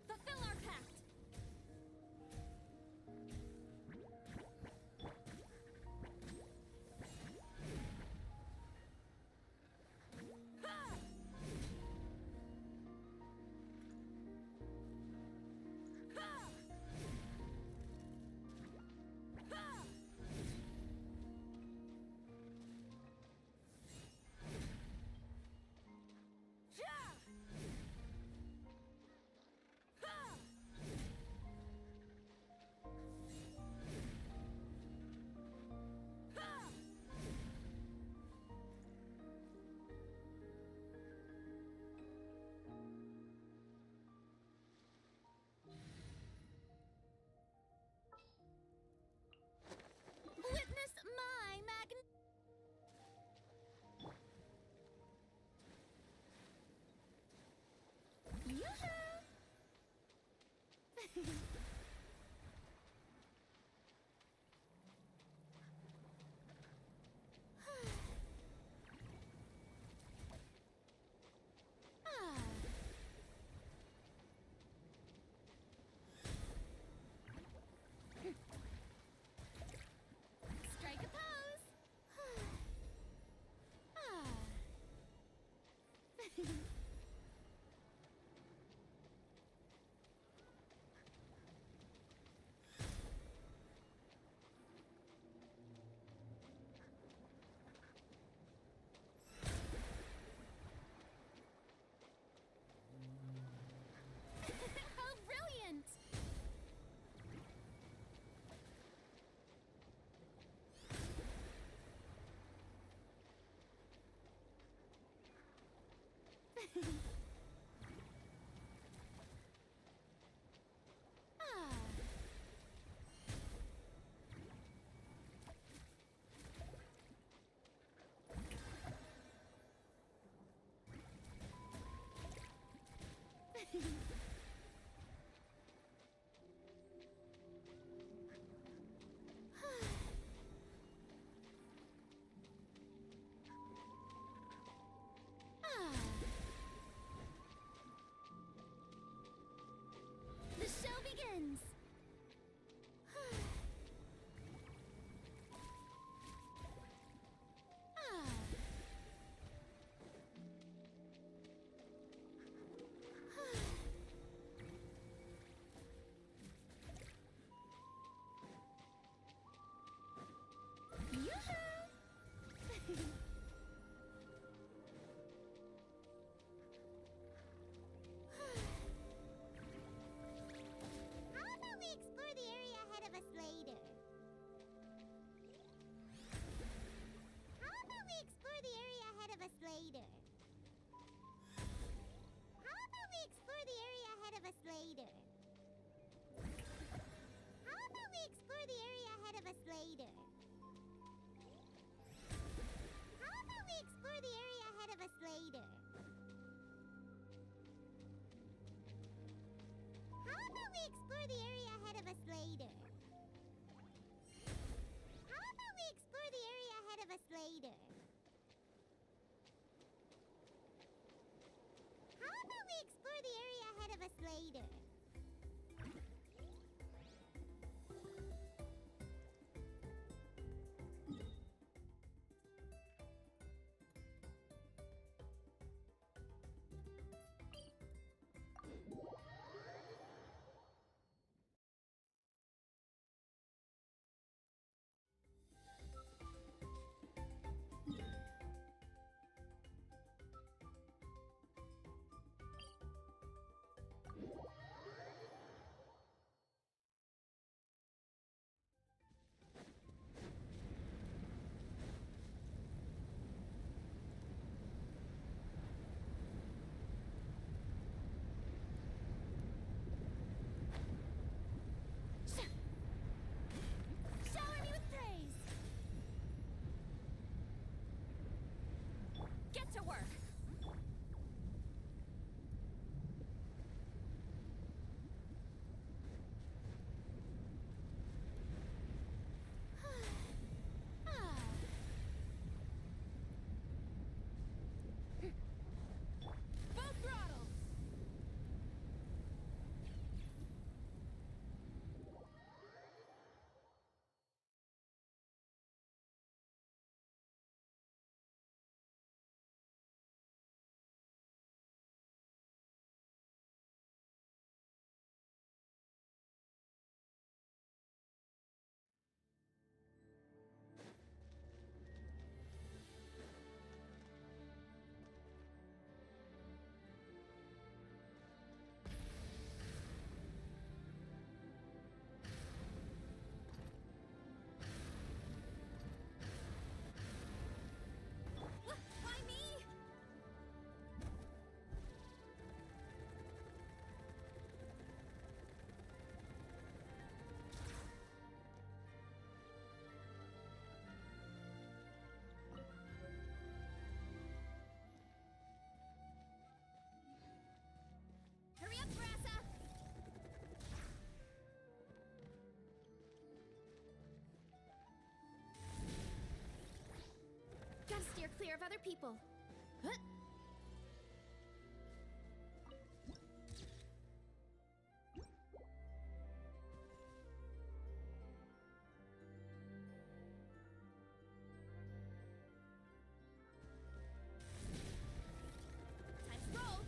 Fulfill our pact. Witness my Strike a pose. How brilliant! The show begins. How about we explore the area ahead of us later? How about we explore the area ahead of us later? How about we explore the area ahead of us later? How about we explore the area ahead of us later? How about we explore the area ahead of us later? How about we explore the area ahead ahead of us later? How about we explore the area ahead of us later? How about we explore the area ahead of us later? Shower me with praise! Get to work! Full throttle! Why me? Hurry up, Varesa! Gotta steer clear of other people. Huh? Time to roll!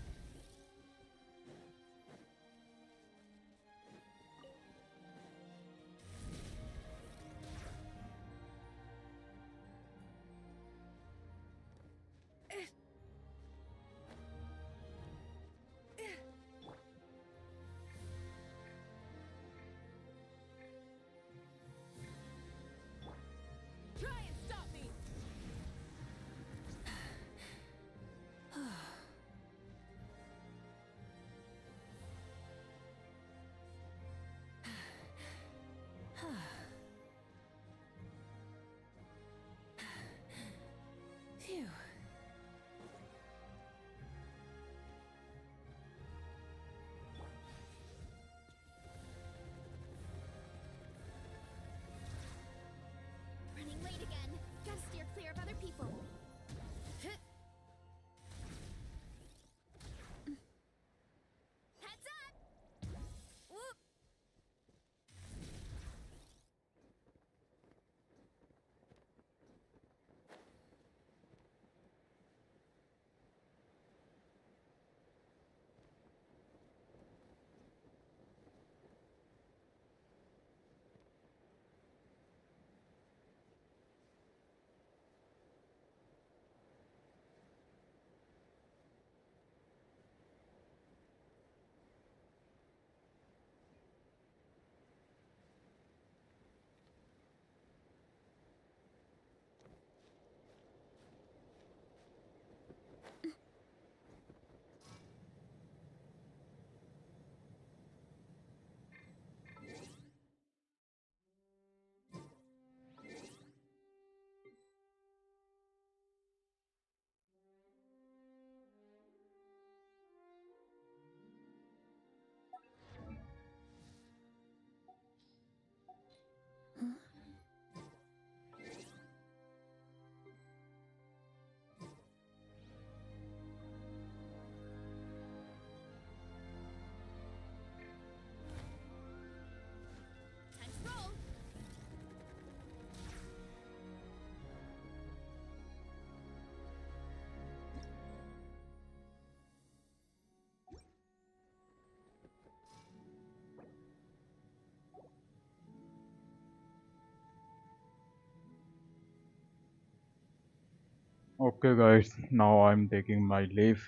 Okay, guys, now I'm taking my leave.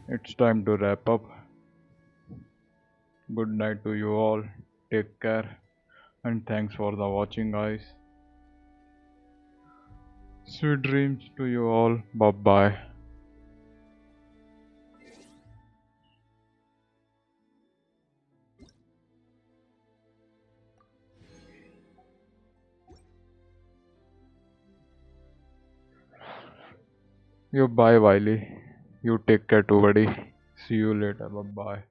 It's time to wrap up. Good night to you all. Take care. And thanks for the watching, guys. Sweet dreams to you all. Bye bye. You bye, Wiley. You take care too, buddy. See you later. Bye bye.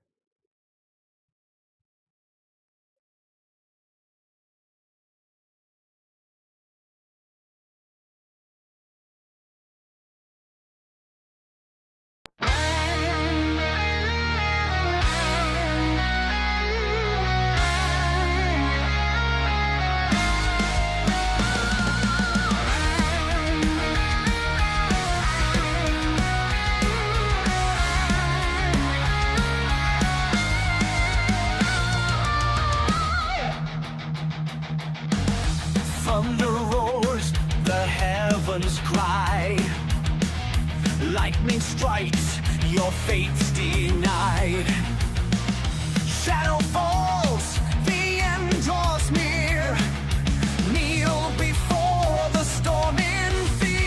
Thunder roars, the heavens cry. Lightning strikes, your fate's denied. Shadow falls, the end draws near. Kneel before the storm in fear.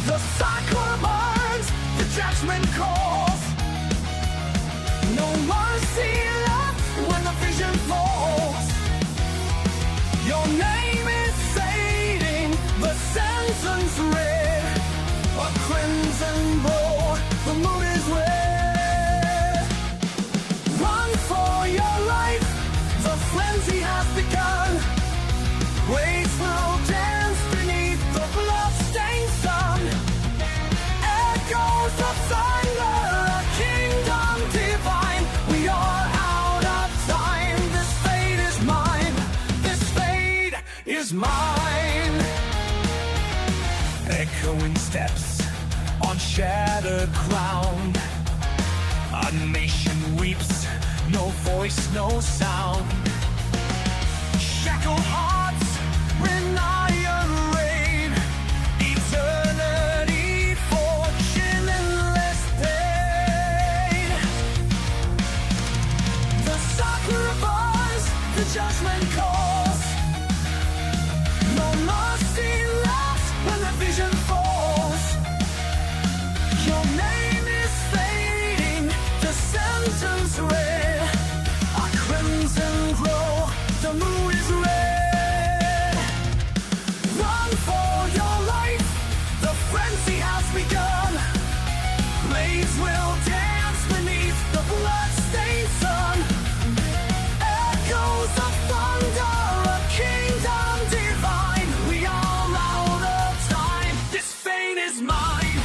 The cycle burns, the judgment calls. No mercy left when the vision falls. Your name is fading, the sentence read. A crimson glow, the moon is red. Run for your life, the frenzy has begun. Waves will dance beneath the blood-stained sun. Echoes of thunder, a kingdom divine. We are out of time. This fate is mine. This fate is mine. Echoing steps on shattered ground. A nation weeps, no voice, no sound. Shackled hearts, when iron rain. Eternity for chinless pain. The sacrifice, the judgment calls. No mercy left when the vision falls. Your name is fading, the sentence read. A crimson glow, the moon is red. Run for your life, the frenzy has begun. Blades will dance beneath the blood-stained sun. Echoes of thunder, a kingdom divine. We all out of time. This fate is mine.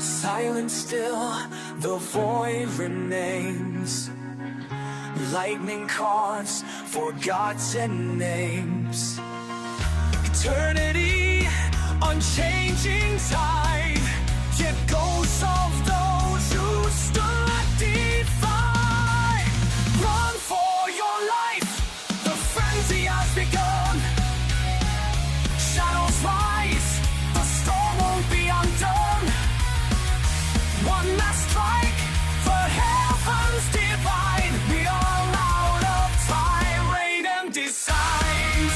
Silent still, the void remains. Lightning carves forgotten names. Eternity, unchanging tide. Yet ghosts of those who stood defied. Run for your life, the frenzy has begun. Shadows rise, the storm won't be undone. One last strike for heaven's divine. We are out of time, rain and designs.